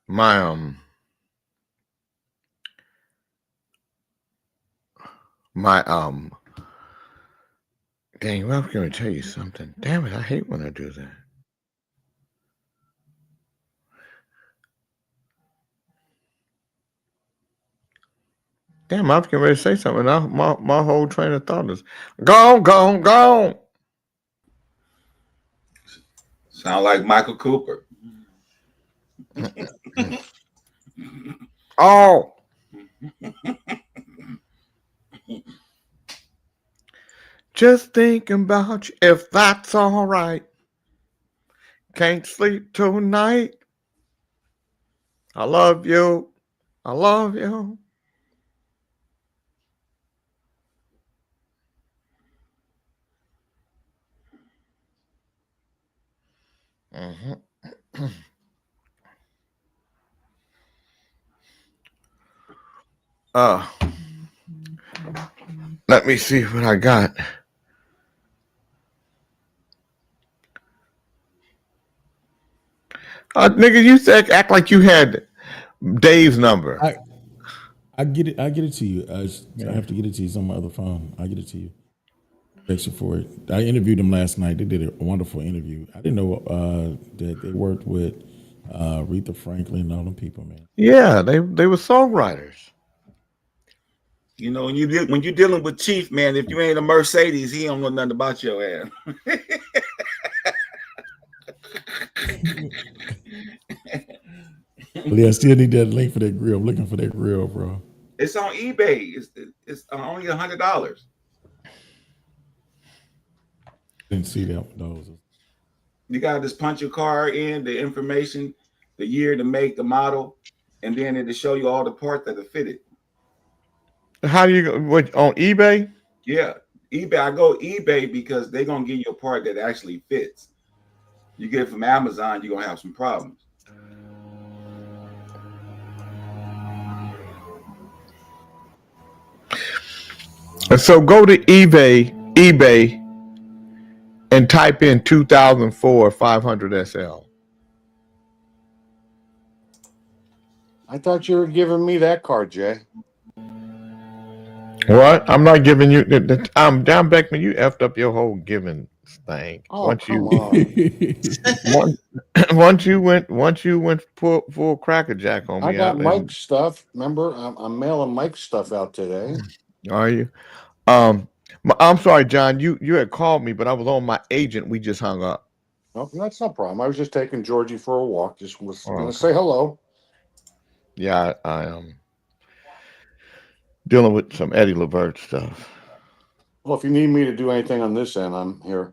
My my dang, well, I was gonna tell you something. Damn it, I hate when I do that. Damn, I was getting ready to say something. Now my whole train of thought is gone, gone, gone. Sound like Michael Cooper. Oh. Just thinking about you, if that's all right. Can't sleep tonight. I love you. I love you. Mm-hmm. Let me see what I got. Nigga, you said act like you had Dave's number. I get it. I get it to you. I have to get it to you. It's on my other phone. I get it to you. Thanks for it. I interviewed them last night. They did a wonderful interview. I didn't know that they worked with Aretha Franklin and all them people, man. Yeah, they were songwriters. You know, when you're dealing with Chief, man, if you ain't a Mercedes, he don't know nothing about your ass. Well, yeah, I still need that link for that grill. I'm looking for that grill, bro. It's on eBay. It's only $100. Didn't see that those. You gotta just punch your car in, the information, the year, the make, the model, and then it'll show you all the parts that are fitted. How do you go on eBay? Yeah, eBay. I go eBay because they're gonna give you a part that actually fits. You get it from Amazon, you're gonna have some problems. And so go to eBay, and type in 2004 500 SL. I thought you were giving me that car, Jay. What? I'm not giving you. John Beckman, you effed up your whole giving thing. Oh, once come on. once you went full crackerjack on me. I got Mike's stuff. Remember, I'm mailing Mike's stuff out today. Are you? I'm sorry, John. You had called me, but I was on my agent. We just hung up. No, that's no problem. I was just taking Georgie for a walk. Just was going to say hello. Yeah, I am dealing with some Eddie Levert stuff. Well, if you need me to do anything on this end, I'm here.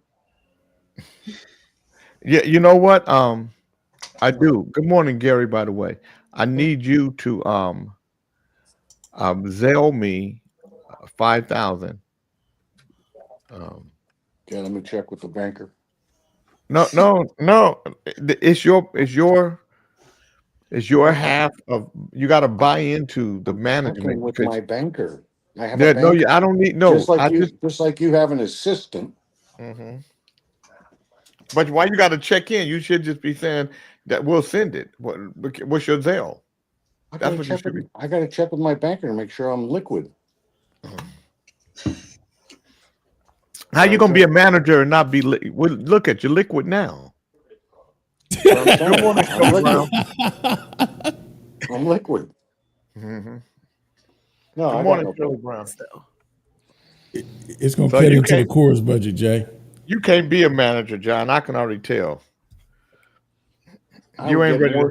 Yeah, you know what? I do. Good morning, Gary. By the way, I need you to Zelle me 5,000. Okay, let me check with the banker. No. It's your half of. You got to buy into the management with my banker. I have a banker. No, I don't need no. Just like you have an assistant. Mm-hmm. But why you got to check in? You should just be saying that we'll send it. What's your Zelle? That's what you should be. I got to check with my banker to make sure I'm liquid. How you gonna be a manager and not be look at you liquid now? I'm liquid. Mm-hmm. No, good morning, Shirley Brown. It's gonna cut into the chorus budget, Jay. You can't be a manager, John. I can already tell. You ain't ready.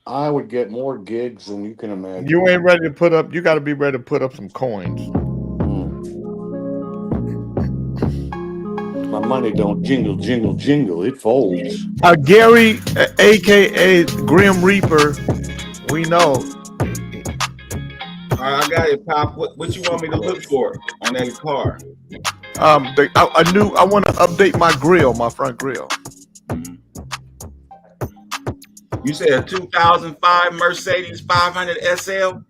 I would get more gigs than you can imagine. You ain't ready to put up. You got to be ready to put up some coins. My money don't jingle, jingle, jingle. It folds. Gary, a.k.a. Grim Reaper, we know. All right, I got it, Pop. What you want me to look for on that car? I want to update my grill, my front grill. Mhm. You said a 2005 Mercedes 500 SL?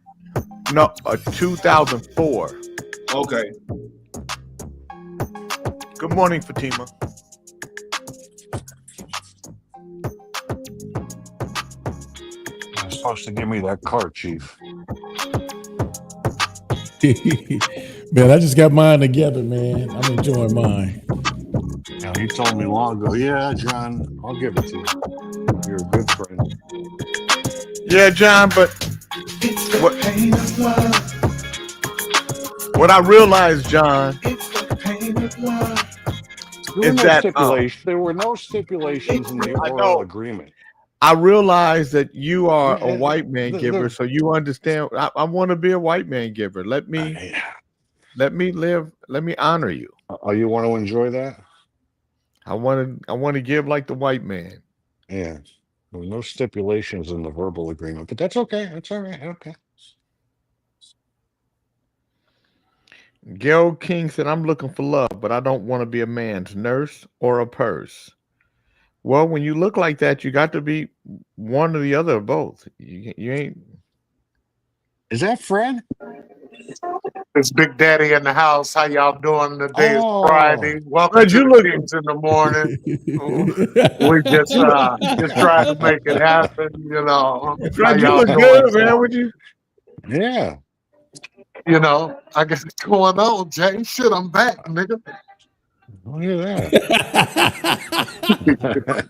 No, a 2004. Okay. Good morning, Fatima. You're supposed to give me that car, Chief. Man, I just got mine together, man. I'm enjoying mine. Now, he told me long ago, yeah, John, I'll give it to you. You're a good friend. Yeah, John, but what I realized, John, is that There were no stipulations in the I oral know. agreement. I realize that you are a Yeah, white man giver, so you understand. I want to be a white man giver. Let me live. Let me honor you. You want to enjoy that? I want to give like the white man. Yeah. There were no stipulations in the verbal agreement, but that's okay. That's all right. Okay. Gail King said, "I'm looking for love, but I don't want to be a man's nurse or a purse." Well, when you look like that, you got to be one or the other of both. You ain't. Is that Fred? It's Big Daddy in the house. How y'all doing? Today is Friday. Welcome Fred, to you the look. Kings in the morning. We just trying to make it happen. You know how Fred, you y'all look doing? good, man. Would you? Yeah. You know, I guess what's going on, Jay. Shit, I'm back, nigga. Look at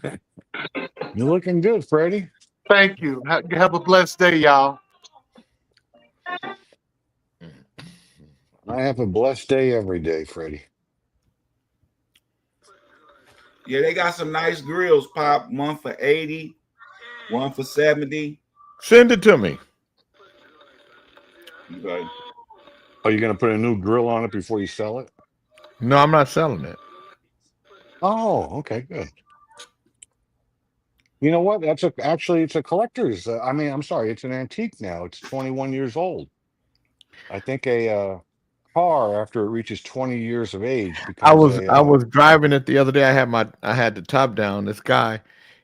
that. You're looking good, Freddie. Thank you. Have a blessed day, y'all. I have a blessed day every day, Freddie. Yeah, they got some nice grills, Pop. One for 80, one for 70. Send it to me. Okay. Are you going to put a new grill on it before you sell it? No, I'm not selling it. Oh, okay, good. You know what? Actually, it's a collector's. I'm sorry, it's an antique now. It's 21 years old. I think a car, after it reaches 20 years of age, becomes I was driving it the other day. I had the top down. This guy,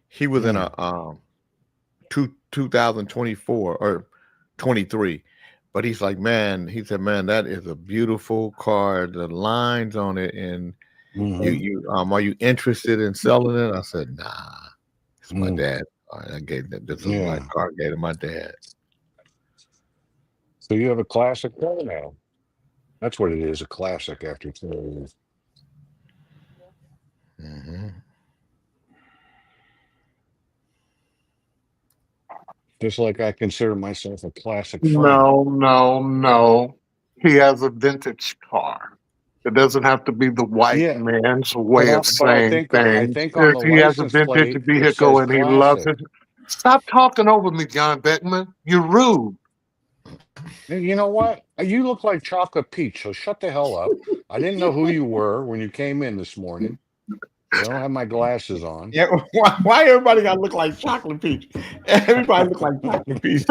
he was in a 2024 or 23, but he's like, man, he said, man, that is a beautiful car. The lines on it, and you are you interested in selling it? I said, nah, it's my dad. I gave that. This is my car. I gave it to my dad. So you have a classic car now. That's what it is, a classic after 20 years. Mm-hmm. Just like I consider myself a classic friend. No. He has a vintage car. It doesn't have to be the white man's way of saying I things. think on the If he has a license vintage plate, it vehicle says and he loves classic. it, stop talking over me, John Beckman. You're rude. You know what? You look like Chocolate Peach, so shut the hell up. I didn't know who you were when you came in this morning. I don't have my glasses on. Yeah, why everybody got to look like Chocolate Peach? Everybody look like Chocolate Peach.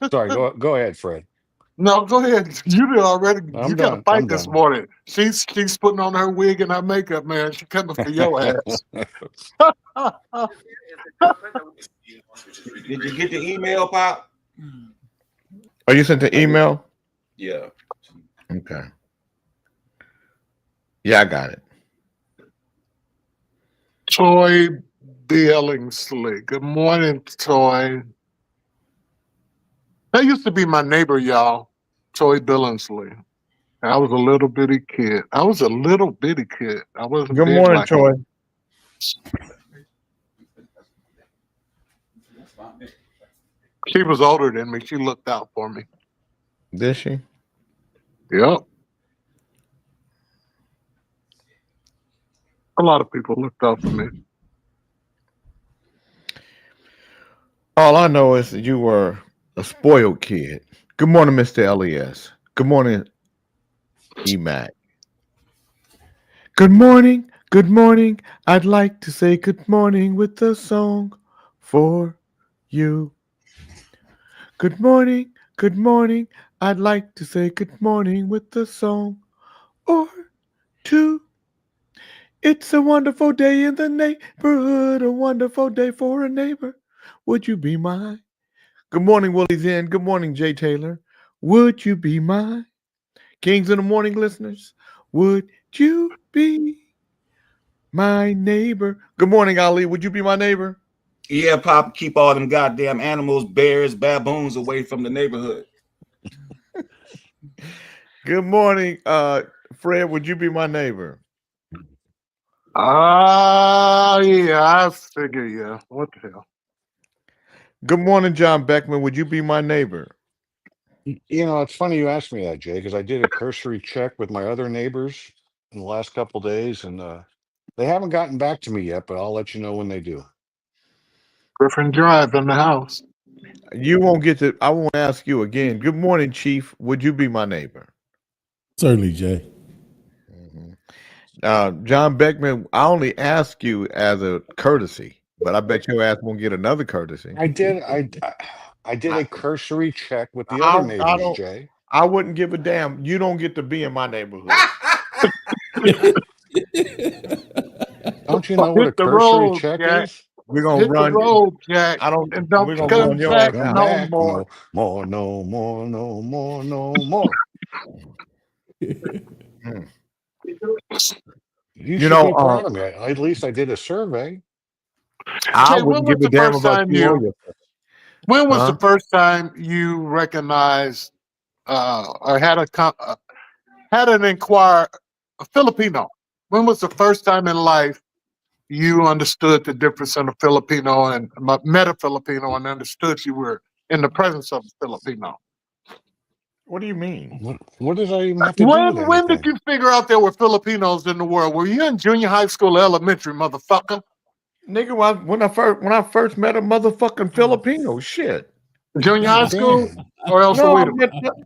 Sorry, go ahead, Fred. No, go ahead. You did already. You got to fight this done. morning. She's putting on her wig and her makeup, man. She's coming for your ass. Did you get the email, Pop? Oh, you sent the email? Yeah. Okay. Yeah, I got it. Toy Billingsley. Good morning, Toy. That used to be my neighbor, y'all. Toy Billingsley. I was a little bitty kid. I wasn't Good big morning, like Troy. him. She was older than me. She looked out for me. Did she? Yep. A lot of people looked out for me. All I know is that you were a spoiled kid. Good morning, Mr. LES. Good morning, EMAC. Good morning. Good morning. I'd like to say good morning with a song for you. Good morning. Good morning. I'd like to say good morning with a song or two. It's a wonderful day in the neighborhood, a wonderful day for a neighbor. Would you be mine? Good morning, Willie's in. Good morning, Jay Taylor. Would you be mine? Kings in the Morning listeners, would you be my neighbor? Good morning, Ali. Would you be my neighbor? Yeah, Pop, keep all them goddamn animals, bears, baboons away from the neighborhood. Good morning, Fred. Would you be my neighbor? Yeah, I figure, yeah. What the hell? Good morning, John Beckman. Would you be my neighbor? You know, it's funny you asked me that, Jay, because I did a cursory check with my other neighbors in the last couple days, and they haven't gotten back to me yet, but I'll let you know when they do. Griffin Drive in the house. You won't get to. I won't ask you again. Good morning, Chief. Would you be my neighbor? Certainly, Jay. John Beckman, I only ask you as a courtesy, but I bet your ass won't get another courtesy. I did a cursory check with the other neighbors, Jay. I wouldn't give a damn. You don't get to be in my neighborhood. Don't you know what a cursory check is? We're gonna Hit run. the road, Jack. I don't. And don't we're gonna come run your back ass out. no more. No more. You should know, be proud of me. At least I did a survey. I Jay, wouldn't when give was a the damn first about time you or you- your When was Huh? the first time you recognized or had a Filipino? When was the first time in life you understood the difference in a Filipino and met a Filipino and understood you were in the presence of a Filipino? What do you mean? What does that even have to do with anything? When did you figure out there were Filipinos in the world? Were you in junior high school or elementary, motherfucker? Nigga, when I first met a motherfucking Filipino, shit. Junior high school Damn. or else No, wait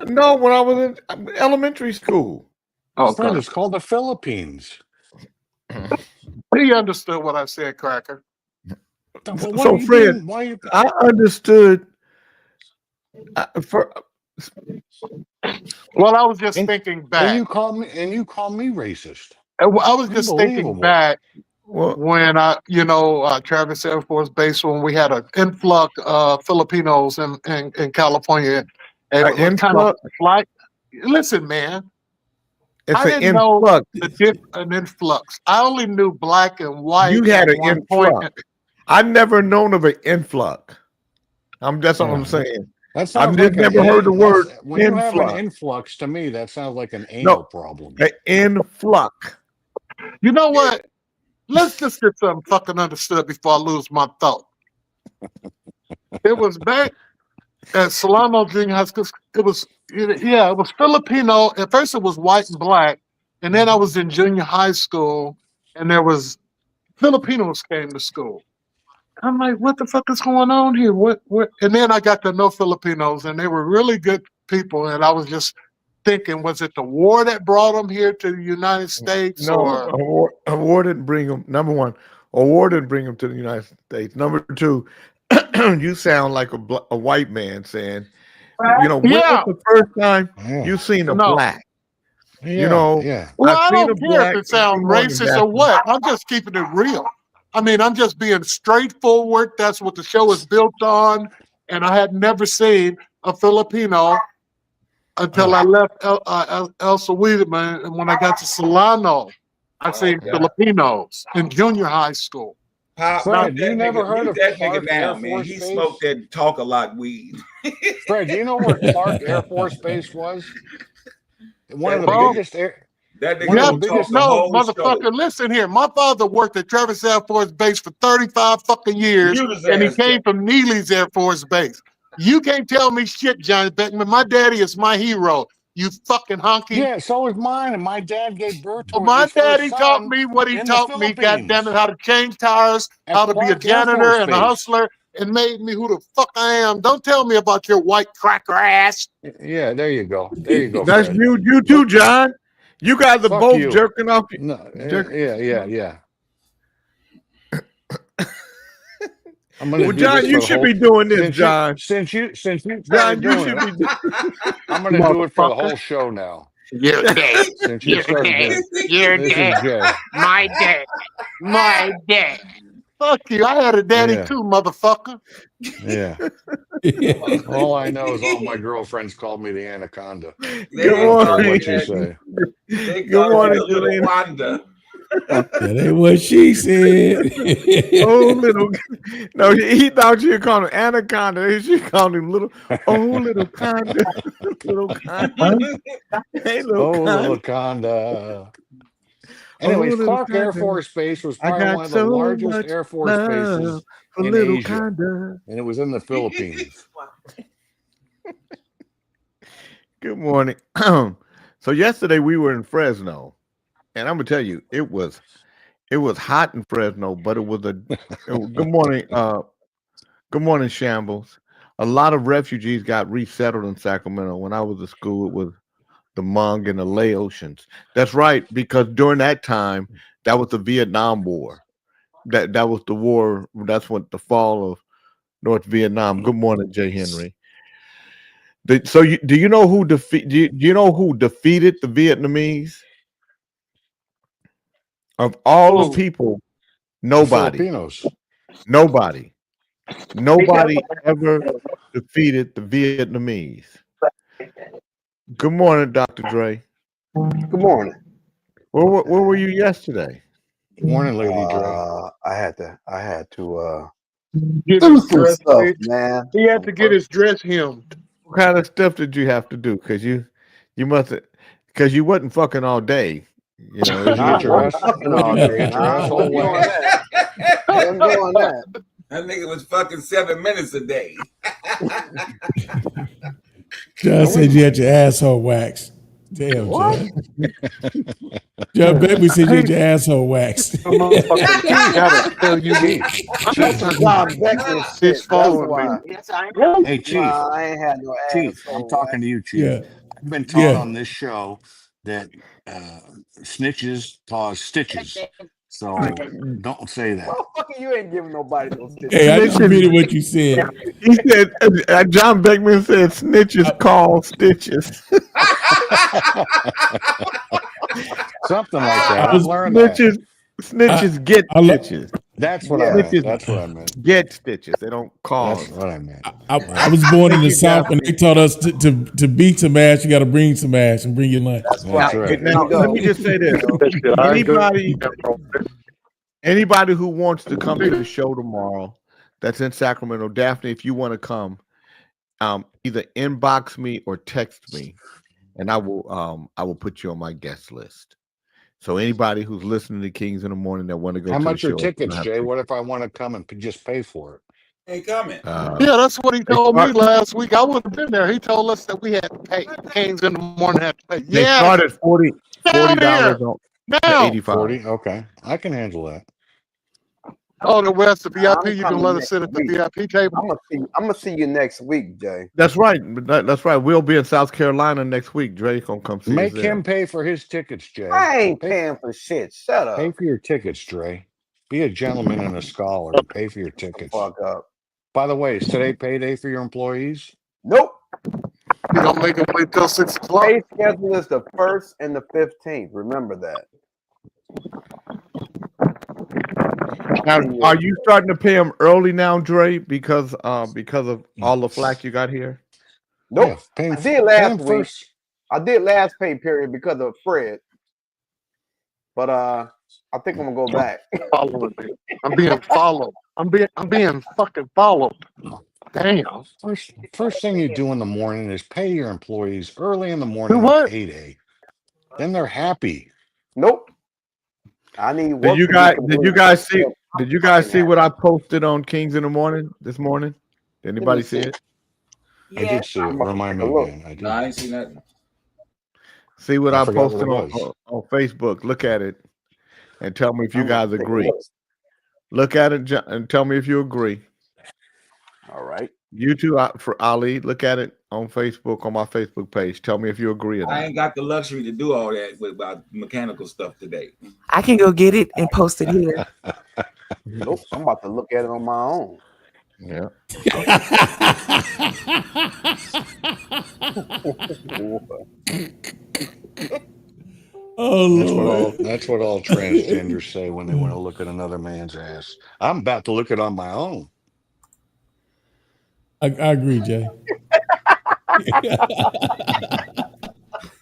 no, when I was in elementary school. Friend, it's called the Philippines. He understood what I said, Cracker. So, Fred, I understood. Well, I was just thinking back. And you call me racist. I was just thinking back when Travis Air Force Base, when we had an influx of Filipinos in California. And it was kind of like, listen, man. It's I an didn't know influx. an influx. I only knew black and white. You had an at one influx. point. I've never known of an influx. That's all I'm saying. I've just never heard the word when you have an influx, to me, that sounds like an anal problem. An influx. You know what? Let's just get something fucking understood before I lose my thought. It was back at Solano Junior High School. It was Filipino. At first it was white and black. And then I was in junior high school and there was Filipinos came to school. I'm like, what the fuck is going on here? What? And then I got to know Filipinos and they were really good people. And I was just thinking, was it the war that brought them here to the United States? No, a war didn't bring them. Number one, a war didn't bring them to the United States. Number two, you sound like a white man saying, when was the first time you seen a black? Well, I don't care if it sounds racist or what. I'm just keeping it real. I mean, I'm just being straightforward. That's what the show is built on. And I had never seen a Filipino until I left El Wiedemann. And when I got to Solano, I seen Filipinos in junior high school. Fred, you never heard of that Clark nigga now, Air man. Force He Base? smoked that talk a lot weed. Fred, do you know where Clark Air Force Base was? One of the biggest motherfucker, listen here. My father worked at Travis Air Force Base for 35 fucking years, and he came from Neely's Air Force Base. You can't tell me shit, John Beckman. My daddy is my hero. You fucking honky. Yeah, so is mine. And my dad gave birth to my daddy taught me what he taught me, goddammit, how to change tires, how to be a janitor and a hustler, and made me who the fuck I am. Don't tell me about your white cracker ass. Yeah, there you go. There you go. That's Fred. you too, John. You guys are Fuck both you. jerking off. No, yeah. I'm gonna Well, do John, this you for the should whole. be doing this, John. Since you started John, you doing should it, be. I'm gonna do it for the Motherfucker. whole show now. You're dead. Since you You're started doing dead. it, You're this dead. is Jay. My dad. My dad. Fuck you. I had a daddy Yeah. too, motherfucker. Yeah. All I know is all my girlfriends called me the anaconda. Good I don't care morning. what you say. They Good call morning, it the little Jelena. Wanda. That ain't what she said. Oh, little. No, he thought you called him anaconda. She called him little. Oh, little conda. Little conda. Hey, little Oh, conda. little conda. Anyways, little Clark Air conda. Force Base was I probably got one of the so largest much Air Force love bases for in little Asia, conda. and it was in the Philippines. Good morning. So yesterday we were in Fresno, and I'm gonna tell you, it was hot in Fresno, but it was good morning. Good morning, Shambles. A lot of refugees got resettled in Sacramento. When I was at school, it was the Hmong and the Laotians. That's right, because during that time, that was the Vietnam War. That was the war. That's what the fall of North Vietnam. Good morning, Jay Henry. Do you know who do you know who defeated the Vietnamese? Of all the Who? people, The nobody. Filipinos. Nobody ever defeated the Vietnamese. Good morning, Dr. Dre. Good morning. Where were you yesterday? Morning, Lady Dre. I had to Get do his some dress. stuff, man. He had to get his dress hemmed. What kind of stuff did you have to do? Because you wasn't fucking all day. You know, Did you get your I'm ass? fucking Did all you day. get your Nah, I asshole wasn't doing waxed? that. I wasn't doing that. That nigga was fucking 7 minutes a day. John said you had your asshole waxed. Damn, What? John. John Baby said you had your asshole waxed. The motherfucker gotta tell you this. That's some John Beckman shit. He's That's following why. me. Hey, Chief. Nah, I ain't had no Chief, I'm asshole talking to you, Chief. Yeah. I've been taught Yeah. on this show that snitches cause stitches. So don't say that. Motherfucker, you ain't giving nobody no stitches. Hey, I just repeated what you said. He said John Beckman said snitches call stitches. Something like that. I was- I've learned that. Snitches get I lo- stitches. That's what I Yeah. meant. That's what I meant. Get stitches. They don't call. That's what I meant. I was born in the South, and they taught us to beat some ass, you got to bring some ass and bring your lunch. That's right. Now, let me just say this: anybody who wants to come to the show tomorrow, that's in Sacramento, Daphne, if you want to come, either inbox me or text me, and I will put you on my guest list. So anybody who's listening to Kings in the Morning that want to go, How to much the are show, tickets, Jay? What if I want to come and just pay for it? Ain't coming. Yeah, that's what he told me last week. I would have been there. He told us that we had to pay. Kings in the Morning had to pay. They Yeah, start at $40 there. on now. 85. 40? Okay. I can handle that. Oh, the rest, the VIP, I'm you can coming let us next sit at the week. VIP table. I'm gonna see you next week, Jay. That's right. That's right. We'll be in South Carolina next week. Drake gonna come see us Make there. him pay for his tickets, Jay. I ain't Pay- paying for shit. Shut up. Pay for your tickets, Dre. Be a gentleman and a scholar and pay for your tickets. Fuck up. By the way, is today payday for your employees? Nope. You don't make him wait till 6 o'clock. Pay schedule is the 1st and the 15th. Remember that. Now, are you starting to pay him early now, Dre, because of all the flack you got here? Nope. Yeah, pay him, I did pay last him week. first. I did last pay period because of Fred. But I think I'm gonna go back. Following me. I'm being followed. I'm being fucking followed. Damn. First thing you do in the morning is pay your employees early in the morning what? on payday. Then they're happy. Nope. I need work. Did you to guys get did you complete. guys see did you guys see what I posted on Kings in the Morning this morning? Did anybody see it? I did see it. Remind me Look. again. I did. No, I ain't seen nothing. See what I I, forgot what posted it was. on Facebook. Look at it and tell me if you guys agree. Look at it and tell me if you agree. All right. You too, for Ali. Look at it on Facebook, on my Facebook page. Tell me if you agree or I not. ain't got the luxury to do all that with about mechanical stuff today. I can go get it and post it here. Nope. I'm about to look at it on my own. Yeah. Oh That's what all Lord. that's what all transgenders say when they want to look at another man's ass. I'm about to look it on my own. I agree, Jay.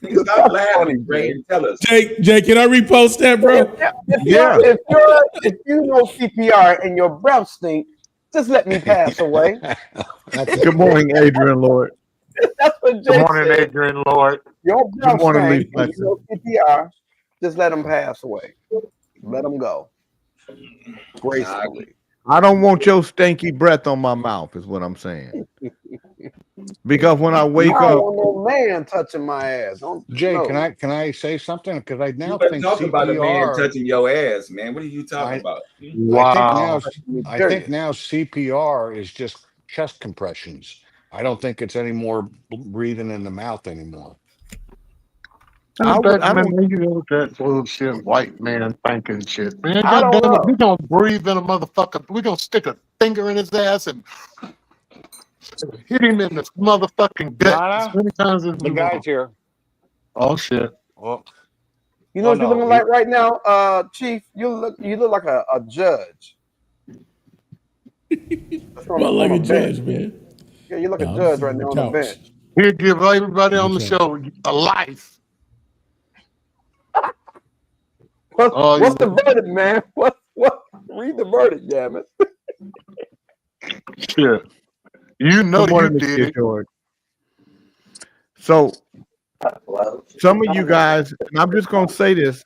Nigga, stop That's laughing, funny, Ray, Jay. and tell us. Jay, can I repost that, bro? Yeah. If you know CPR and your breath stink, just let me pass away. That's Good morning, Adrian Lord. That's what Good Jay morning, said. Adrian Lord. Your Good breath morning, Lee stank and you Flexen. know CPR, just let them pass away. Let them go gracefully. I don't want your stinky breath on my mouth, is what I'm saying. Because when I I wake don't up, want no man touching my ass. Don't Jay, no. can I say something? Because I You now better think talk about a man CPR. touching your ass, man. What are you talking I about? Wow. I think now CPR is just chest compressions. I don't think it's any more breathing in the mouth anymore. I Man, don't. you know that bullshit white man thinking shit. Man, I don't goddamn it, we know. gonna breathe in a motherfucker. We gonna stick a finger in his ass and hit him in this motherfucking gut as Nana, many times as the we guy's want. here. Oh shit. Well, You know oh what you're no, looking like right now, Chief? You look like a judge. That's Well, on like a a bench. judge, man. Yeah, you look a No, I'm judge sitting right on the now on the couch. bench. He'll give everybody On on the the couch. show a life. What's Oh, the verdict, man? What? Read the verdict, damn it. shit. You know Good you morning, did Mr. it. George. So some of you guys, and I'm just gonna say this,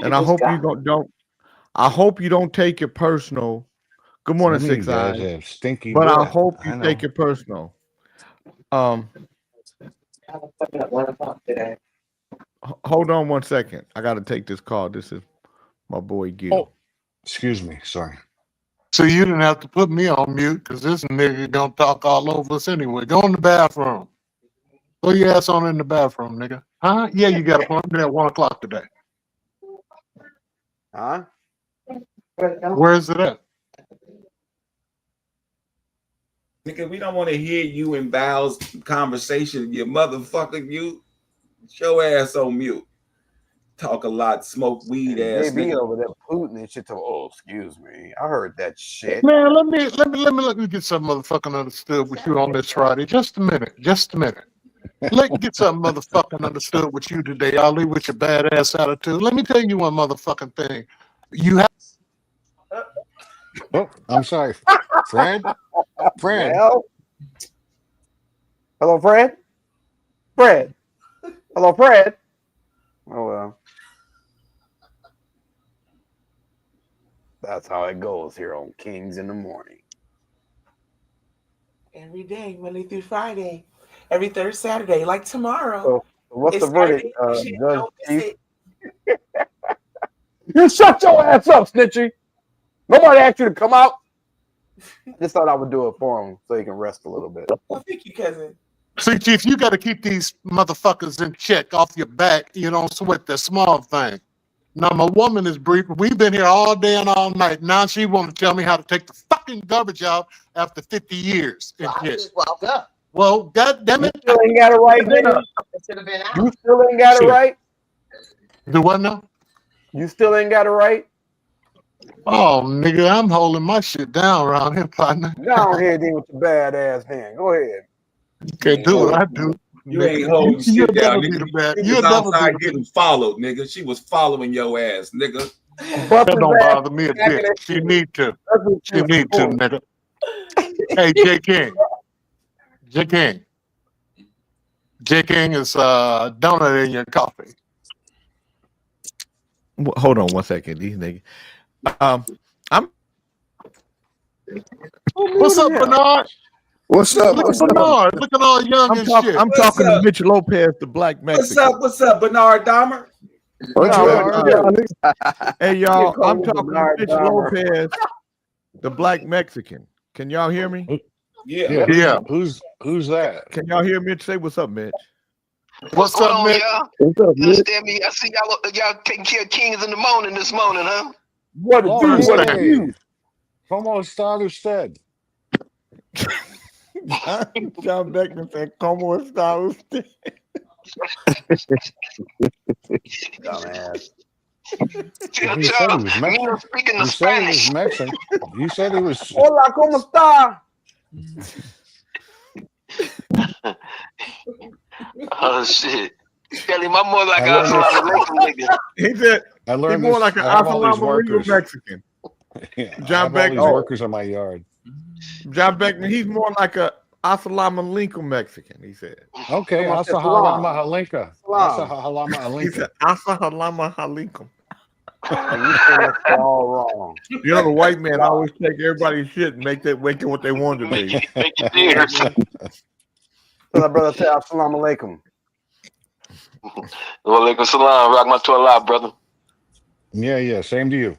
and I hope you don't. I hope you don't take it personal. Good morning, some of you 6 guys Eyes. have stinky But I breath. hope I you take know. it personal. Hold on 1 second. I got to take this call. This is my boy Gil. Oh, excuse me. Sorry. So you didn't have to put me on mute because this nigga gonna talk all over us anyway. Go in the bathroom. Throw your ass on in the bathroom, nigga. Huh? Yeah, you got an appointment at 1 o'clock today. Huh? Where is it at? Nigga, we don't want to hear you and Val's conversation. You motherfucker, you show ass on mute. Talk a lot, smoke weed ass JB nigga. over there Putin and shit. Oh, excuse me. I heard that shit. Man, let me get some motherfucking understood with you on this Friday. Just a minute. Let me get some motherfucking understood with you today, Ali, with your badass attitude. Let me tell you one motherfucking thing. You have Oh, I'm sorry. Fred? Well, hello, Fred. Fred. Hello, Fred. Oh well. That's how it goes here on Kings in the Morning. Every day, Monday through Friday, every third Saturday, like tomorrow. So what's It's the verdict, Saturday edition. Judge Don't miss Chief? it. You shut your ass up, Snitchy. Nobody asked you to come out. Just thought I would do it for him so he can rest a little bit. Well, thank you, cousin. See, Chief, you got to keep these motherfuckers in check off your back. You don't sweat the small thing. Now, my woman is briefing. We've been here all day and all night. Now she want to tell me how to take the fucking garbage out after 50 years. And shit. Well, God damn You it. still ain't got it right, nigga. You still ain't got it Shit. right. Do what now? You still ain't got it right. Oh, nigga, I'm holding my shit down around here, partner. Go ahead then with your bad ass hand. Go ahead. You can't do what I do. You nigga. ain't holding You'll shit down, never be nigga. the bad. You You'll was never be outside the getting followed, nigga. She was following your ass, nigga. Bust That his don't ass bother me a back in bit. that She shit. need to. That's what She need to, for. nigga. Hey, J King. J King. J King is donut in your coffee. Hold on 1 second. These niggas. I'm What's up, Bernard? What's up? Look at What's up? Bernard. Looking all young and shit. I'm What's talking to up? Mitch Lopez, the black Mexican. What's up, Bernard Dahmer? What No, you Bernard. Hey You y'all, call I'm me talking to Bernard Mitch Dahmer. Lopez, the black Mexican. Can y'all hear me? Yeah. Yeah. Who's that? Can y'all hear Mitch? Say what's up, Mitch. What's going up, on, Mitch? y'all? What's up, You Mitch? understand me? I see y'all taking care of Kings in the morning this morning, huh? What a Oh, dude, what a Understand. dude. hey. Como está usted? John Beckman said, "Como está usted?" Dumbass. Tell He said he was you Mexican. know, speaking You of said he was Spanish. Mexican. You said he was. Hola, ¿cómo está? Oh shit. Kelly, my more like I a learned this. assalamu alaikum nigga. He said I he's learned more this. like an I have all these Assalamu alaikum workers. Mexican. Yeah, I John have all these Beckman. workers in my yard. John Beckman, he's more like a Assalamu alaikum Mexican. He said. Okay, Someone said Asa salam. Halama Halinka. Salam. Asa Halama He Halinka. said, "Assalamu alaikum." And you saying that's all wrong. You know, the white man always take everybody's shit and make it what they want to be. Make it theirs. So that brother said, Assalamu alaikum. Walaikum salam. Rock my to Allah, brother. Yeah. Same to you.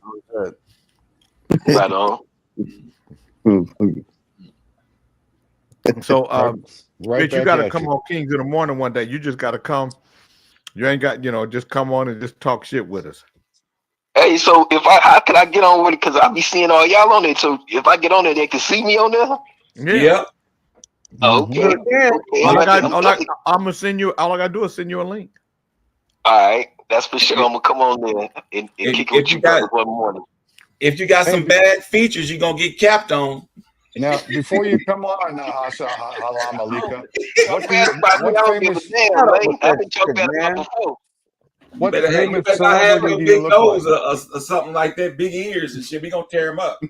Right on. So, Right bitch, you back got to at come you. on Kings in the morning one day. You just got to come. You ain't got, just come on and just talk shit with us. Hey, so how can I get on with it? Because I be seeing all y'all on it. So if I get on there, they can see me on there. Yep. Okay. All I got, Okay. I'm gonna send you. All I gotta do is send you a link. All right, that's for sure. I'm gonna come on there and If- kick if with you you got- guys one morning. If you got Hey, some bad features, you're gonna get capped on. Now, before you come on, Asa Halama Halika, Don't what do ask you, about me. I what don't give a famous, damn, Shut up man. with I've that been talking shit, about man. it before. what You better famous not have celebrity no do you big look nose like? or something like that, big ears and shit. We gonna tear him up.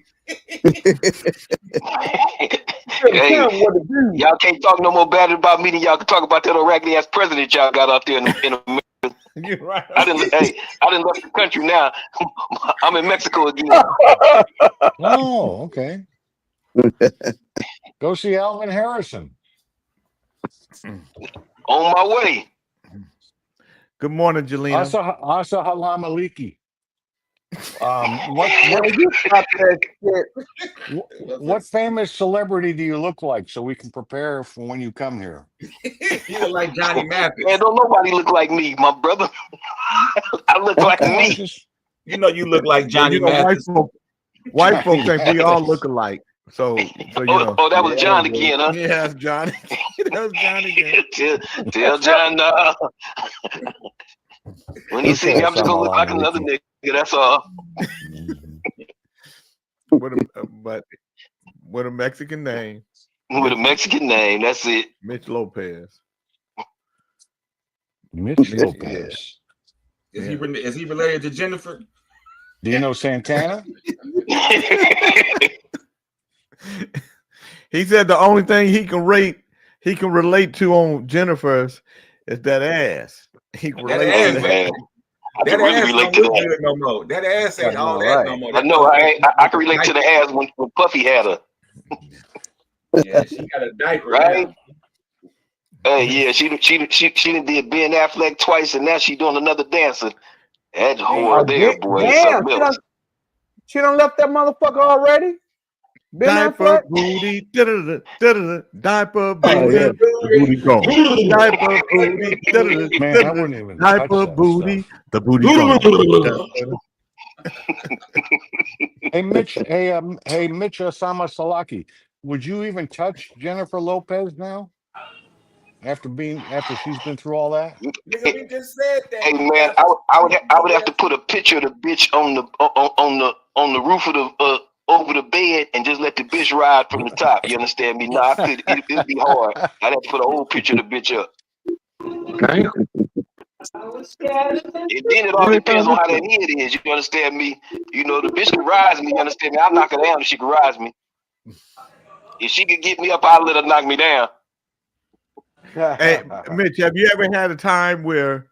Hey, y'all can't talk no more bad about me than y'all can talk about that old raggedy ass president y'all got out there in America. You're right. I didn't left the country now. I'm in Mexico again. Oh, okay. Go see Alvin Harrison. On my way. Good morning, Jelena. Asa Halama Liki. You stop that shit. What famous celebrity do you look like so we can prepare for when you come here? You look like Johnny Mathis. Man, don't nobody look like me, my brother. I look like Okay, me. just- You know you look like Johnny white Mathis. folks think we all look alike. So you know. Oh, that was Yeah, John dude. again, huh? Yeah, that's Johnny. That was Johnny again. Tell John when he see me, I'm just gonna look like another nigga. That's all. But with a Mexican name, With a Mexican name, that's it. Mitch Lopez. Mitch Yeah. Lopez. Is he related to Jennifer? Dino Santana? He said the only thing he can relate to on Jennifer's is that ass. He can relate ass, to that. Man, I That can really ass relate don't to look that. good no more. That ass ain't I all know, that right. no more. I know. I can relate to the ass when Puffy had her. Yeah, she got a diaper. Right? Now. Hey, yeah, she done did Ben Affleck twice, and now she doing another dancer. That whore there, boy. is Damn, something else. she done left that motherfucker already? Ben Diaper Affleck? booty, da-da-da, da-da-da, diaper Oh, booty, yeah. the booty gone. Diaper booty, da-da-da, Man, I da-da-da, wouldn't even touch diaper that booty, stuff. the booty gone. Hey Mitch, Mitch Osama Salaki, would you even touch Jennifer Lopez now? After she's been through all that? Nigga, we just said that. Hey man, I would have to put a picture of the bitch on the roof of the over the bed and just let the bitch ride from the top. You understand me? No, I could. It'd be hard. I'd have to put a whole picture of the bitch up. Okay. And then it all depends on how that head is. You understand me? You know, the bitch can rise me. You understand me? I'm knocking down if she can rise me. If she could get me up, I'll let her knock me down. Hey, Mitch, have you ever had a time where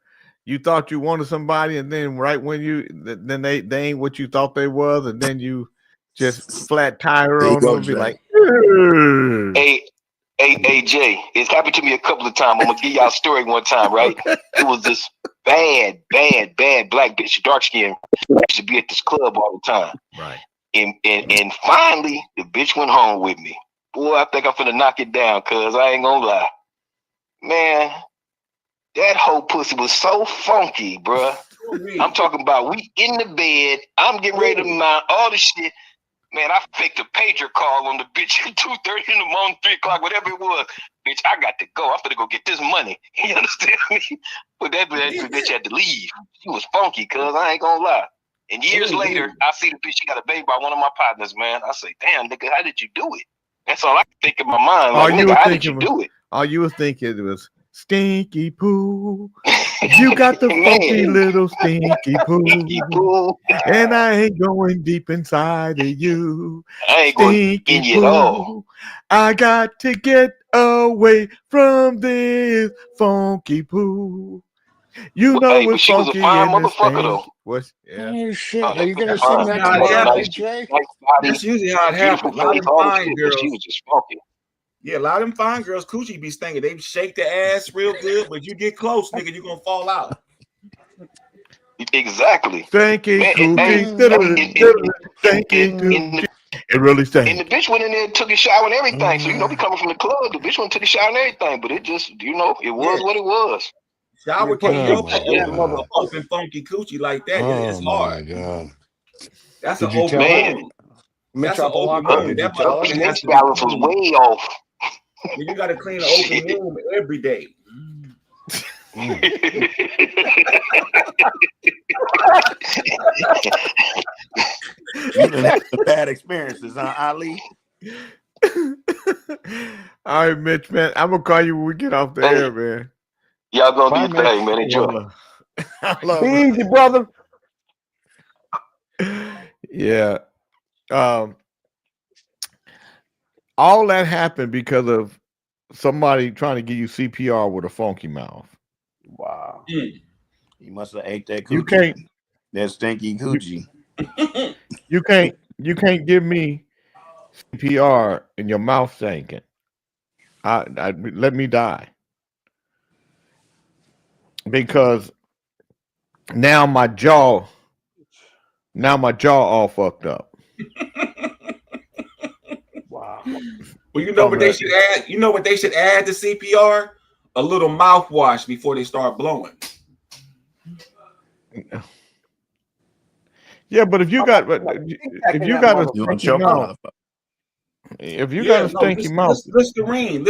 you thought you wanted somebody, and then right when then they ain't what you thought they was, and then you just flat tire on them and be like, Hey, Jay, it's happened to me a couple of times. I'm gonna give y'all a story one time, right? It was this bad black bitch, dark skin, used to be at this club all the time. Right. And finally, the bitch went home with me. Boy, I think I'm finna knock it down, cuz I ain't gonna lie. Man, that whole pussy was so funky, bruh. I'm talking about we in the bed. I'm getting ready to mount all the shit. Man, I faked a pager call on the bitch at 2:30 in the morning, 3 o'clock, whatever it was. Bitch, I got to go. I'm finna go get this money. You understand me? But that bitch had to leave. She was funky, cuz I ain't gonna lie. And years later, I see the bitch, she got a baby by one of my partners, man. I say, damn, nigga, how did you do it? That's all I can think in my mind. Like, nigga, how did you do it? All you were thinking it was Stinky Poo. You got the funky little Stinky Poo. And I ain't going deep inside of you. I ain't going in you at all. I got to get away from this funky poo. You know hey, what's she was a fine motherfucker, though. What's, yeah. Oh, shit. Oh, Are you going to that's sing that tomorrow, usually Jay? That's usually how it happens. A lot of them fine girls. She was just funky. Yeah, a lot of them fine girls, coochie be stinking. They shake the ass real good, but you get close, nigga, you're gonna fall out. Exactly. Stinky coochie. It really stinks. And the bitch went in there and took a shower and everything. So, you know, we coming from the club. The bitch went and took a shower and everything. But it just, you know, it was what it was. Shower can't Oh, go open funky coochie like that. It's hard. Oh, my God. That's Did an you open tell her? wound. Mitch That's an open Apalaca, wound. did you That tell her? motherfucker Snake has to be balance was way off. You got to clean an open wound every day. You done had some bad experiences, huh, Ali? All right, Mitch, man. I'm gonna call you when we get off the air, man. Y'all gonna Bye, do your thing, Mitch. man. Enjoy. I love Be it. easy, brother. Yeah. All that happened because of somebody trying to give you CPR with a funky mouth. Wow. You must have ate that coochie. You can't. That stinky coochie. You can't give me CPR and your mouth stinking. I let me die. Because now my jaw all fucked up. Wow. Well, you know what they should add? You know what they should add to CPR? A little mouthwash before they start blowing. Yeah, but if you got a stinky mouth, if you got a stinky mouth, Listerine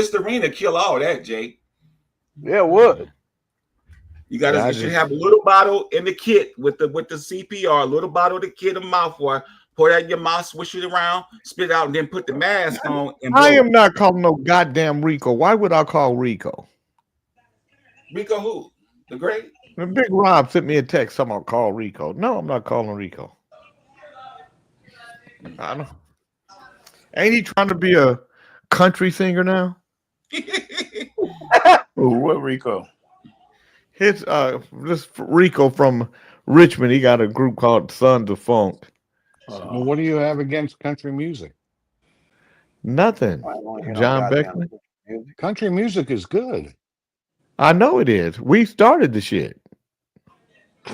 will kill all that, Jay. Yeah, it would. You should have a little bottle in the kit with the CPR, a little bottle of the kit of mouthwash. Pour that in your mouth, swish it around, spit it out, and then put the mask on. And I am not calling no goddamn Rico. Why would I call Rico? Rico who? The Great? The Big Rob sent me a text. Someone call Rico. No, I'm not calling Rico. I don't. Ain't he trying to be a country singer now? Ooh, what Rico? His this Rico from Richmond. He got a group called Sons of Funk. Well, what do you have against country music? Nothing. John Beckman. Country music is good. I know it is. We started the shit.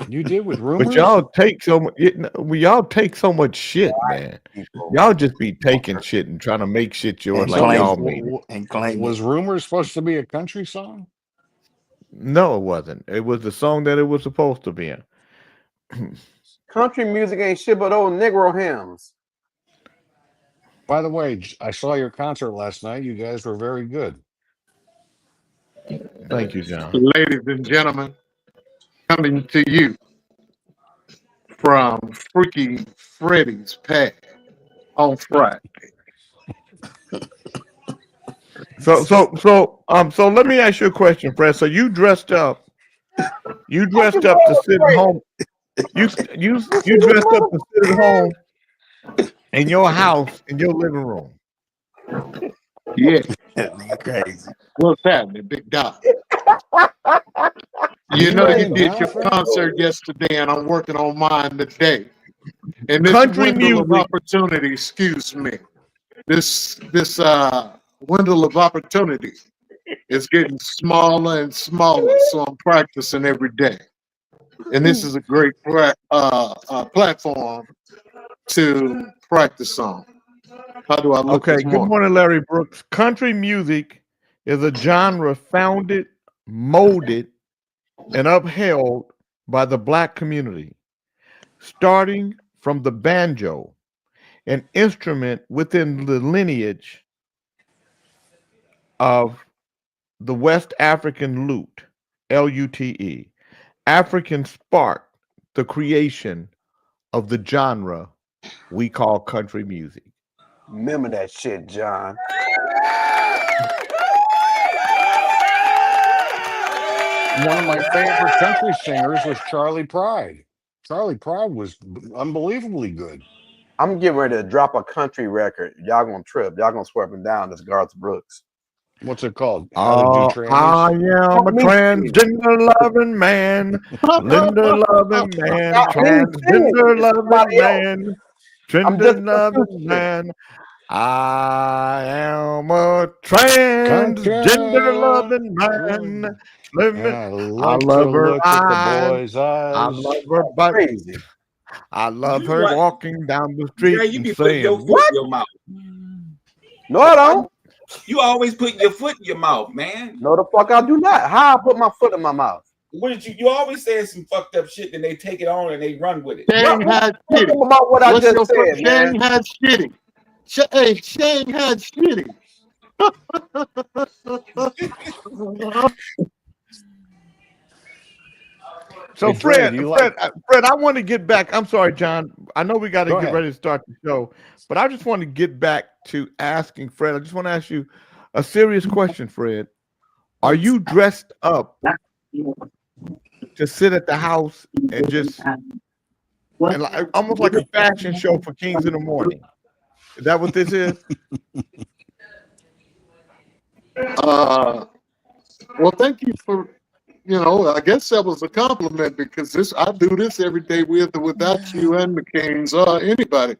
You did with Rumors? But y'all take so much. Y'all take so much shit, man. Y'all just be taking shit and trying to make shit yours like y'all made it. And claim Was Rumors supposed to be a country song? No, it wasn't. It was the song that it was supposed to be in. Country music ain't shit but old Negro hymns. By the way, I saw your concert last night. You guys were very good. Thank you, John. Ladies and gentlemen, coming to you from Freaky Freddy's Pad on Friday. So let me ask you a question, Fred. So you dressed up to sit at home. You dressed up to sit at home in your house, in your living room. Yeah. Crazy. What's happening, big dog? You know you did your concert yesterday, and I'm working on mine today. And this Country window of music. opportunity, excuse me, this window of opportunity is getting smaller and smaller, so I'm practicing every day. And this is a great platform to practice on. How do I look? Okay, good morning, Larry Brooks. Country music is a genre founded, molded, and upheld by the Black community, starting from the banjo an instrument within the lineage of the West African lute, L-U-T-E. African sparked the creation of the genre we call country music. Remember that shit, John. One of my favorite country singers was Charlie Pride. Charlie Pride was unbelievably good. I'm getting ready to drop a country record. Y'all gonna trip. Y'all gonna swear up and down. This Garth Brooks. What's it called? How to do I trannies? am a transgender loving man, Linda loving man, transgender loving man, gender loving man. I am a transgender loving man. And I I like to love her look at the eyes. boy's I eyes. love her butt. Crazy. I love You her what? walking down the street Yeah, you and be putting your saying, foot in your mouth. No, I don't. You always put your foot in your mouth, man. No, the fuck I do not. How I put my foot in my mouth? What did you always say some fucked up shit, then they take it on and they run with it. Shane had Talk shitty. about what I What's just your said, fuck? man. Shane had shitty. Hey, Shane had shitty. So Hey, Dre, Fred, do you Fred, like? Fred, I want to get back. I'm sorry, John. I know we got to Go get ahead. ready to start the show, but I just want to get back to asking Fred. I just want to ask you a serious question, Fred. Are you dressed up to sit at the house and just and like, almost like a fashion show for Kings in the Morning? Is that what this is? Well, thank you for, I guess that was a compliment because I do this every day with or without you and the Kings or anybody.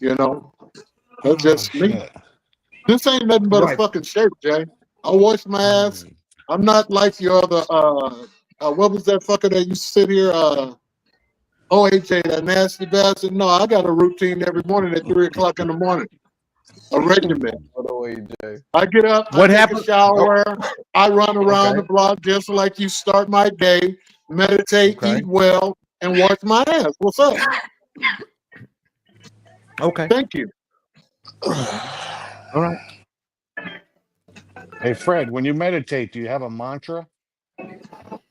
That's just me. Shit. This ain't nothing but a Right. fucking shirt, Jay. I wash my ass. I'm not like your other, what was that fucker that used to sit here? OAJ, that nasty bastard. No, I got a routine every morning at 3 o'clock in the morning. A regimen. I get up, What I take happened? a shower, I run around Okay. the block just like you start my day, meditate, Okay. eat well, and wash my ass. What's up? Okay. Thank you. All right. Hey, Fred, when you meditate, do you have a mantra?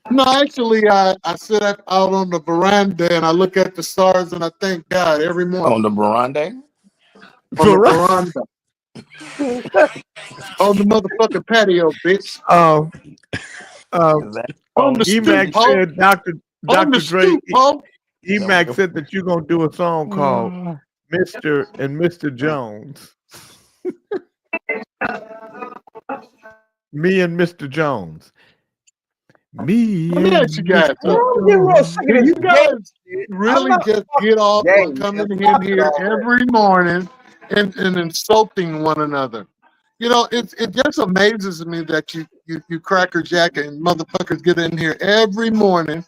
No, actually, I sit out on the veranda and I look at the stars and I thank God every morning. On the veranda? On the veranda. On the motherfucking patio, bitch. On the Emac stoop, ho. said, Dr. On the Dre, stoop, ho. Emac said that you're going to do a song called Mr. and Mr. Jones. Me and Mr. Jones. Me Let me ask you guys. Do you guys really just get off on coming in here every morning and insulting one another? It just amazes me that you crackerjack and motherfuckers get in here every morning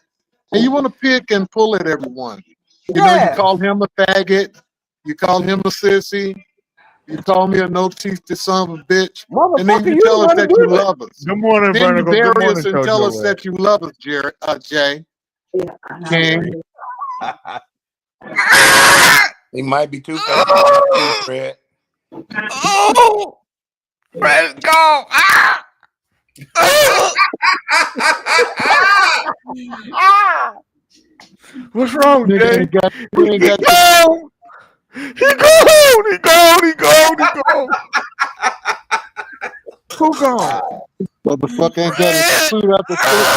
and you want to pick and pull at everyone. You call him a faggot, you call him a sissy, you call me a no-teeth son of a bitch, and then you tell us that you love us. Good morning, Then you Vertical. Good bury morning, us and tell us Jojo. that you love us, Jay. King. He might be too fast, Fred. Oh! Fred's gone! Ah! What's wrong, Jay? He gone! He gone! He gone! Who gone? Motherfucker ain't got his suit out the foot.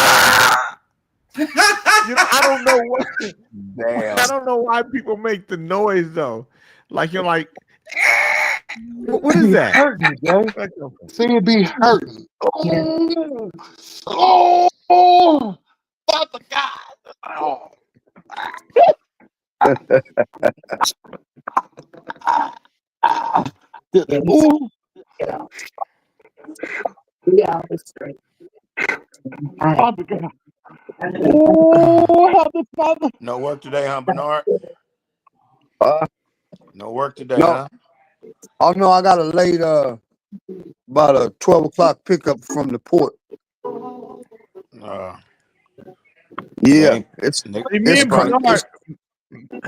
I don't know what. Damn. I don't know why people make the noise though. Like you're like, what is that? Hurting, Jay. See it be hurting. Oh, Father God. Oh. Ooh. Yeah, it's great. Father God. Oh, Father. No work today, huh, Bernard? No work today, No. huh? Oh no, I got a late about a 12 o'clock pickup from the port. Yeah, Dang. it's Me and probably Bernard,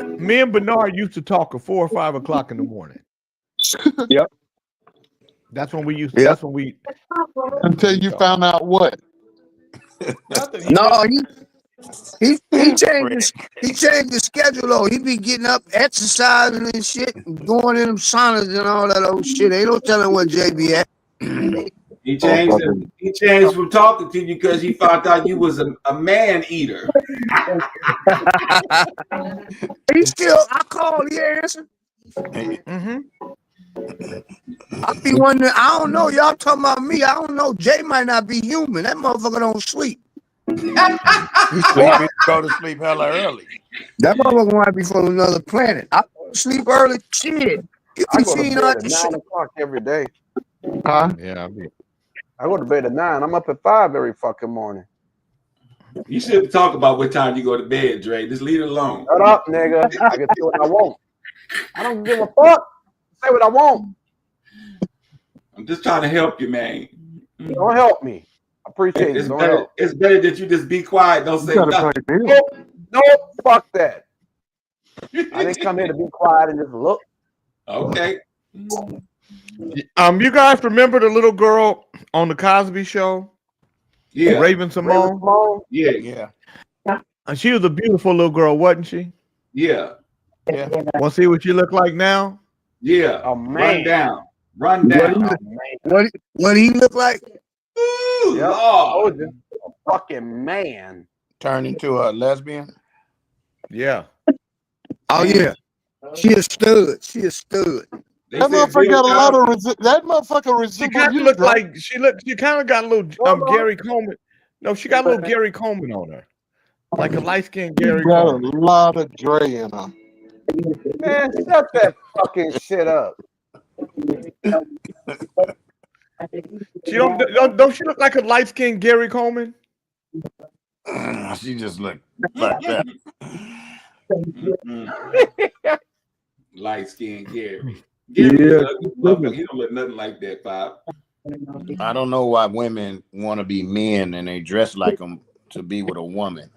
Me and Bernard used to talk at 4 or 5 o'clock in the morning. Yep. That's when we used. Yep. That's when we. Until you found out what. Nothing. He No, just- he changed the schedule though. He be getting up, exercising and shit, and going in them saunas and all that old shit. Ain't no telling what JB at. He changed from talking to you because he found out you was a man eater. He still, I call, he answer. Mhm. I be wondering, I don't know. Y'all talking about me. I don't know. Jay might not be human. That motherfucker don't sleep. He sleep, go to sleep hella early. That motherfucker might be from another planet. I go to sleep early. Shit. You I be go to seeing bed all at that 9 shit. o'clock every day. Huh? Yeah. I go to bed at 9. I'm up at 5 every fucking morning. You shouldn't talk about what time you go to bed, Dre. Just leave it alone. Shut up, nigga. I can say what I want. I don't give a fuck. Say what I want. I'm just trying to help you, man. Don't help me. I appreciate It's it. Don't better. help. It's better that you just be quiet. Don't say You gotta nothing. pay bills. Nope. Fuck that. I didn't come here to be quiet and just look. Okay. You guys remember the little girl on the Cosby Show? Yeah. Raven Simone. Yeah. Yeah. And she was a beautiful little girl, wasn't she? Yeah. Yeah. Want to see what she look like now? Yeah. Oh man. Run down. Run down. What he look like? Ooh, Yep. Lord. Oh, just a fucking man. Turn into a lesbian. Yeah. Oh yeah. She a stud. She a stud. They That said motherfucker got a lot Bill of that motherfucker She resemble kind of you, looked Dre. like she kind of got a little Gary Coleman. No, she got a little Gary Coleman on her, like a light skinned Gary Got a Coleman. lot of Dre in her. Man, shut that fucking shit up. She don't she look like a light skinned Gary Coleman? She just looked like that. Light skinned Gary. Yeah. He don't look nothing like that, Bob. I don't know why women want to be men and they dress like them to be with a woman.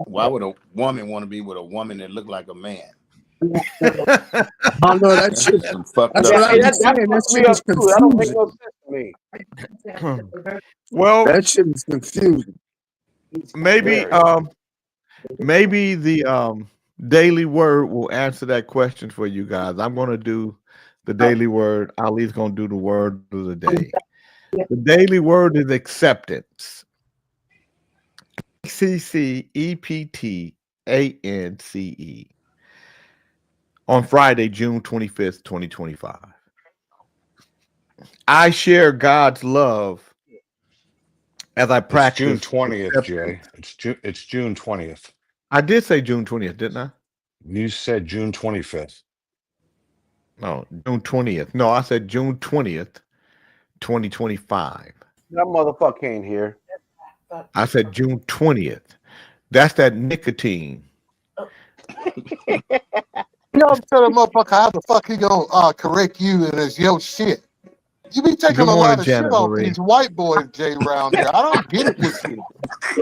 Why would a woman want to be with a woman that look like a man? I know that shit. Some fucked That's up what I shit. be saying. That shit is That don't make confusing. no sense to me. Well, That shit is confusing. maybe maybe the Daily Word will answer that question for you guys. I'm going to do the Daily Word. Ali's going to do the word of the day. The Daily Word is acceptance. CCEPTANCE. On Friday, June 25th, 2025. I share God's love as I practice. June 20th, Jay. It's June 20th. I did say June 20th, didn't I? You said June 25th. No, June 20th. No, I said June 20th, 2025. That motherfucker ain't here. I said June 20th. That's that nicotine. You know, I'm telling motherfucker how the fuck he gonna correct you and it's your shit. You be taking Good a lot morning, of Janet shit off Marie. these white boys, Jay, around here. I don't get it with you.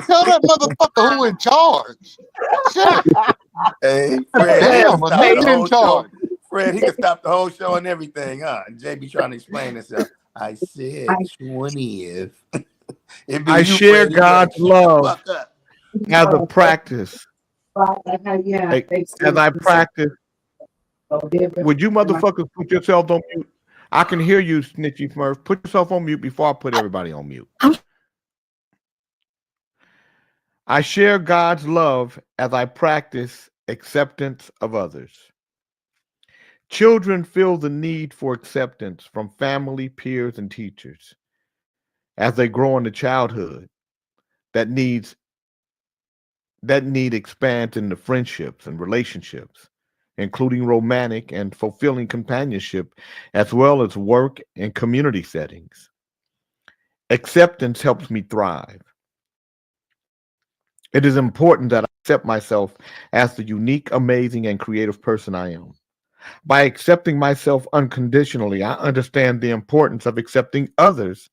Tell that motherfucker who in charge. Shit. Hey, Fred, Damn, a he can stop the nigga in whole charge. show. Fred, he can stop the whole show and everything, huh? And Jay be trying to explain himself. I said 20th. It be I you, share Fred. He God's gotta shut the love fuck up. as a practice. As I practice. Would you motherfuckers put yourself on mute? I can hear you, Snitchy Smurf. Put yourself on mute before I put everybody on mute. I share God's love as I practice acceptance of others. Children feel the need for acceptance from family, peers, and teachers as they grow into childhood. That need expands into friendships and relationships, including romantic and fulfilling companionship, as well as work and community settings. Acceptance helps me thrive. It is important that I accept myself as the unique, amazing, and creative person I am. By accepting myself unconditionally, I understand the importance of accepting others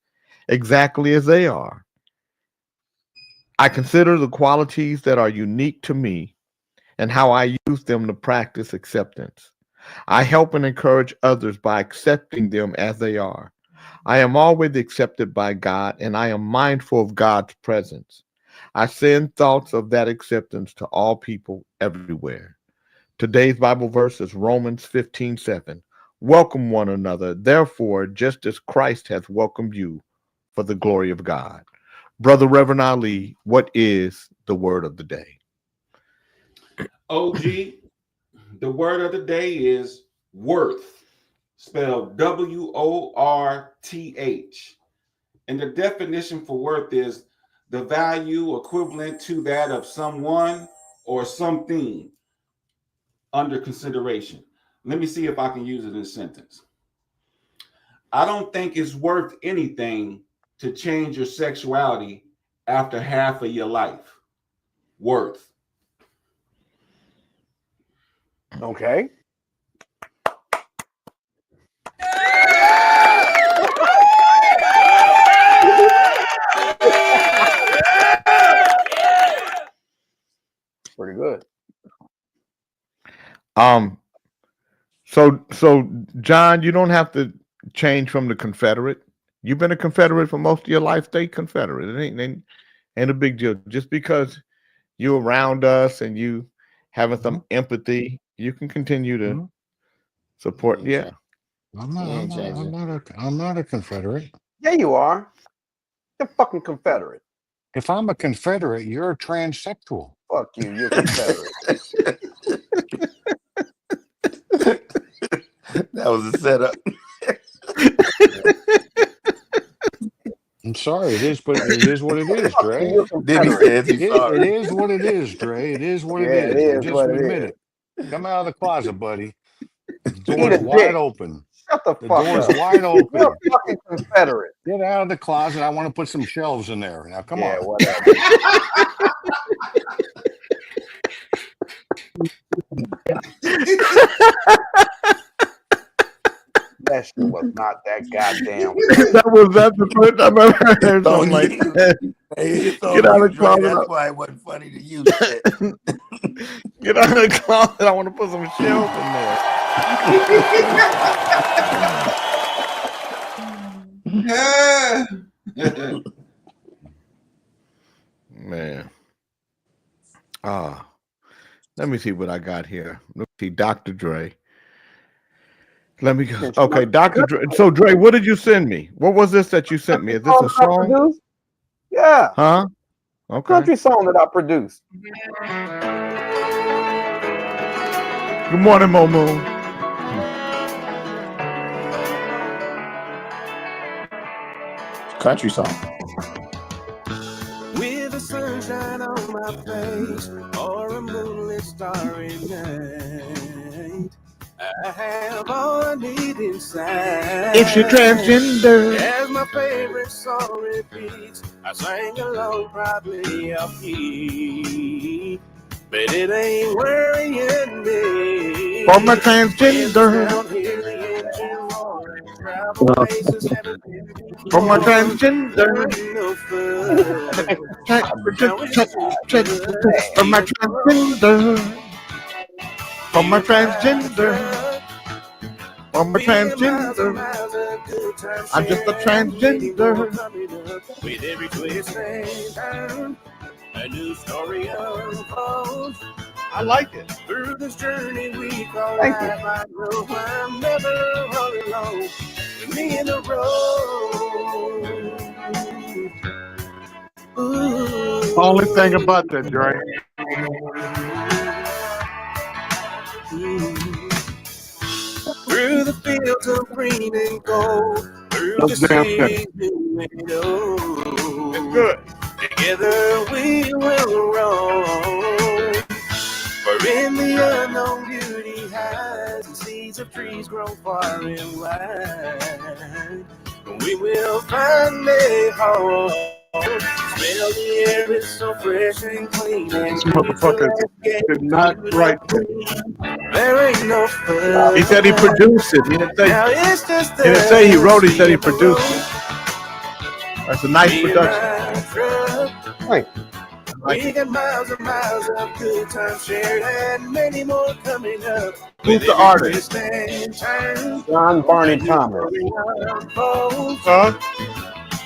exactly as they are. I consider the qualities that are unique to me and how I use them to practice acceptance. I help and encourage others by accepting them as they are. I am always accepted by God, and I am mindful of God's presence. I send thoughts of that acceptance to all people everywhere. Today's Bible verse is Romans 15:7. Welcome one another, therefore, just as Christ has welcomed you for the glory of God. Brother Reverend Ali, what is the word of the day? OG, the word of the day is worth, spelled WORTH. And the definition for worth is the value equivalent to that of someone or something under consideration. Let me see if I can use it in a sentence. I don't think it's worth anything to change your sexuality after half of your life. Worth. Okay. Pretty good. So John, you don't have to change from the Confederate. You've been a Confederate for most of your life. Stay Confederate. It ain't a big deal. Just because you're around us and you having some empathy, you can continue to support. Yeah. I'm not a Confederate. Yeah, you are. You're fucking Confederate. If I'm a Confederate, you're a transsexual. Fuck you. You're Confederate. That was a setup. I'm sorry, it is, but it is what it is, Dre. Then he says he's sorry. It is what it is, Dre. It is what it is. It is Just what it admit is. it. Come out of the closet, buddy. The Eat door's a wide dick. open. Shut the The fuck door's up. wide open. You're a fucking Confederate. Get out of the closet. I want to put some shelves in there. Now, come Yeah, on. whatever. That shit was not that goddamn. That's the first time I've ever heard something like that. Get out of the closet. That's why it wasn't funny to you. Get out of the closet. I want to put some shells in there. Man. Let me see what I got here. Let's see, Dr. Dre. Let me go. Okay, Dr. Dre. So, Dre, what did you send me? What was this that you sent me? Is this a song? Yeah. Huh? Okay. Country song that I produced. Good morning, Mo Moon. Country song. With the sunshine on my face or a moonlit starry night, I have all I need inside. If you're transgender. As my favorite song repeats, I sang along probably a key, but it ain't worrying me. For my transgender. For my transgender. For my transgender. For my transgender. For my transgender. I'm just a transgender. With every twist and turn, a new story unfolds. I like it. Through this journey we call Thank you. life, I know I'm never all alone. With me in the road. Ooh. Only thing about that, Dre. Through the fields of green and gold, through That's the damn seas we know. Good. Together we will roam. For in the unknown beauty hides, the seeds of trees grow far and wide. We will find a home. Smell the air is so fresh and clean. And This motherfucker did not write that. there ain't no fun. He said he produced it. He didn't Now say, it's just he didn't say he wrote it. He said he produced it. That's a nice production. Hey. We got miles and miles of good time shared and many more coming up. Who's the artist? John Barney Thomas. Huh?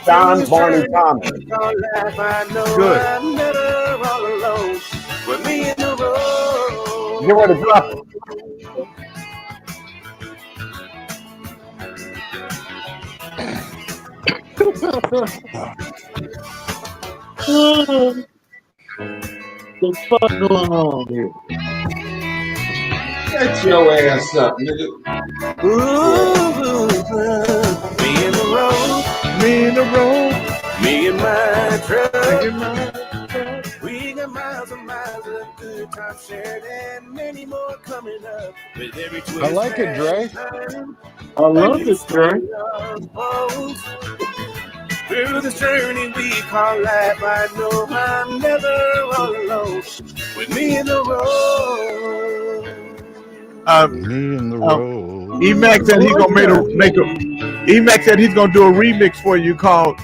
John Barney Thomas. Good. I'm never all alone. With me in the road. Get ready to drop it. The fuck going on here? Get your ass up, nigga. Ooh, me in the road. Me in the road. Me and my truck. We got miles and miles of good time shared and many more coming up. With every twist I like it, Dre. I love this, Dre. Through this journey we call life, I know I'm never all alone. With me in the road. Me in the road. Emac said he's gonna make a. Emac said he's gonna do a remix for you called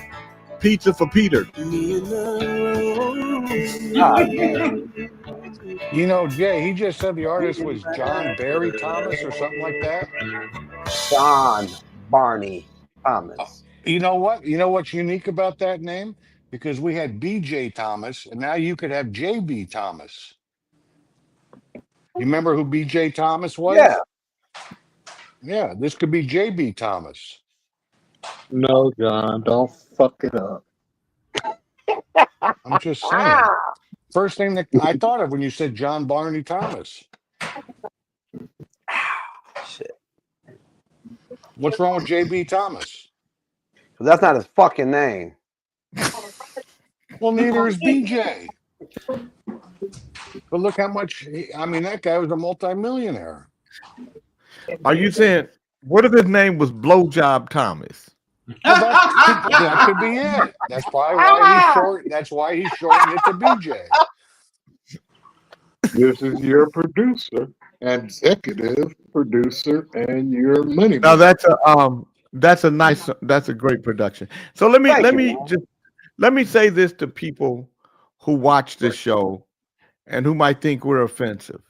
"Pizza for Peter." Me in the road. You know, Jay, he just said the artist was John Barry Thomas or something like that. John Barney Thomas. You know what? You know what's unique about that name? Because we had BJ Thomas, and now you could have JB Thomas. You remember who BJ Thomas was? Yeah. Yeah, this could be JB Thomas. No, John, don't fuck it up. I'm just saying. First thing that I thought of when you said John Barney Thomas. Shit. What's wrong with JB Thomas? That's not his fucking name. Well, neither is BJ. But look how much, I mean, that guy was a multimillionaire. Are you saying what if his name was Blowjob Thomas? Well, that could be it. That's probably why he's short. That's why he's shortened it to BJ. This is your producer, executive producer, and your money. Now that's a nice, that's a great production. So let me say this to people who watch this show and who might think we're offensive.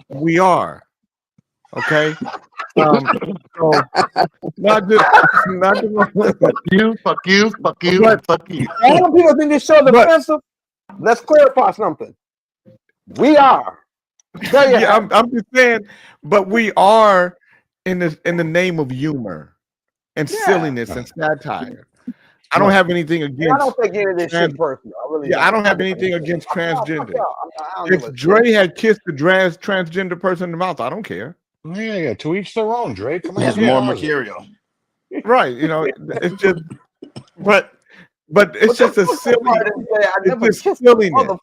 We are, okay. So not just fuck you. All the people think this show is offensive. Let's clarify something. We are. Yeah, I'm just saying, but we are in the name of humor and silliness and satire. I don't have anything against. I don't take any of this shit personal. I don't have anything against transgender. If Dre had kissed the transgender person in the mouth, I don't care. Yeah, to each their own, Dre. Come on, There's more material. Right, you know, it's just, but it's just a silly. It's just silliness.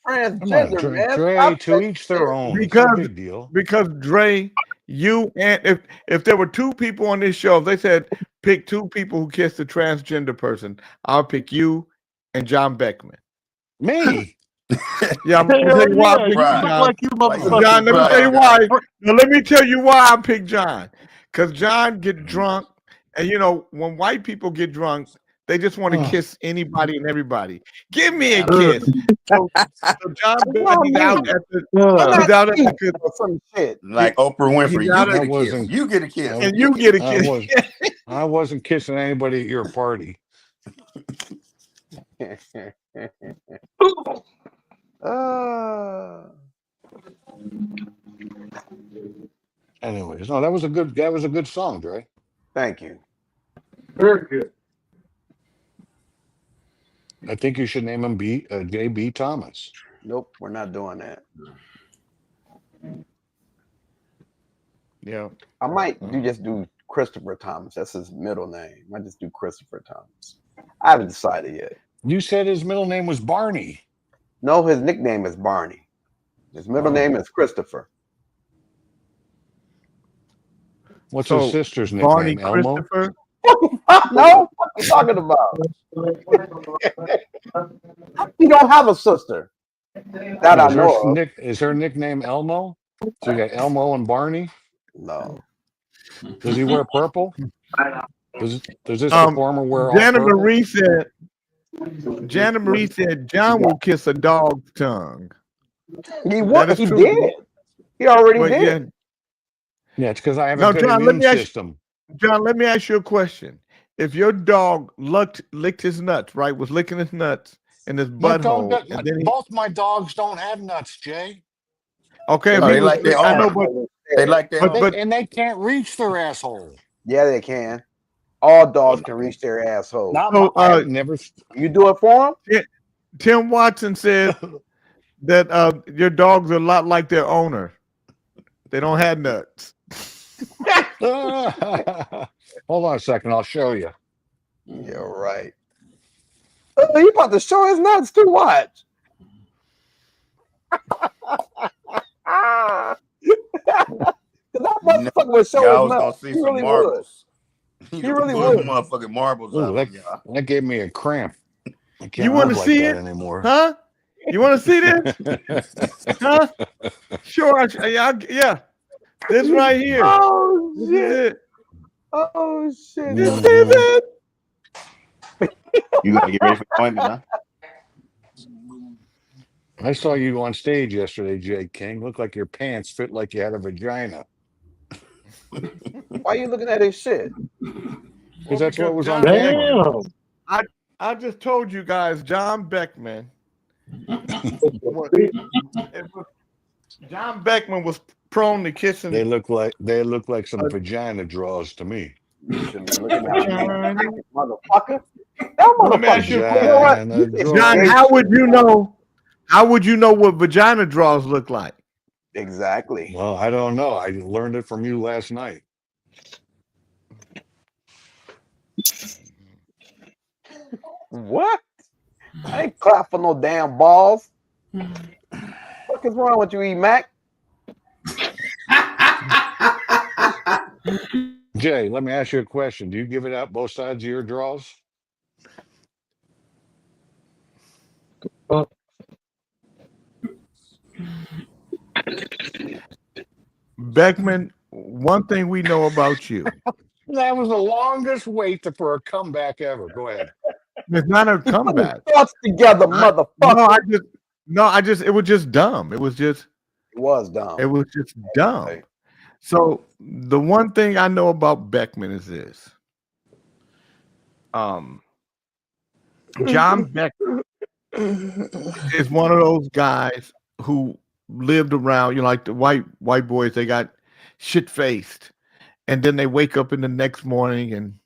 Transgender, man. Dre, to each their own. Because it's a big deal. Because Dre, you and if there were two people on this show, if they said pick two people who kissed a transgender person, I'll pick you and John Beckman. Me? Yeah, I'm gonna tell you why I picked John. Like you motherfucker. John, let me tell you why. Now, let me tell you why I picked John. Because John get drunk, and you know when white people get drunk, they just want to kiss anybody and everybody. Give me a kiss. So John Beckman's out at the some shit. Like Oprah Winfrey, you get a kiss. And you get a kiss. I wasn't kissing anybody at your party. Anyways, no, that was a good song, Dre. Thank you. Very good. I think you should name him JB Thomas. Nope, we're not doing that. Yeah. I might just do Christopher Thomas. That's his middle name. I just do Christopher Thomas. I haven't decided yet. You said his middle name was Barney. No, his nickname is Barney. His middle name is Christopher. What's his sister's nickname? Barney Elmo? Christopher? No, what are you talking about? He don't have a sister. That I know of. Is her nickname Elmo? So you got Elmo and Barney? No. Does he wear purple? Does this performer wear all Jana purple? Marie said, Janet Marie said John will kiss a dog's tongue. He That what? is He true. did. He already But yeah, did. Yeah, it's because I have now a good John, let immune me ask system. John, let me ask you a question. If your dog licked his nuts, right, was licking his nuts in his My dog butthole, and then both my dogs don't have nuts, Jay. okay, if Oh, he they was, like their I know, own. They like their own. but And they can't reach their asshole. Yeah, they can. All dogs can reach their asshole. Not So, my, I've never. You do it for them? Tim Watson said that your dogs are a lot like their owner. They don't have nuts. Hold on a second, I'll show you. You're right. Oh, he about to show his nuts too. Watch. That motherfucker would show Y'all was his gonna nuts. see He some really would. marbles. He really Pull them would. motherfucking marbles Ooh, out. that gave me a cramp. I can't You want to live like see that it anymore. Huh? You want to see this? Huh? Sure. Yeah. This right here. Oh This shit! is it. Oh shit! This is it. You gotta get ready for the appointment, huh? I saw you on stage yesterday, Jay King. Looked like your pants fit like you had a vagina. Why are you looking at his shit? Because that's what was on John camera. Damn. I just told you guys, John Beckman. John Beckman was prone to kissing. They look like some vagina draws to me. Motherfucker. Let me ask you a question. John, how would you know? How would you know what vagina draws look like? Exactly. Well, I don't know. I learned it from you last night. What? I ain't clap for no damn balls. What is wrong with you, E Mac? Jay, let me ask you a question. Do you give it out both sides of your draws? Beckman, one thing we know about you. That was the longest wait for a comeback ever. Go ahead. It's not a comeback. Thoughts together, motherfucker. It was just dumb. It was just dumb. It was just dumb. So the one thing I know about Beckman is this. John Beckman is one of those guys who lived around, like the white boys, they got shit faced. And then they wake up in the next morning and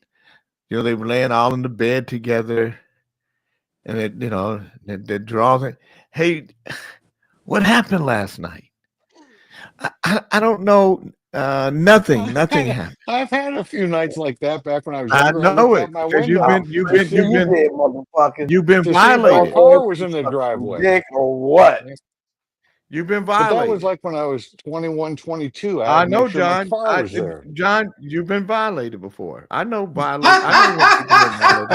they were laying all in the bed together. And they're drawing. Hey, what happened last night? I don't know. Nothing happened. I've had a few nights like that back when I was I younger. know looked it out my because window you've been to see if violated. a car was in the driveway. Dick or what? You've been But that violated. was like when I was 21, 22. I had to know, make sure my John. car was there. John, you've been violated before. I know violated. I know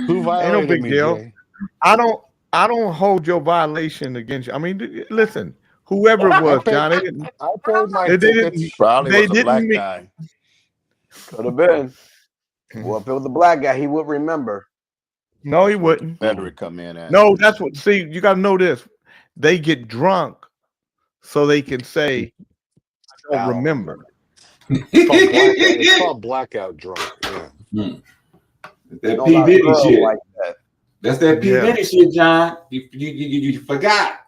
Who Ain't violated no big me, deal. Jay? I don't hold your violation against you. I mean, listen, whoever it was, John, I paid my tickets. Probably they was a didn't black mean- guy. Could have been. Well, if it was the black guy, he would remember. No, he wouldn't. Better come in at. No, that's what. See, you got to know this. They get drunk so they can say, "I don't remember." It's called blackout drunk. Yeah. That No, P not Diddy girls shit. like that. That's that P Yeah. Diddy shit, John. You forgot.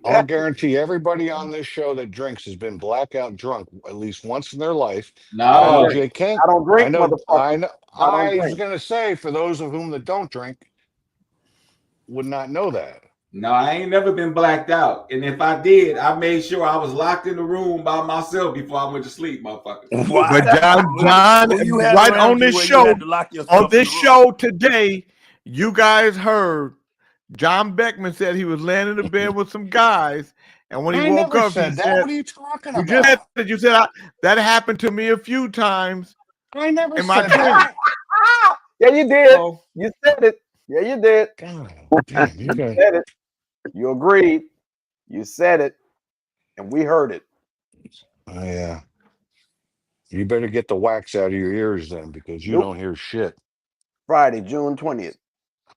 I'll guarantee everybody on this show that drinks has been blackout drunk at least once in their life. No, Jay King, I don't drink, I know. motherfucker. I don't was drink. going to say, for those of whom that don't drink, would not know that. no, I ain't never been blacked out. And if I did, I made sure I was locked in the room by myself before I went to sleep, motherfucker. But John, Who you had right around on you this where you show, had to lock yourself on in this the room? show today, you guys heard John Beckman said he was laying in the bed with some guys, and when he I woke never up, said he that. said, What are you talking "You about? just said that. You said that happened to me a few times I never in my said that. Yeah, you did. Oh. You said it. Yeah, you did. God damn, you You guys. said it. You agreed. You said it, and we heard it. Yeah. You better get the wax out of your ears then, because you Nope. don't hear shit. Friday, June 20th.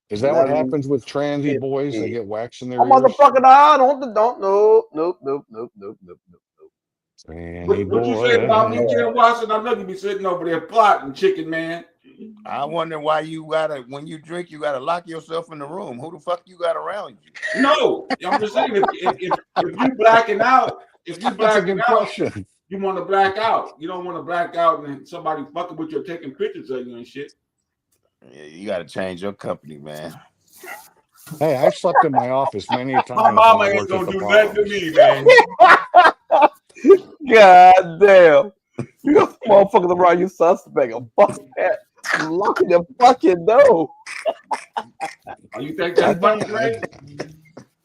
Is that what 11. happens with transy boys? They get wax in their Oh, ears? motherfucker, nah, don't, nope. Tranny What you say about me, boy. Jim Watson? I know you be sitting over there plotting, chicken man. I wonder why you gotta, when you drink, you gotta lock yourself in the room. Who the fuck you got around you? No, I'm just saying if you blacking out, That's a good question. you want to black out. You don't want to black out and somebody fucking with you, taking pictures of you and shit. Yeah, you gotta change your company, man. Hey, I slept in my office many times. My mama when I ain't worked at gonna the do nothing to Palms. me, man. God damn. You got motherfuckers around you suspect. A fuck that. Locking the fucking door. Oh, you think that's funny, Ray?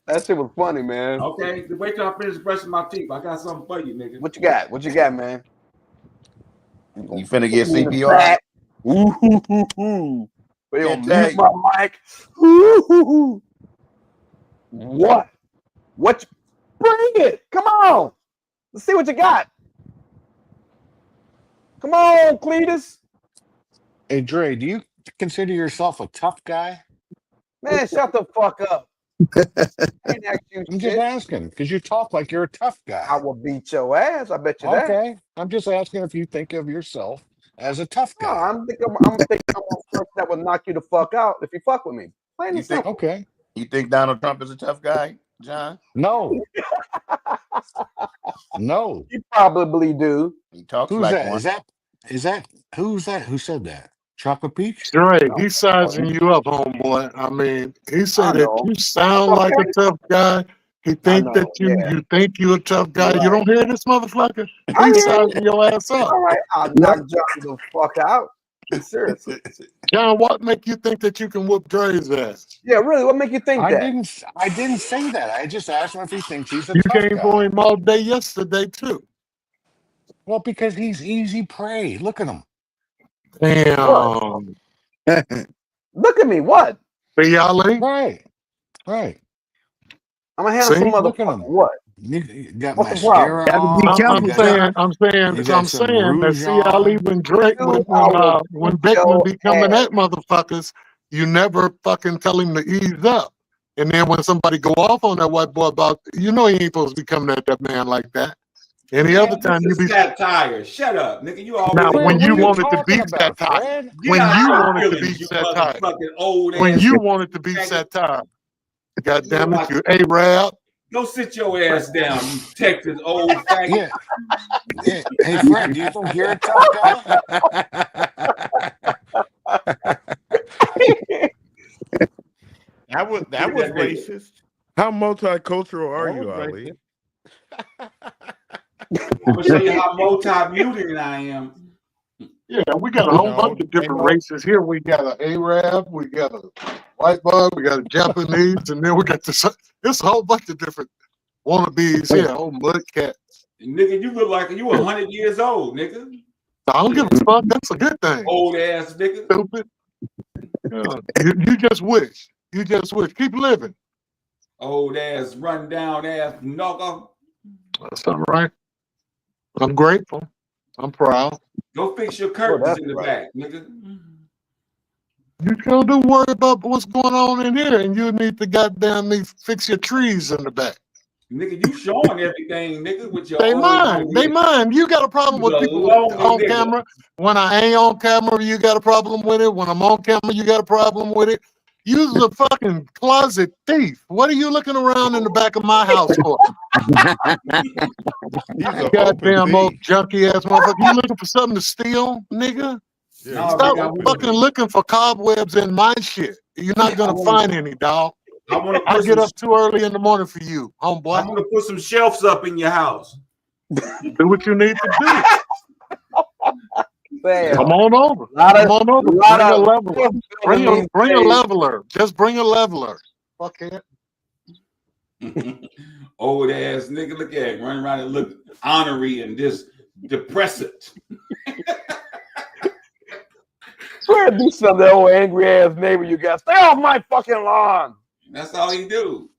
That shit was funny, man. Okay, wait till I finish brushing my teeth. I got something for you, nigga. What you got? What you got, man? You finna get CPR? Ooh. They Can't gonna tell mute you. my mic. Ooh. What? What? Bring it. Come on. Let's see what you got. Come on, Cletus. Hey, Dre, do you consider yourself a tough guy? Man, shut the fuck up. I ain't asked you I'm just shit. asking because you talk like you're a tough guy. I will beat your ass. I bet you that. Okay, I'm just asking if you think of yourself as a tough No, guy. I'm thinking I'm a person that will knock you the fuck out if you fuck with me. Plain You and think simple. Okay, you think Donald Trump is a tough guy, John? no, no. You probably do. He talks Who's like that? one. Is that who's that? Who said that? Chocolate Peach? Dre, he's sizing you up, homeboy. I mean, he I said that know. you sound like a tough guy. He think know, that you yeah. think you're a tough guy. You're You right. don't hear this motherfucker? I He's hear sizing your ass up. All right, I'll knock John the fuck out. Seriously. John, what make you think that you can whoop Dre's ass? Yeah, really. What make you think I that? didn't say that. I just asked him if he thinks he's a You tough came for guy. him all day yesterday too. Well, because he's easy prey. Look at him. Damn. Look at me. What? y'all ain't. Right. I'm gonna handle See? some Look at him. motherfucker. What? You got What's the problem? mascara on. I'm You saying got that some rouge see Ali on. when Drake Dude, I will when beat Beckman your be coming ass. at motherfuckers, you never fucking tell him to ease up. And then when somebody go off on that white boy about, you know he ain't supposed to be coming at that man like that. Any other time you be satire. Shut up, nigga. You always now Fred, when what you are you wanted to talking be about, satire. Fred? When out you your wanted to be feelings, you satire. motherfucking old When ass. you wanted to be faggot. satire. God damn You it, you A-Rab. Go sit your ass down, you Texas old faggot. Yeah. Hey, Fred, do you think you're a tough guy? That was racist. How multicultural are you, Ali? I'm gonna show you how multi-mutant I am. Yeah, we got a whole bunch of different races here. We got an Arab, we got a white bug, we got a Japanese, and then we got this a whole bunch of different wannabes here, old mud cats. Nigga, you look like you 100 years old, nigga. I don't give a fuck. That's a good thing. Old ass nigga. Stupid. Yeah, you just wish. You just wish. Keep living. Old ass, run down ass knocker. That's all right. I'm grateful. I'm proud. Go fix your curtains in the back, nigga. You sure do worry about what's going on in here, and you need to goddamn fix your trees in the back. Nigga, you showing everything, nigga, with your They old mind. They mind. You got a problem with people on camera. When I ain't on camera, you got a problem with it. When I'm on camera, you got a problem with it. You's a fucking closet thief. What are you looking around in the back of my house for? Goddamn old junkie ass motherfucker. You looking for something to steal, nigga? Yeah. Stop fucking looking for cobwebs in my shit. You're not gonna find any, dog. I get up too early in the morning for you, homeboy. I'm gonna put some shelves up in your house. Do what you need to do. Damn. Come on over. Come on over. Bring a leveler. Bring a leveler. Just bring a leveler. Fuck it. Old ass nigga, look at him running around and look ornery and just depressant. Swear to do something, that old angry ass neighbor you got. Stay off my fucking lawn. That's all he do.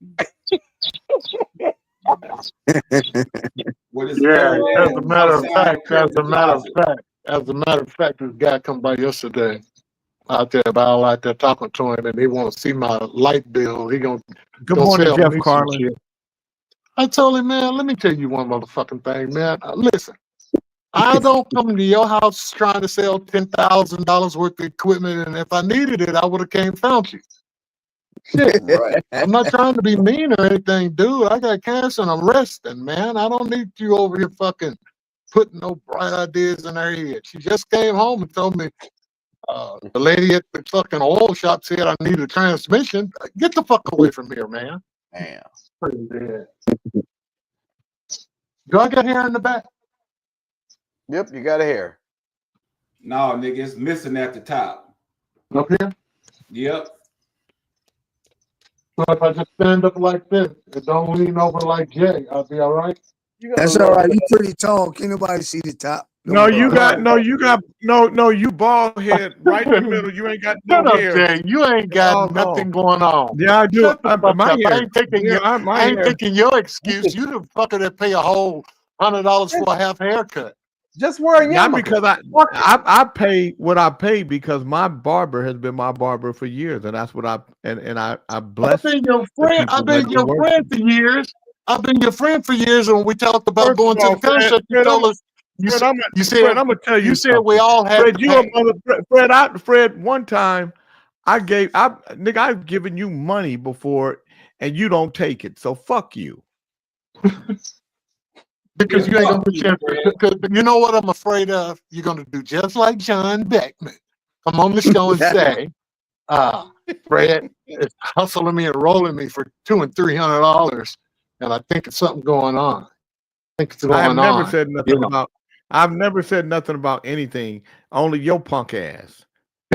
What is Yeah, better as than a matter of outside fact, as curtain a matter of closet? fact, this guy come by yesterday out there, about out there talking to him, and he want to see my light bill. He gonna Good morning, sell Jeff me some Carlin. shit. I told him, man, let me tell you one motherfucking thing, man. Listen, I don't come to your house trying to sell $10,000 worth of equipment, and if I needed it, I would have came found you. Shit, Right. I'm not trying to be mean or anything, dude. I got cancer and I'm resting, man. I don't need you over here fucking putting no bright ideas in her head. She just came home and told me the lady at the fucking oil shop said I need a transmission. Get the fuck away from here, man. Damn. Pretty dead. Do I got hair in the back? Yep, you got a hair. No, nigga, it's missing at the top. Up here? Yep. So if I just stand up like this and don't lean over like Jay, I'll be all right? That's all right. He's pretty tall. Can't nobody see the top. No, you bald head right in the middle. You ain't got no Shut up, hair. Jay. You ain't got nothing going on. Yeah, I do. Shut the fuck My up. hair. I ain't taking Yeah, your, my I ain't hair. taking your excuse. You the fucker that pay a whole $100 for a half haircut. Just wear a Not yarmulke. because I pay what I pay because my barber has been my barber for years, and that's what I bless. I've been your friend. I've been your friend for years. I've been your friend for years, and when we talked about First going of to all, the concert, you Fred, told us. Fred, I'm gonna tell you. You said we all had Fred, to you pay. a mother. Fred. One time, I've given you money before, and you don't take it. So fuck you. Because you ain't gonna do shit. Because you know what I'm afraid of? You're gonna do just like John Beckman. Come on the show and say, Fred is hustling me and rolling me for $200 and $300, and I think it's something going on. I think it's going on. I've never said nothing about anything. Only your punk ass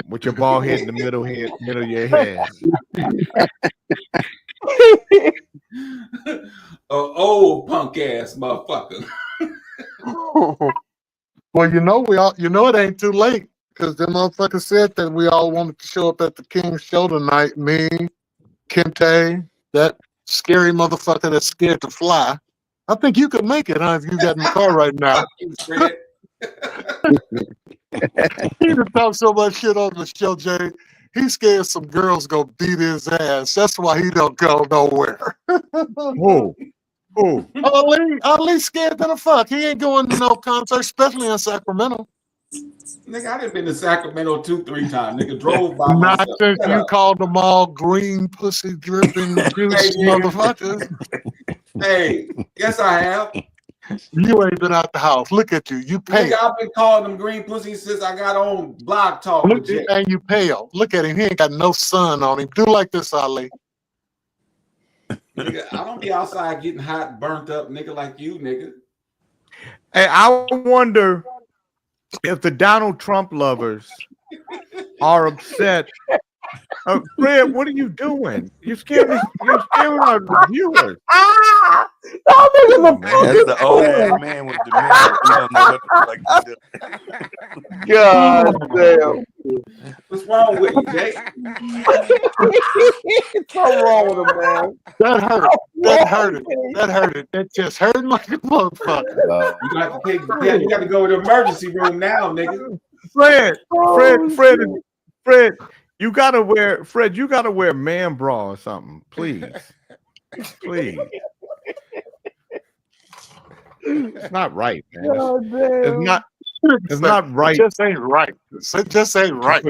with your bald head in the middle of your head. Old punk ass motherfucker. Well, it ain't too late because the motherfucker said that we all wanted to show up at the King's show tonight. Me, Kente, that scary motherfucker that's scared to fly. I think you could make it, huh? If you got in the car right now. He just talked so much shit on the show, Jay. He's scared some girls go beat his ass. That's why he don't go nowhere. Who? Ali's scared to the fuck. He ain't going to no concert, especially in Sacramento. Nigga, I done been to Sacramento 2-3 times. Nigga drove by Not myself. since Shut you up. called them all green, pussy dripping, juice motherfuckers. Hey, yes I have. You ain't been out the house. Look at you. You pale. Nigga, I've been calling them green pussies since I got on Blog Talk. Look, and you pale. Look at him. He ain't got no sun on him. Do like this, Ali. Nigga, I don't be outside getting hot, burnt up, nigga, like you, nigga. Hey, I wonder if the Donald Trump lovers are upset. Fred, what are you doing? You're scaring our viewers. That's the old ass man with dementia. He don't know what the fuck to do. God damn. What's wrong with you, Jay? Something wrong with him, man. That hurt. That hurted. That hurted. That just hurt like a motherfucker. You got to go to the emergency room now, nigga. Fred, you gotta wear man bra or something, please. Please. It's not right, man. It's not right. It just ain't right. It just ain't right.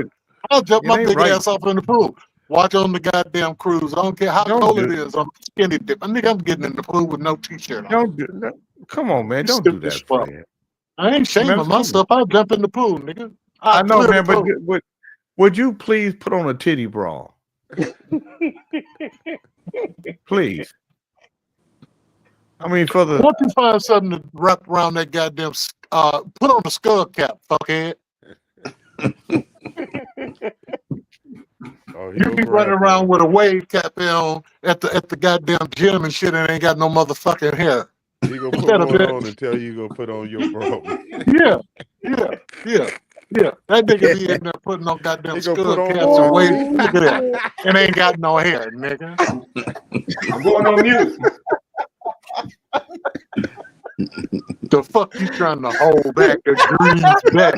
I'll jump my big ass off in the pool. Watch on the goddamn cruise. I don't care how cold it is. I'm skinny dip. I think I'm getting in the pool with no t-shirt on. Don't do that. Come on, man. Don't do that, Fred. I ain't shaming myself. I'll jump in the pool, nigga. I know, man, but would you please put on a titty bra? Please. I mean, for the. Once you find something to wrap around that goddamn, put on a skull cap, fuckhead. You be running around with a wave cap on at the goddamn gym and shit, and ain't got no motherfucking hair. He gonna put one on and tell you gonna put on your bra. Yeah. That nigga be in there putting on goddamn skull caps and wave. Look at that, and ain't got no hair, nigga. I'm going on mute. The fuck you trying to hold back the greens back?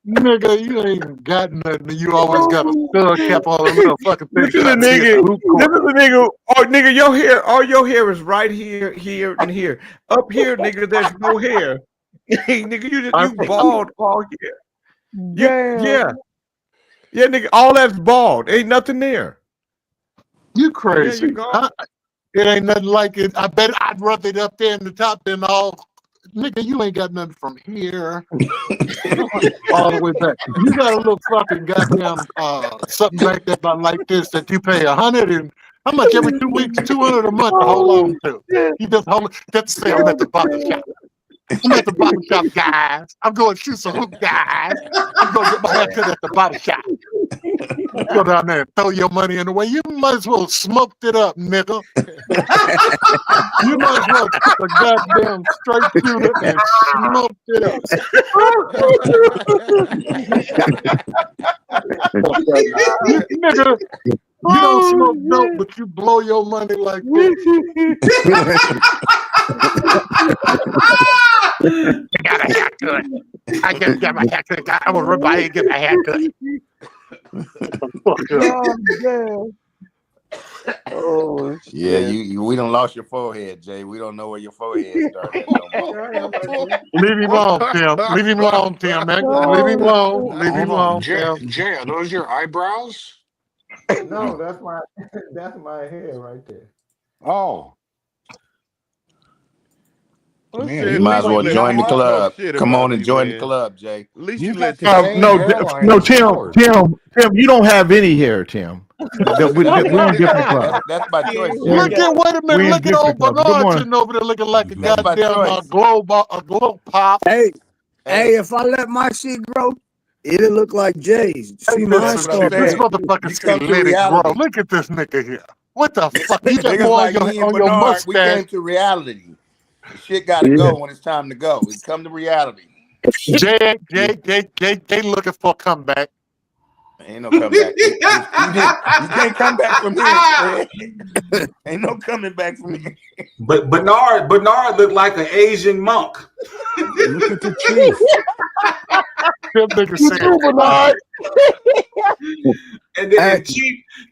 Nigga, you ain't got nothing. You always got a stud cap on a little fucking thing. This is a nigga. Oh, nigga, your hair, all your hair is right here, here, and here. Up here, nigga, there's no hair. Nigga, you bald all here. Yeah, nigga, all that's bald. Ain't nothing there. You crazy? Yeah, it ain't nothing like it. I bet I'd rather it up there in the top than all. Nigga, you ain't got nothing from here all the way back. You got a little fucking goddamn something like that, like this, that you pay $100 and how much every 2 weeks? $200 a month to hold on to. You just hold it. Just say I'm at the barber shop. I'm at the barber shop, guys. I'm going to shoot some hook, guys. I'm going to get my hair cut at the barber shop. Go down there and throw your money in the way. You might as well smoked it up, nigga. You might as well took a goddamn straight shooter and smoked it up. Nigga, you don't smoke dope, but you blow your money like this. I got a haircut. I just got my haircut. I was everybody get my haircut. Oh, shit. Yeah, we done lost your forehead, Jay. We don't know where your forehead started. Leave him alone, Tim. Leave him alone, Tim, man. Leave him alone. Leave him alone, Tim. Jay, are those your eyebrows? No, that's my hair right there. Oh. Man, you might as well join the club. Come on and join the club, Jay. At least You you let got Tim. No, Tim, you don't have any hair, Tim. We're in different clubs. That's my choice. Look at, wait a minute, look at old Bernard sitting over there looking like a That's my goddamn choice. glow pop. Hey, if I let my shit grow, it'll look like Jay's. See, mine that's what I'm start This saying. motherfucker You said come to let it reality. grow. Look at this nigga here. What the fuck? You got Niggas more like on me and your Bernard, we mustache. came to reality. The shit got to go when it's time to go. We come to reality. Jay looking for a comeback. Ain't no comeback. You can't come back from here. Ain't no coming back from here. But Bernard looked like an Asian monk. Look at the chief. Them niggas saying, Bernard. And then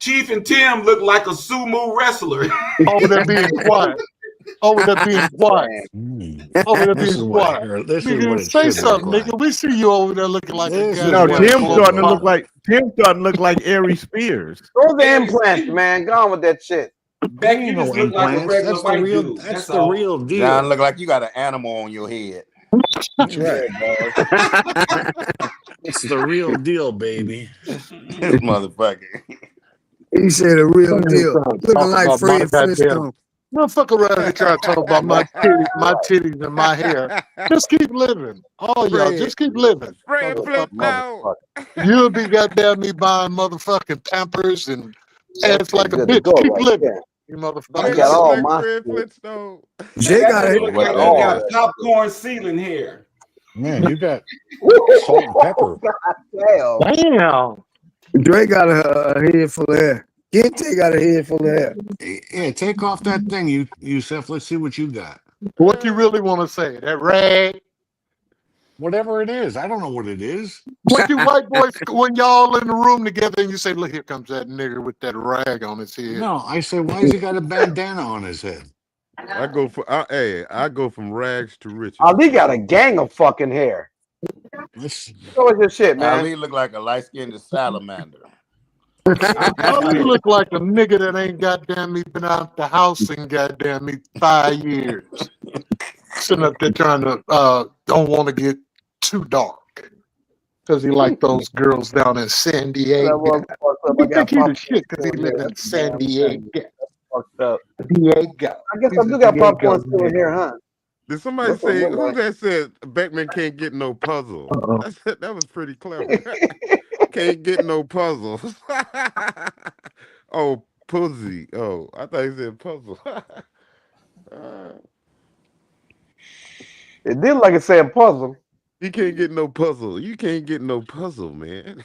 Chief and Tim look like a sumo wrestler. over there being quiet. Over there being quiet. Over there This is being what quiet. hair- this is Nigga, what it say should something, look nigga. We see you over there looking like This a is No, goddamn Tim's glow starting to pop. look like Ari Spears. Throw the implants, man. Go on with that shit. Beck, you just look like a regular That's the white real. dude. That's the all. real deal. John look like you got an animal on your head. That's right. It's the real deal, baby. This motherfucker. He said a real deal. Looking Talk like about my Fred goddamn. Flintstone. Don't fuck around and try to talk about my titties and my hair. Just keep living. All y'all, just keep living. Fred Motherfucker. Flintstone. You'll be goddamn me buying motherfucking Pampers and ass like a Good to bitch. go Keep right living. there. You I motherfucker. got all Like my Fred shit. Flintstone. Jay That got nigga it. look What like that he got is. popcorn ceiling hair. Man, you got salt and pepper. Damn. Damn. Dre got a head full of hair. Kente got a head full of hair. Yeah, take off that thing, Yusef. Let's see what you got. What you really want to say? That rag? Whatever it is, I don't know what it is. What you white boys, when y'all in the room together and you say, look, here comes that nigga with that rag on his head. No, I said, why has he got a bandana on his head? I go from rags to riches. Ali got a gang of fucking hair. Let's, Show us your shit, man. Ali look like a light-skinned salamander. Oh, you look like a nigga that ain't goddamn me been out the house in goddamn me 5 years. Sitting up there trying to don't want to get too dark. Because he like those girls down in San Diego. You think he the shit because he live in San Diego. Fucked up. Diego. I guess I do got popcorn still in here, huh? Did somebody That's what say it look who like. that said Beckman can't get no puzzle? That was pretty clever. Can't get no puzzles. Oh, pussy. Oh, I thought he said puzzle. It did like it said puzzle. He can't get no puzzle. You can't get no puzzle, man.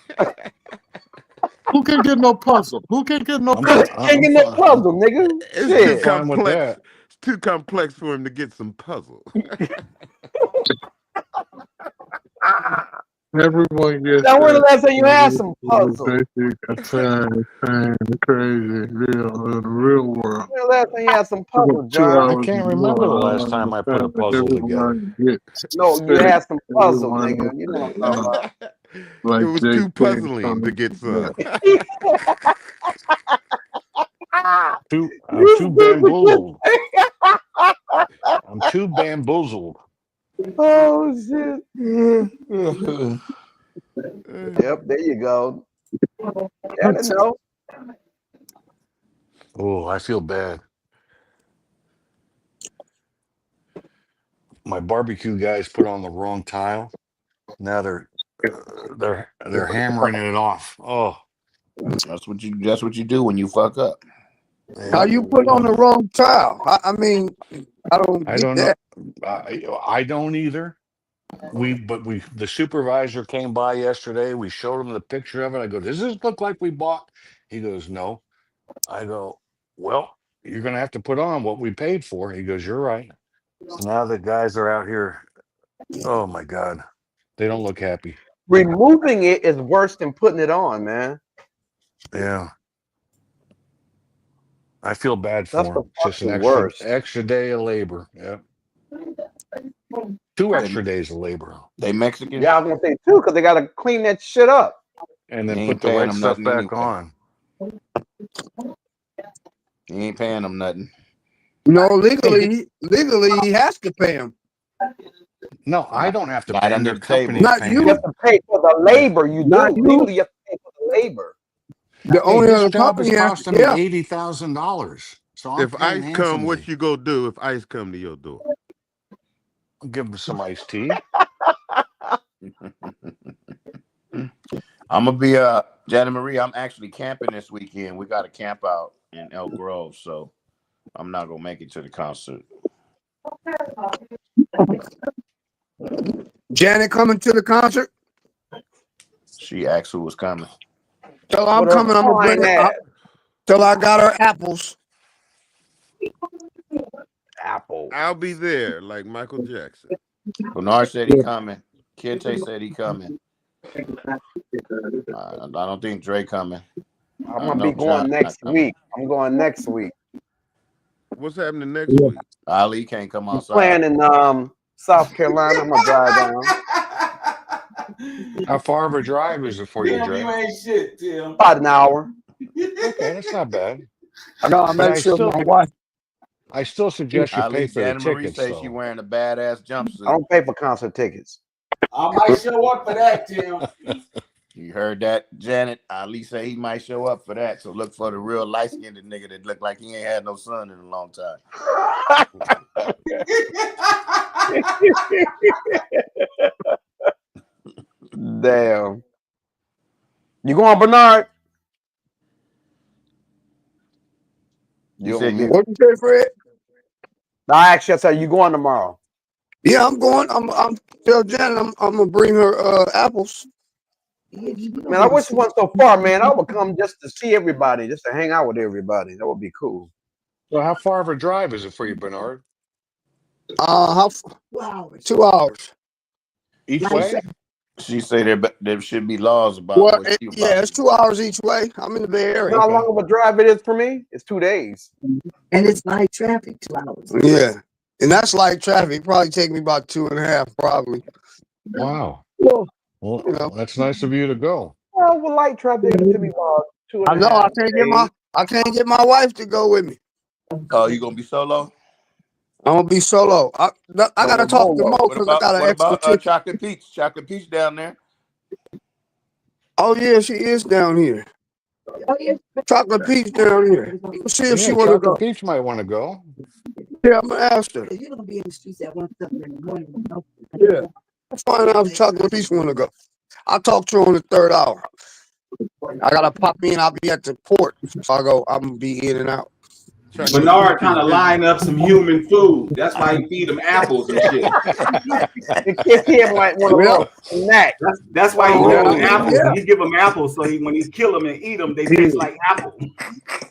Who can get no puzzle? Who can get no I'm puzzle? Can't get no puzzle, nigga. It's Shit. too fine with complex. that. It's too complex for him to get some puzzle. Everyone gets Now, when the that. last time you had some puzzle? Crazy, the real world. When the last time you had some puzzle, John? I can't remember the last time I put a puzzle together. No, you had some puzzle, nigga. You know what I'm talking about. Like It was too puzzling to get some. I'm too bamboozled. I'm too bamboozled. Oh shit. Yep, there you go. Yeah, no. Oh, I feel bad. My barbecue guys put on the wrong tile. Now they're hammering it off. Oh, That's what you do when you fuck up. How you put on the wrong tile? I mean, I don't I get don't know. that. I don't either. The supervisor came by yesterday. We showed him the picture of it. I go, does this look like we bought? He goes, no. I go, well, you're gonna have to put on what we paid for. He goes, you're right. So now the guys are out here. Oh my God, they don't look happy. Removing it is worse than putting it on, man. Yeah. I feel bad for That's him. the Just an fucking worst. extra day of labor. Yeah. 2 extra days of labor. They Mexican. Yeah, I was gonna say too, because they gotta clean that shit up. And then You put ain't the paying right them stuff nothing back anyway. on. You ain't paying them nothing. No, legally he has to pay him. No, I don't have to Not pay them. under Their the table. company's Not paying you. You have to pay for the labor. You Not do. you. Legally, you have to pay for the labor. The Hey, owner this of the job is company has costing to, me yeah. $80,000. So I'm If paying ICE come, what handsomely. you go do if ICE come to your door? I'll give them some iced tea. I'm gonna be Janet Marie. I'm actually camping this weekend. We got a camp out in Elk Grove, so I'm not gonna make it to the concert. Janet coming to the concert. She asked who was coming. Tell her I'm With her coming. I'm gonna bring fine her ass. up. Till I got her apples. Apple. I'll be there, like Michael Jackson. Bernard said he coming. Kente said he coming. I don't think Dre coming. I'm I gonna know be going John next not coming. week. I'm going next week. What's happening next week? Ali can't come I'm outside. playing in South Carolina. I'm gonna drive down. How far of a drive is it for you, Tim, you Dre? ain't shit, Tim. About an hour. Okay, that's not bad. I gotta But make sure my wife. I still suggest you pay Ali, for the Janet Marie tickets, says she though. wearing a badass I jumpsuit. don't pay for concert tickets. I might show up for that, Tim. You heard that, Janet? Ali say he might show up for that. So look for the real light-skinned nigga that look like he ain't had no son in a long time. Damn. You going, Bernard? You said you What you say, Fred? I actually said you going tomorrow. Yeah, I'm going. I'm tell Janet I'm gonna bring her apples. Man, I wish it wasn't so far, man. I would come just to see everybody, just to hang out with everybody. That would be cool. So how far of a drive is it for you, Bernard? How? 2 hours. Each way? she say there should be laws about Well, what you yeah, it's 2 hours each way. I'm in the Bay You Area. know how long of a drive it is for me? It's 2 days. And it's light traffic, 2 hours. Yeah, and that's like traffic. Probably take me about 2.5, probably. Wow. Well, Well, you know. that's nice of you to go. Well, with light traffic, it took me about 2.5 I know I can't get my wife to go with me. Oh, you gonna be solo? I'm gonna be solo. I gotta talk to Mo What because I got an what extra about ticket. Chocolate Peach? Chocolate Peach down there. Oh yeah, she is down here. Oh, yeah. Chocolate Peach down here. See if she Yeah, wanna go. Chocolate Peach might want to go. Yeah, I'm gonna ask her. You're gonna be in the streets at 1:00 in the morning. Yeah. I'll find out if Chocolate Peach wanna go. I'll talk to her on the 3rd hour. I gotta pop in. I'll be at the port, so I'm gonna be in and out. Bernard kind of line up some human food. That's why he feed them apples and shit. The kid here might want to snack. That's why he give them Yeah. apples. He give them apples so when he kill them and eat them, they taste like apple.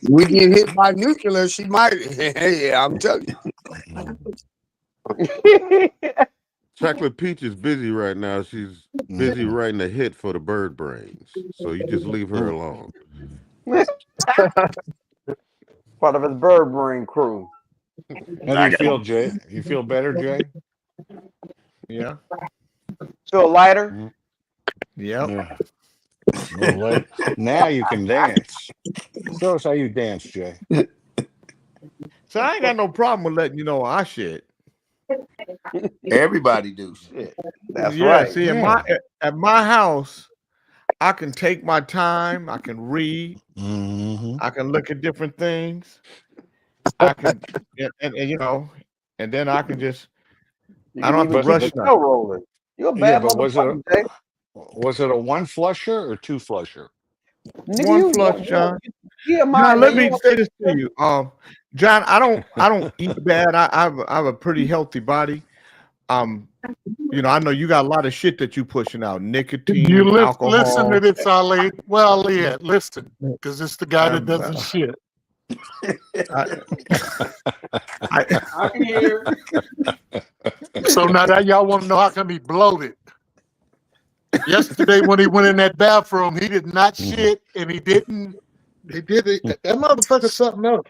We get hit by nuclear, she might. Yeah, I'm telling you. Chocolate Peach is busy right now. She's busy writing a hit for the Bird Brains. So you just leave her alone. Part of his bird brain crew. How do you feel, Jay? You feel better, Jay? Yeah. Feel lighter? Yep. Yeah. Well, now you can dance. Show us how you dance, Jay. So I ain't got no problem with letting you know our shit. Everybody do shit. That's Yeah, right. see, at my house, I can take my time. I can read. I can look at different things. I can, and you know, and then I can just. I don't have to rush nothing. Rolling. You're a bad motherfucker, Jay. Was it a one flusher or two flusher? One flush, John. Yeah, John, let me say this to you. John, I don't eat bad. I have a pretty healthy body. You know, I know you got a lot of shit that you pushing out, nicotine, You alcohol. listen to this, Ali. Well, Ali, listen, because it's the guy that doesn't shit. I can hear. So now that y'all want to know how come he bloated. Yesterday when he went in that bathroom, he did not shit, and he did it. That motherfucker's something else.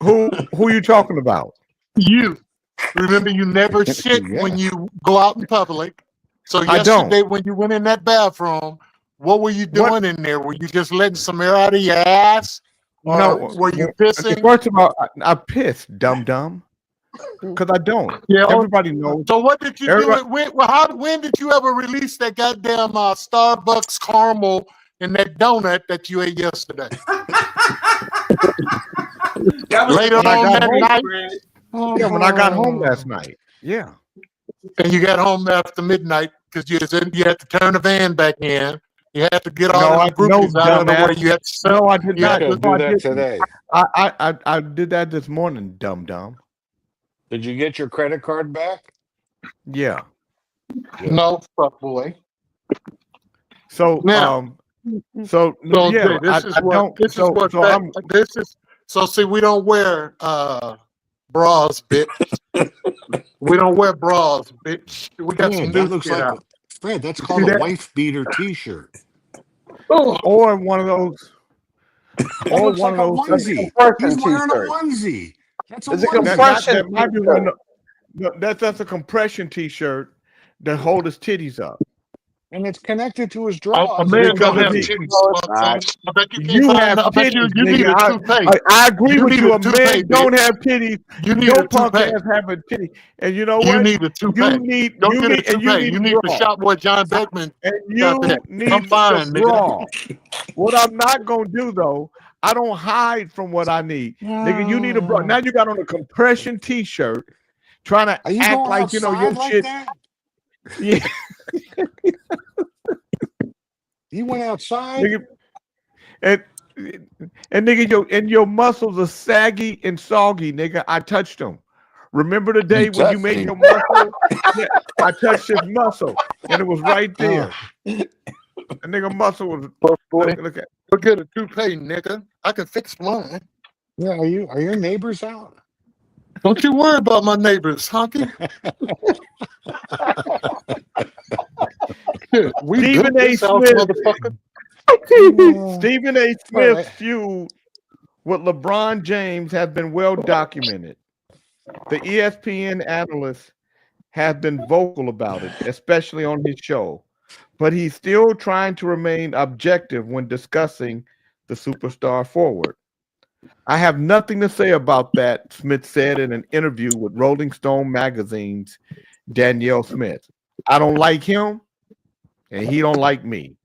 Who you talking about? You. Remember, you never shit when you go out in public. So yesterday when you went in that bathroom, what were you doing in there? Were you just letting some air out of your ass? Or No. were you pissing? First of all, I piss, dumb. Because I don't. Yeah. Everybody knows. So what did you do? When did you ever release that goddamn Starbucks caramel and that donut that you ate yesterday? Later on that night. Yeah, when I got home last night. Yeah. And you got home after midnight because you had to turn the van back in. You had to get all the groupies out of the way. You had to No, I did not. do that today. I did that this morning, dumb. Did you get your credit card back? Yeah. No, fuck boy. So now, yeah, so see, we don't wear bras, bitch. We don't wear bras, bitch. We got some new shit out. Fred, that's called a wife beater T-shirt. Or one of those. Or one of those onesie. He's wearing a onesie. That's a onesie. That's a compression T-shirt that holds his titties up. And it's connected to his drawers. A man don't have titties. I bet you have titties. You need a toupee. I agree with you. A man don't have titties. You need no a punk toupee. ass have a titty. And you know what? You need a toupee. You need the shop boy John Beckman. And you need the bra. What I'm not gonna do though, I don't hide from what I need. Nigga, you need a bra. Now you got on a compression T-shirt, trying to act like you know your shit. Yeah. You went outside, nigga, and nigga, your muscles are saggy and soggy, nigga. I touched them. Remember the day when you made your muscle? Yeah, I touched his muscle, and it was right there. The nigga muscle was. Look at. Forget a toupee, nigga. I can fix mine. Yeah, are your neighbors out? Don't you worry about my neighbors, honky. Stephen A. Stephen A. Smith's feud with LeBron James has been well documented. The ESPN analysts have been vocal about it, especially on his show. But he's still trying to remain objective when discussing the superstar forward. I have nothing to say about that, Smith said in an interview with Rolling Stone magazine's Danielle Smith. I don't like him, and he don't like me.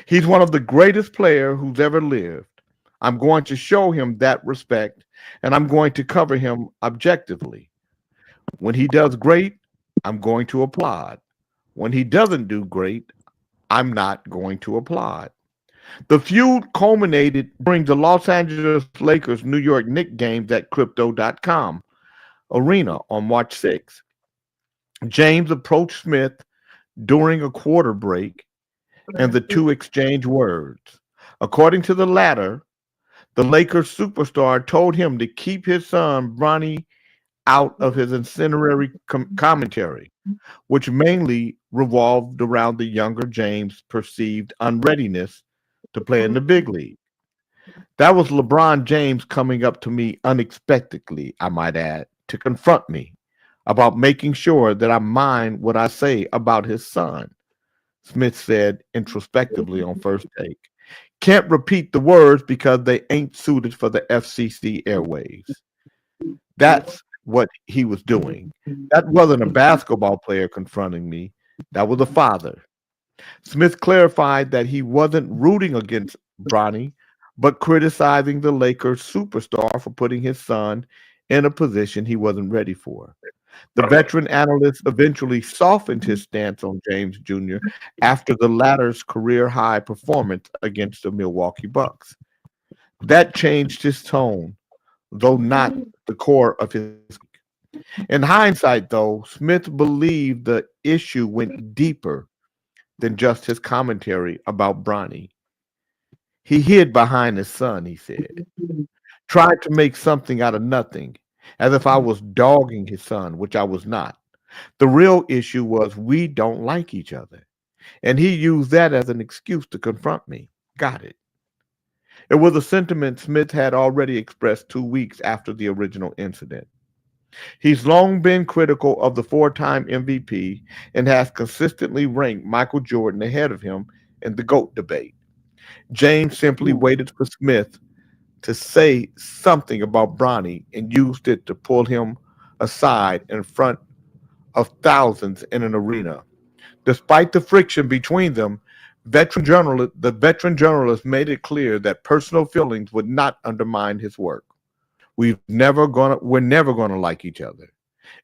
He's one of the greatest players who's ever lived. I'm going to show him that respect, and I'm going to cover him objectively. When he does great, I'm going to applaud. When he doesn't do great, I'm not going to applaud. The feud culminated during the Los Angeles Lakers New York Knicks games at Crypto.com Arena on March 6th. James approached Smith during a quarter break, and the two exchanged words. According to the latter, the Lakers superstar told him to keep his son Bronny out of his incendiary commentary, which mainly revolved around the younger James' perceived unreadiness to play in the big league. That was LeBron James coming up to me unexpectedly, I might add, to confront me about making sure that I mind what I say about his son, Smith said introspectively on First Take. Can't repeat the words because they ain't suited for the FCC airwaves. That's what he was doing. That wasn't a basketball player confronting me. That was a father. Smith clarified that he wasn't rooting against Bronny, but criticizing the Lakers superstar for putting his son in a position he wasn't ready for. The veteran analyst eventually softened his stance on James Jr. after the latter's career-high performance against the Milwaukee Bucks. That changed his tone, though not the core of his. In hindsight, though, Smith believed the issue went deeper than just his commentary about Bronny. He hid behind his son, he said, tried to make something out of nothing, as if I was dogging his son, which I was not. The real issue was we don't like each other, and he used that as an excuse to confront me. Got it. It was a sentiment Smith had already expressed 2 weeks after the original incident. He's long been critical of the four-time MVP and has consistently ranked Michael Jordan ahead of him in the GOAT debate. James simply waited for Smith to say something about Bronny and used it to pull him aside in front of thousands in an arena. Despite the friction between them, the veteran journalist made it clear that personal feelings would not undermine his work. We're never gonna like each other.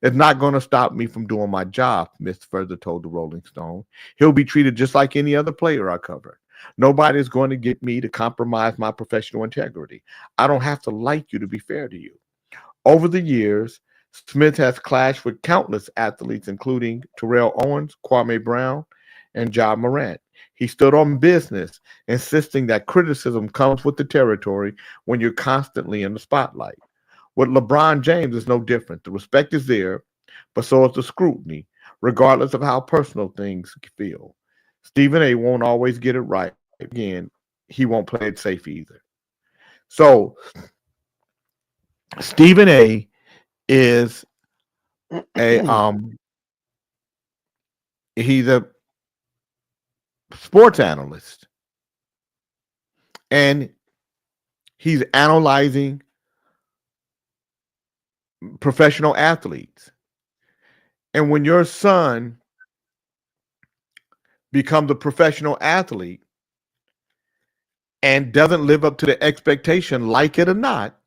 It's not gonna stop me from doing my job, Smith further told the Rolling Stone. He'll be treated just like any other player I cover. Nobody's going to get me to compromise my professional integrity. I don't have to like you to be fair to you. Over the years, Smith has clashed with countless athletes, including Terrell Owens, Kwame Brown, and Ja Morant. He stood on business, insisting that criticism comes with the territory when you're constantly in the spotlight. With LeBron James, is no different. The respect is there, but so is the scrutiny, regardless of how personal things feel. Stephen A. won't always get it right. Again, he won't play it safe either. So, Stephen A. is he's a sports analyst, and he's analyzing professional athletes. And when your son becomes a professional athlete and doesn't live up to the expectation, like it or not,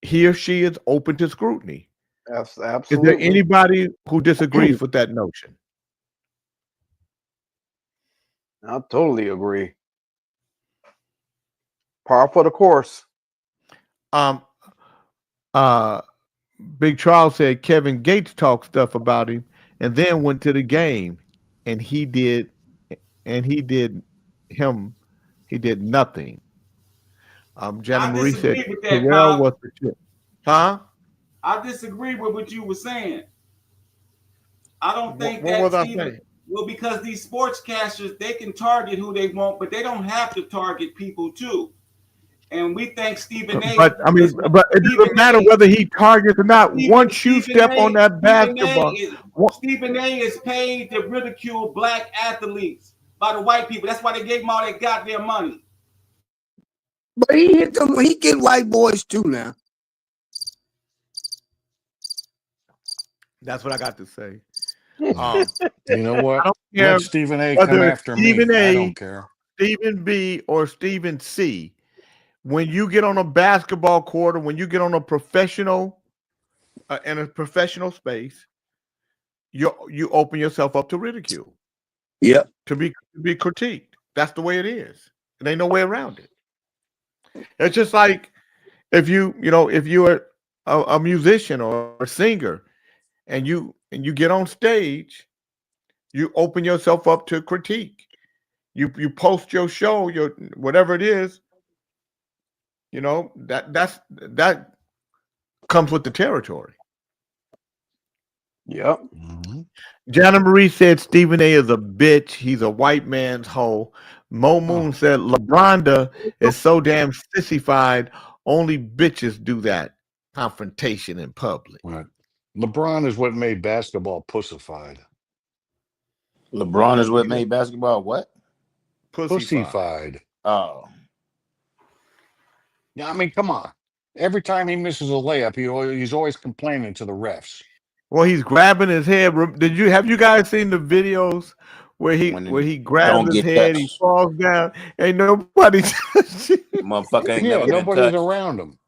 he or she is open to scrutiny. Absolutely. Is there anybody who disagrees with that notion? I totally agree. Par for the course. Big Charles said Kevin Gates talked stuff about him and then went to the game, and he did nothing. Jenna Marie said Terrell was the chip. Huh? I disagree with what you were saying. I don't think what was I saying? Well, because these sportscasters, they can target who they want, but they don't have to target people too. And we think Stephen A. But it doesn't matter whether he targets or not. Once you step on that basketball, Stephen A. is paid to ridicule black athletes by the white people. That's why they gave him all that goddamn money. But he hit them. He get white boys too now. That's what I got to say. You know what? I don't care Let Stephen A. come after Stephen me. A, I don't care. Stephen B, or Stephen C. When you get on a basketball court, or when you get on a professional in a professional space, you open yourself up to ridicule. Yep. To be critiqued. That's the way it is. And ain't no way around it. It's just like if you're a musician or a singer, and you get on stage, you open yourself up to critique. You post your show, your whatever it is. That comes with the territory. Yep. Jana Marie said Stephen A is a bitch. He's a white man's hoe. Mo Moon said LeBronda is so damn sissified. Only bitches do that. Confrontation in public. Right. LeBron is what made basketball pussified. LeBron is what made basketball what? Pussified. Oh. Yeah, I mean, come on. Every time he misses a layup, he's always complaining to the refs. Well, he's grabbing his head. Have you guys seen the videos where he grabs his head, he falls down, ain't nobody motherfucker ain't never nobody's around him.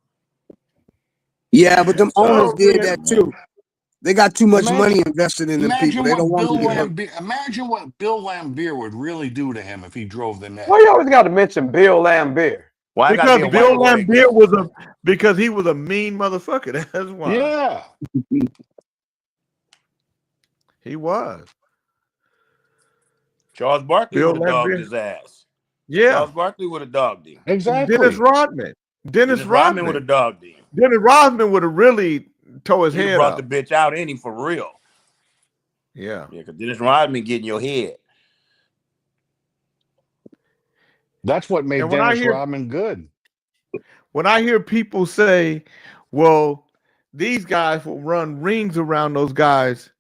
Yeah, but them owners did that too. They got too much money invested in them people. They don't want to get hurt. Imagine what Bill Laimbeer would really do to him if he drove the net. Why you always got to mention Bill Laimbeer? Why because Bill Laimbeer because he was a mean motherfucker. That's why. Yeah. He was. Charles Barkley would have dogged his ass. Yeah. Charles Barkley would have dogged him. Exactly. Dennis Rodman would have dogged him. Dennis Rodman would have really tore his head brought up. the bitch out in him for real. Yeah. Yeah, because Dennis Rodman getting your head. That's what made Dennis Rodman good. When I hear people say, well, these guys will run rings around those guys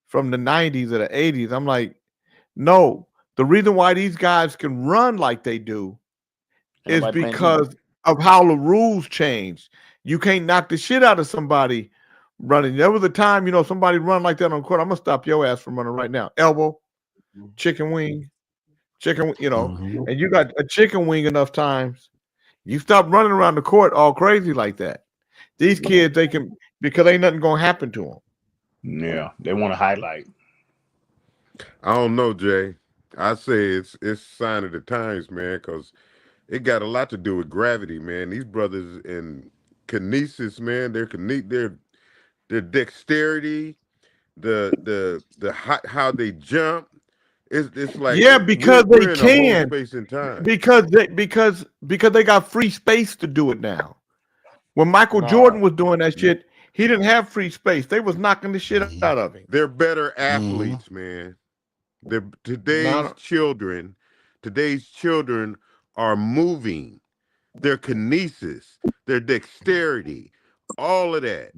from the 90s or the 80s, I'm like, no. The reason why these guys can run like they do is because of how the rules changed. You can't knock the shit out of somebody running. There was a time, somebody run like that on court. I'm going to stop your ass from running right now. Elbow, chicken wing, and you got a chicken wing enough times. You stop running around the court all crazy like that. These kids, they can, because ain't nothing going to happen to them. Yeah, they want to highlight. I don't know, Jay. I say it's sign of the times, man, because it got a lot to do with gravity, man. These brothers in kinesis, man, their dexterity, how they jump. It's like because we're they in a whole can space and time. because they got free space to do it now. When Michael Jordan was doing that shit, he didn't have free space. They was knocking the shit out of him. They're better athletes, man. Today's children are moving. Their kinesis, their dexterity, all of that.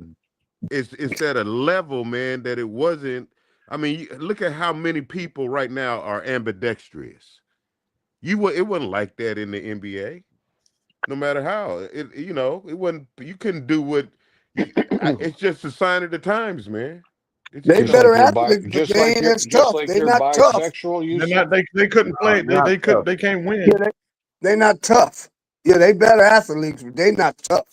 It's at a level, man, that it wasn't. I mean, look at how many people right now are ambidextrous. It wasn't like that in the NBA. No matter how, it wasn't. You couldn't do what. It's just a sign of the times, man. They better athletes, but they ain't as tough. They're not tough. They couldn't play. They can't win. They're not tough. Yeah, they better athletes, but they not tough.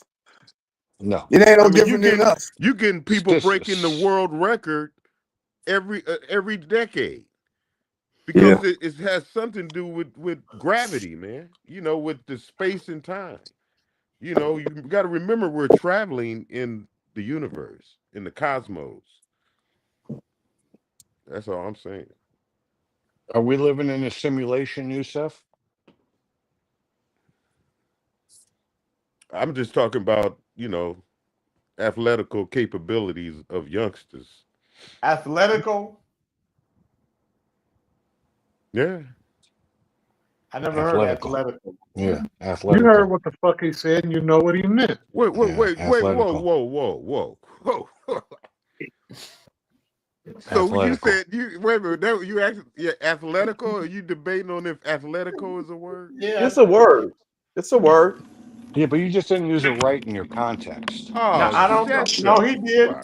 No, it ain't no different than us. You getting people breaking the world record every decade because it has something to do with gravity, man. With the space and time. You got to remember we're traveling in the universe, in the cosmos. That's all I'm saying. Are we living in a simulation, Yusef? I'm just talking about, athletical capabilities of youngsters. Athletical? Yeah. I never heard athletical. Yeah, athletical. You heard what the fuck he said, and you know what he meant. Wait, whoa. So Athletical. you said wait a minute, you actually athletical? Are you debating on if athletical is a word? Yeah, it's a word. It's a word. Yeah, but you just didn't use it right in your context. No, I don't know. No, he did.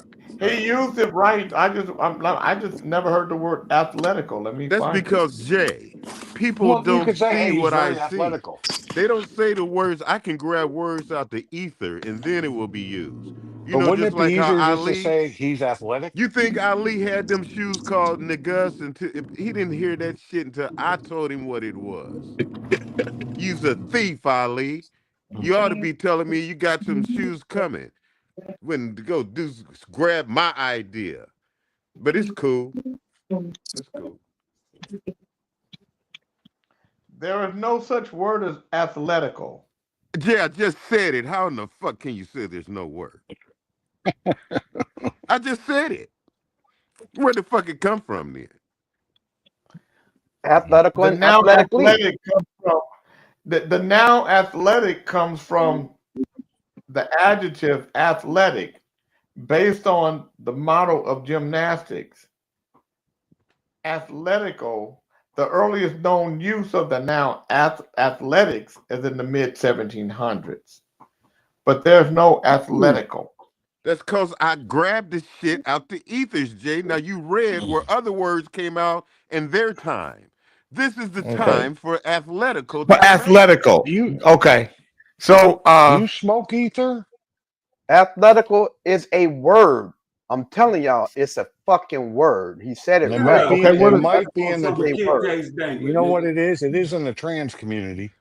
He used it right. I just never heard the word athletical. That's because Jay, people don't see what I athletical. see. They don't say the words. I can grab words out the ether and then it will be used. But wouldn't just it be like how easier just Ali to say he's athletic? You think Ali had them shoes called Negus until he didn't hear that shit until I told him what it was. You's a thief, Ali. You ought to be telling me you got some shoes coming. When to go grab my idea. But it's cool. It's cool. There is no such word as athletical. Yeah, I just said it. How in the fuck can you say there's no word? I just said it. Where the fuck it come from then? Athletical The and noun athletically. athletic comes from the noun athletic comes from the adjective athletic, based on the model of gymnastics. Athletical, the earliest known use of the noun athletics is in the mid 1700s, but there's no athletical. That's because I grabbed the shit out the ethers, Jay. Now you read where other words came out in their time. This is the Okay. time for athletical. But athletical. Okay. So you smoke ether? Athletical is a word. I'm telling y'all, it's a fucking word. He said it It right. might be, Okay, what it is might be in So the. Kid J's dangling, You know what nigga. it is? It is in the trans community.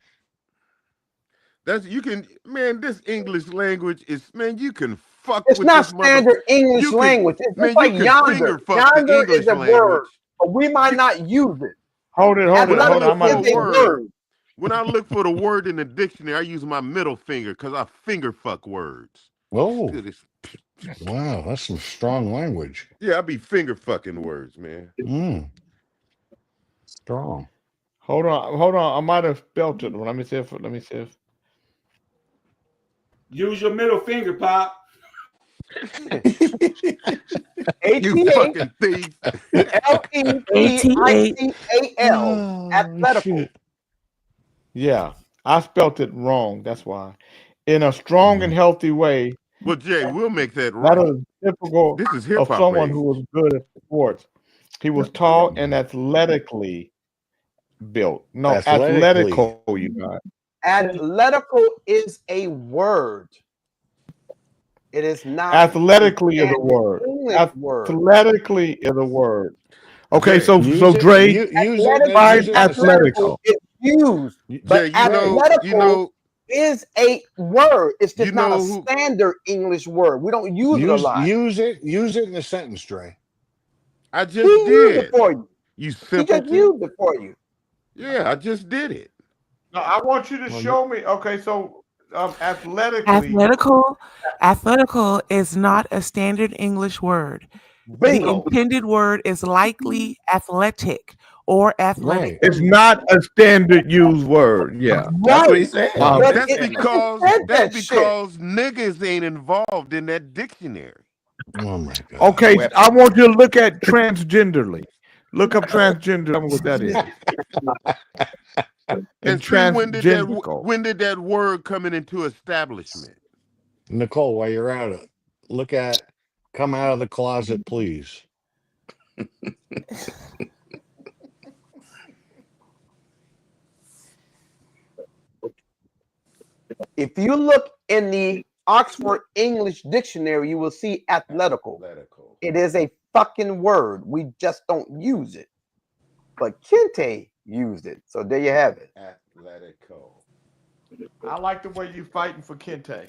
That's you can, man. This English language is, man. You can fuck It's with not this standard English You can- language. It's man, just like you can finger yonder. fuck the Yonder English is a language. word, but we might not use it. hold it. Athletical I'm is a word. When I look for the word in the dictionary, I use my middle finger because I finger fuck words. Oh, Goodness. wow, that's some strong language. Yeah, I be finger fucking words, man. Strong. Hold on. I might have spelt it. Let me see if. Use your middle finger, Pop. You fucking thief. L-E-T-I-C-A-L. Athletical. Yeah, I spelt it wrong. That's why. In a strong and healthy way. Well, Jay, we'll make that That right. is typical This is of hip-hop someone radio. who was good at sports. He was tall and athletically built. No, Athletically. athletical, you guys. Athleticcal is a word. It is not. Athletically is a word. English word. Athletically is a word. Okay, Jay, so Dre, define Athletical athletical. is used, but Jay, you know, is a word. It's just You not a know who- standard English word. We don't use it a lot. Use it in a sentence, Dre. I He just used did. it for you. You He just simpleton. used it for you. Yeah, I just did it. No, I want you to show me. Okay, so athletically. Athletical is not a standard English word. Bingo. The intended word is likely athletic or athletic. It's not a standard used word. Yeah. That's what he said. That's because niggas ain't involved in that dictionary. Oh my god. Okay, I want you to look at transgenderly. Look up transgender. Tell me what that is. And see, when did that word coming into establishment? Nicole, while you're at it, look at "Come Out of the Closet, Please." If you look in the Oxford English Dictionary, you will see athletical. It is a fucking word. We just don't use it. But Kente used it. So there you have it. Athletico. I like the way you fighting for Kente.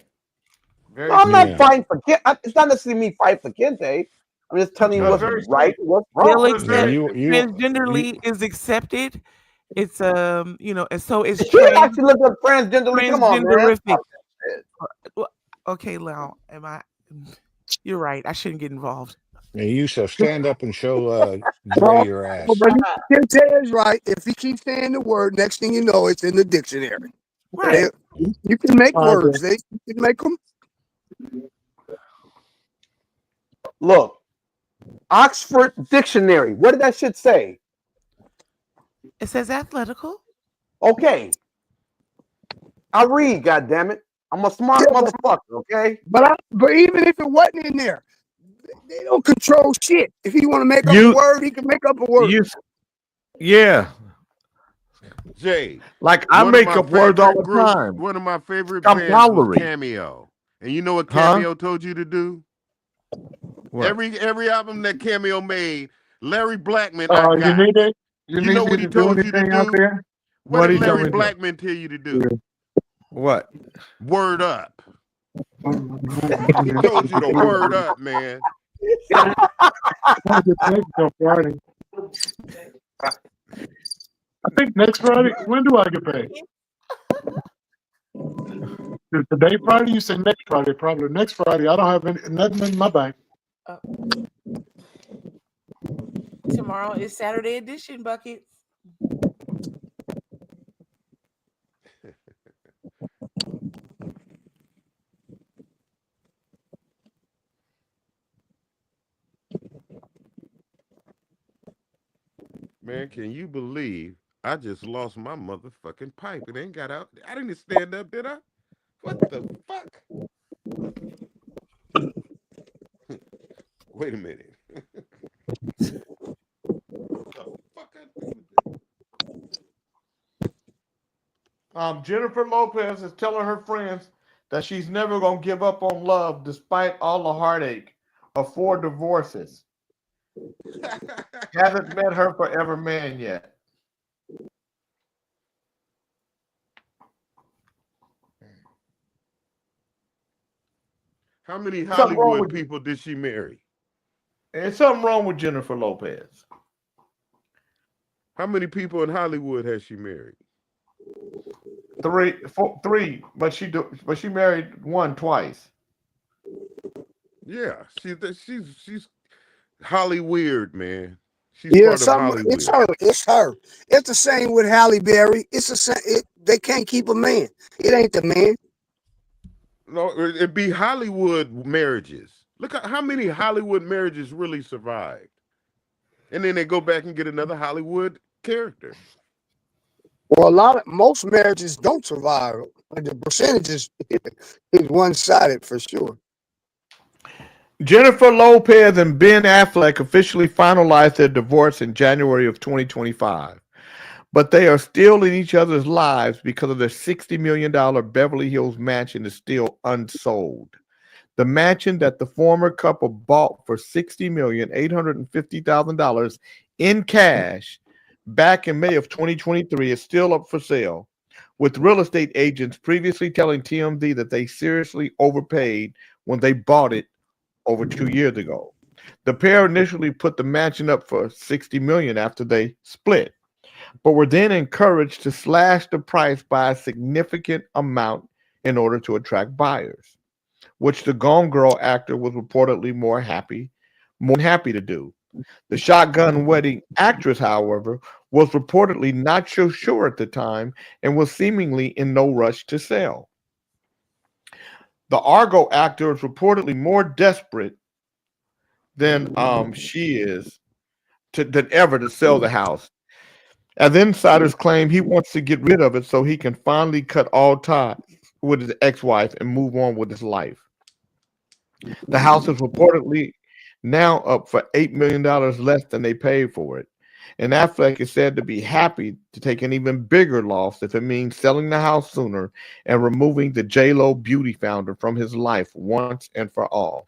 No, I'm not fighting for Kente. It's not necessarily me fighting for Kente. I'm just telling you what's right and what's They'll wrong. accept transgenderly is accepted. It's and so is You actually look up transgenderly. Come on, man. Well, okay, Lau, you're right. I shouldn't get involved. Hey, Yusuf, stand up and show Dre your ass. But Kente is right. If he keeps saying the word, next thing you know, it's in the dictionary. Right. You can make words. You can make them. Look, Oxford Dictionary. What did that shit say? It says athletical. Okay. I read, goddammit. I'm a smart motherfucker, okay? But even if it wasn't in there, they don't control shit. If he want to make up a word, he can make up a word. Yeah. Jay, like I make up words all the time. One of my favorite I'm bands was tolerant. Cameo. And you know what Cameo told you to do? What? Every album that Cameo made, Larry Blackman, You need it? You know what he told you to out do? there? What did he told Larry me to do? Blackman tell you to do? What? Word up. He told you to word up, man. Friday. I think next Friday. When do I get paid? Today Friday, you say next Friday, probably next Friday. I don't have nothing in my bank. Tomorrow is Saturday edition, Buckets. Man, can you believe I just lost my motherfucking pipe? It ain't got out. I didn't stand up, did I? What the fuck? Wait a minute. Jennifer Lopez is telling her friends that she's never going to give up on love despite all the heartache of 4 divorces. Hasn't met her forever man yet. How many Hollywood people did she marry? There's something wrong with Jennifer Lopez. How many people in Hollywood has she married? 3, but she married one twice. Yeah, she's Hollyweird, man. She's Yeah, part of Hollywood. it's her. It's her. It's the same with Halle Berry. It's the same. They can't keep a man. It ain't the man. No, it'd be Hollywood marriages. Look at how many Hollywood marriages really survived. And then they go back and get another Hollywood character. Well, most marriages don't survive. The percentages is one-sided for sure. Jennifer Lopez and Ben Affleck officially finalized their divorce in January of 2025, but they are still in each other's lives because of their $60 million Beverly Hills mansion is still unsold. The mansion that the former couple bought for $60,850,000 in cash back in May of 2023 is still up for sale, with real estate agents previously telling TMZ that they seriously overpaid when they bought it over 2 years ago. The pair initially put the mansion up for $60 million after they split, but were then encouraged to slash the price by a significant amount in order to attract buyers, which the Gone Girl actor was reportedly more than happy to do. The Shotgun Wedding actress, however, was reportedly not so sure at the time and was seemingly in no rush to sell. The Argo actor is reportedly more desperate than she is than ever to sell the house. As insiders claim, he wants to get rid of it so he can finally cut all ties with his ex-wife and move on with his life. The house is reportedly now up for $8 million less than they paid for it. And Affleck is said to be happy to take an even bigger loss if it means selling the house sooner and removing the J-Lo beauty founder from his life once and for all.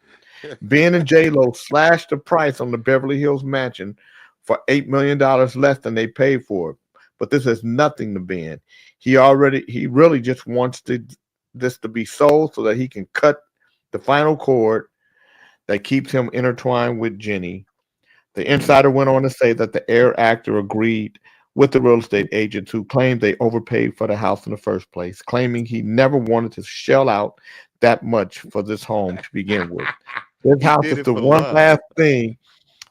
Ben and J-Lo slashed the price on the Beverly Hills mansion for $8 million less than they paid for it. But this is nothing to Ben. He really just wants this to be sold so that he can cut the final cord that keeps him intertwined with Jenny. The insider went on to say that the Air actor agreed with the real estate agents who claimed they overpaid for the house in the first place, claiming he never wanted to shell out that much for this home to begin with. This house is the one last thing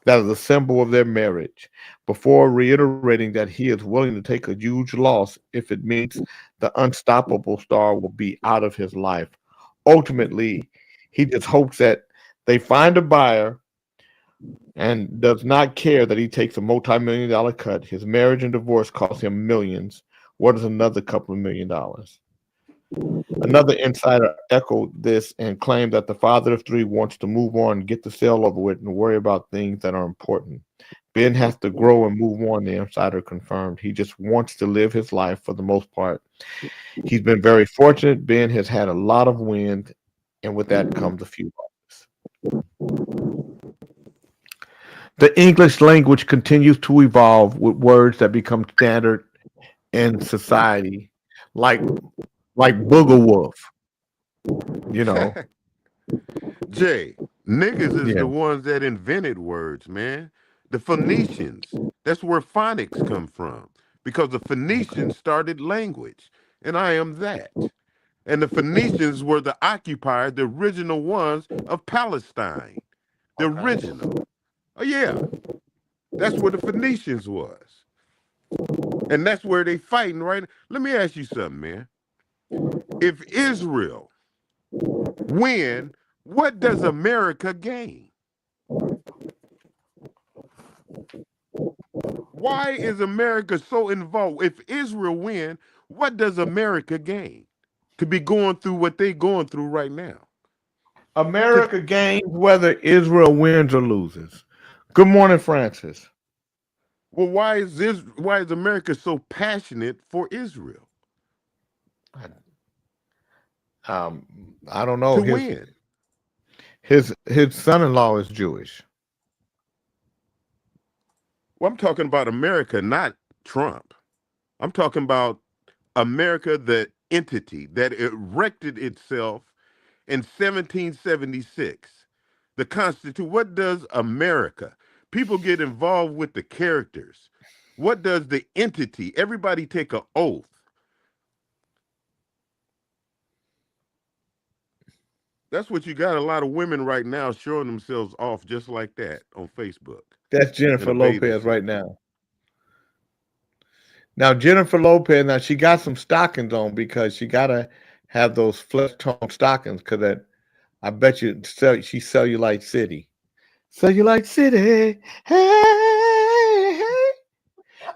that is a symbol of their marriage, before reiterating that he is willing to take a huge loss if it means the unstoppable star will be out of his life. Ultimately, he just hopes that they find a buyer and does not care that he takes a multi-million-dollar cut. His marriage and divorce cost him millions. What is another couple of $1 million? Another insider echoed this and claimed that the father of 3 wants to move on, get the sale over with, and worry about things that are important. Ben has to grow and move on, the insider confirmed. He just wants to live his life for the most part. He's been very fortunate. Ben has had a lot of wins, and with that comes a few losses. The English language continues to evolve with words that become standard in society, like booger wolf. You know. Jay, niggas is the ones that invented words, man. The Phoenicians. That's where phonics come from. Because the Phoenicians started language. And I am that. And the Phoenicians were the occupiers, the original ones of Palestine. The original. Oh, yeah. That's where the Phoenicians was. And that's where they fighting right. Let me ask you something, man. If Israel win, what does America gain? Why is America so involved? If Israel win, what does America gain to be going through what they're going through right now? America gains whether Israel wins or loses. Good morning, Francis. Well, why is America so passionate for Israel? I don't know. To win. His son-in-law is Jewish. Well, I'm talking about America, not Trump. I'm talking about America, the entity that erected itself in 1776. The Constitution. What does America? People get involved with the characters. What does the entity? Everybody take an oath. That's what you got. A lot of women right now showing themselves off just like that on Facebook. That's Jennifer Lopez right now. Now, Jennifer Lopez, now she got some stockings on because she got to have those flesh tone stockings because that, I bet you she's Cellulite City. Cellulite City. Hey, hey.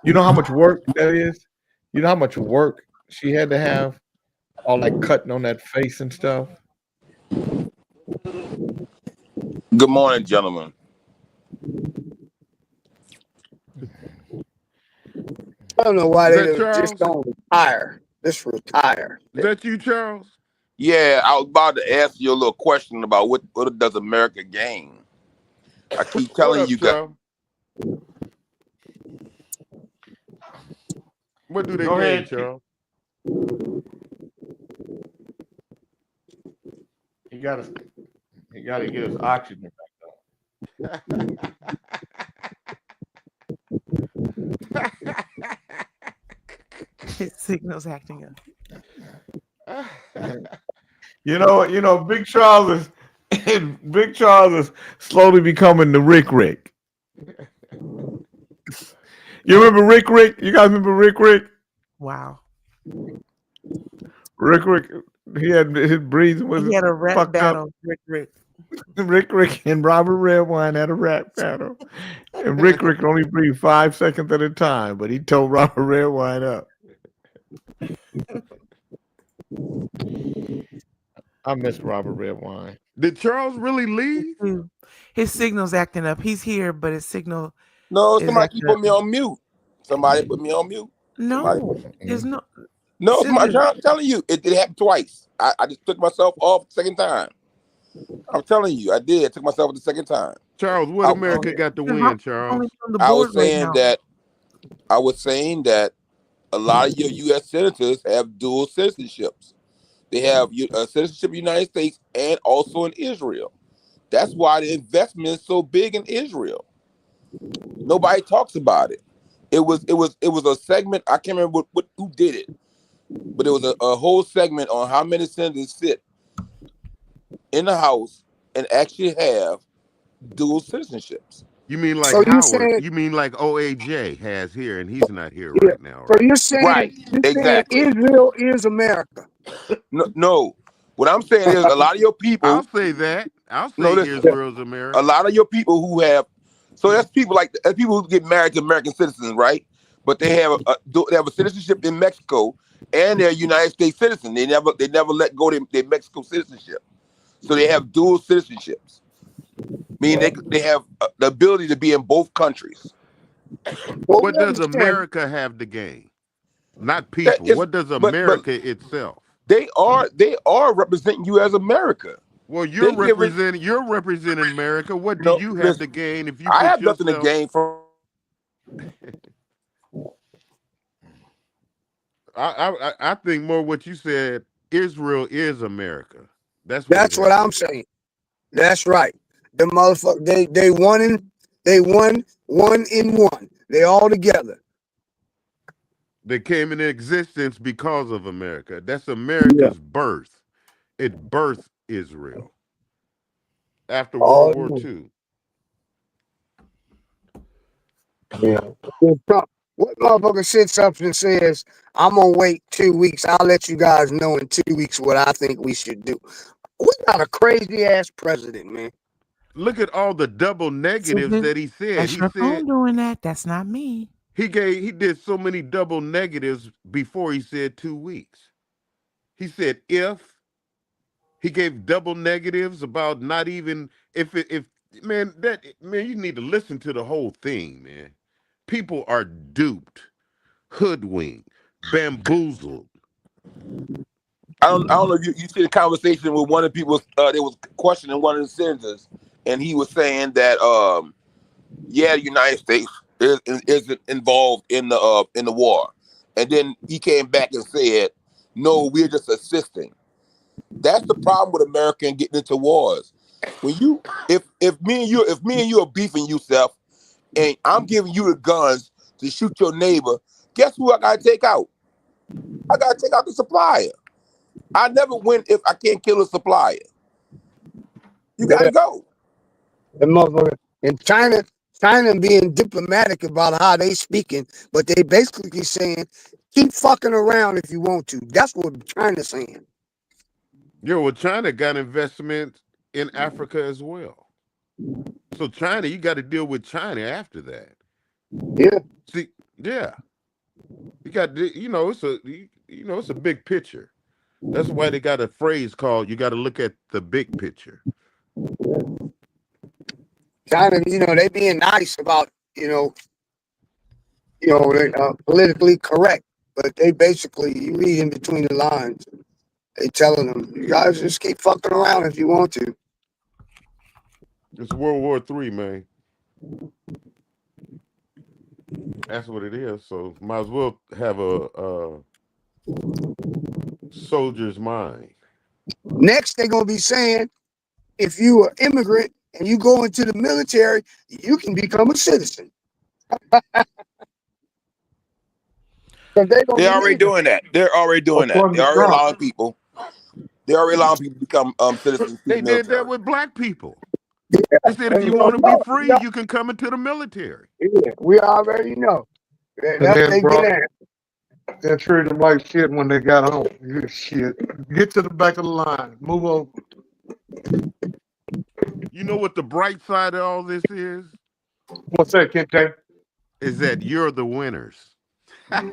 You know how much work that is? You know how much work she had to have? All that cutting on that face and stuff. Good morning, gentlemen. I don't know why Is they that Charles? just don't retire. Just retire. Is that you, Charles? Yeah, I was about to ask you a little question about what does America gain? I keep telling What up, you guys. Charles? What do they Go gain, ahead. Charles? He got to get his oxygen back His signal's acting up. You know, Big Charles is slowly becoming the Rick. You remember Rick? You guys remember Rick? Wow. Rick, he had his breathing was He had a rap fucked battle, up. Rick. And Robert Redwine had a rap battle. And Rick could only breathe 5 seconds at a time, but he told Robert Redwine up. I miss Robert Redwine. Did Charles really leave? His signal's acting up. He's here, but his signal. No, is somebody acting keep put up. me on mute. Somebody put me on mute. No, there's no. No, Signal. I'm telling you, it happened twice. I just took myself off the second time. I'm telling you, I did. I took myself off the second time. Charles, what America got to win, Charles? I was saying that a lot of your U.S. senators have dual citizenships. They have citizenship in the United States and also in Israel. That's why the investment is so big in Israel. Nobody talks about it. It was a segment. I can't remember who did it, but it was a whole segment on how many senators sit in the House and actually have dual citizenships. You mean like So you Howard? saying- You mean like OAJ has here, and he's not here right now, So right? you're saying, Right, exactly. Israel is America. No. What I'm saying is a lot of your people. I'll say that. I'll say listen, Israel's America. a lot of your people who have, so that's people who get married to American citizens, right? But they have a citizenship in Mexico and they're United States citizen. They never let go their Mexico citizenship, so they have dual citizenships. Meaning they have the ability to be in both countries. Well, What we does understand. America have to gain? Not people. What does America itself? They are representing you as America. Well, you're They give it- representing America. What do No, you have listen, to gain if you? I put have nothing to yourself- gain from. I think more what you said. Israel is America. That's What I'm saying. That's right. The motherfucker, they won one in one. They all together. They came into existence because of America. That's America's birth. It birthed Israel after World War Oh, II. yeah. What motherfucker sits up and says, I'm gonna wait 2 weeks. I'll let you guys know in 2 weeks what I think we should do. We got a crazy ass president, man. Look at all the double negatives that he said. That's He your said phone doing that. That's not me. he did so many double negatives before he said 2 weeks. He said if he gave double negatives about not even if man, you need to listen to the whole thing, man. People are duped, hoodwinked, bamboozled. I don't know if you see the conversation with one of the people. They was questioning one of the senators, and he was saying that yeah, the United States is involved in the war, and then he came back and said, no, we're just assisting. That's the problem with America and getting into wars. When you, if me and you are beefing yourself, and I'm giving you the guns to shoot your neighbor, guess who I gotta take out? I gotta take out the supplier. I never win if I can't kill a supplier. You gotta go. The motherfucker in China being diplomatic about how they speaking, but they basically saying, keep fucking around if you want to. That's what China's saying. Yeah, well, China got investment in Africa as well. So China, you got to deal with China after that. Yeah. See, yeah. You got, it's a big picture. That's why they got a phrase called, you got to look at the big picture. China, they being nice about, politically correct, but they basically, you read in between the lines, they telling them, you guys just keep fucking around if you want to. It's World War III, man. That's what it is. So might as well have a soldier's mind. Next, they're going to be saying, if you are immigrant and you go into the military, you can become a citizen. They're already doing that. They're already doing that. They're already allowing people. They're already allowing people to become citizens. They did that with black people. They said if you want to be free, you can come into the military. Yeah, we already know. And That's then, they bro, get at. they treated them like shit when they got home. Good shit. Get to the back of the line. Move over. You know what the bright side of all this is? What's that, Kente? Is that you're the winners. Our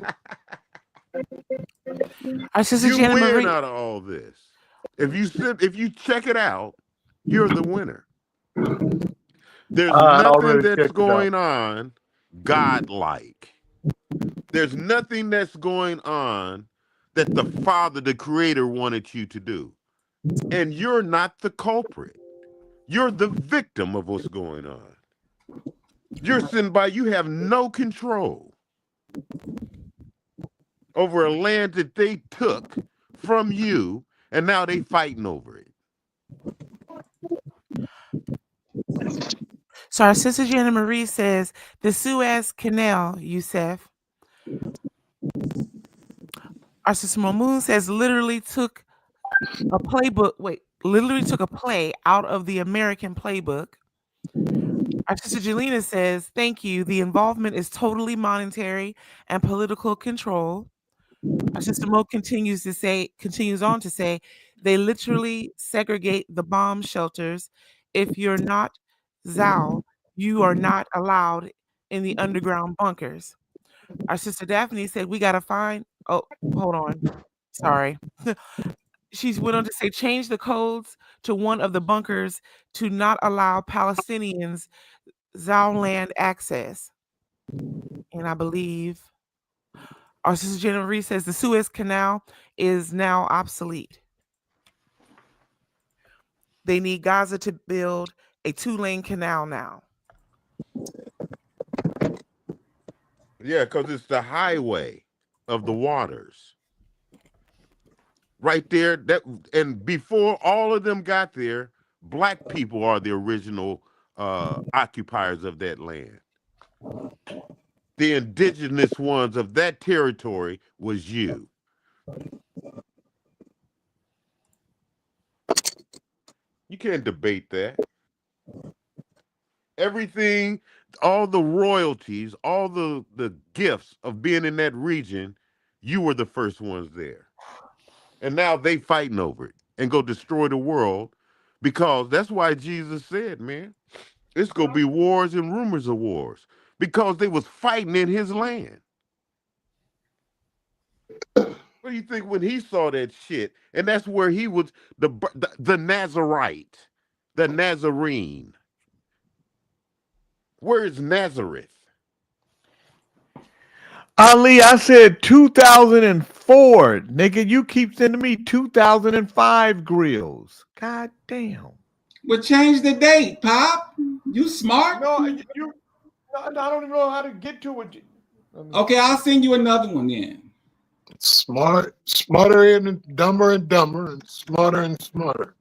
sister You Janet win Marie. out of all this. If you check it out, you're the winner. There's nothing that's going on godlike. There's nothing that's going on that the Father, the Creator, wanted you to do. And you're not the culprit. You're the victim of what's going on. You're sitting by, you have no control over a land that they took from you, and now they fighting over it. So our sister Janet Marie says the Suez Canal, Yusef. Our sister Mamoon says literally took a play out of the American playbook. Our sister Jelena says, thank you. The involvement is totally monetary and political control. Our sister Mo continues on to say, they literally segregate the bomb shelters. If you're not Zao, you are not allowed in the underground bunkers. Our sister Daphne said, we got to find, oh, hold on. Sorry. She went on to say, change the codes to one of the bunkers to not allow Palestinians Zao land access. And I believe our sister Jennifer says the Suez Canal is now obsolete. They need Gaza to build a 2-lane canal now. Yeah, because it's the highway of the waters. Right there, and before all of them got there, black people are the original occupiers of that land. the indigenous ones of that territory was you. You can't debate that. Everything, all the royalties, all the gifts of being in that region, you were the first ones there. And now they fighting over it and go destroy the world, because that's why Jesus said, man, it's going to be wars and rumors of wars, because they was fighting in his land. What do you think when he saw that shit? And that's where he was, the Nazarite, the Nazarene. Where is Nazareth? Ali, I said 2004. Nigga, you keep sending me 2005 grills. God damn. Well, change the date, Pop. You smart. No, I don't even know how to get to it. Okay, I'll send you another one then. Smarter and dumber, and smarter and smarter.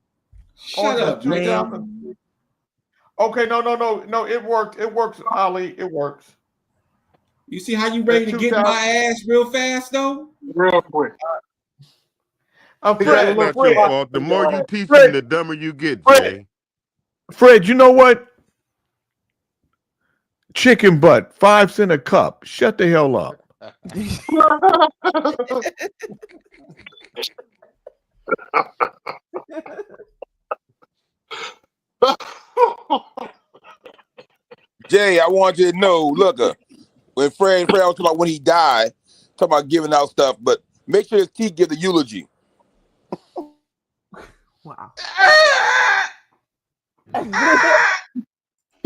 Shut up, man. Okay, no. It worked. It works, Ali. It works. You see how you ready to get my ass real fast, though? Real quick. That's not your fault. The more you teach them, the dumber you get, Jay. Fred, you know what? Chicken butt, 5 cents a cup. Shut the hell up. Jay, I want you to know, look, when Fred was talking about when he died, talking about giving out stuff, but make sure his teeth give the eulogy. Wow.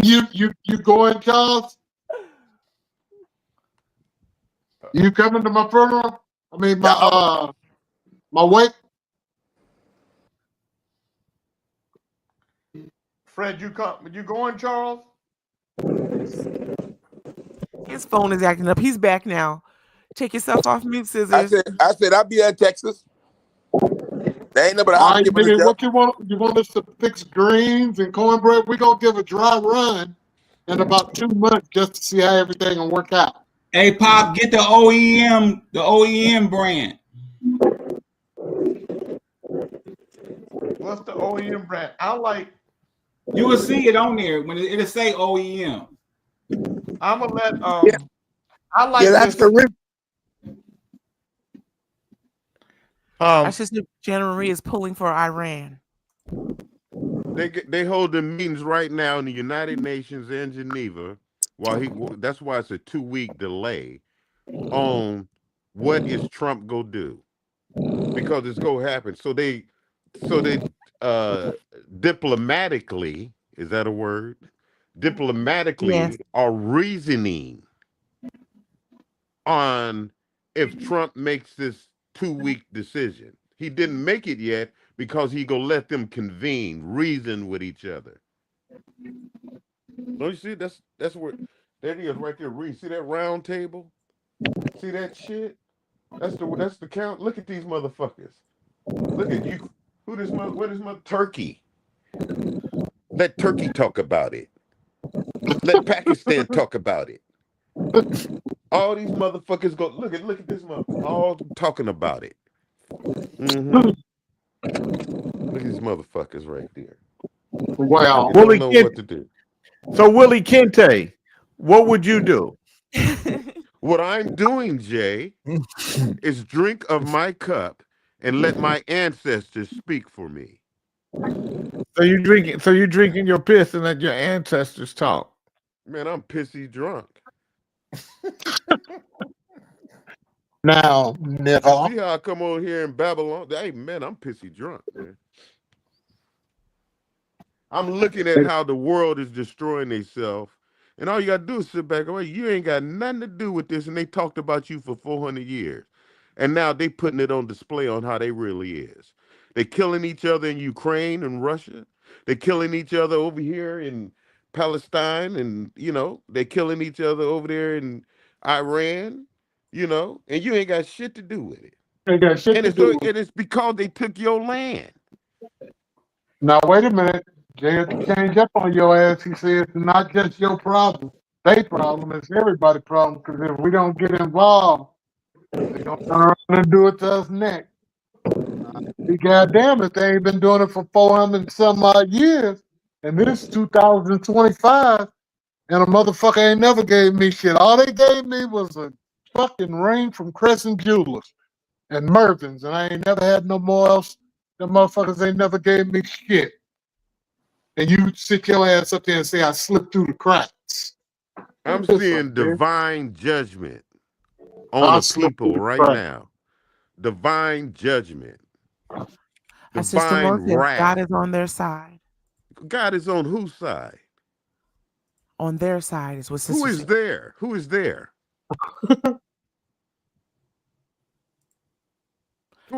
You going, Charles? You coming to my funeral? I mean, my wake. Fred, you going, Charles? His phone is acting up. He's back now. Take yourself off mute, Scissors. I said I'll be in Texas. They ain't no but All right, nigga, what you want? You want us to fix greens and cornbread? We're gonna give a dry run in about 2 months just to see how everything will work out. Hey, Pop, get the OEM brand. What's the OEM brand? I like. You will see it on there when it'll say OEM. I'm gonna let Yeah. I like. Yeah, that's the rip. I just knew General Marie is pulling for Iran. They holding meetings right now in the United Nations and Geneva. That's why it's a 2-week delay on what is Trump gonna do, because it's gonna happen. So they diplomatically, is that a word? Diplomatically Yes. are reasoning on if Trump makes this 2-week decision. He didn't make it yet because he gonna let them reason with each other. Don't you see? That's where there it is right there. Read. See that round table? See that shit? That's the count. Look at these motherfuckers. Look at you. What is my Turkey? Let Turkey talk about it. Let Pakistan talk about it. All these motherfuckers go look at this motherfucker, all talking about it. Look at these motherfuckers right there. Wow. Willie don't know what to do. So Willie Kente, what would you do? What I'm doing, Jay, is drink of my cup and let my ancestors speak for me. So you're drinking your piss and let your ancestors talk. Man, I'm pissy drunk. Now, See how I come over here in Babylon? Hey, man, I'm pissy drunk, man. I'm looking at how the world is destroying itself, and all you got to do is sit back and wait. You ain't got nothing to do with this, and they talked about you for 400 years, and now they putting it on display on how they really is. They killing each other in Ukraine and Russia. They killing each other over here in Palestine, and they killing each other over there in Iran, and you ain't got shit to do with it. Ain't got shit to do. And it's because they took your land. Now wait a minute. Jay change up on your ass. He says it's not just your problem. They problem. It's everybody's problem. Because if we don't get involved, they gonna turn around and do it to us next. Be goddamn if they ain't been doing it for 400 and some odd years, and this is 2025, and a motherfucker ain't never gave me shit. All they gave me was a fucking ring from Crescent Jewelers and Mervin's, and I ain't never had no more else. The motherfuckers ain't never gave me shit. And you sit your ass up there and say I slipped through the cracks. I'm seeing divine judgment on the people right now. Divine judgment. Our sister Mo says God is on their side. God is on whose side? On their side is what sister Who is said. there? Who is there? Who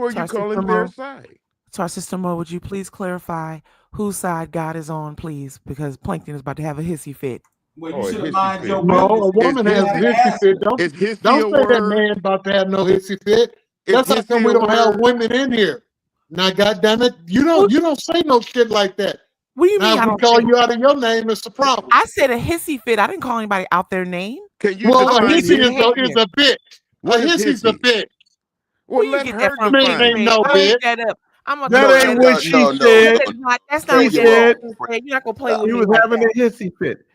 are you calling their side? So our sister Mo, would you please clarify whose side God is on, please? Because Plankton is about to have a hissy fit. Well, you should have mind your No, business. a woman has a hissy fit. Don't say that man about to have no hissy fit. That's how come we don't have women in here. Now, goddammit, you don't say no shit like that. What do you mean? Now, I if we don't call say- you out of your name, it's a problem. I said a hissy fit. I didn't call anybody out their name. Can you Well, a define hissy hissy? is a bitch. What A is hissy's a hissy? bitch. Well, you let get her that from? define ain't it. no I bitch. looked that up. I'm gonna That throw ain't that what up. she no, said. That's not She what said said. You're not gonna play with he me was like having that. a hissy fit.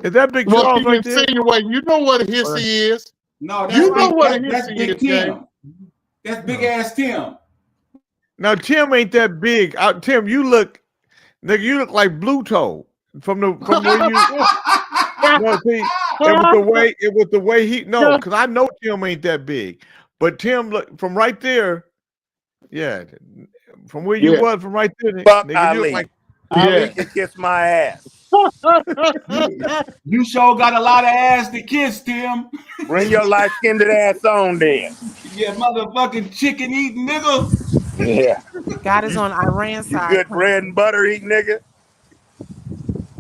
Is that Big Well, Charles she right there? insinuating. You know what a hissy is. No, that's You know big, what a that's hissy Big is, Jay. Tim. That's big ass Tim. Now Tim ain't that big. Tim, you look like Bluto from where you. No, see, it was the way he because I know Tim ain't that big, but Tim look from right there. Yeah, from where you was from right there. Fuck Nigga, you look Ali. like Ali can kiss my ass. You sure got a lot of ass to kiss, Tim. Bring your light-skinned ass on then. Yeah, motherfucking chicken eating nigga. Yeah. God is on Iran's You side. good bread and butter eating nigga?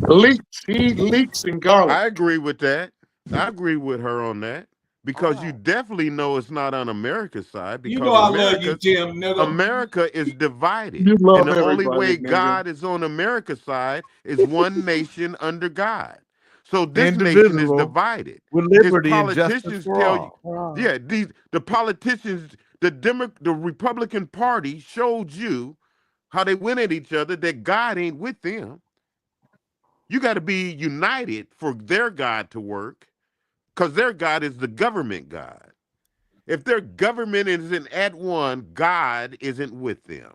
Leaks. He eat leeks and garlic. I agree with that. I agree with her on that because you definitely know it's not on America's side because You know I love you, Tim, nigga. America is divided. You love And the only everybody, way nigga. God is on America's side is one nation under God. So this nation is Indivisible, divided. with His liberty and justice politicians for tell all. you, the politicians, the Republican Party showed you how they went at each other, that God ain't with them. You got to be united for their God to work, because their God is the government God. If their government isn't at one, God isn't with them.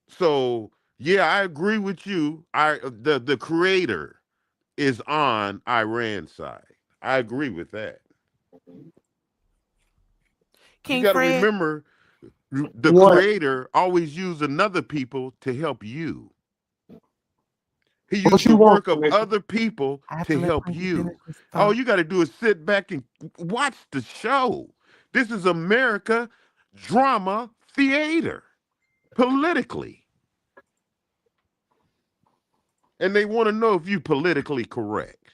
So yeah, I agree with you. The creator is on Iran's side. I agree with that. King You got to Fred, remember, the What? creator always used another people to help you. He What used you the want, work of nigga? other people I have to to let help Plankton you. finish his All thought. you got to do is sit back and watch the show. This is America drama theater, politically. And they want to know if you politically correct.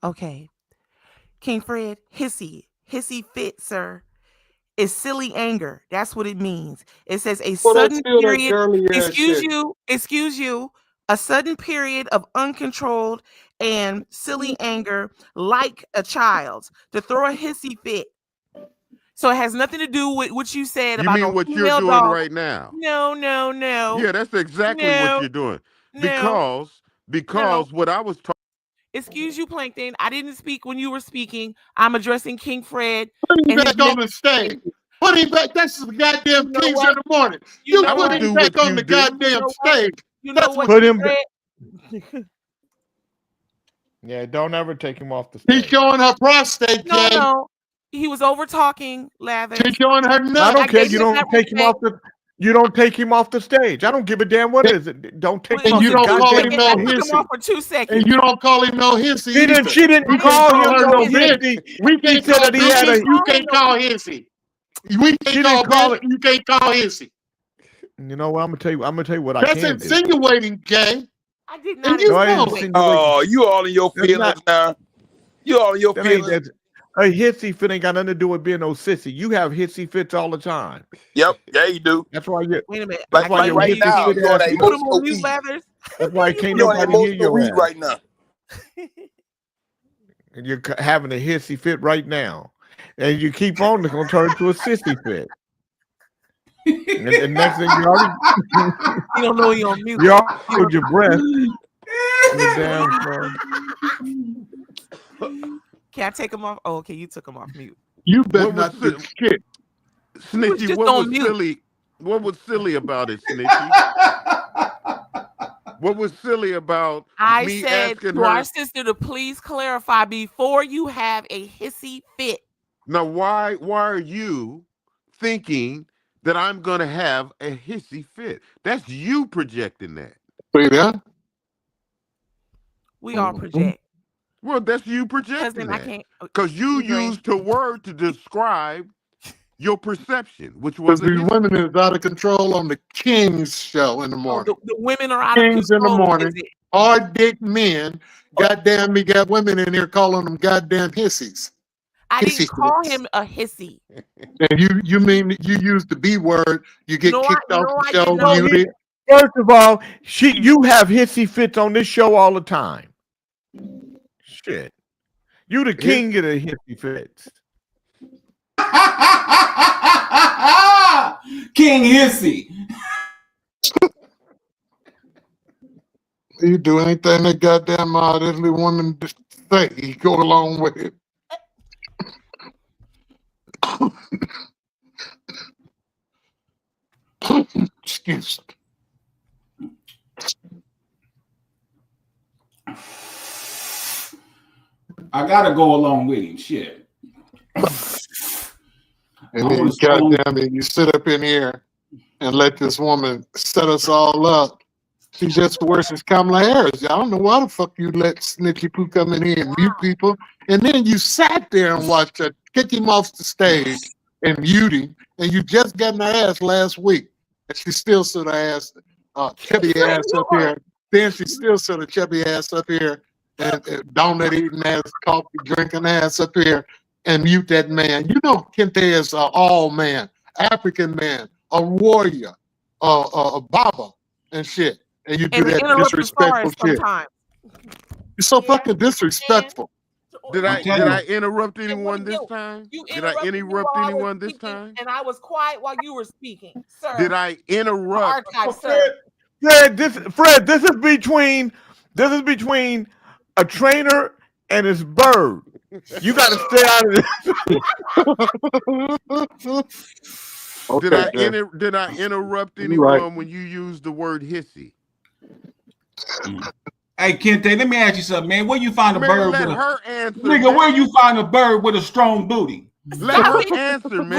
Okay. King Fred, hissy fit, sir, is silly anger. That's what it means. It says a Well, that's sudden still that period. girly ass Excuse you. A sudden period of uncontrolled and silly anger, like a child's, to throw a hissy fit. So it has nothing to do with what you said You about mean no what you're female doing dog. right now? No. Yeah, that's exactly what you're doing. No. Because what I was talking. Excuse you, Plankton. I didn't speak when you were speaking. I'm addressing King Fred. Put him and back on the stage. Put him back. That's the goddamn know Kings what? in the morning. You You know put what? him Do back what on you the do. goddamn You know what? stage. You know That's what? Put King him back. Fred? Yeah, don't ever take him off the He's stage. showing her prostate, Jay. No. He was over talking, Lather. She's showing her I nuts. don't care. gave You him don't that take him respect. off the. You don't take him off the stage. I don't give a damn what is it. Don't take him And off you the don't call goddamn him no I took him hissy. off for 2 seconds. And you don't call him no hissy She either. didn't We can't call call him her no no bitch. hissy. We can't He said call that he had bitches. a. You can't call hissy. We She can't call didn't call bitch. it. You can't call hissy. You know what? I'm gonna tell you. I'm gonna tell you what I That's can do. insinuating, Jay. I did And not you No, I know didn't it. insinuate. Oh, you all in your That's feelings not. now. You all in your That ain't feelings. that. a hissy fit ain't got nothing to do with being no sissy. You have hissy fits all the time. Yep, yeah, you do. That's why you. Wait a minute. That's why Like your right hissy now, fit you're on ass. that You put them emotional on mute, weed. Leathers. That's why can't You're on that nobody hear emotional your weed ass. right now. And you're having a hissy fit right now, and you keep on, it's gonna turn into a sissy fit. And the next thing you already, You don't know you're on mute. you already hold your breath. The damn Can I take him off? Oh, okay, you took him off mute. You better What was not do shit. Snitchy? just What on was mute. silly? What was silly about it, Snitchy? What was silly about I me said asking to her? our sister to please clarify before you have a hissy fit. Now, why are you thinking that I'm gonna have a hissy fit? That's you projecting that. See that? We all project. Well, that's you Because projecting then I that. can't. Because you Andre. used a word to describe your perception, which Because was a these hissy. women is out of control on the King's show in the Oh, morning. the women are out of Kings in the control. morning. Is it? Hard dick men. Goddamn, me got women in here calling them goddamn hissies. I Hissy didn't call fits. him a hissy. And you mean you use the B word, you get No, kicked off the I show, did not. muted. First of all, you have hissy fits on this show all the time. Shit, you the king of the hissy fits. King Hissy. You do anything that goddamn this little woman say, you go along with it. Excuse me. I gotta go along with him. Shit. And then goddamn it, you sit up in here and let this woman set us all up. She's just worse as Kamala Harris. I don't know why the fuck you let Snitchy Poo come in here and mute people. And then you sat there and watched her kick him off the stage and mute him. And you just got in her ass last week. And she still sit her ass, chubby ass up here. Then she still sit her chubby ass up here and donut eating ass, coffee drinking ass up here and mute that man. You know Kente is an all man, African man, a warrior, a Baba and shit. And you do And that interrupt disrespectful shit. sometimes. You're so fucking disrespectful. Did I interrupt anyone this time? You Did I interrupted me interrupt while I was anyone this speaking, time? and I was quiet while you were speaking, sir. Did I interrupt? Archive, sir. Fred, this is between a trainer and his bird. You got to stay out of this. Did I interrupt anyone when you used the word hissy? Hey, Kente, let me ask you something, man. Where you find a Man, bird let with her answer. nigga, where you find a bird with a strong booty? Let her answer, man.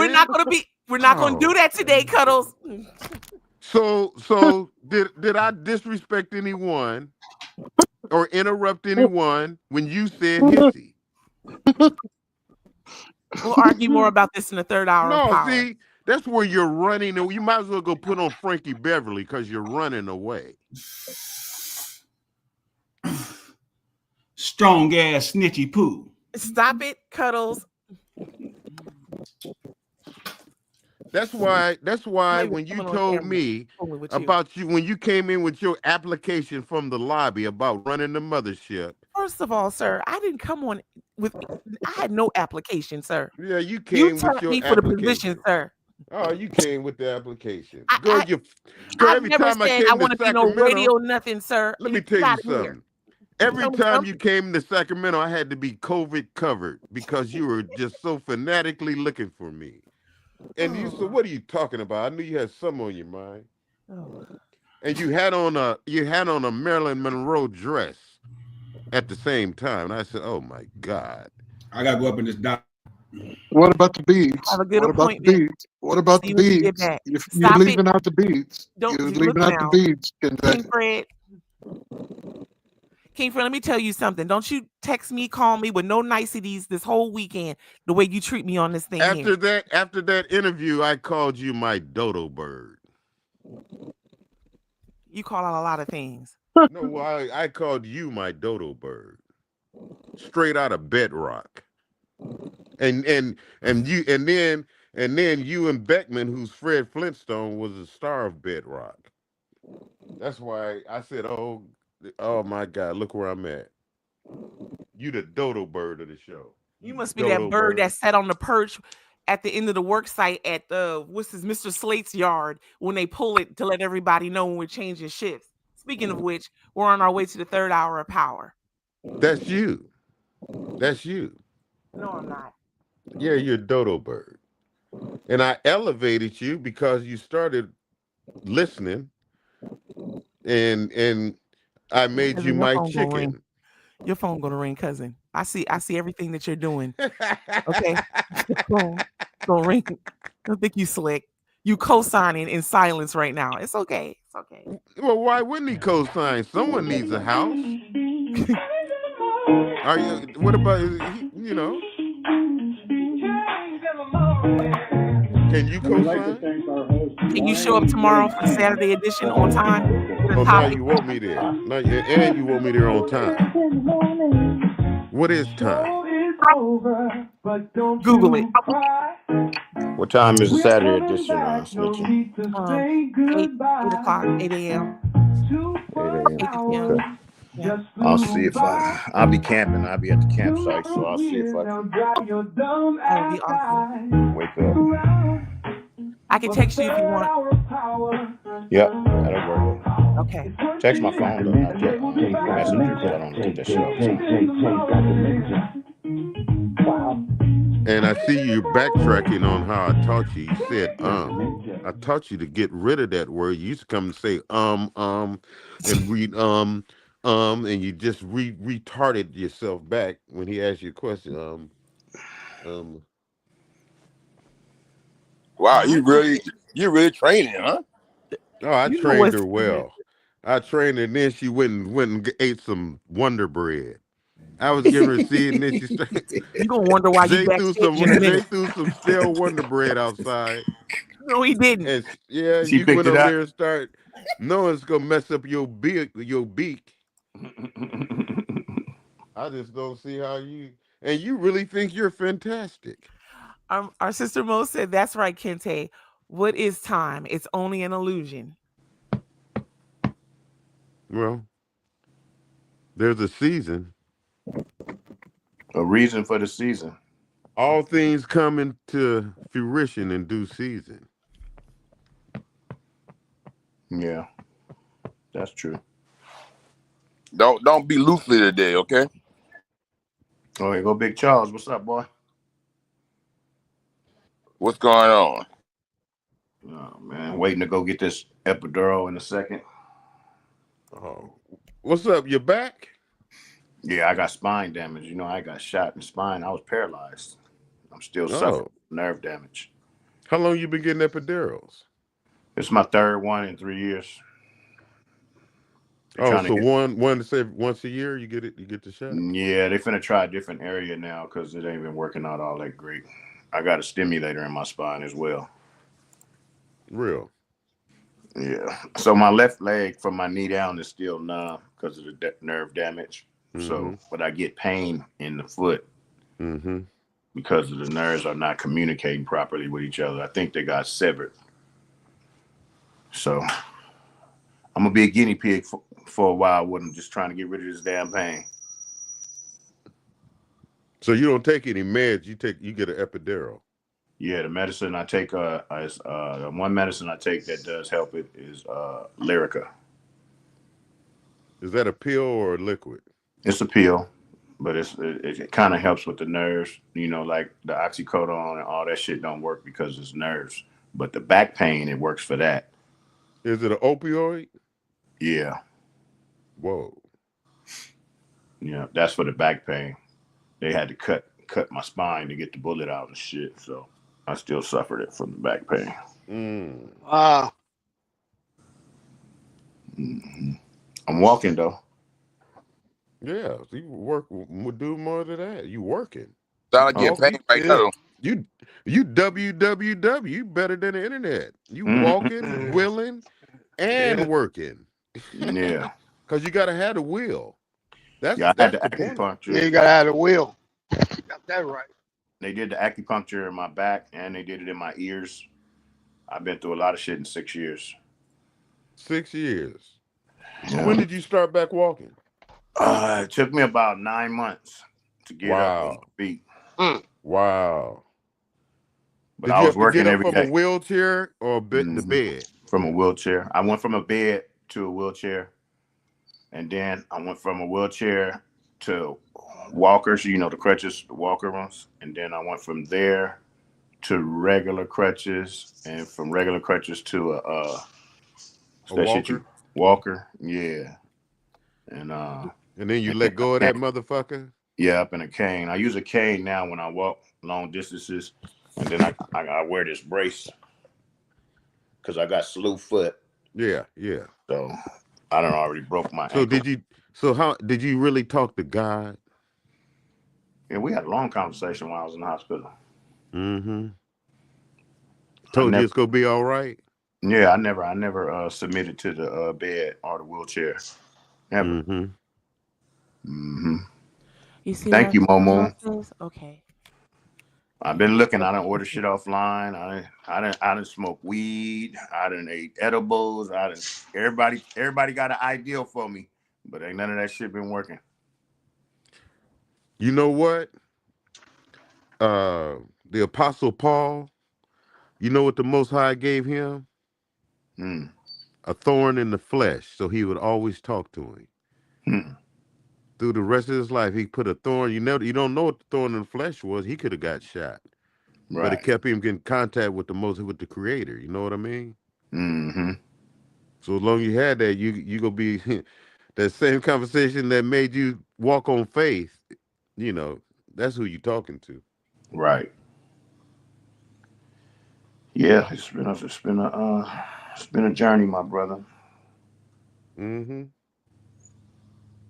We're not gonna do that today, Cuddles. So did I disrespect anyone or interrupt anyone when you said hissy? We'll argue more about this in the third hour. of No, Power. see, that's where you're running. You might as well go put on Frankie Beverly because you're running away. Strong ass snitchy poo. Stop it, Cuddles. That's why when you told me about you when you came in with your application from the lobby about running the mothership. First of all, sir, I didn't come on with. I had no application, sir. Yeah, you came You with tapped your me for the application. position, sir. Oh, you came with the application. I've Every never time I said came I want to be no Sacramento, radio nothing, sir. let me Get tell you out of here. something. Every Tell me time something. you came to Sacramento, I had to be COVID covered because you were just so fanatically looking for me. And you said, "What are you talking about?" I knew you had something on your mind. Oh. And you had on a Marilyn Monroe dress at the same time. And I said, "Oh my God." I gotta go up in this dock. What about the beads? Have a good What about the appointment. beads? What about See the when you get beads? back. You're Stop leaving it. out the beads. Don't You're you leaving look out now. the beads. King Fred. King Fred, let me tell you something. Don't you text me, call me with no niceties this whole weekend the way you treat me on this thing After here. that interview, I called you my dodo bird. You call out a lot of things. No, I called you my dodo bird. Straight out of Bedrock. And then you and Beckman, who's Fred Flintstone, was the star of Bedrock. That's why I said, oh my God, look where I'm at. You the dodo bird of the show. You must be that bird that sat on the perch at the end of the work site at Mr. Slate's yard when they pull it to let everybody know when we're changing shifts. Speaking of which, we're on our way to the 3rd hour of power. That's you. That's you. No, I'm not. Yeah, you're a dodo bird. And I elevated you because you started listening and I made you my chicken. Your phone gonna ring, cousin. I see everything that you're doing. Okay. Don't ring. Don't think you slick. You co-signing in silence right now. It's okay. It's okay. Well, why wouldn't he co-sign? Someone needs a house. Are you? What about you know? Can you co-sign? Can you show up tomorrow for Saturday edition on time? Oh, now you want me there. And you want me there on time. What is time? Google it. What time is the Saturday edition? Snitching? 8 o'clock, 8 a.m. 8 a.m. Okay. Yeah. I'll see if I'll be camping. I'll be at the campsite, so I'll see if I can. That would be awesome. Wake up. I can text you if you want. Yep, that'll work. Okay. Text my phone though, not just messenger, because I don't take that shit all the time. And I see you backtracking on how I taught you. You said I taught you to get rid of that word. You used to come and say and read and you just retarded yourself back when he asked you a question. Wow, you really trained him, huh? Oh, I trained her well. I trained her, and then she went and ate some Wonder Bread. I was giving her seed, and then she started. You gonna wonder why Jay threw some stale Wonder Bread outside. No, he didn't. And she you picked went it over up. there and start. No, it's gonna mess up your beak. I just don't see how you. And you really think you're fantastic. Our sister Mo said, "That's right, Kente. What is time? It's only an illusion." Well, there's a season. A reason for the season. All things come into fruition in due season. Yeah, that's true. Don't be loosely today, okay? Oh, here go Big Charles. What's up, boy? What's going on? Oh man, waiting to go get this epidural in a second. Oh, what's up? You back? Yeah, I got spine damage. You know, I got shot in the spine. I was paralyzed. I'm still suffering from nerve damage. How long you been getting epidurals? It's my third one in 3 years. So one to say once a year you get the shot? Yeah, they finna try a different area now because it ain't been working out all that great. I got a stimulator in my spine as well. Real? Yeah. So my left leg from my knee down is still numb because of the nerve damage. Mm-hmm. So, but I get pain in the foot because the nerves are not communicating properly with each other. I think they got severed. So I'm gonna be a guinea pig for a while with them, just trying to get rid of this damn pain. So you don't take any meds? You get an epidural? Yeah, the medicine I take is one medicine I take that does help it is Lyrica. Is that a pill or a liquid? It's a pill, but it kind of helps with the nerves. You know, like the oxycodone and all that shit don't work because it's nerves. But the back pain, it works for that. Is it an opioid? Yeah. Whoa. Yeah, that's for the back pain. They had to cut my spine to get the bullet out and shit. So I still suffered it from the back pain. I'm walking though. Yeah, so you do more than that. You working? Sound like you're pain right now. You www. You better than the internet. You walking, willing, and working. Yeah, because you gotta have the will. That's the point. Yeah, you gotta have the will. You got that right. They did the acupuncture in my back and they did it in my ears. I've been through a lot of shit in 6 years. 6 years. Yeah. When did you start back walking? It took me about 9 months to get up on my feet. Wow. But Did I you was have to get working up every from day. a wheelchair or the bed? From a wheelchair. I went from a bed to a wheelchair. And then I went from a wheelchair to walkers, you know, the crutches, the walker ones. And then I went from there to regular crutches, and from regular crutches to a walker. Yeah. And then you let go of that motherfucker? Yeah, up in a cane. I use a cane now when I walk long distances, and then I wear this brace because I got slew foot. Yeah. So I done already broke my So ankle. how did you really talk to God? Yeah, we had a long conversation while I was in the hospital. Mm-hmm. Told you it's gonna be all right? Yeah, I never submitted to the bed or the wheelchair. Never. Mm-hmm. You see Thank you, Momo. Okay. I've been looking. I done order shit offline. I done smoke weed. I done ate edibles. Everybody got an ideal for me, but ain't none of that shit been working. You know what? The Apostle Paul, you know what the Most High gave him? A thorn in the flesh, so he would always talk to him. Through the rest of his life, he put a thorn. You don't know what the thorn in the flesh was. He could have got shot, but it kept him in contact with the Creator. You know what I mean? Mm-hmm. So as long as you had that, you gonna be that same conversation that made you walk on faith. You know, that's who you talking to. Right. Yeah, it's been a journey, my brother. Mm-hmm.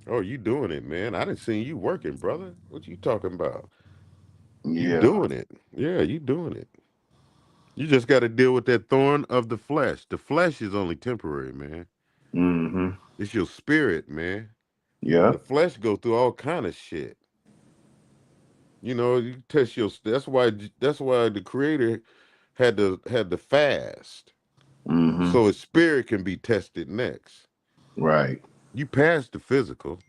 Oh, you doing it, man. I didn't see you working, brother. What you talking about? You doing it. Yeah, you doing it. You just got to deal with that thorn of the flesh. The flesh is only temporary, man. Mm-hmm. It's your spirit, man. Yeah. The flesh go through all kind of shit. You know, you test your. That's why the Creator had to fast, so his spirit can be tested next. Right. You passed the physical.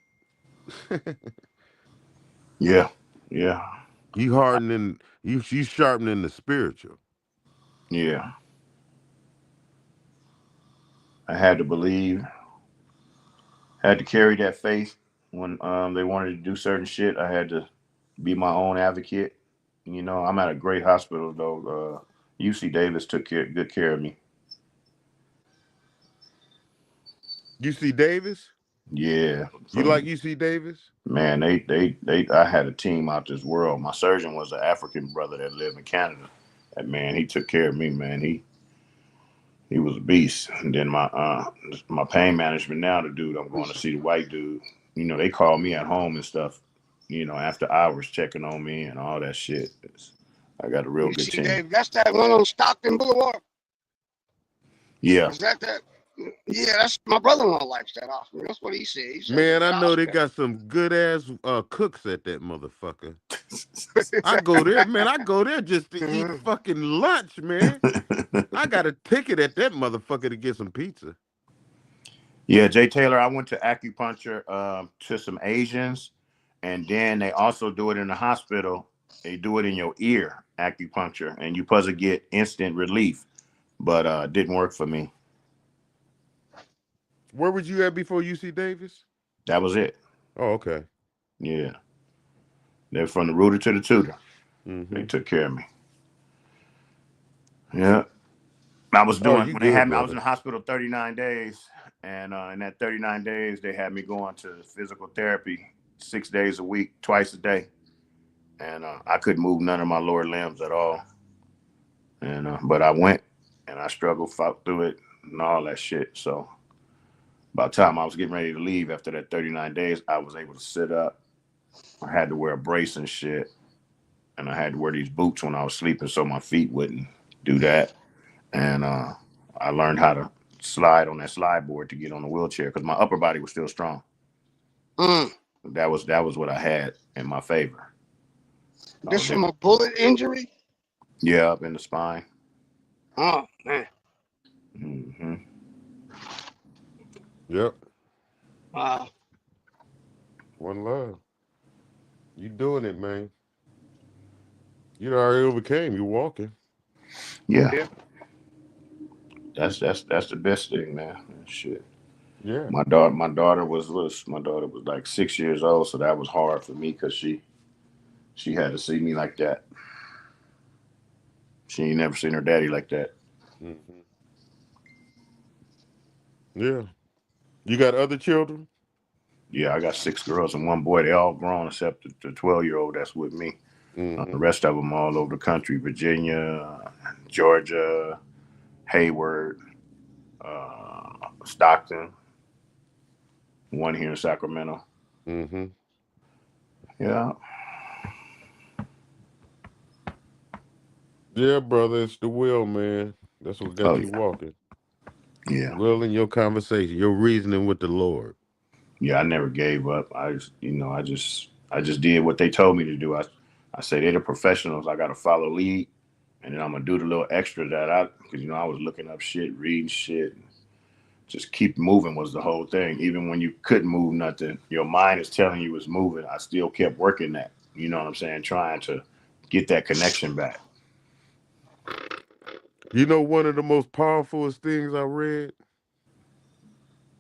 Yeah. You hardening. You sharpening the spiritual. Yeah. I had to believe. Had to carry that faith when they wanted to do certain shit. I had to be my own advocate. You know, I'm at a great hospital though. UC Davis took good care of me. UC Davis? Yeah. You like UC Davis? Man, I had a team out this world. My surgeon was an African brother that lived in Canada. That man, he took care of me, man. He was a beast. And then my pain management now, the dude I'm going to see, the white dude, you know, they call me at home and stuff, you know, after hours checking on me and all that shit. I got a real good team. Dave, that's that one on Stockton Boulevard. Yeah. Is that? Yeah, that's my brother-in-law likes that hospital. That's what he said. He said Man, I know they got some good ass cooks at that motherfucker. I go there, man. I go there just to eat fucking lunch, man. I got a ticket at that motherfucker to get some pizza. Yeah, Jay Taylor, I went to acupuncture to some Asians, and then they also do it in the hospital. They do it in your ear, acupuncture, and you supposed to get instant relief, but didn't work for me. Where was you at before UC Davis? That was it. Oh, okay. Yeah. They're from the rooter to the tutor. They took care of me. Yeah. I was doing, when they had me, I was in the hospital 39 days. And in that 39 days, they had me going to physical therapy 6 days a week, twice a day. And I couldn't move none of my lower limbs at all. And but I went and I struggled, fought through it and all that shit. So by the time I was getting ready to leave after that 39 days, I was able to sit up. I had to wear a brace and shit. And I had to wear these boots when I was sleeping so my feet wouldn't do that. And I learned how to slide on that slide board to get on the wheelchair because my upper body was still strong. That was what I had in my favor. This from a bullet injury? Yeah, up in the spine. Oh man. Mm-hmm. Yep. Wow. One love. You doing it, man. You already overcame. You walking. Yeah. That's the best thing, man. Shit. Yeah. My daughter was like 6 years old, so that was hard for me because she had to see me like that. She ain't never seen her daddy like that. Mm-hmm. Yeah. You got other children? Yeah, I got 6 girls and 1 boy. They all grown except the 12-year-old that's with me. Mm-hmm. The rest of them all over the country: Virginia, Georgia, Hayward, Stockton. 1 here in Sacramento. Mm-hmm. Yeah. Yeah, brother, it's the will, man. That's what got you walking. Yeah. Will in your conversation, your reasoning with the Lord. Yeah, I never gave up. I just did what they told me to do. I say they're the professionals. I got to follow lead, and then I'm gonna do the little extra that because I was looking up shit, reading shit. Just keep moving was the whole thing. Even when you couldn't move nothing, your mind is telling you it's moving. I still kept working that. You know what I'm saying? Trying to get that connection back. You know, one of the most powerful things I read?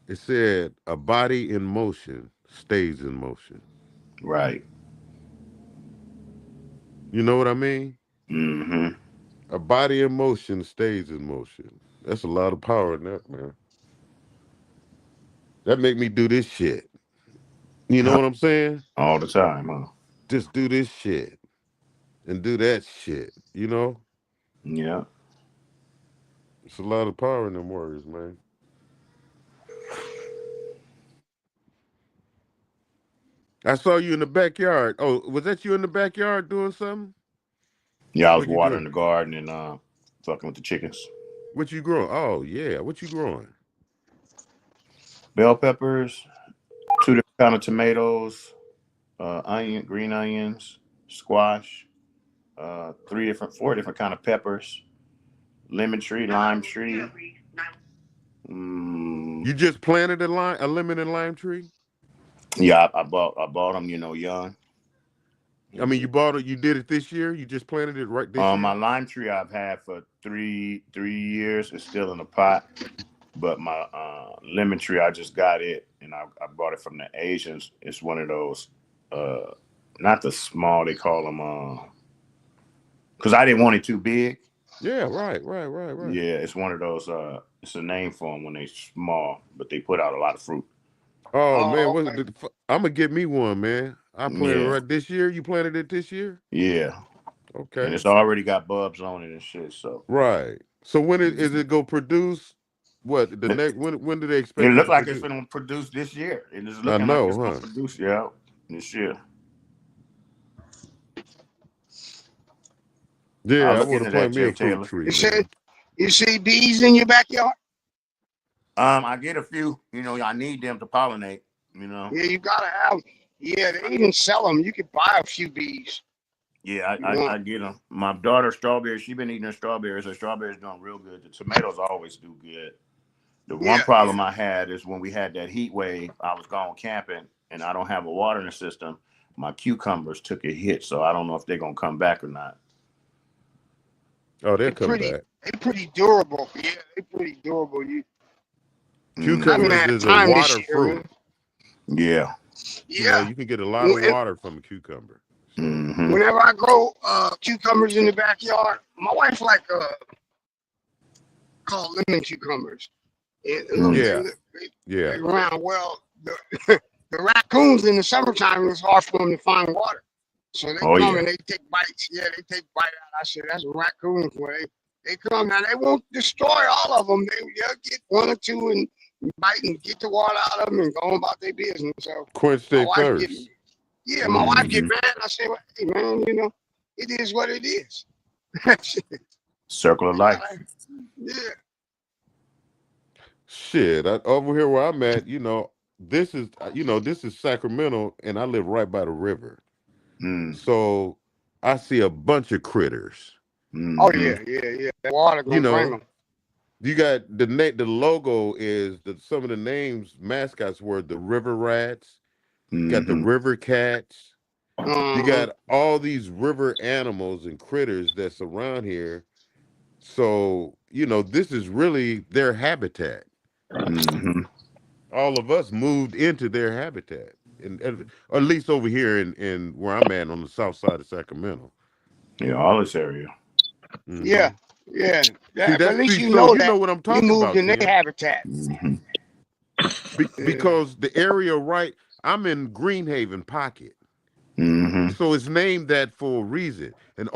It said, a body in motion stays in motion. Right. You know what I mean? Mm-hmm. A body in motion stays in motion. That's a lot of power in that, man. That make me do this shit. You know what I'm saying? All the time, huh? Just do this shit and do that shit, you know? Yeah. It's a lot of power in them words, man. I saw you in the backyard. Oh, was that you in the backyard doing something? Yeah, I was watering the garden and fucking with the chickens. What you growing? Oh, yeah. What you growing? Bell peppers, 2 different kind of tomatoes, green onions, squash, 4 different kind of peppers, lemon tree, lime tree. You just planted a lemon and lime tree? Yeah, I bought them, young. I mean, you did it this year? You just planted it right this year? My lime tree I've had for three years. It's still in the pot. But my lemon tree, I just got it, and I bought it from the Asians. It's one of those, not the small, they call them, because I didn't want it too big. Yeah, right. Yeah, it's one of those, it's a name for them when they're small, but they put out a lot of fruit. Oh, man, I'm going to get me one, man. I planted it right this year. You planted it this year? Yeah. Okay. And it's already got bulbs on it and shit, so. Right. So when is it going to produce? What the next? When do they expect? It look like it's going to produce this year. It is looking like it's going to produce, this year. Yeah, I want to plant me a fruit tree. You see bees in your backyard? I get a few. I need them to pollinate. Yeah, you gotta have. Yeah, they even sell them. You could buy a few bees. Yeah, I get them. My daughter, strawberries. She been eating her strawberries. Her strawberries doing real good. The tomatoes always do good. The one problem I had is when we had that heat wave, I was going camping and I don't have a watering system. My cucumbers took a hit, so I don't know if they're gonna come back or not. Oh, they'll come back. They're pretty durable. Yeah, they're pretty durable. Cucumbers is a water fruit. Yeah. Yeah. You can get a lot of water from a cucumber. Mm-hmm. Whenever I grow cucumbers in the backyard, my wife called lemon cucumbers. They around well. The raccoons in the summertime, it's hard for them to find water, so they come and they take bites. Yeah, they take bite out. I said that's raccoons where they come now. They won't destroy all of them. They'll get 1 or 2 and bite and get the water out of them and go about their business. So quench their thirst. My wife get mad. I say, well, hey man, it is what it is. Circle of life. Yeah. Shit, over here where I'm at, this is Sacramento, and I live right by the river. So I see a bunch of critters. Oh yeah, yeah. The water You gonna bring know, them. you got the logo is some of the names mascots were the river rats. You got the river cats. You got all these river animals and critters that's around here. So, this is really their habitat. All of us moved into their habitat. And or at least over here in where I'm at on the south side of Sacramento. Yeah, all this area. Yeah, yeah. See, But at least you so know you that know what I'm we talking moved about, in their Ken. habitat. Because the area I'm in Greenhaven Pocket. So it's named that for a reason. And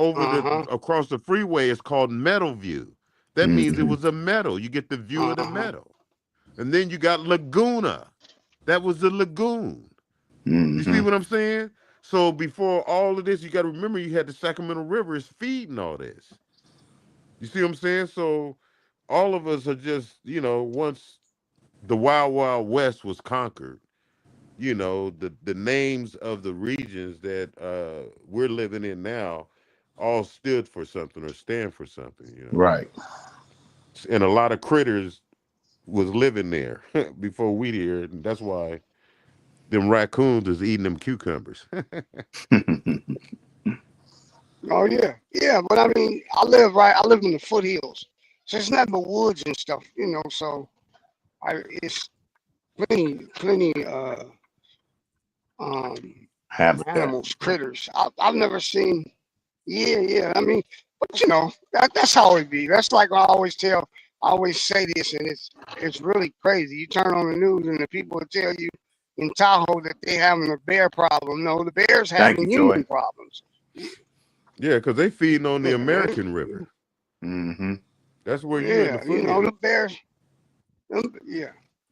across the freeway, it's called Meadow View. That means it was a meadow. You get the view of the meadow. And then you got Laguna. That was the lagoon. You see what I'm saying? So before all of this, you got to remember you had the Sacramento River is feeding all this. You see what I'm saying? So all of us are just, once the Wild Wild West was conquered, the names of the regions that we're living in now all stood for something or stand for something. Right. And a lot of critters was living there before we did, and that's why them raccoons is eating them cucumbers. Oh yeah, yeah. But I mean, I live in the foothills, so it's nothing but woods and stuff, So it's plenty animals, critters. I've never seen. Yeah. I mean, but that's how it be. That's like I always say this, and it's really crazy. You turn on the news and the people will tell you in Tahoe that they having a bear problem. No, the bears having human problems. Yeah, because they feeding on the American River. That's where you're in the foothills. The bears.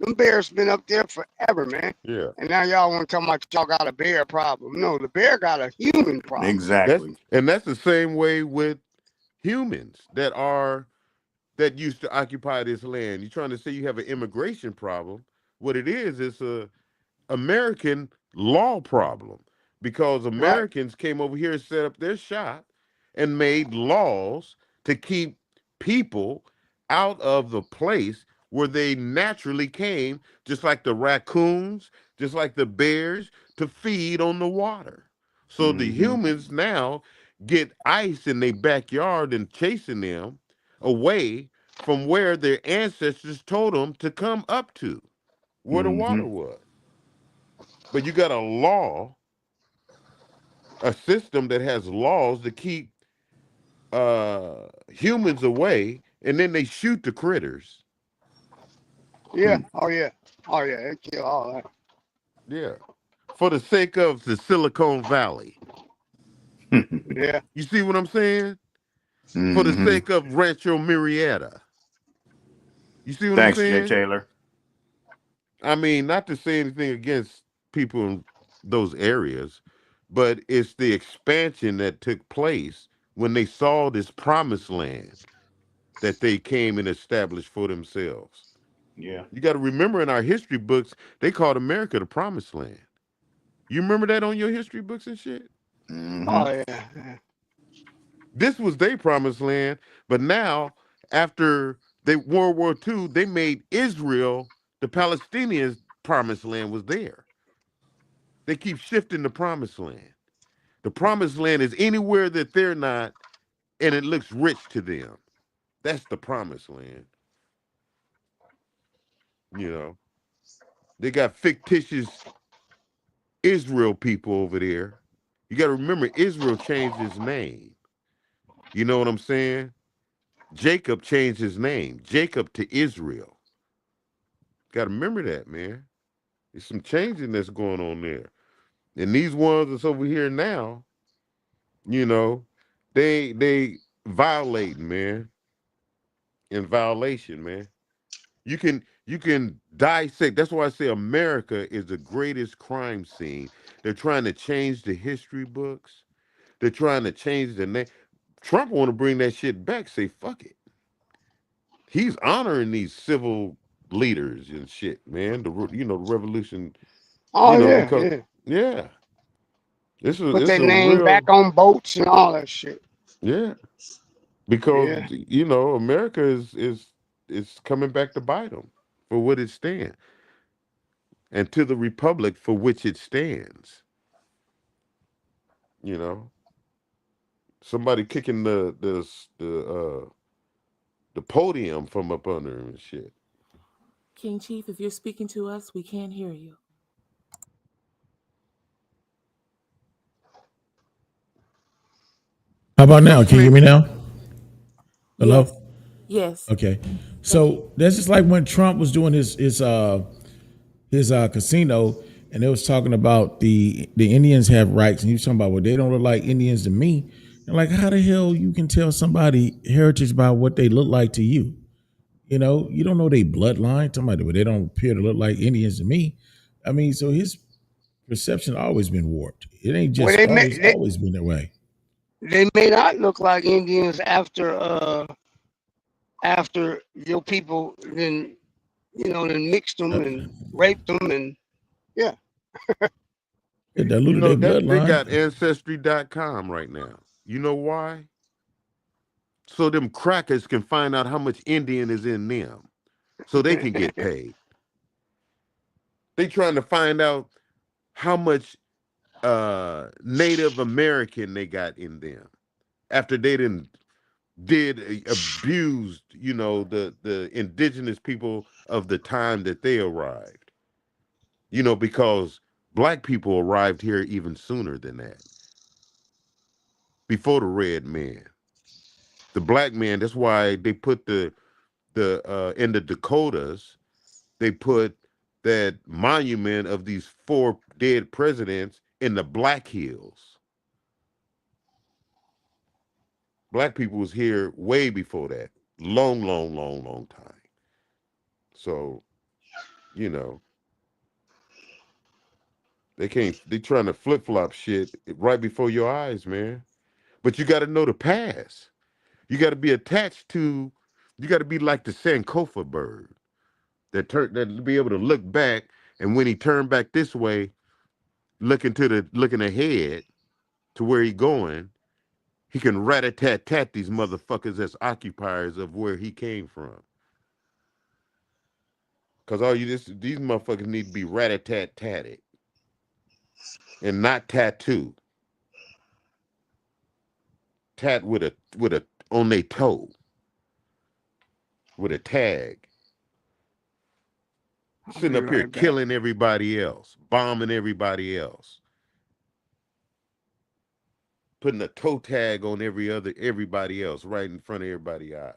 Them bears been up there forever, man. Yeah. And now y'all want to tell me y'all got a bear problem. No, the bear got a human problem. Exactly. That's the same way with humans that used to occupy this land. You're trying to say you have an immigration problem. What it is a American law problem, because Americans came over here and set up their shop and made laws to keep people out of the place where they naturally came, just like the raccoons, just like the bears, to feed on the water. So the humans now get ice in their backyard and chasing them away from where their ancestors told them to come up to, where the water was. But you got a system that has laws to keep humans away, and then they shoot the critters. Yeah. Oh yeah. They kill all that. Yeah. For the sake of the Silicon Valley. Yeah. You see what I'm saying? For the sake of Rancho Murrieta. You see what I'm saying? Thanks, Jay Taylor. I mean, not to say anything against people in those areas, but it's the expansion that took place when they saw this promised land that they came and established for themselves. Yeah. You got to remember, in our history books, they called America the promised land. You remember that on your history books and shit? Oh yeah. This was their promised land, but now, after World War II, they made Israel, the Palestinians' promised land was there. They keep shifting the promised land. The promised land is anywhere that they're not, and it looks rich to them. That's the promised land. They got fictitious Israel people over there. You got to remember, Israel changed his name. You know what I'm saying? Jacob changed his name, Jacob to Israel. Got to remember that, man. There's some changing that's going on there. And these ones that's over here now, they violating, man. In violation, man. You can dissect. That's why I say America is the greatest crime scene. They're trying to change the history books. They're trying to change the name. Trump want to bring that shit back. Say fuck it. He's honoring these civil leaders and shit, man. The revolution. Oh yeah. Yeah. Put It's their a name real, back on boats and all that shit. yeah, because Yeah. America is coming back to bite them for what it stands, and to the republic for which it stands. You know, somebody kicking the podium from up under him and shit. King Chief, if you're speaking to us, we can't hear you. How about now? Can you hear me now? Hello? Yes. Yes. Okay. So that's just like when Trump was doing his casino, and they was talking about the Indians have rights, and he was talking about, well, they don't look like Indians to me. And like, how the hell you can tell somebody heritage by what they look like to you? You know, you don't know their bloodline. Somebody, but they don't appear to look like Indians to me. I mean, so his perception always been warped. It ain't Well, just started; it's always been that way. they may not look like Indians after your people then mixed them and raped them and yeah. It diluted their They bloodline. got Ancestry.com right now. You know why? So them crackers can find out how much Indian is in them, so they can get paid. They trying to find out how much Native American they got in them after they abused, the indigenous people of the time that they arrived. Because black people arrived here even sooner than that, before the red man. The black man, that's why they put in the Dakotas, they put that monument of these 4 dead presidents in the Black Hills. Black people was here way before that. Long time. So, they trying to flip-flop shit right before your eyes, man. But you got to know the past. You got to be you got to be like the Sankofa bird that be able to look back, and when he turned back this way, looking ahead to where he going, he can rat-a-tat-tat these motherfuckers as occupiers of where he came from. Cause these motherfuckers need to be rat-a-tat-tatted and not tattooed. Tat with a on their toe with a tag. Sitting up here killing everybody else, bombing everybody else, putting a toe tag on everybody else right in front of everybody's eyes,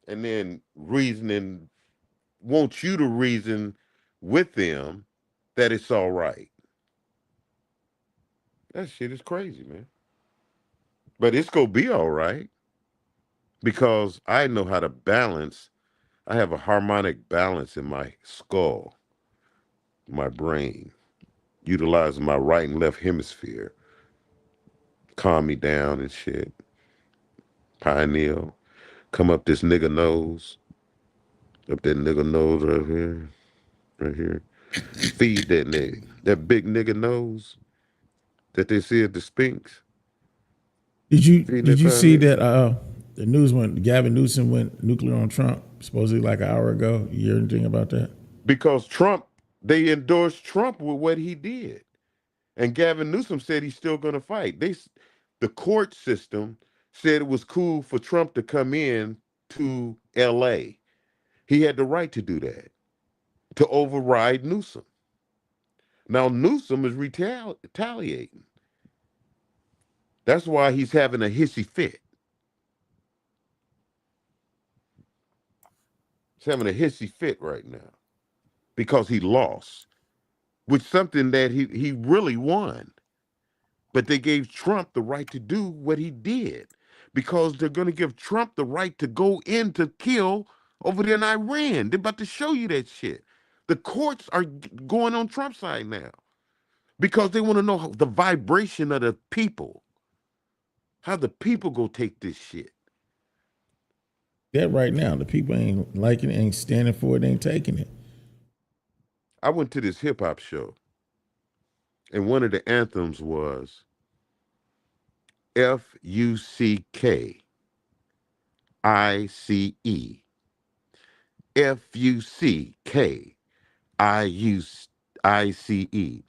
and then wants you to reason with them that it's all right. That shit is crazy, man. But it's gonna be all right because I know how to balance. I have a harmonic balance in my skull, my brain, utilizing my right and left hemisphere. Calm me down and shit. Pineal. Come up this nigga nose. Up that nigga nose right here. Right here. Feed that nigga. That big nigga nose that they see at the Sphinx. Did you see that the news when Gavin Newsom went nuclear on Trump, supposedly like an hour ago? You hear anything about that? Because they endorsed Trump with what he did. And Gavin Newsom said he's still going to fight. The court system said it was cool for Trump to come in to LA. He had the right to do that, to override Newsom. Now Newsom is retaliating. That's why he's having a hissy fit. He's having a hissy fit right now because he lost with something that he really won. But they gave Trump the right to do what he did because they're going to give Trump the right to go in to kill over there in Iran. They're about to show you that shit. The courts are going on Trump's side now because they want to know the vibration of the people. How the people go take this shit. That right now, the people ain't liking it, ain't standing for it, ain't taking it. I went to this hip hop show and one of the anthems was F-U-C-K I-C-E. F-U-C-K I-C-E.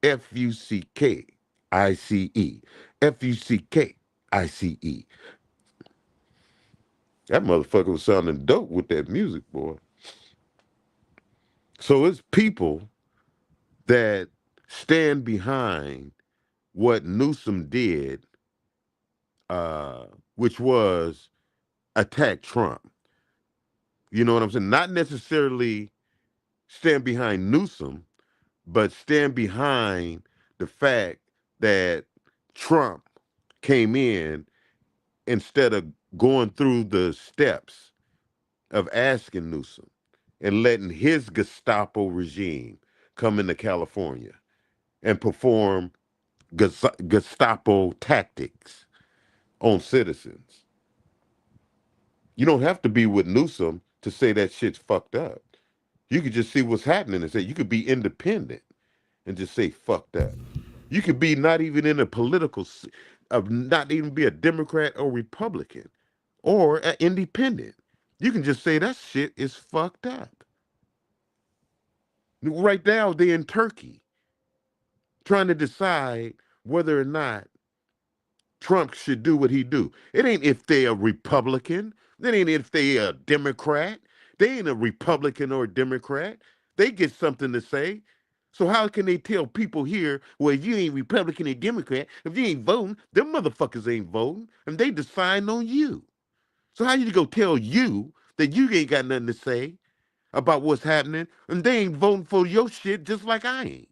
F-U-C-K I-C-E. F-U-C-K I-C-E. That motherfucker was sounding dope with that music, boy. So it's people that stand behind what Newsom did, which was attack Trump. You know what I'm saying? Not necessarily stand behind Newsom, but stand behind the fact that Trump came in instead of going through the steps of asking Newsom and letting his Gestapo regime come into California and perform Gestapo tactics on citizens. You don't have to be with Newsom to say that shit's fucked up. You could just see what's happening and say, you could be independent and just say, fuck that. You could be not even in a political, not even be a Democrat or Republican or an independent. You can just say that shit is fucked up. Right now, they're in Turkey trying to decide whether or not Trump should do what he do. It ain't if they a Republican. It ain't if they a Democrat. They ain't a Republican or a Democrat. They get something to say. So how can they tell people here, well, if you ain't Republican or Democrat, if you ain't voting, them motherfuckers ain't voting, and they decide on you. So how you go tell you that you ain't got nothing to say about what's happening, and they ain't voting for your shit just like I ain't.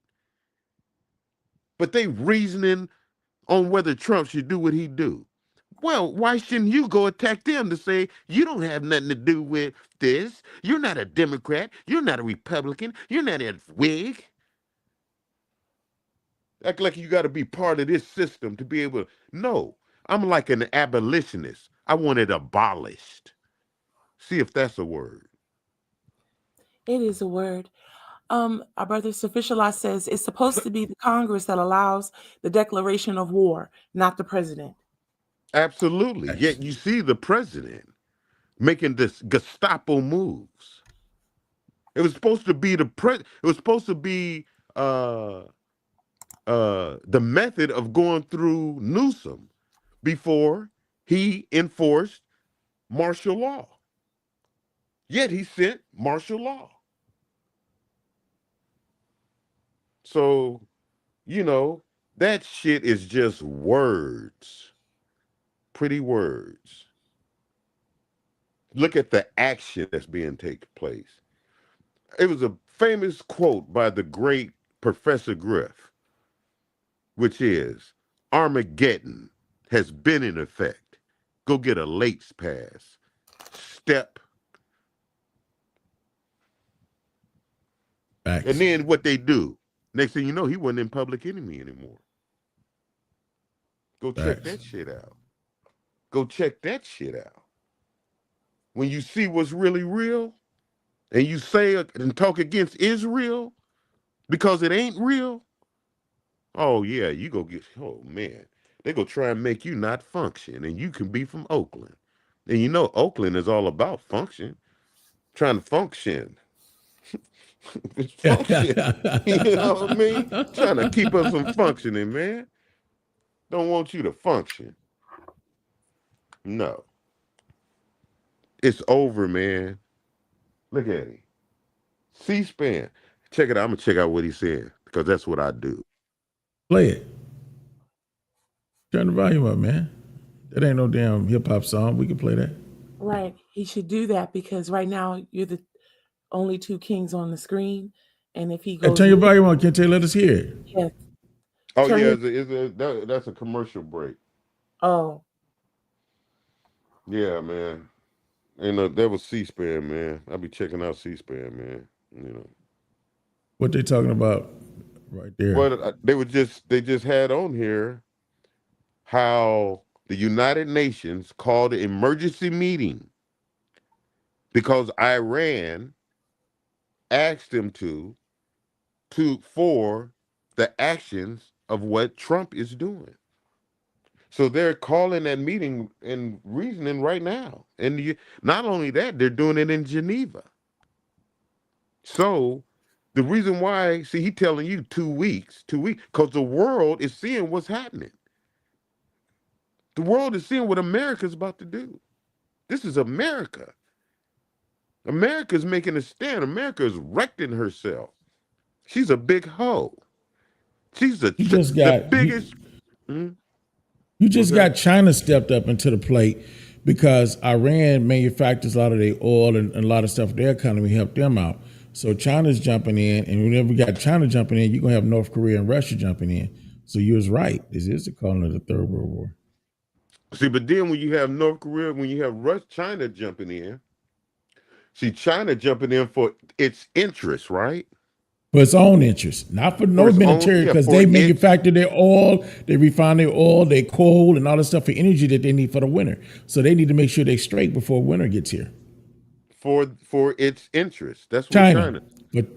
But they reasoning on whether Trump should do what he do. Well, why shouldn't you go attack them to say, you don't have nothing to do with this? You're not a Democrat. You're not a Republican. You're not a Whig. Act like you got to be part of this system to be able to. No, I'm like an abolitionist. I want it abolished. See if that's a word. It is a word. Our brother Sufficialist says it's supposed to be the Congress that allows the declaration of war, not the president. Absolutely. Yet you see the president making this Gestapo moves. It was supposed to be it was supposed to be the method of going through Newsom before he enforced martial law. Yet he sent martial law. So, you know, that shit is just words. Pretty words. Look at the action that's being taken place. It was a famous quote by the great Professor Griff, which is, Armageddon has been in effect. Go get a Late's pass. Step. Facts. And then what they do, next thing you know, he wasn't in Public Enemy anymore. Go check that shit out. Go check that shit out. When you see what's really real, and you say and talk against Israel because it ain't real, oh yeah, you go get, oh man, they go try and make you not function, and you can be from Oakland. And you know Oakland is all about function, trying to function. Function. You know what I mean? Trying to keep us from functioning, man. Don't want you to function. No. It's over, man. Look at him. C-SPAN. Check it out. I'm going to check out what he's saying because that's what I do. Play it. Turn the volume up, man. That ain't no damn hip-hop song. We can play that. Right. He should do that because right now you're the only two kings on the screen. And if he goes... Hey, turn your volume on, Kente. Let us hear it. Yes. Oh, yeah. That's a commercial break. Oh. Yeah, man. And that was C-SPAN, man. I'll be checking out C-SPAN, man. You know. What they talking about right there? But they just had on here how the United Nations called an emergency meeting because Iran asked them for the actions of what Trump is doing. So they're calling that meeting and reasoning right now. And not only that, they're doing it in Geneva. So the reason why, see, he telling you 2 weeks, because the world is seeing what's happening. The world is seeing what America's about to do. This is America. America's making a stand. America is wrecking herself. She's a big hoe. She's the biggest. You just got China stepped up into the plate because Iran manufactures a lot of their oil and a lot of stuff. Their economy helped them out. So China's jumping in, and whenever we got China jumping in, you're gonna have North Korea and Russia jumping in. So you was right. This is the calling of the Third World War. See, but then when you have North Korea, when you have China jumping in, see, China jumping in for its interest, right? For its own interest, not for no military, because they manufacture their oil, they refine their oil, their coal, and all the stuff for energy that they need for the winter. So they need to make sure they're straight before winter gets here. For its interest, that's what China.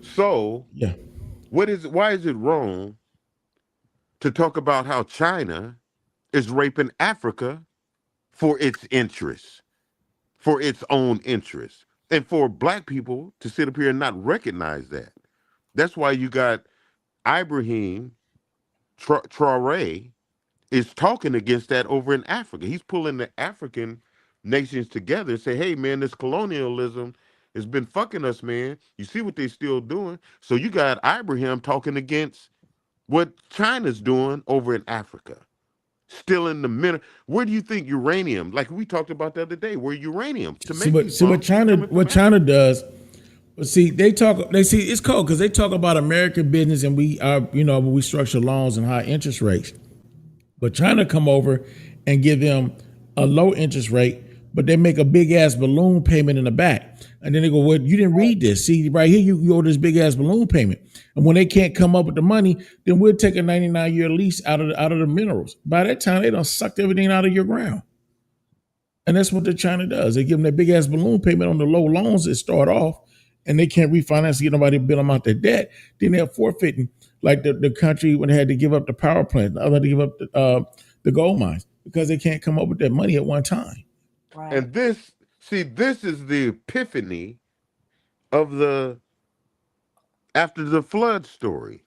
So yeah, why is it wrong to talk about how China is raping Africa for its interests, for its own interests, and for black people to sit up here and not recognize that? That's why you got Ibrahim Traoré is talking against that over in Africa. He's pulling the African nations together and say, hey, man, this colonialism has been fucking us, man. You see what they're still doing? So you got Ibrahim talking against what China's doing over in Africa. Still in the middle. Where do you think uranium, like we talked about the other day, where uranium to make what China does. See, they see it's cold because they talk about American business and we are, we structure loans and high interest rates. But China come over and give them a low interest rate, but they make a big ass balloon payment in the back. And then they go, well, you didn't read this. See, right here, you owe this big ass balloon payment. And when they can't come up with the money, then we'll take a 99-year lease out of the minerals. By that time, they done sucked everything out of your ground. And that's what China does. They give them that big ass balloon payment on the low loans that start off, and they can't refinance to get nobody to bill them out their debt. Then they're forfeiting, like the country when they had to give up the power plant, the other had to give up the gold mines because they can't come up with that money at one time. Right. And this is the epiphany of after the flood story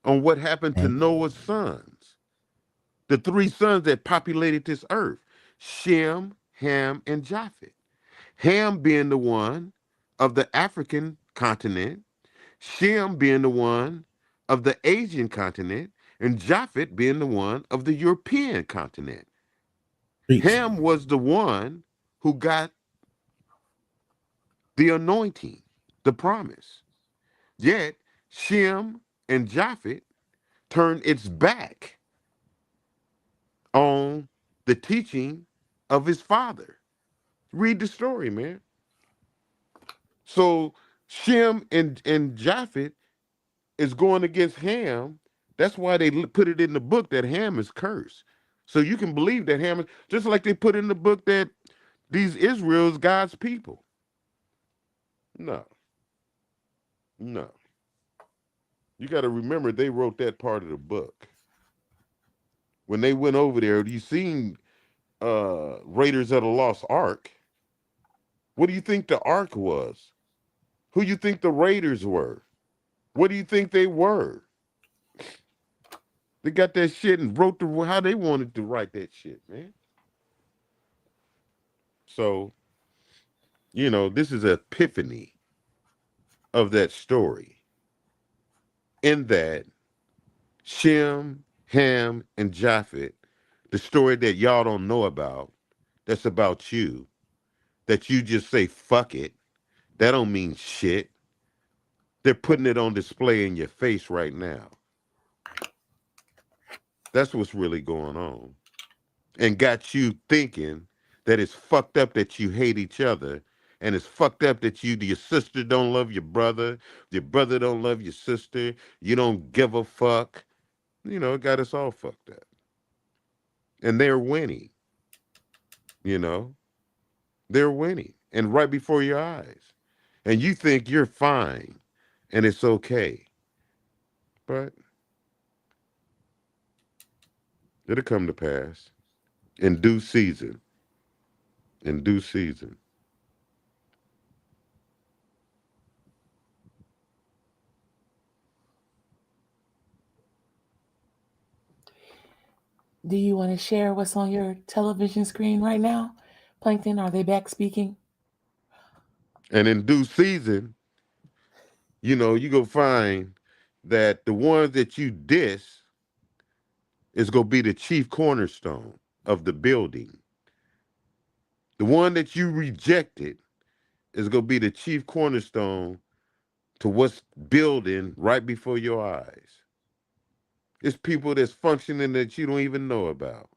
on what happened to Noah's sons, the 3 sons that populated this earth, Shem, Ham, and Japheth. Ham being the one of the African continent, Shem being the one of the Asian continent, and Japheth being the one of the European continent. Ham was the one who got the anointing, the promise. Yet Shem and Japheth turned its back on the teaching of his father. Read the story, man. So Shem and Japheth is going against Ham. That's why they put it in the book that Ham is cursed. So you can believe that Ham is, just like they put in the book that these Israel's God's people. No. You got to remember they wrote that part of the book. When they went over there, you seen Raiders of the Lost Ark. What do you think the Ark was? Who you think the Raiders were? What do you think they were? They got that shit and wrote how they wanted to write that shit, man. So, this is an epiphany of that story. In that Shem, Ham, and Japheth, the story that y'all don't know about, that's about you, that you just say, fuck it, that don't mean shit. They're putting it on display in your face right now. That's what's really going on. And got you thinking that it's fucked up that you hate each other, and it's fucked up that your sister don't love your brother don't love your sister, you don't give a fuck. It got us all fucked up. And they're winning. They're winning. And right before your eyes. And you think you're fine and it's okay. But It'll come to pass in due season. In due season. Do you want to share what's on your television screen right now? Plankton, are they back speaking? And in due season, you know, you go find that the ones that you diss is going to be the chief cornerstone of the building. The one that you rejected is going to be the chief cornerstone to what's building right before your eyes. It's people that's functioning that you don't even know about.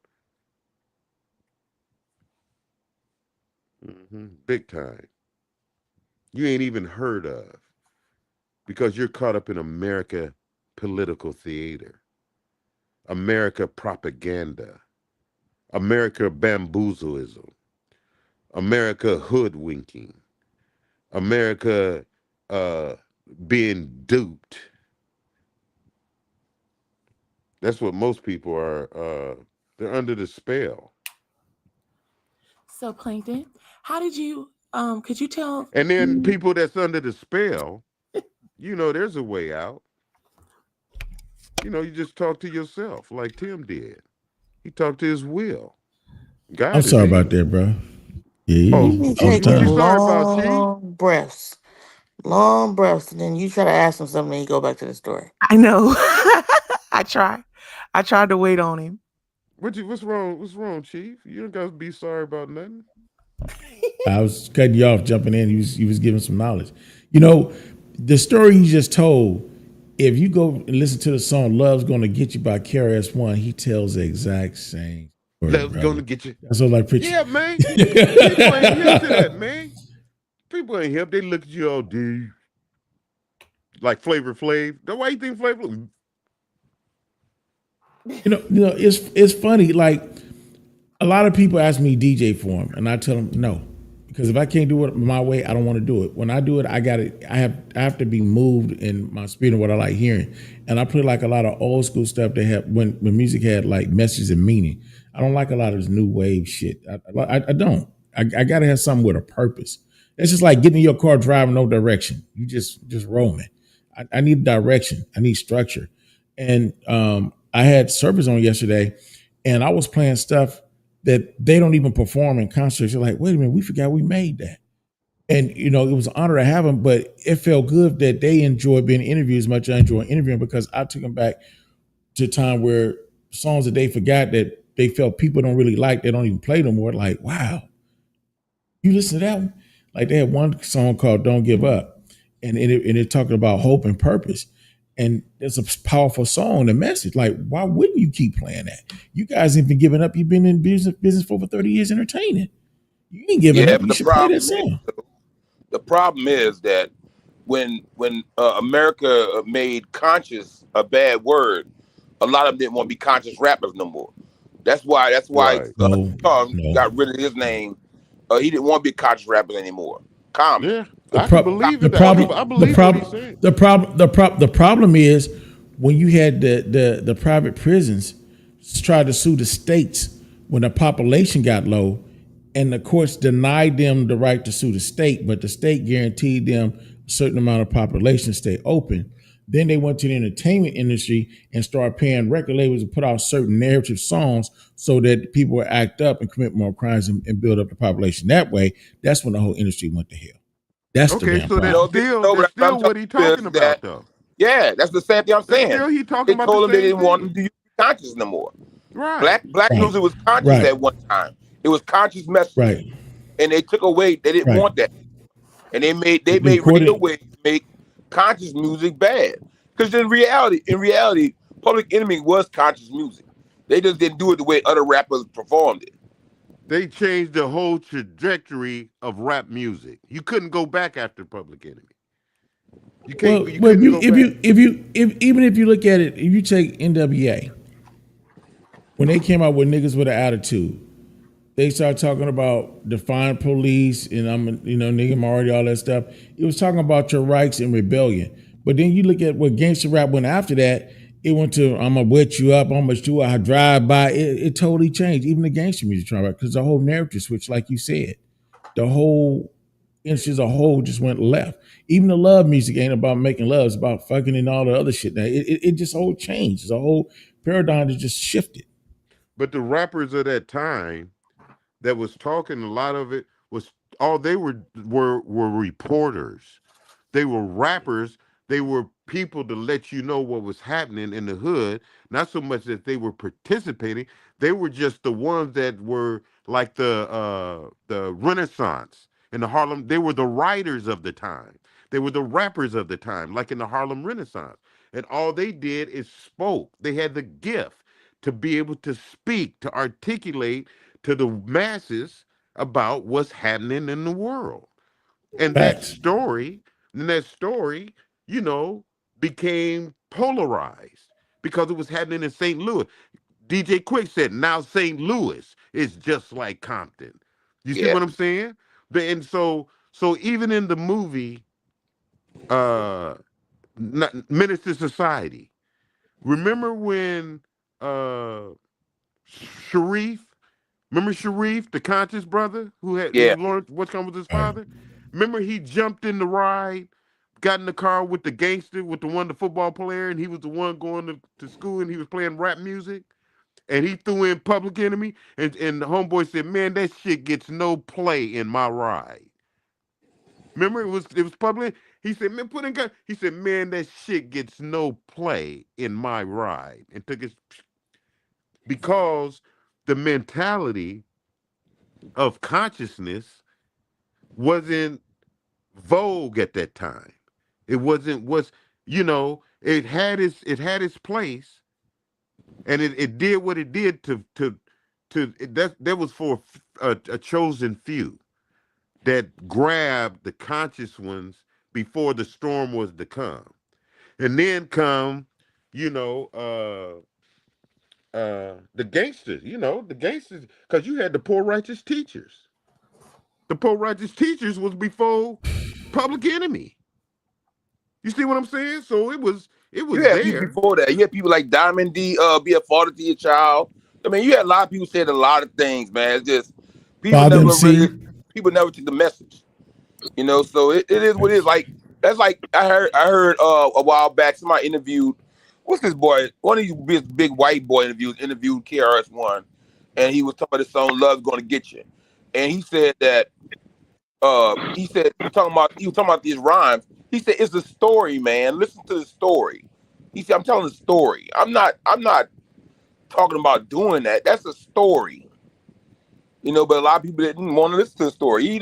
Big time. You ain't even heard of, because you're caught up in America political theater, America propaganda, America bamboozleism, America hoodwinking, America being duped. That's what most people are. They're under the spell. So, Plankton, how did you, could you tell? And then people that's under the spell, you know, there's a way out. You know, you just talk to yourself like Tim did. He talked to his will. I'm sorry about that, bro. Yeah, You take long breaths. Long breaths, and then you try to ask him something and you go back to the story. I know. I tried to wait on him. What's wrong? What's wrong, Chief? You don't got to be sorry about nothing. I was cutting you off, jumping in. He was giving some knowledge. You know, the story he just told, if you go and listen to the song Love's Gonna Get You by KRS-One, he tells the exact same story. Love's gonna get you. That's all I preach. Yeah, man. People ain't hip to that, man. People ain't hip. They look at you all deep. Like Flavor Flav. Why you think Flavor Flav? You know, it's funny. Like, a lot of people ask me DJ for them, and I tell them no, because if I can't do it my way, I don't want to do it. When I do it, I have to be moved in my spirit of what I like hearing, and I play like a lot of old school stuff that have when music had like messages and meaning. I don't like a lot of this new wave shit. I don't. I gotta have something with a purpose. It's just like getting in your car driving no direction. You just roaming. I need direction. I need structure. And I had service on yesterday, and I was playing stuff that they don't even perform in concerts. You're like, wait a minute, we forgot we made that. And, you know, it was an honor to have them, but it felt good that they enjoyed being interviewed as much as I enjoy interviewing, because I took them back to a time where songs that they forgot that they felt people don't really like, they don't even play no more. Like, wow, you listen to that one? Like, they had one song called Don't Give Up, and it talked about hope and purpose. And it's a powerful song, the message. Like, why wouldn't you keep playing that? You guys ain't been giving up. You've been in business for over 30 years entertaining. You ain't giving up. You should play that song. The problem is that when America made conscious a bad word, a lot of them didn't want to be conscious rappers no more. That's why Tongue got rid of his name. He didn't want to be conscious rappers anymore. Common. Yeah. The problem is when you had the private prisons try to sue the states when the population got low, and the courts denied them the right to sue the state, but the state guaranteed them a certain amount of population to stay open. Then they went to the entertainment industry and started paying record labels to put out certain narrative songs so that people would act up and commit more crimes and build up the population that way. That's when the whole industry went to hell. That's the damn problem. That's still what he's talking about, though. Yeah, that's the same thing I'm saying. Still he talking about told the them they same didn't want them to be conscious no more. Right. Black music was conscious at one time. It was conscious message. Right. And they took away, they didn't want that. And they made radio waves make conscious music bad. Because in reality, Public Enemy was conscious music. They just didn't do it the way other rappers performed it. They changed the whole trajectory of rap music. You couldn't go back after Public Enemy. You can't. Even if you look at it, if you take NWA, when they came out with Niggas with an Attitude, they started talking about define police and nigga minority, all that stuff. It was talking about your rights and rebellion. But then you look at what gangster rap went after that, It went to I'm gonna wet you up, I'm gonna do I drive by. It totally changed. Even the gangster music tried because the whole narrative switch, like you said, the whole industry as a whole just went left. Even the love music ain't about making love; it's about fucking and all the other shit. Now it just whole changed. The whole paradigm has just shifted. But the rappers of that time that was talking, a lot of it was all they were reporters. They were rappers. They were people to let you know what was happening in the hood. Not so much that they were participating. They were just the ones that were like the Renaissance in the Harlem. They were the writers of the time. They were the rappers of the time, like in the Harlem Renaissance. And all they did is spoke. They had the gift to be able to speak, to articulate to the masses about what's happening in the world. And that story, you know, became polarized because it was happening in St. Louis. DJ Quick said, now St. Louis is just like Compton. You see what I'm saying? And so even in the movie Menace to Society, remember when Sharif, remember Sharif, the conscious brother who learned what's come with his father? Remember he jumped in the ride, got in the car with the gangster, with the football player, and he was the one going to school and he was playing rap music. And he threw in Public Enemy, and the homeboy said, man, that shit gets no play in my ride. Remember, it was Public. He said, man, put in gun. He said, man, that shit gets no play in my ride. And took his, because the mentality of consciousness wasn't vogue at that time. It wasn't it had its place, and it did what it did that was for a chosen few that grabbed the conscious ones before the storm was to come. And then come, the gangsters, because you had the poor righteous teachers. The poor righteous teachers was before Public Enemy. You see what I'm saying? So it was You had people before that. You had people like Diamond D, be a father to your child. I mean, you had a lot of people saying a lot of things, man. It's just people never took the message. So it is what it is. Like that's like I heard a while back somebody interviewed what's this boy? One of these big white boy interviewed KRS-One, and he was talking about the song "Love's Gonna Get You," and he said that he was talking about these rhymes. He said it's a story, man. Listen to the story. He said I'm telling a story. I'm not talking about doing that. That's a story. But a lot of people didn't want to listen to the story.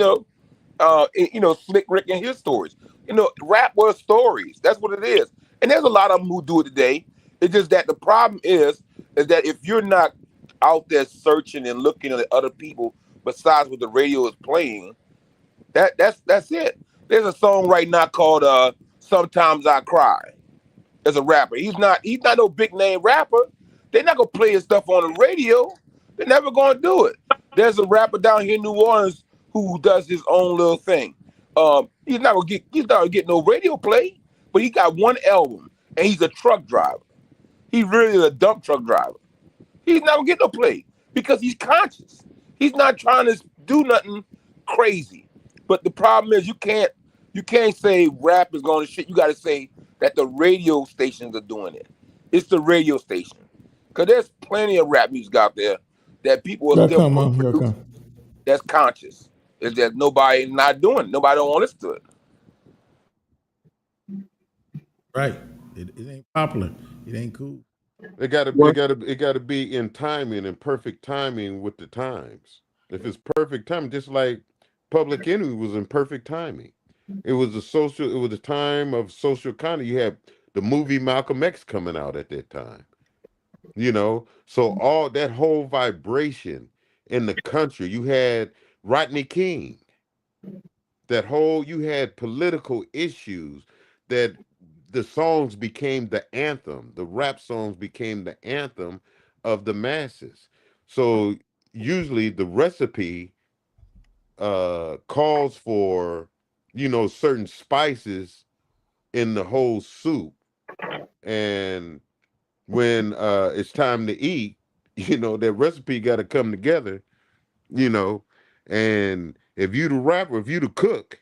Slick Rick and his stories. Rap was stories. That's what it is. And there's a lot of them who do it today. It's just that the problem is that if you're not out there searching and looking at other people besides what the radio is playing, that's it. There's a song right now called "Sometimes I Cry." As a rapper, he's not no big name rapper. They're not gonna play his stuff on the radio. They're never gonna do it. There's a rapper down here in New Orleans who does his own little thing. He's not gonna get no radio play, but he got one album and he's a truck driver. He's really a dump truck driver. He's not gonna get no play because he's conscious. He's not trying to do nothing crazy. But the problem is you can't say rap is going to shit. You got to say that the radio stations are doing it. It's the radio station. Because there's plenty of rap music out there that people are still producing that's conscious. It's that nobody not doing it. Nobody don't want to listen to it. Right. It ain't popular. It ain't cool. It gotta be in timing and perfect timing with the times. If it's perfect timing, just like Public Enemy was in perfect timing. It was a time of social content. You had the movie Malcolm X coming out at that time. So all that whole vibration in the country, you had Rodney King. You had political issues that the songs became the anthem. The rap songs became the anthem of the masses. So usually the recipe calls for, certain spices in the whole soup. And when it's time to eat, that recipe got to come together, and if you the rapper, if you the cook,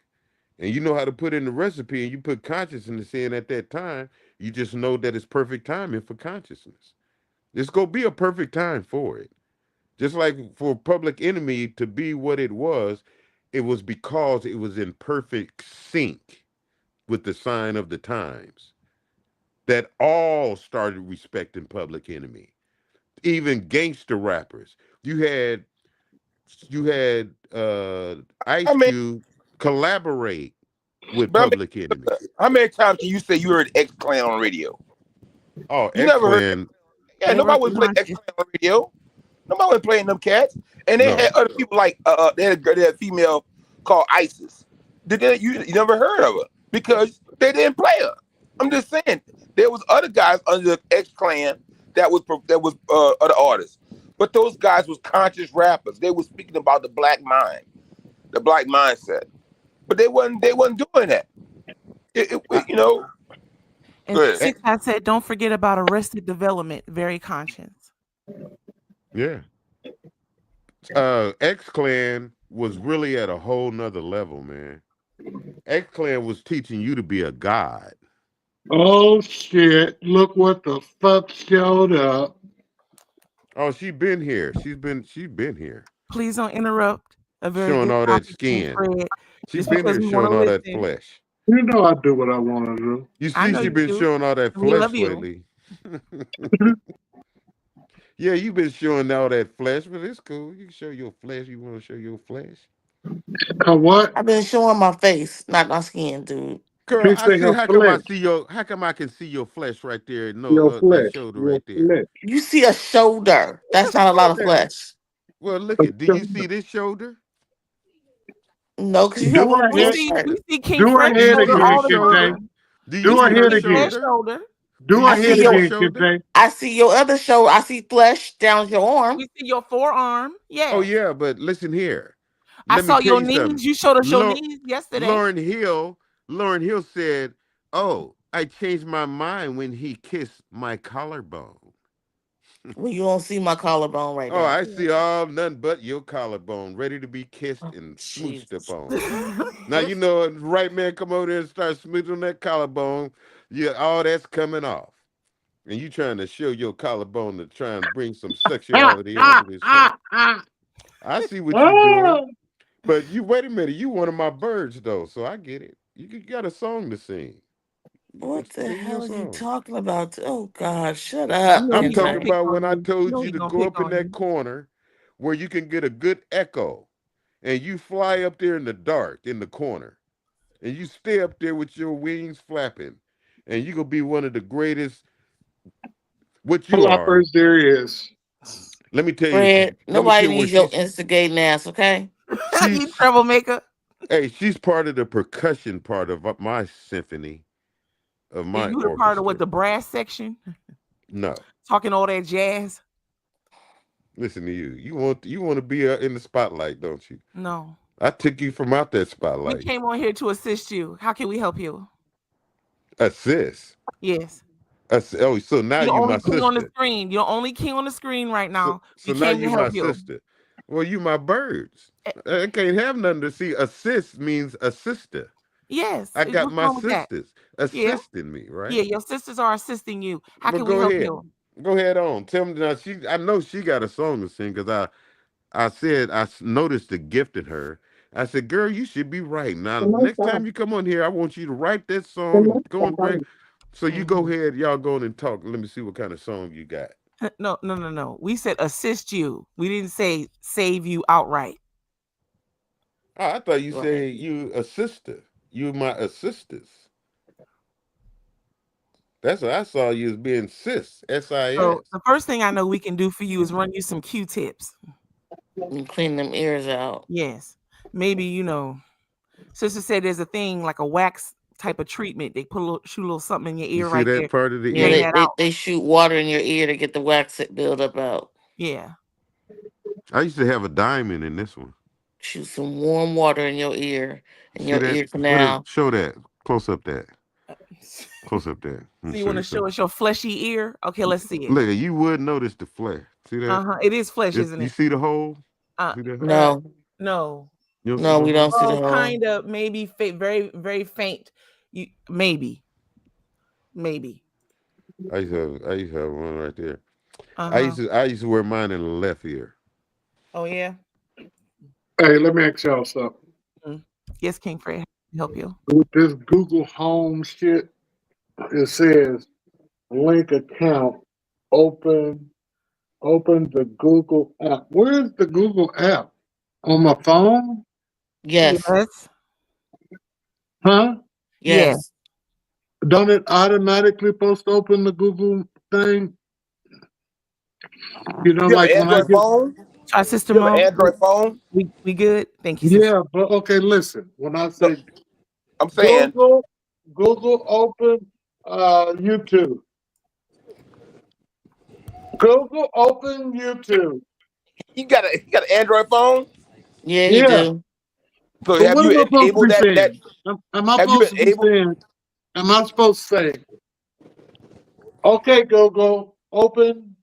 and you know how to put in the recipe, and you put consciousness in at that time, you just know that it's perfect timing for consciousness. It's gonna be a perfect time for it. Just like for Public Enemy to be what it was because it was in perfect sync with the sign of the times. That all started respecting Public Enemy. Even gangster rappers. You had Ice Cube collaborate with Public Enemy. How many times can you say you heard X Clan on radio? Oh, You X never heard. Clan. Yeah, nobody would play X Clan on radio. Nobody was playing them cats. And they had other people like they had a female called Isis. You never heard of her because they didn't play her. I'm just saying there was other guys under the X Clan that was other artists, but those guys was conscious rappers. They were speaking about the black mind, the black mindset, but they wasn't doing that. And Six, I said, don't forget about Arrested Development. Very conscious. Yeah. X Clan was really at a whole nother level, man. X Clan was teaching you to be a god. Oh shit! Look what the fuck showed up. Oh, she been here. She's been here. Please don't interrupt. A very showing good all that topic, skin. Fred. She's Just been because here we wanna showing all that listen. flesh. You know I do what I want to do. You I see, know she you been do. showing all that We flesh love you. lately. Yeah, you've been showing all that flesh, but it's cool. You can show your flesh. You want to show your flesh? What? I've been showing my face, not my skin, dude. Girl, I see. How come I see your? How come I can see your flesh right there? No, that shoulder right there. You see a shoulder. That's not a lot of flesh. Well, look at. Do you see this shoulder? No, because you Do have on her a blue head- shirt. We see King Do her Fred head shoulder again, all the King time. James. Do Do you her see head her again. Fred shoulder? shoulder. Do I her see head your again, shoulder? King James. I see your other shoulder. I see flesh down your arm. We see your forearm. Yes. Oh yeah, but listen here. I Let me saw tell your you knees. something. You showed us your Lau- knees yesterday. Lauryn Hill said, "Oh, I changed my mind when he kissed my collarbone." Well, you don't see my collarbone right Oh, now. I see all nothing but your collarbone, ready to be kissed and smooched upon. Now you know, if the right man come over there and start smooching on that collarbone, all that's coming off, and you trying to show your collarbone to try and bring some sexuality onto this show. I see what you're doing, but you wait a minute. You one of my birds though, so I get it. You got a song to sing. What the Sing hell your are you song. talking about? Oh God, shut up. You know I'm he gonna talking pick about on when I you. told You know you he to gonna go pick up in on that you. corner where you can get a good echo, and you fly up there in the dark in the corner, and you stay up there with your wings flapping, and you gonna be one of the greatest. What you are. Floppers there is. Let me tell you. Fred, Let me nobody tell you where needs your she's. instigating ass, okay? You troublemaker. Hey, she's part of the percussion part of my symphony, of And my you the part of what, orchestra. the brass section? No, Talking all that jazz? listen to you. You want to be in the spotlight, don't you? No. I took you from out that We spotlight. came on here to assist you. How can we help you? Assist. Yes. Oh, so now You're you only my king on the sister. screen. You're only king on the screen right now. So we now came to you my help you. sister. Well, you my birds. I can't have nothing to see. Assist means a sister. Yes. I got What's my wrong with that? sisters Yeah. assisting me, right? Yeah, your sisters are assisting you. How But can we go help ahead. you? Go ahead on. Tell me now. I know she got a song to sing because I said I noticed the gift in her. I said, girl, you should be writing. Now, next time you come on here, I want you to write that song. Go and bring. So you go ahead, y'all go on and talk. Let me see what kind of song you got. No. We said assist you. We didn't say save you outright. Oh, I thought you Go said you a sister. You my assisters. That's what I saw you as being sis. S-I-S. So the first thing I know we can do for you is run you some Q-tips. And clean them ears out. Yes. Maybe, sister said there's a thing like a wax type of treatment. They shoot a little something in your You ear see right that there. part of the Yeah, ear? they shoot water in your ear to get the wax build up out. Yeah. I used to have a diamond in this one. Shoot some warm water in your ear and See your that? ear canal. Show that. Close up that. Close up there. So you want to show us your fleshy ear? Okay, let's see it. Look, you would notice the flesh. See that? It is flesh, isn't it? You see the hole? See that hole? No. No. You No, we don't see the Oh, hole. kind of, maybe very, very faint. Maybe. I used to have one right there. Uh-huh. I used to wear mine in the left ear. Oh yeah. Hey, let me ask y'all something. Yes, King Fred, help you. With this Google Home shit, it says link account, open the Google app. Where's the Google app? On my phone? Yes. Huh? Yes. Don't it automatically supposed to open the Google thing? You know, You have like an when I Android get phone? Our system You have an Android phone? We good? Thank you. yeah, but okay, listen. When I say I'm saying Google open YouTube. Google open YouTube. you got an Android phone? Yeah, he do. So But have what you am I supposed to enabled be that? saying? Am I Have you supposed to been be able? saying? Am I supposed to say? Okay, Google, open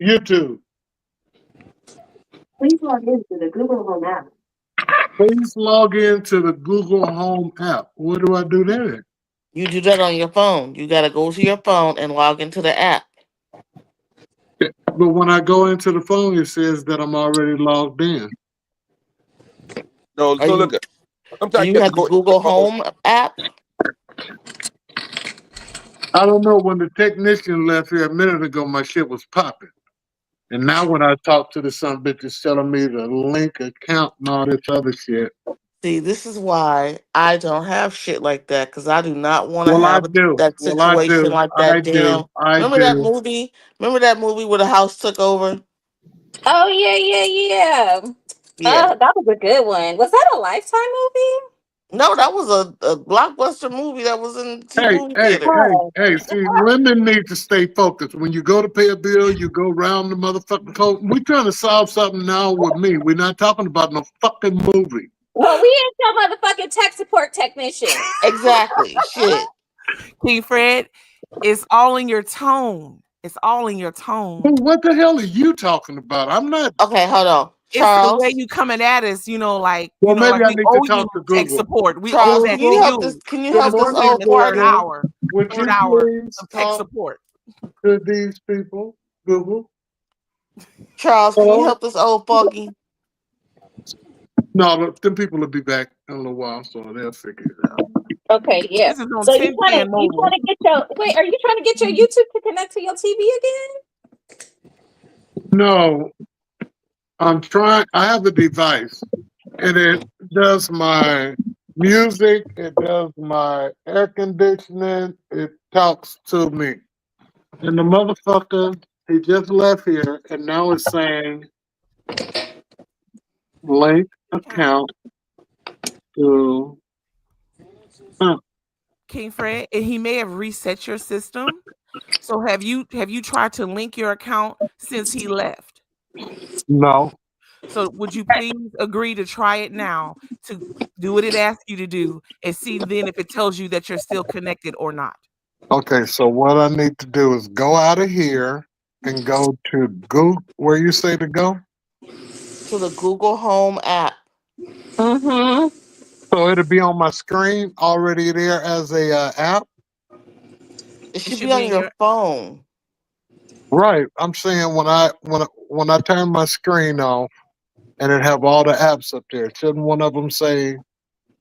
YouTube. Please log into the Google Home app. Please log into the Google Home app. What do I do there? You do that on your phone. You gotta go to your phone and log into the app. But when I go into the phone, it says that I'm already logged in. No, so look at. Sometimes Do you you have to have the go in Google your phone. Home app? I don't know. When the technician left here a minute ago, my shit was popping. And now when I talk to the son bitch, it's telling me to link account and all this other shit. See, this is why I don't have shit like that, because I do not want to Well, I have do. that Well, I situation do. like I that. do. Damn. I Remember that do. movie? Remember that movie where the house took over? Oh yeah. Yeah. That was a good one. Was that a Lifetime movie? No, that was a blockbuster movie that was in the Hey, movie hey, theater. hey! See, women need to stay focused. When you go to pay a bill, you go round the motherfucking coat. We're trying to solve something now with me. We're not talking about no fucking movie. Well, we ain't your motherfucking tech support technician. Exactly. Shit. King Fred, it's all in your tone. It's all in your tone. Well, what the hell are you talking about? I'm not. Okay, hold on. It's the way you coming at us, like Well, you know, maybe like I we need to owe talk you to tech Google. support. We Charles, owe that can you to help you. this? Can you Good help this morning, old The third fogey? hour. Would Third you hour please of tech talk support. to these people, Google? Charles, can you Hello? help this old fogey? No, look, them people will be back in a little while, so they'll figure it out. Okay, yeah. This is on So you 10 trying pan to mobile. get your wait? Are you trying to get your YouTube to connect to your TV again? No, I'm trying. I have a device, and it does my music. It does my air conditioning. It talks to me. And the motherfucker, he just left here, and now it's saying link account to. King Fred, and he may have reset your system. So have you tried to link your account since he left? No. So would you please agree to try it now, to do what it asks you to do, and see then if it tells you that you're still connected or not? Okay, so what I need to do is go out of here and go to Google. Where you say to go? To the Google Home app. Mm-hmm. So it'll be on my screen already there as a app. It should be on your phone. Right. I'm saying when I turn my screen off and it have all the apps up there, shouldn't one of them say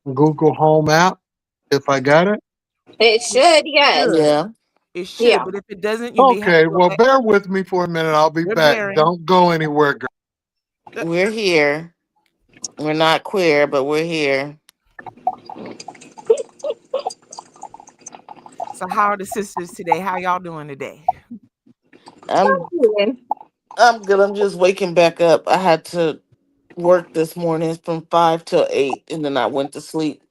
Google Home app? If I got it. It should, yes. Yeah. It should, Yeah. but if it doesn't, you may have Okay. to go Well, back. bear with me for a minute. I'll be We're back. bearing. Don't go anywhere, girl. We're here. We're not queer, but we're here. So how are the sisters today? How y'all doing today? I'm good. I'm just waking back up. I had to work this morning from 5 till 8, and then I went to sleep.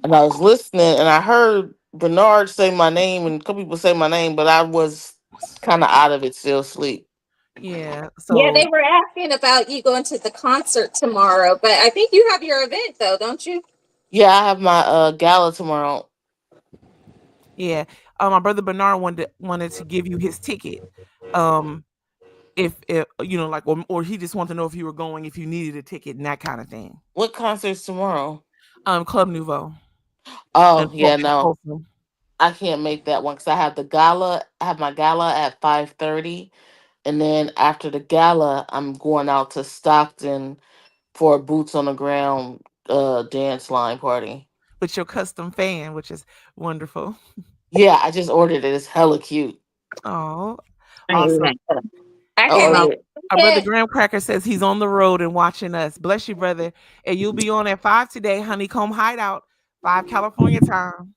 And I was listening, and I heard Bernard say my name, and a couple people say my name, but I was kind of out of it, still asleep. Yeah. Yeah, they were asking about you going to the concert tomorrow, but I think you have your event though, don't you? Yeah, I have my gala tomorrow. Yeah. My brother Bernard wanted to give you his ticket. If you know, like, or he just wanted to know if you were going, if you needed a ticket and that kind of thing. What concert's tomorrow? Club Nouveau. Oh yeah, no, Folsom. I can't make that one because I have the gala. I have my gala at 5:30, and then after the gala, I'm going out to Stockton for a boots on the ground dance line party. With your custom fan, which is wonderful. Yeah, I just ordered it. It's hella cute. Oh, awesome. I can't make Our brother Graham Cracker says he's on the road and watching us. Bless you, brother. And you'll be on at 5 today, Honeycomb Hideout, 5 California time.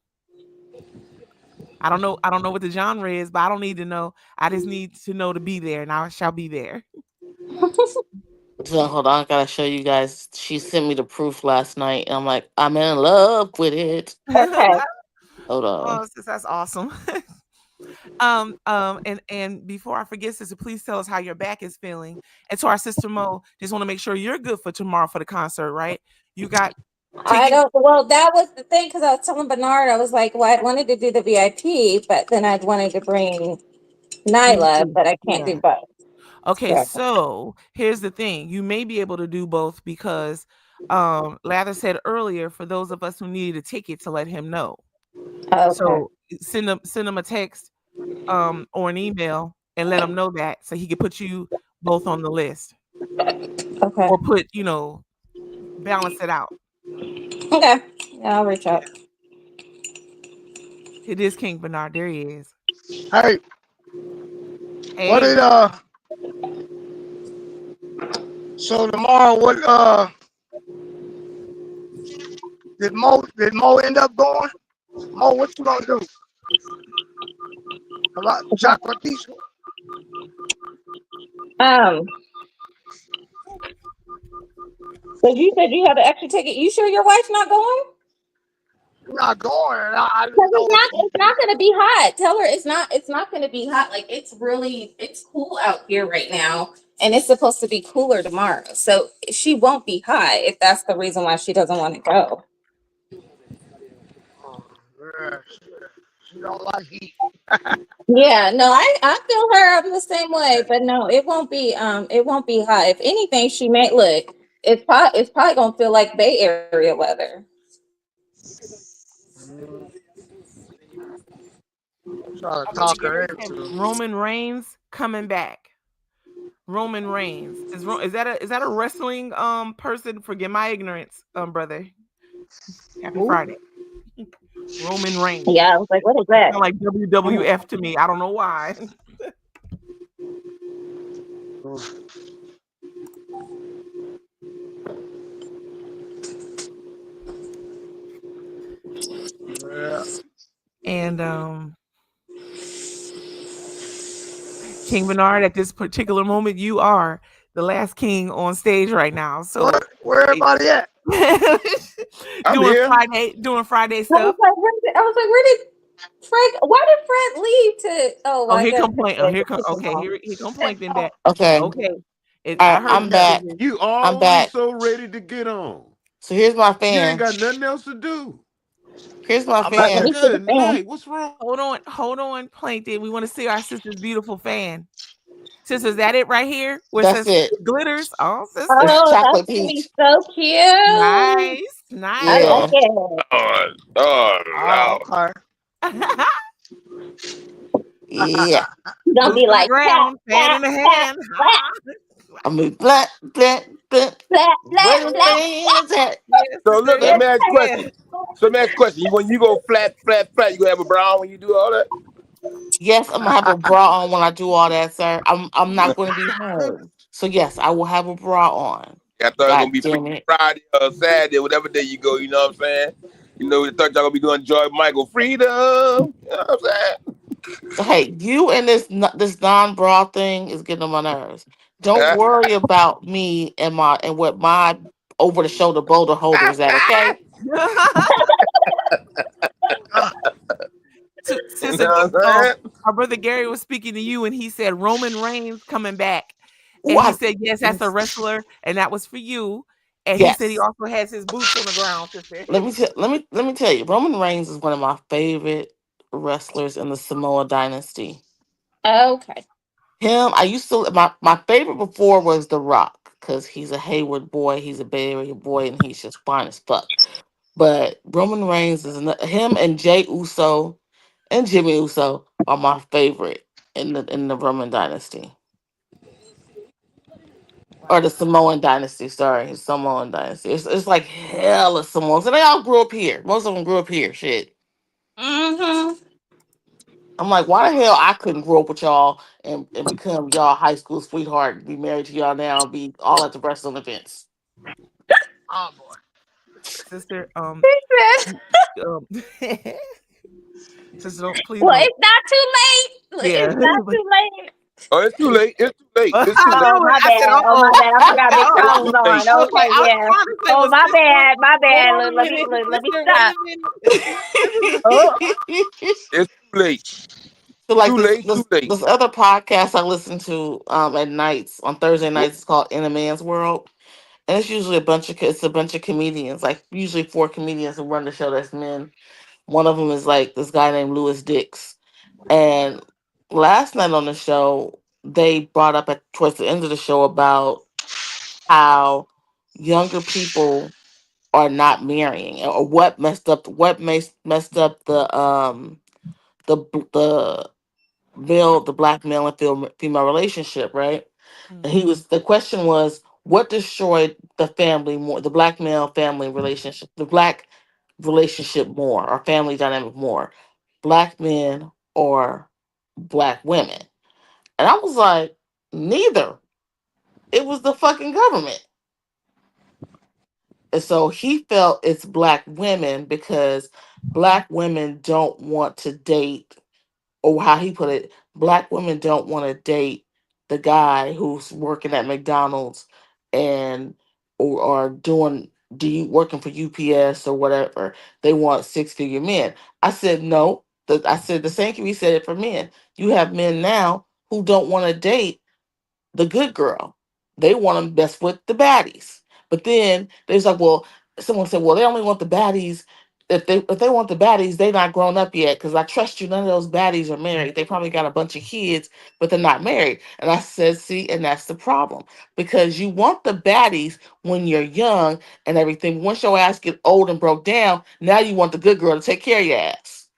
I don't know what the genre is, but I don't need to know. I just need to know to be there, and I shall be there. So hold on, I gotta show you guys. She sent me the proof last night, and I'm like, I'm in love with it. Okay. Hold on. Oh, sis, that's awesome. And before I forget, sister, please tell us how your back is feeling. And to our sister Mo, just want to make sure you're good for tomorrow for the concert, right? You got I don't. Well, that was the thing because I was telling Bernard, I was like, well, I wanted to do the VIP, but then I wanted to bring Nyla, but I can't do both. Okay, so here's the thing. You may be able to do both because Lather said earlier for those of us who needed a ticket to let him know. Okay. So send him a text or an email and let him know that so he can put you both on the list. Okay. Or put, balance it out. Okay. Yeah, I'll reach out. It is King Bernard. There he is. Hey. What did so tomorrow what did Mo end up going? Mo, what you gonna do? A lot chocolate piece. So you said you have an extra ticket. You sure your wife's not going? Not going. It's not going to be hot. Tell her it's not going to be hot. Like it's cool out here right now, and it's supposed to be cooler tomorrow. So she won't be hot if that's the reason why she doesn't want to go. She don't like heat. Yeah, no, I feel her. I'm the same way, but no, it won't be hot. If anything, she may look. It's probably gonna feel like Bay Area weather. Trying to talk her into Roman Reigns coming back. Roman Reigns is that a wrestling person? Forgive my ignorance, brother. Happy Friday. Roman Reigns. Yeah, I was like, what is that? Sound like WWF to me. I don't know why. And King Bernard, at this particular moment, you are the last king on stage right now. So where everybody at? doing Friday stuff. I was like, where did Fred? Why did Fred leave to? Oh, here come Plank. Here come Plank. Then back. Okay. I'm back. You always so ready to get on. So here's my You fan. ain't got nothing else to do. Here's my I'm fan. like, good night. What's wrong? Hold on, Plankton. We want to see our sister's beautiful fan. Sister, is that it right here? Where That's it says it. Glitters. Oh, sister. Oh, chocolate that's peach. so cute. Nice. I like it. Okay. Yeah. Don't be like ground, fan in the hand. I mean, black. So look, let me ask you a question. When you go flat, you gonna have a bra on when you do all that? Yes, I'm gonna have a bra on when I do all that, sir. I'm not gonna be home. So yes, I will have a bra on. I thought it was gonna be Friday or Saturday, whatever day you go. You know what I'm saying? I thought y'all gonna be doing Joy Michael Freedom. You know what I'm saying? So hey, you and this non-bra thing is getting on my nerves. Don't worry about me and what my over-the-shoulder boulder holder is at, okay? Our brother Gary was speaking to you, and he said Roman Reigns coming back, and he said yes, that's a wrestler, and that was for you. And he said he also has his boots on the ground. Let me tell you, Roman Reigns is one of my favorite wrestlers in the Samoa dynasty. Okay. Him, I used to my favorite before was The Rock because he's a Hayward boy, he's a Bay Area boy, and he's just fine as fuck. But Roman Reigns is him and Jey Uso and Jimmy Uso are my favorite in the Roman dynasty. Or the Samoan dynasty, sorry, Samoan dynasty. It's like hella Samoans. And they all grew up here. Most of them grew up here. Shit. Mm-hmm. I'm like, why the hell I couldn't grow up with y'all and become y'all high school sweetheart, be married to y'all now, and be all at the wrestling events. Oh boy. Sister, sister, don't please Well, don't. it's not too late. Yeah. It's not too late. Oh, it's too late. It's too late. It's too I late. knew Oh, it. my I said, bad. Oh, my bad. I forgot Big It's Tom was too late. on. Okay, Okay, I was yeah. trying to say, Oh, was my sister, bad. My bad. hold on a Let me minute. let me Sister, stop. wait a minute. Oh, It's too late. So like Too late. Too late. this other podcast I listen to at nights on Thursday nights, it's called In a Man's World. And it's usually a bunch of comedians, like usually 4 comedians who run the show that's men. One of them is like this guy named Louis Dix. And last night on the show, they brought up towards the end of the show about how younger people are not marrying, or messed up the the black male and female relationship, right? And the question was, what destroyed the family more, the black male family relationship, the black relationship more, or family dynamic more, black men or black women? And I was like, neither. It was the fucking government. And so he felt it's black women because black women don't want to date, or how he put it, black women don't want to date the guy who's working at McDonald's and or doing working for UPS or whatever. They want 6-figure men. I said no. I said the same can be said for men. You have men now who don't want to date the good girl. They want to mess with the baddies. But then there's like, well, someone said, well, they only want the baddies. If they want the baddies, they're not grown up yet. Because I trust you, none of those baddies are married. They probably got a bunch of kids, but they're not married. And I said, see, and that's the problem. Because you want the baddies when you're young and everything. Once your ass get old and broke down, now you want the good girl to take care of your ass.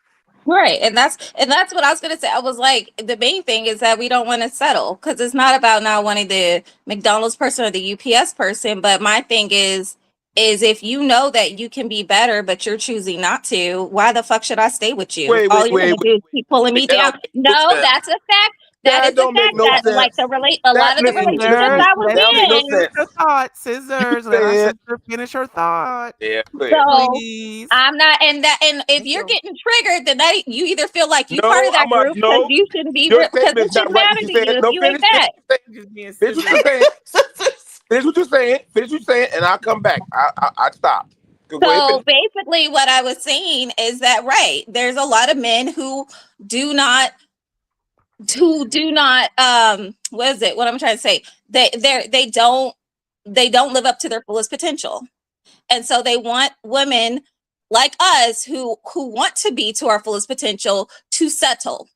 right. And that's what I was gonna say. I was like, the main thing is that we don't want to settle, because it's not about not wanting the McDonald's person or the UPS person. But my thing is if you know that you can be better, but you're choosing not to, why the fuck should I stay with you? Wait, All wait, you're wait, gonna do is keep pulling me wait. That down. don't make no No, sense. that's a fact. That That is a don't make fact. no That like sense. a lot of the Listen, relationships Scissors, I was let that don't make no her in. finish sense. her thought. You Scissors, let our said, sister finish her thought. yeah, go ahead. So Please. I'm not, and if you're getting triggered, then you either feel like you part No, of that I'm up. group because No, you shouldn't be, your because it statement's not shouldn't right. matter What you to said? you if No, you ain't finish. that. Just being Finish what scissors. you're saying. Finish what you're saying. Finish what you're saying, and I'll come back. I stop. Go ahead. So Finish. basically, what I was saying is that there's a lot of men who do not what is it? What I'm trying to say? They don't live up to their fullest potential. And so they want women like us who want to be to our fullest potential to settle.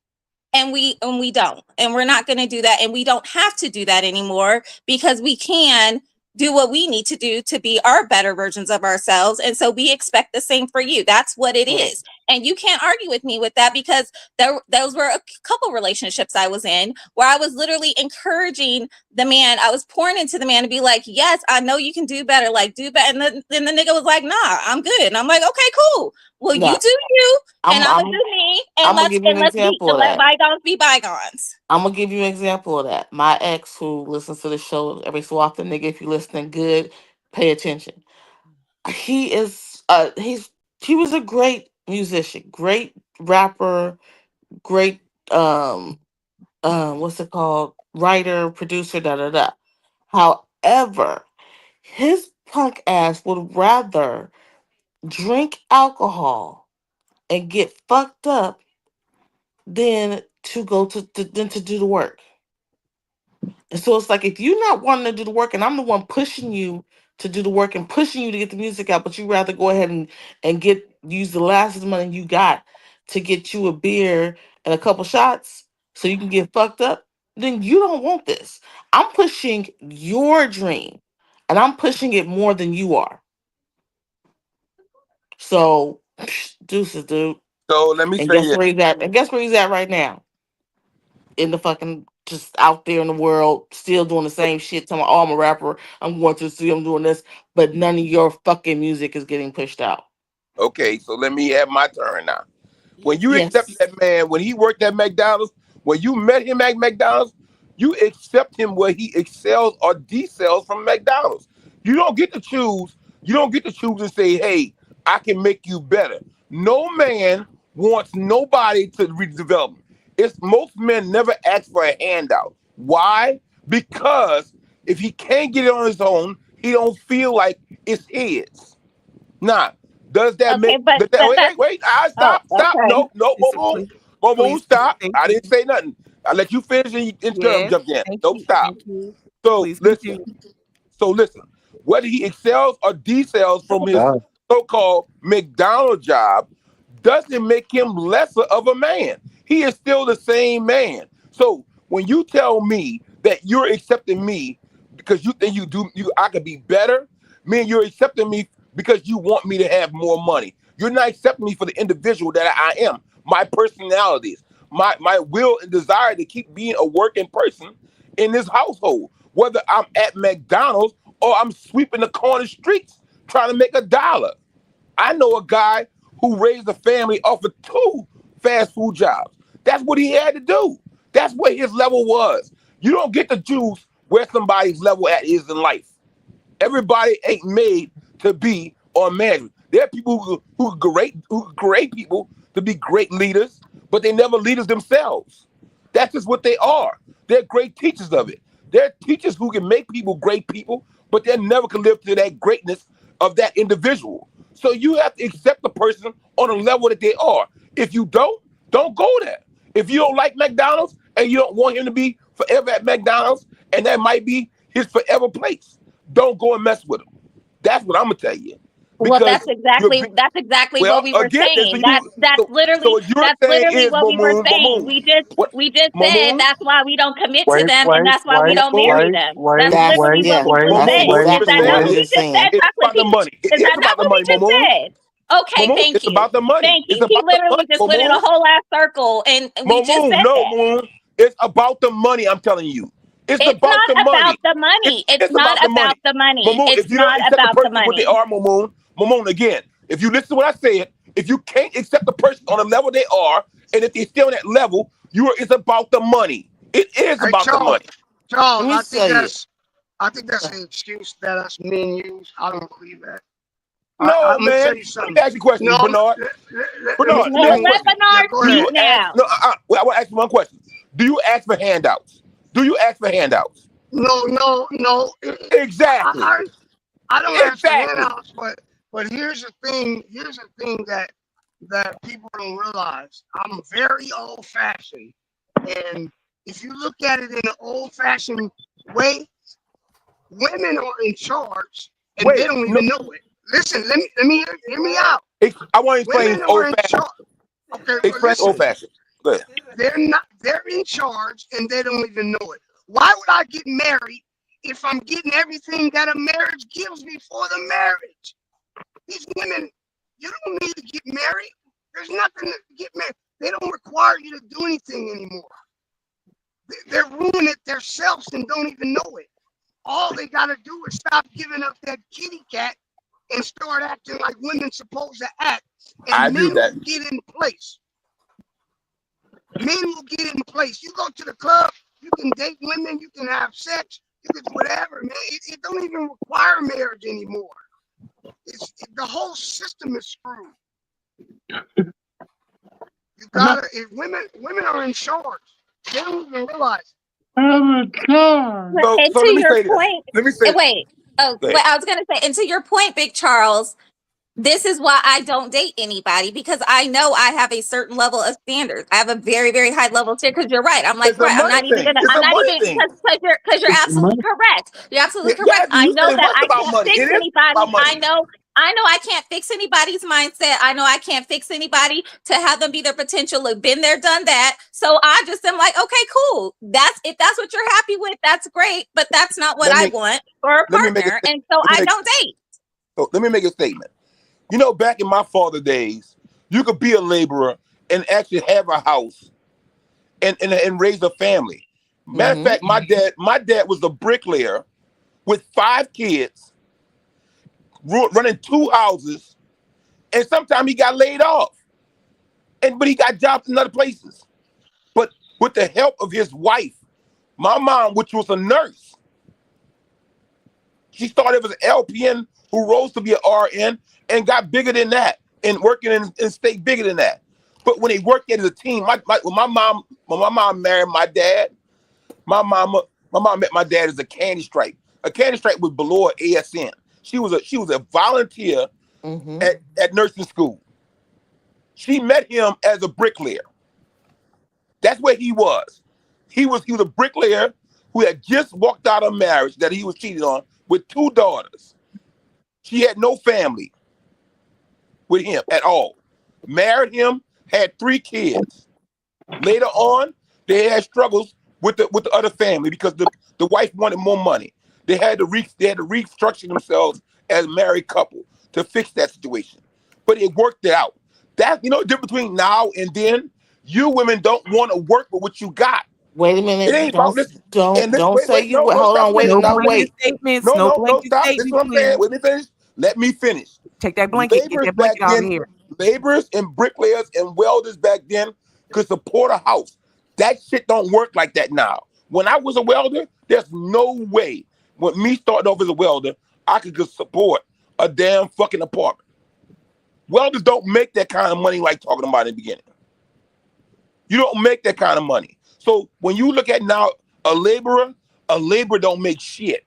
And we don't. And we're not going to do that. And we don't have to do that anymore, because we can do what we need to do to be our better versions of ourselves. And so we expect the same for you. That's what it is. And you can't argue with me with that, because those were a couple relationships I was in where I was literally encouraging the man. I was pouring into the man to be like, yes, I know you can do better. Like, do better. And then the nigga was like, nah, I'm good. And I'm like, okay, cool. Well, you do you, and I'm gonna do me, and I'm gonna give you an example of let that. bygones be bygones. I'm gonna give you an example of that. My ex, who listens to the show every so often, nigga, if you're listening good, pay attention. He is he was a great musician, great rapper, great what's it called? Writer, producer, da da da. However, his punk ass would rather drink alcohol and get fucked up than to go than to do the work. And so it's like, if you're not wanting to do the work and I'm the one pushing you to do the work and pushing you to get the music out, but you rather go ahead and use the last of the money you got to get you a beer and a couple shots so you can get fucked up, then you don't want this. I'm pushing your dream, and I'm pushing it more than you are. So, deuces, dude. So let me And say guess this. where he's at? And guess where he's at right now? In the fucking, just out there in the world, still doing the same shit. Telling, oh, I'm a rapper. I'm going to see. I'm doing this, but none of your fucking music is getting pushed out. Okay, so let me have my turn now. When you Yes. accept that man, when he worked at McDonald's, when you met him at McDonald's, you accept him where he excels or decels from McDonald's. You don't get to choose. You don't get to choose and say, hey, I can make you better. No man wants nobody to redevelop him. It's most men never ask for a handout. Why? Because if he can't get it on his own, he don't feel like it's his. Now, does that make wait, stop. Okay. No, Momo, stop. Thank I you. didn't say nothing. I let you finish and you Yes, jump in. thank Don't you, stop. thank you. So Please listen. continue. So listen. Whether he excels or decels from his so-called McDonald's job doesn't make him lesser of a man. He is still the same man. So when you tell me that you're accepting me because you think I could be better, mean you're accepting me because you want me to have more money. You're not accepting me for the individual that I am, my personalities, my will and desire to keep being a working person in this household, whether I'm at McDonald's or I'm sweeping the corner streets trying to make $1. I know a guy who raised a family off of 2 fast food jobs. That's what he had to do. That's what his level was. You don't get to choose where somebody's level at is in life. Everybody ain't made to be on management. There are people who are great people to be great leaders, but they never leaders themselves. That's just what they are. They're great teachers of it. They're teachers who can make people great people, but they never can live to that greatness of that individual. So you have to accept the person on the level that they are. If you don't go there. If you don't like McDonald's and you don't want him to be forever at McDonald's, and that might be his forever place, don't go and mess with him. That's what I'm gonna tell you. Well, that's exactly what we were saying. That's literally what we were saying. We just said that's why we don't commit to them, and that's why we don't marry them. That's literally what we just said. Is that not what we just said? It's about the money. Is that not what we just said? Okay, thank you. It's about the money. Thank you. It's He about the literally money, just went in a whole ass circle, and we just said that. It's about the money. I'm telling you. It's about the money. About the money. It's not about the money. It's not about the money. What they are, Momon, again, if you listen to what I said, if you can't accept the person on the level they are, and if they're still on that level, it's about the money. It is about the money. Charles, I think that's an excuse that us men use. I don't believe that. No, man. Let me ask you a question, Bernard. Bernard, let Bernard speak now. I want to ask you one question. Do you ask for handouts? No. Exactly. I don't ask for handouts, but here's the thing. Here's the thing that people don't realize. I'm very old-fashioned, and if you look at it in an old-fashioned way, women are in charge, and they don't even know it. Listen, let me hear me out. I want to explain old-fashioned. Okay, explain old-fashioned. Good. They're in charge, and they don't even know it. Why would I get married if I'm getting everything that a marriage gives me for the marriage? These women, you don't need to get married. There's nothing to get married. They don't require you to do anything anymore. They're ruining it themselves and don't even know it. All they got to do is stop giving up that kitty cat and start acting like women supposed to act. And men will get in place. Men will get in place. You go to the club, you can date women, you can have sex, you can do whatever, man. It don't even require marriage anymore. The whole system is screwed. You gotta, if women are in charge, they don't even realize. And to your point, wait. I was gonna say, and to your point, Big Charles, this is why I don't date anybody, because I know I have a certain level of standards. I have a very, very high level of standards. Because you're right. I'm like, I'm not even gonna. Because you're absolutely correct. You're absolutely correct. I know that I can't fix anybody. I know I can't fix anybody's mindset. I know I can't fix anybody to have them be their potential. Look, been there, done that. So I just am like, okay, cool. If that's what you're happy with, that's great. But that's not what I want for a partner. And so I don't date. So let me make a statement. You know, back in my father days, you could be a laborer and actually have a house and raise a family. Matter of fact, my dad was a bricklayer with 5 kids, running 2 houses, and sometimes he got laid off. But he got jobs in other places. But with the help of his wife, my mom, which was a nurse, she started as an LPN who rose to be an RN and got bigger than that and working and stayed bigger than that. But when they worked as a team, when my mom married my dad, my mom met my dad as a candy stripe. A candy stripe was below ASN. She was a volunteer at nursing school. She met him as a bricklayer. That's where he was. He was a bricklayer who had just walked out of marriage that he was cheated on with 2 daughters. She had no family with him at all. Married him, had 3 kids. Later on, they had struggles with the other family because the wife wanted more money. They had to restructure themselves as a married couple to fix that situation. But it worked out. That, you know, the difference between now and then, you women don't want to work with what you got. Wait a minute. It ain't about this. Don't say you. No, hold on. Wait. no, Wait. Statements. No, blanket stop. This is what I'm saying. Let me finish. Let me finish. Take that blanket. Get that blanket out of here. Laborers and bricklayers and welders back then could support a house. That shit don't work like that now. When I was a welder, there's no way. When me starting off as a welder, I could support a damn fucking apartment. Welders don't make that kind of money like talking about in the beginning. You don't make that kind of money. So when you look at now a laborer don't make shit.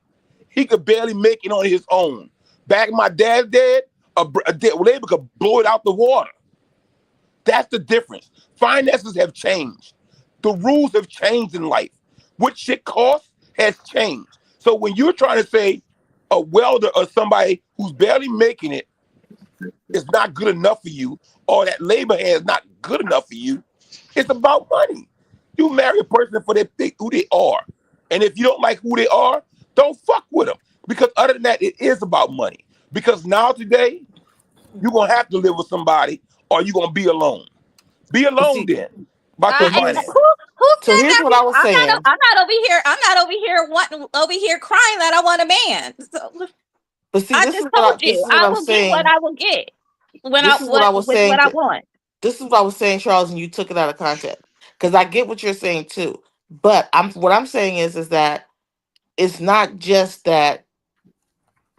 He could barely make it on his own. Back in my dad's day, a labor could blow it out the water. That's the difference. Finances have changed. The rules have changed in life. What shit costs has changed. So when you're trying to say a welder or somebody who's barely making it is not good enough for you, or that labor hand is not good enough for you, it's about money. You marry a person for who they are. And if you don't like who they are, don't fuck with them. Because other than that, it is about money. Because now today, you're going to have to live with somebody or you're going to be alone. Be alone then. About your money. Who So said here's that? what I was saying. I'm not over here crying that I want a man. So, But see, I this just is what told you. I I'm will saying. get what I will get. This is what I was saying. What I want. This is what I was saying, Charles, and you took it out of context. Because I get what you're saying too. But what I'm saying is that it's not just that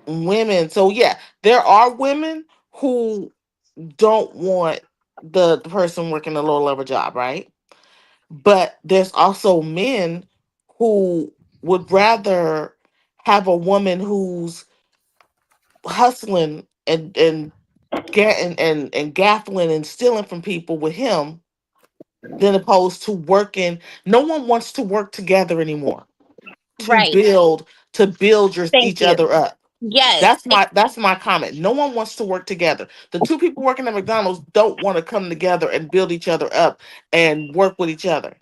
women. So yeah, there are women who don't want the person working a low level job, right? But there's also men who would rather have a woman who's hustling and gaffling and stealing from people with him than opposed to working. No one wants to work together anymore Right. to build each other up. Yes. That's my comment. No one wants to work together. The 2 people working at McDonald's don't want to come together and build each other up and work with each other.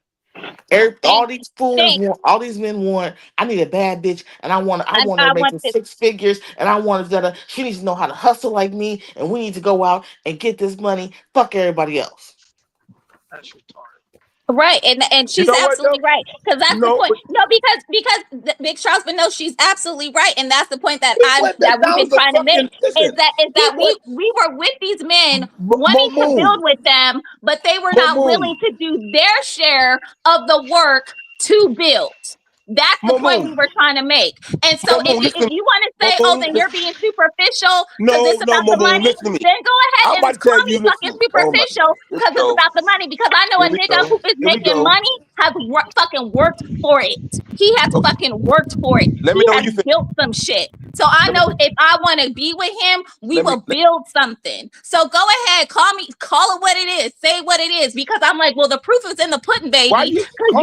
All these fools want, all these men want, I need a bad bitch and I want her making 6 figures and I want her she needs to know how to hustle like me and we need to go out and get this money. Fuck everybody else. That's retarded. Right, and she's absolutely right, because that's the point. No, because Big Charles, but no, she's absolutely right, and that's the point that we've been trying to make is that we were with these men wanting to build with them, but they were not willing to do their share of the work to build. That's the point we were trying to make. And so if you want to say, oh, then you're being superficial because it's about the money, then go ahead and call me fucking superficial because it's about the money. Because I know a nigga who is making money has fucking worked for it. He has fucking worked for it. He has built some shit. So I know if I want to be with him, we will build something. So go ahead, call it what it is. Say what it is. Because I'm like, well, the proof is in the pudding, baby. Because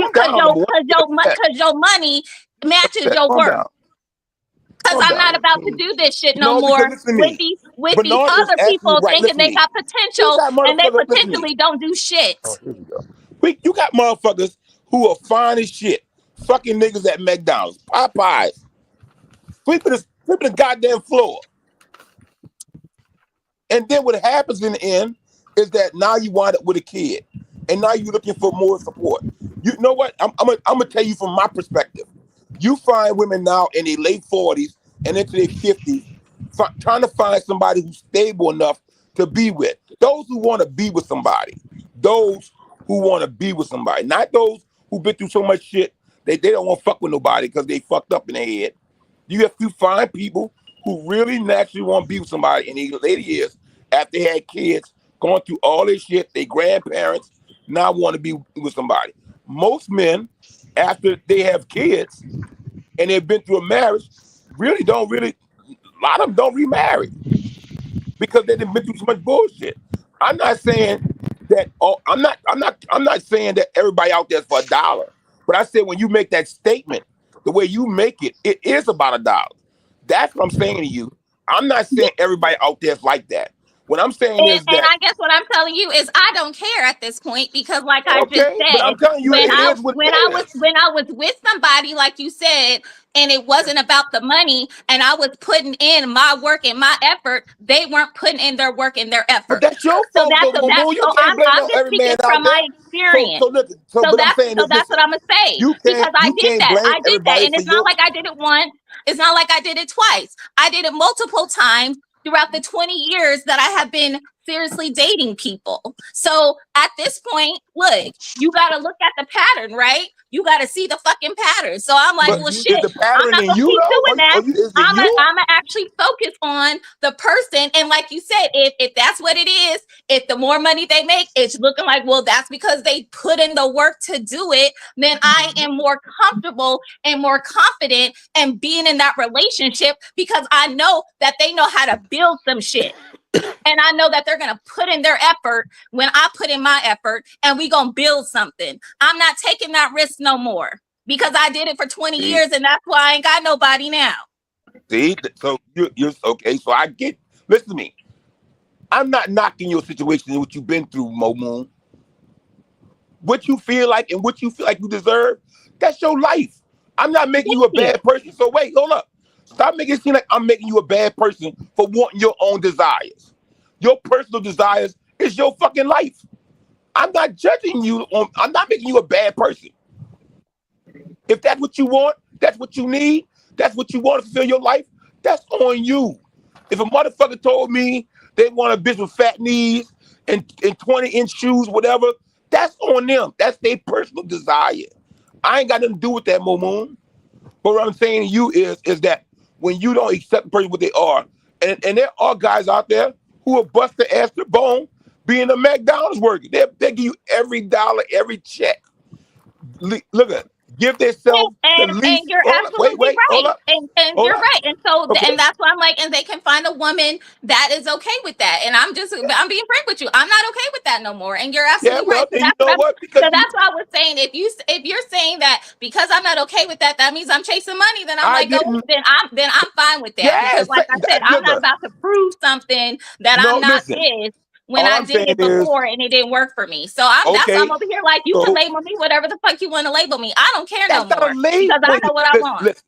your money matches your work. Because I'm not about to do this shit no because more listen to with me. these Bernard is other absolutely people right. thinking Listen to they me. got You potential got and they motherfuckers, listen to me. potentially don't do shit. Oh, here we go. You got motherfuckers who are fine as shit, fucking niggas at McDonald's, Popeyes, sweeping the goddamn floor. And then what happens in the end is that now you wind up with a kid, and now you're looking for more support. You know what? I'm gonna tell you from my perspective. You find women now in their late 40s and into their 50s trying to find somebody who's stable enough to be with. Those who want to be with somebody. Those who want to be with somebody. Not those who've been through so much shit they don't want to fuck with nobody because they fucked up in their head. You have to find people who really naturally want to be with somebody in their later years after they had kids, going through all this shit, their grandparents now want to be with somebody. Most men, after they have kids and they've been through a marriage, a lot of them don't remarry because they've been through so much bullshit. I'm not saying that. I'm not saying that everybody out there is for $1. But I said when you make that statement, the way you make it, it is about $1. That's what I'm saying to you. I'm not saying everybody out there is like that. What I'm saying is that, and I guess what I'm telling you is I don't care at this point because, like I just okay, but said, I'm telling you, when it I is what when it I is. was with somebody, like you said, and it wasn't about the money, and I was putting in my work and my effort, they weren't putting in their work and their effort. But that's your fault, though, Momo. You can't blame I'm just every man speaking out from my there. experience. But I'm saying this, That's what I'm gonna say because I did can't that. blame I did that, everybody and for it's not like I did it once. It's not like I did it twice. I did it multiple times throughout the 20 years that I have been seriously dating people. So at this point, look, you got to look at the pattern, right? You got to see the fucking pattern. So I'm like, well, shit, is the I'm pattern not in gonna you keep though? doing that. Is it I'm you? gonna actually focus on the person. And like you said, if that's what it is, if the more money they make, it's looking like, well, that's because they put in the work to do it, then I am more comfortable and more confident in being in that relationship because I know that they know how to build some shit. And I know that they're going to put in their effort when I put in my effort and we going to build something. I'm not taking that risk no more because I did it for 20 years and that's why I ain't got nobody now. See, so you're okay. So I get, listen to me. I'm not knocking your situation and what you've been through, Mo Moon. What you feel like and what you feel like you deserve, that's your life. I'm not making you a bad person. So wait, hold up. Stop making it seem like I'm making you a bad person for wanting your own desires. Your personal desires is your fucking life. I'm not judging you I'm not making you a bad person. If that's what you want, that's what you need, that's what you want to fulfill your life, that's on you. If a motherfucker told me they want a bitch with fat knees and 20-inch shoes, whatever, that's on them. That's their personal desire. I ain't got nothing to do with that, Mo Moon. But what I'm saying to you is that when you don't accept the person what they are, and there are guys out there who will bust their ass to the bone being a McDonald's worker. They give you every dollar, every check. Look at it. Give themselves the least. And you're absolutely right. Hold up. And Hold you're up. right. And so Okay. and that's why I'm like, and they can find a woman that is okay with that. And I'm being frank with you. I'm not okay with that no more. And you're absolutely right. So then you know what? so that's why I was saying if you're saying that because I'm not okay with that, that means I'm chasing money, then I'm then I'm fine with that. Yes, because like I said, I'm not about to prove something that I'm not is when all I I'm did it saying is- before and it didn't work for me. So that's why Okay, I'm over here like you so- can label me whatever the fuck you want to label me. I don't care no That's not more a label. because I know what I want. Listen,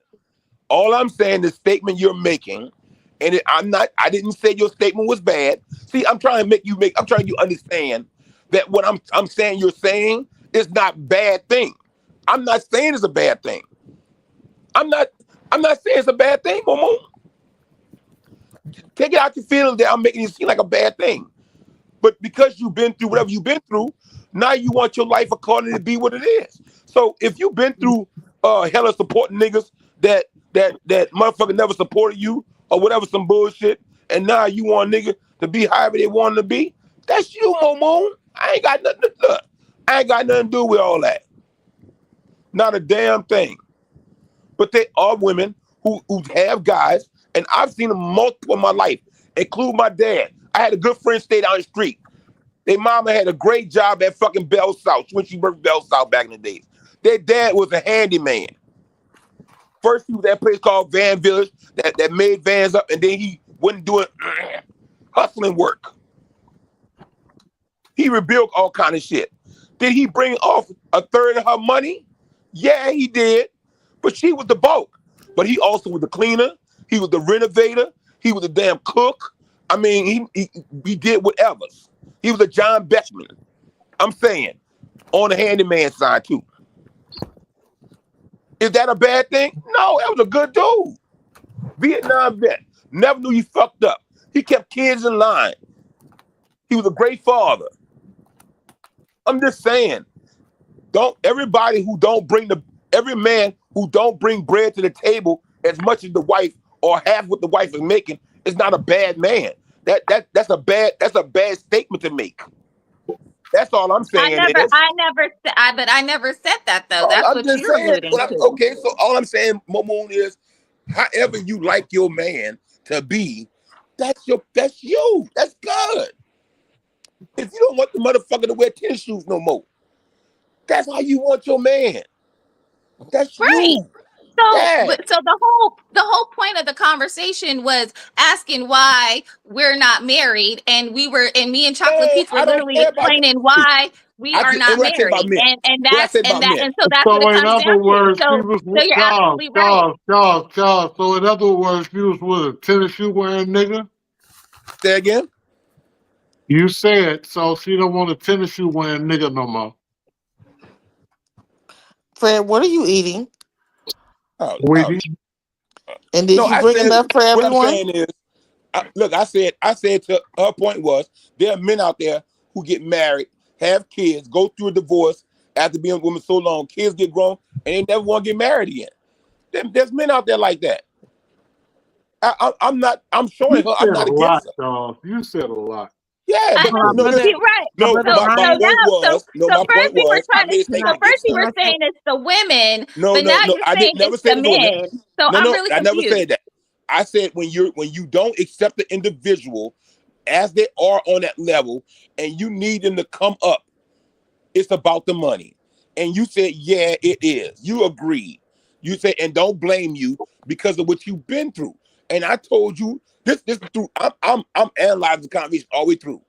all I'm saying, the statement you're making, and I didn't say your statement was bad. See, I'm trying you understand that what I'm saying you're saying is not bad thing. I'm not saying it's a bad thing. I'm not saying it's a bad thing, Momo. Take it out your feelings that I'm making it seem like a bad thing. But because you've been through whatever you've been through, now you want your life according to be what it is. So if you've been through hella supporting niggas that motherfucker never supported you or whatever, some bullshit, and now you want a nigga to be however they want him to be, that's you, Momo. I ain't got nothing to do with all that. Not a damn thing. But there are women who have guys, and I've seen them multiple in my life, including my dad. I had a good friend stay down the street. Their mama had a great job at fucking Bell South when she worked Bell South back in the days. Their dad was a handyman. First, he was at a place called Van Village that made vans up, and then he wasn't doing hustling work. He rebuilt all kind of shit. Did he bring off a third of her money? Yeah, he did. But she was the bulk. But he also was the cleaner. He was the renovator. He was the damn cook. I mean, he did whatever. He was a John Beckman. I'm saying, on the handyman side too. Is that a bad thing? No, that was a good dude. Vietnam vet. Never knew he fucked up. He kept kids in line. He was a great father. I'm just saying, every man who don't bring bread to the table as much as the wife or half what the wife is making is not a bad man. That's a bad statement to make. That's all I'm saying. I never said that though. That's what you're alluding to. Okay, so all I'm saying, Momoon, is however you like your man to be, that's you. That's good. If you don't want the motherfucker to wear tennis shoes no more, that's how you want your man. That's right. you. So the whole point of the conversation was asking why we're not married, and me and Chocolate Peach were literally explaining why we are not married, and so that's what it comes down to. So you're absolutely right. Charles. So in other words, you was with a tennis shoe wearing nigga. Say again. You said so. She don't want a tennis shoe wearing nigga no more. Fred, what are you eating? And did you bring enough for everyone? What I'm saying is, look, I said to her point was, there are men out there who get married, have kids, go through a divorce after being with women so long, kids get grown, and they never want to get married again. There's men out there like that. I'm showing her I'm not against her. Charles. You said a lot. Yeah, you're right. No, my point was. First you were saying it's the women, but now you're saying it's the men. So I'm really confused. I never said that. I said when you don't accept the individual as they are on that level, and you need them to come up, it's about the money. And you said, yeah, it is. You agreed. You said, and don't blame you because of what you've been through. And I told you this through. I'm analyzing the conversation all the way through.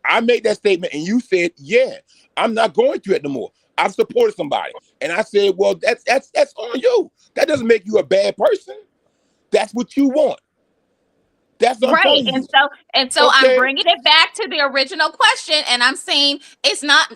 I made that statement, and you said, yeah, I'm not going through it no more. I've supported somebody, and I said, well, that's on you. That doesn't make you a bad person. That's what you want. That's what right. And so I'm bringing it back to the original question, and I'm saying it's not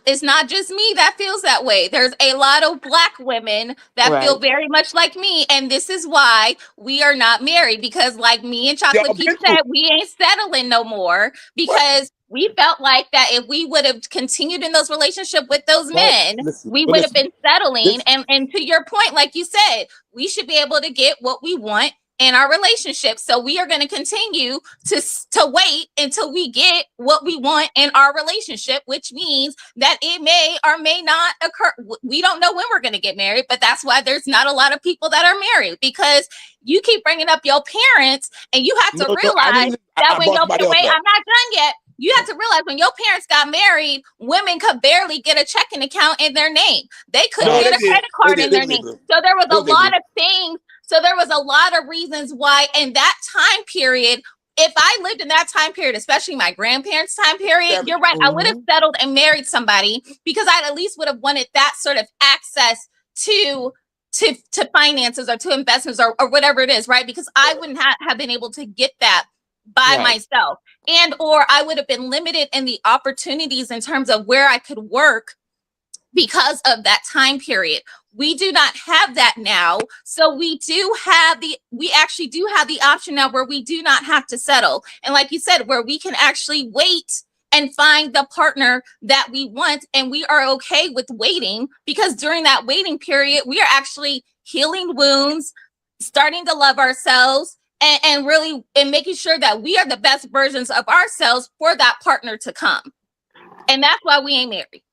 just me that feels that way. There's a lot of Black women that feel very much like me, and this is why we are not married, because like me and Chocolate Peach said, we ain't settling no more because we felt like that if we would have continued in those relationships with those men, we would have been settling. And to your point, like you said, we should be able to get what we want in our relationship. So we are going to continue to wait until we get what we want in our relationship, which means that it may or may not occur. We don't know when we're going to get married, but that's why there's not a lot of people that are married, because you keep bringing up your parents, and you have to realize that when your parents, wait, I'm not done yet. You have to realize when your parents got married, women could barely get a checking account in their name. They couldn't get a credit card in their name. So there was a lot of things. So there was a lot of reasons why in that time period, if I lived in that time period, especially my grandparents' time period, you're right. I would have settled and married somebody because I at least would have wanted that sort of access to finances or to investments or whatever it is, right? Because I wouldn't have been able to get that by myself, and or I would have been limited in the opportunities in terms of where I could work because of that time period. We do not have that now. So we actually do have the option now where we do not have to settle. And like you said, where we can actually wait and find the partner that we want. And we are okay with waiting, because during that waiting period, we are actually healing wounds, starting to love ourselves, and really making sure that we are the best versions of ourselves for that partner to come. And that's why we ain't married.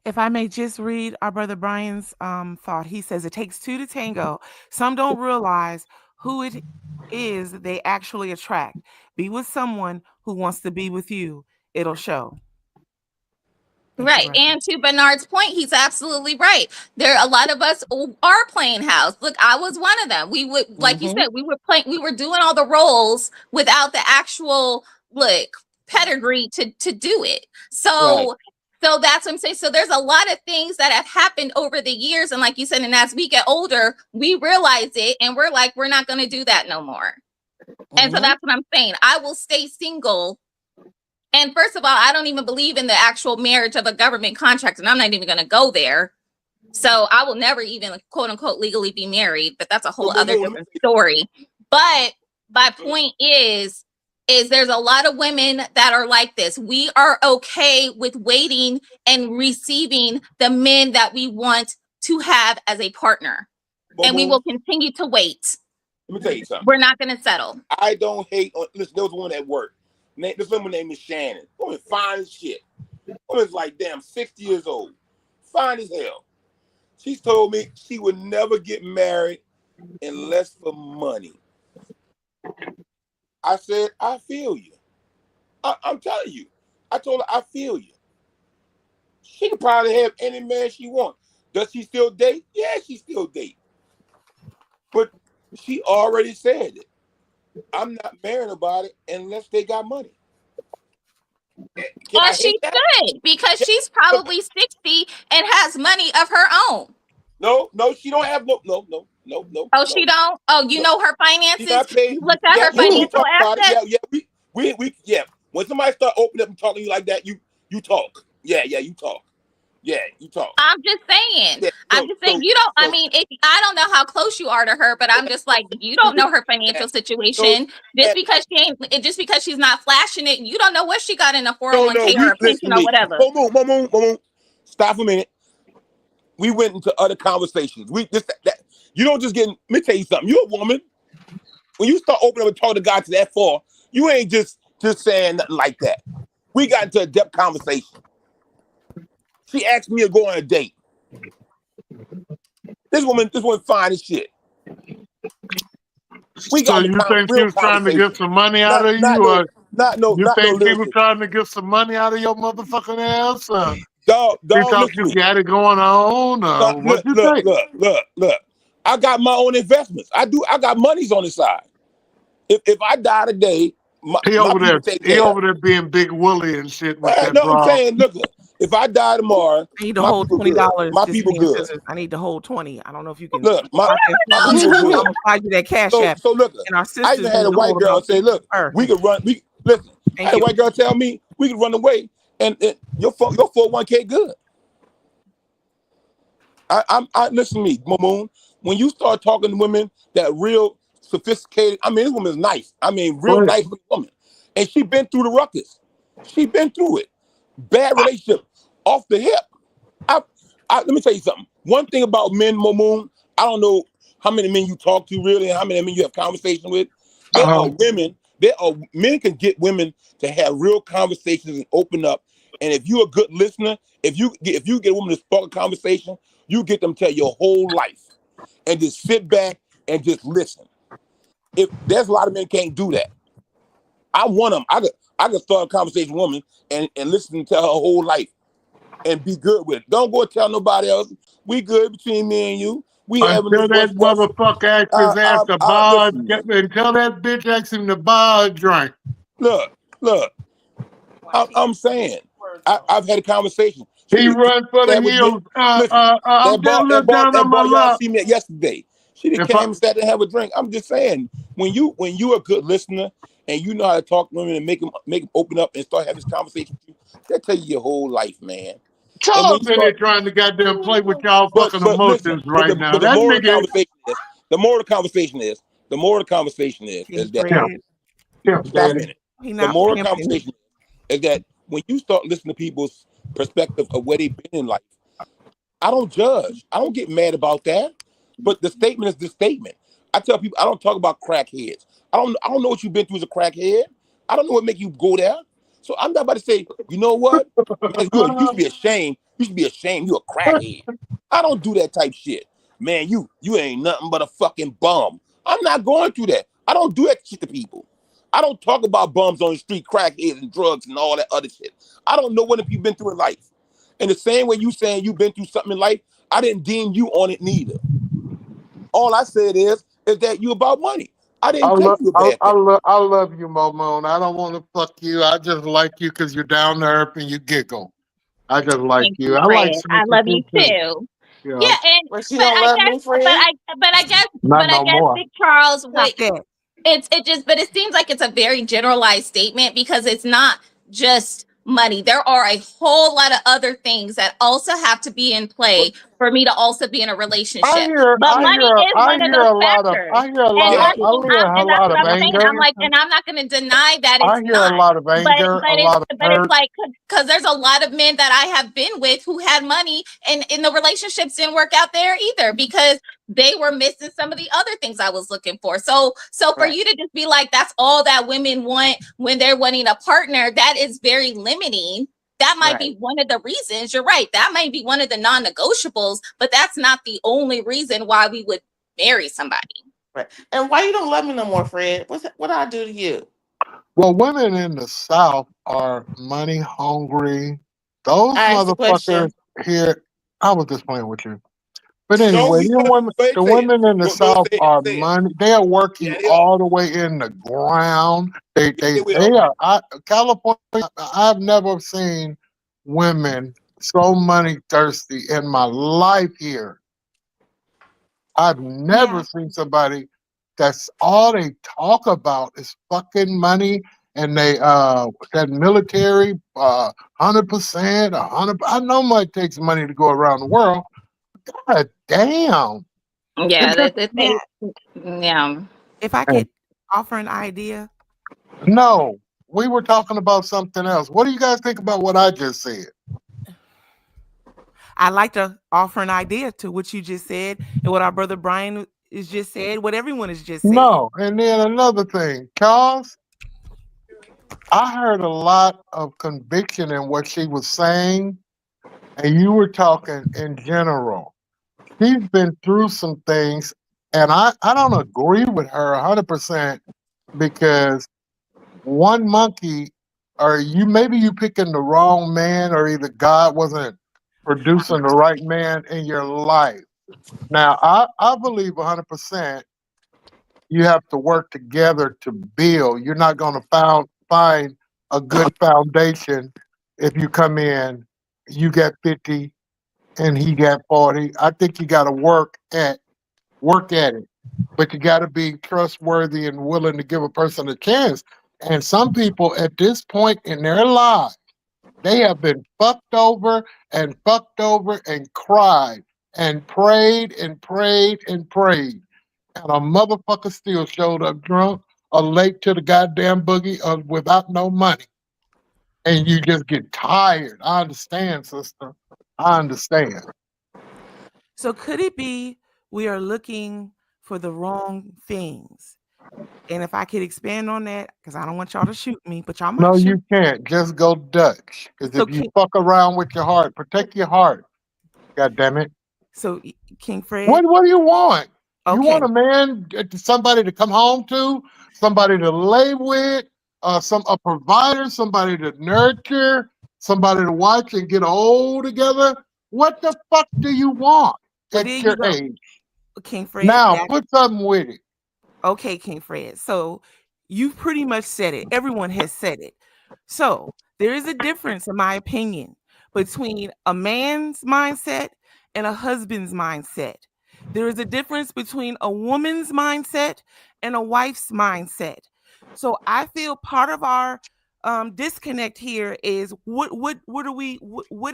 If I may just read our brother Brian's thought. He says, it takes two to tango. Some don't realize who it is they actually attract. Be with someone who wants to be with you. It'll show. Right. And to Bernard's point, he's absolutely right. There are a lot of us are playing house. Look, I was one of them. We would, like you said, we were doing all the roles without the actual pedigree to do it. So so that's what I'm saying. So there's a lot of things that have happened over the years. And like you said, and as we get older, we realize it and we're like, we're not gonna do that no more. And so that's what I'm saying. I will stay single. And first of all, I don't even believe in the actual marriage of a government contract, and I'm not even going to go there. So I will never even, quote unquote, legally be married, but that's a whole other different story. But my point is there's a lot of women that are like this. We are okay with waiting and receiving the men that we want to have as a partner. And we will continue to wait. Let me tell you something. We're not going to settle. I don't hate on, listen, there was one at work. This woman named is Shannon. Woman fine as shit. Woman's like damn 60 years old. Fine as hell. She's told me she would never get married unless for money. I said, I feel you. I'm telling you. I told her, I feel you. She could probably have any man she wants. Does she still date? Yeah, she still date. But she already said it. I'm not marrying nobody unless they got money. Well, she should, because she's probably 60 and has money of her own. No, she don't have no. Oh, she don't? Oh, you know her finances? You looked at her we financial talk about assets? it. Yeah. When somebody start opening up and talking to you like that, you talk. Yeah, you talk. Yeah, you talk. I'm just saying. Yeah, I'm just saying. You don't. I mean, I don't know how close you are to her, but I'm just like, you don't know her financial situation. Just because she's not flashing it, you don't know what she got in a 401k or a pension or whatever. Boom. Stop a minute. We went into other conversations. You don't just get. Let me tell you something. You're a woman. When you start opening up and talking to God to that far, you ain't just saying nothing like that. We got into a depth conversation. She asked me to go on a date. This woman fine as shit. So you think she was trying to get some money out of you? You think she was trying to get some money out of your motherfucking ass? Dog, you thought you got it going on? What you think? Look. I got my own investments. I got monies on the side. If I die today, he over there being Big Willie and shit. I'm saying, look. If I die tomorrow, I need to hold $20. My people good. I need to hold 20. I don't know if you can. Look, my I'm gonna find you that cash app. So look, and our I even had a white girl say, "Look, we could run. Listen." I had a white girl tell me we could run away, and your 401k good. I listen to me, Moon. When you start talking to women that real sophisticated, I mean, this woman's nice. I mean, real nice woman, and she been through the ruckus. She been through it. Bad relationship off the hip. Let me tell you something. One thing about men, Moon, I don't know how many men you talk to really and how many men you have conversation with. There are men can get women to have real conversations and open up. And if you're a good listener, if you get a woman to spark a conversation, you get them to tell your whole life and just sit back and just listen. If there's a lot of men can't do that. I'm one of them. I can start a conversation with a woman and listen to her whole life and be good with it. Don't go tell nobody else. We good between me and you. We having until that motherfucker asks his ass to buy until that bitch asks him to buy a drink. Look. I'm saying I've had a conversation. He runs for the hills. That bar y'all see me yesterday. She didn't came and sat there and have a drink. I'm just saying, when you a good listener and you know how to talk to women and make them open up and start having this conversation with you, they'll tell you your whole life, man. Y'all in there trying to goddamn play with y'all fucking emotions right now. The more the conversation is that. Stop a minute. The more the conversation is that when you start listening to people's perspective of where they've been in life, I don't judge. I don't get mad about that. But the statement is the statement. I tell people I don't talk about crackheads. I don't know what you've been through as a crackhead. I don't know what make you go there. So I'm not about to say, you know what? Man, you should be ashamed. You should be ashamed. You a crackhead. I don't do that type shit. Man, you ain't nothing but a fucking bum. I'm not going through that. I don't do that shit to people. I don't talk about bums on the street, crackheads and drugs and all that other shit. I don't know what you've been through in life. In the same way you saying you've been through something in life, I didn't deem you on it neither. All I said is that you about money. I didn't take you a bad thing. I love you, Momon. I don't want to fuck you. I just like you because you're down to earth and you giggle. I just like Thank you. you, I like Fred. I Smokey love you too. too. Yeah. Yeah, and But you don't love me, Fred? Not no more. Big Charles, Stop what that. it seems like it's a very generalized statement because it's not just money. There are a whole lot of other things that also have to be in play for me to also be in a relationship. But money is one of those factors. I hear a And lot that's what I'm saying. anger. I'm like, and I'm not going to deny that I it's hear a not. lot of anger, a lot of But it's hurt. like because there's a lot of men that I have been with who had money and in the relationships didn't work out there either because they were missing some of the other things I was looking for. So for you to just be like, that's all that women want when they're wanting a partner, that is very limiting. That might be one of the reasons. You're right. That might be one of the non-negotiables, but that's not the only reason why we would marry somebody. Right. And why you don't love me no more, Fred? What I do to you? Well, women in the South are money hungry. Those I asked the motherfuckers question. here. I was just playing with you. But Show anyway, me the women in the South are say it. money. They are working all the way in the ground. They are. California. I've never seen women so money thirsty in my life here. I've never seen somebody that's all they talk about is fucking money, and they that military 100%, 100. I know money takes money to go around the world. God damn. Yeah, If I could offer an idea. No, we were talking about something else. What do you guys think about what I just said? I'd like to offer an idea to what you just said and what our brother Brian is just said, what everyone has just said. No, and then another thing, Charles, I heard a lot of conviction in what she was saying, and you were talking in general. She's been through some things, and I don't agree with her 100% because one monkey, or maybe you picking the wrong man, or either God wasn't producing the right man in your life. Now, I believe 100% you have to work together to build. You're not going to find a good foundation if you come in, you got 50 and he got 40. I think you got to work at it, but you got to be trustworthy and willing to give a person a chance. And some people at this point in their lives, they have been fucked over and cried and prayed and prayed and prayed. And a motherfucker still showed up drunk or late to the goddamn boogie or without no money. And you just get tired. I understand, sister. I understand. So could it be we are looking for the wrong things? And if I could expand on that, because I don't want y'all to shoot me, but y'all might No, shoot. you can't. Just go Dutch. Because if you fuck around with your heart, protect your heart. God damn it. So King Fred. What do you want? Okay. You want a man, somebody to come home to, somebody to lay with, a provider, somebody to nurture, somebody to watch and get old together. What the fuck do you want at your age? King Fred. Now put something with it. Okay, King Fred. So you pretty much said it. Everyone has said it. So there is a difference, in my opinion, between a man's mindset and a husband's mindset. There is a difference between a woman's mindset and a wife's mindset. So I feel part of our disconnect here is what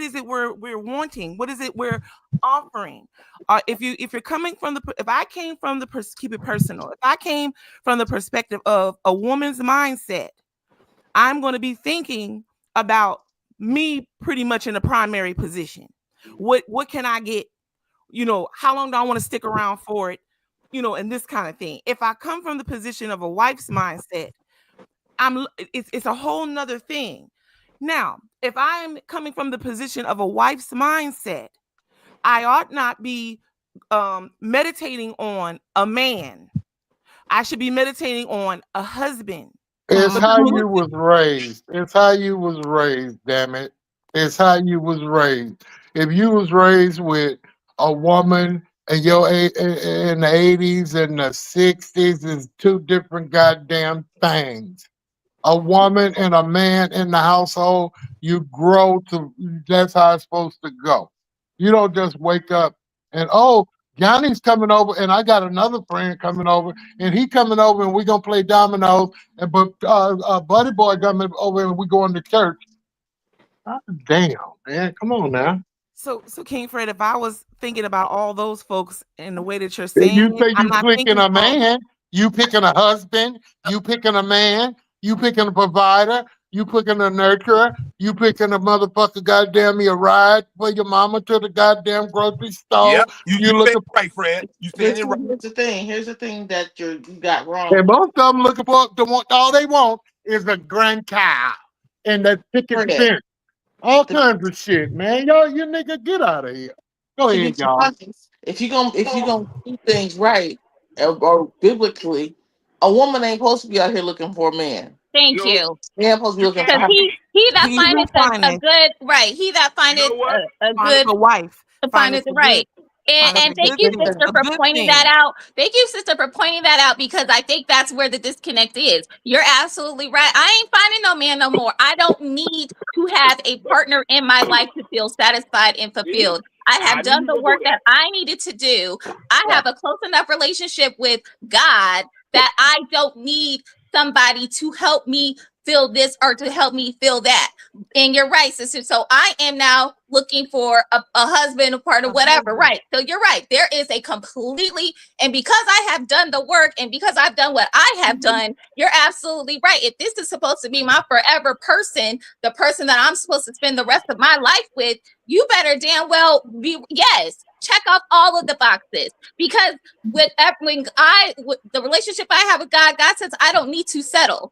is it we're wanting? What is it we're offering? If I came from the keep it personal. If I came from the perspective of a woman's mindset, I'm going to be thinking about me pretty much in a primary position. What can I get? How long do I want to stick around for it? And this kind of thing. If I come from the position of a wife's mindset, it's a whole nother thing. Now, if I'm coming from the position of a wife's mindset, I ought not be meditating on a man. I should be meditating on a husband. It's how you was raised. It's how you was raised, damn it. is how you was raised. If you was raised with a woman in the 80s and the 60s, is two different goddamn things. A woman and a man in the household, you grow to, that's how it's supposed to go. You don't just wake up and, oh, Johnny's coming over and I got another friend coming over and he coming over and we're going to play dominoes, and but Buddy Boy coming over and we going to church. Damn, man, come on now. So King Fred, if I was thinking about all those folks in the way that you're saying, You say I'm you not picking thinking a about man, you picking a husband, you picking a man, you picking a provider, you picking a nurturer, you picking a motherfucker goddamn me a ride for your mama to the goddamn grocery store. Yep, you You said looking it right, Fred. You said it right. Here's the thing that you got wrong. and most of them looking for all they want is a grandchild and that picket fence. All kinds of shit, man. Y'all, you nigga, get out of here. Go To be ahead, y'all. honest, if you gonna do things right or biblically, a woman ain't supposed to be out here looking for a man. Thank you. They ain't supposed to be looking for Because he that He findeth will a find good right. He that findeth a findeth good a wife, findeth findeth a right. good, And findeth a thank good you, thing, sister, a for good pointing thing. that out. Thank you, sister, for pointing that out, because I think that's where the disconnect is. You're absolutely right. I ain't finding no man no more. I don't need to have a partner in my life to feel satisfied and fulfilled. I have done the work that I needed to do. I have a close enough relationship with God that I don't need somebody to help me feel this or to help me feel that. And you're right, sister. So I am now looking for a husband, a partner, whatever. Right. So you're right. There is a completely, and because I have done the work and because I've done what I have done, you're absolutely right. If this is supposed to be my forever person, the person that I'm supposed to spend the rest of my life with, you better damn well be, yes, check off all of the boxes. Because with the relationship I have with God, God says I don't need to settle.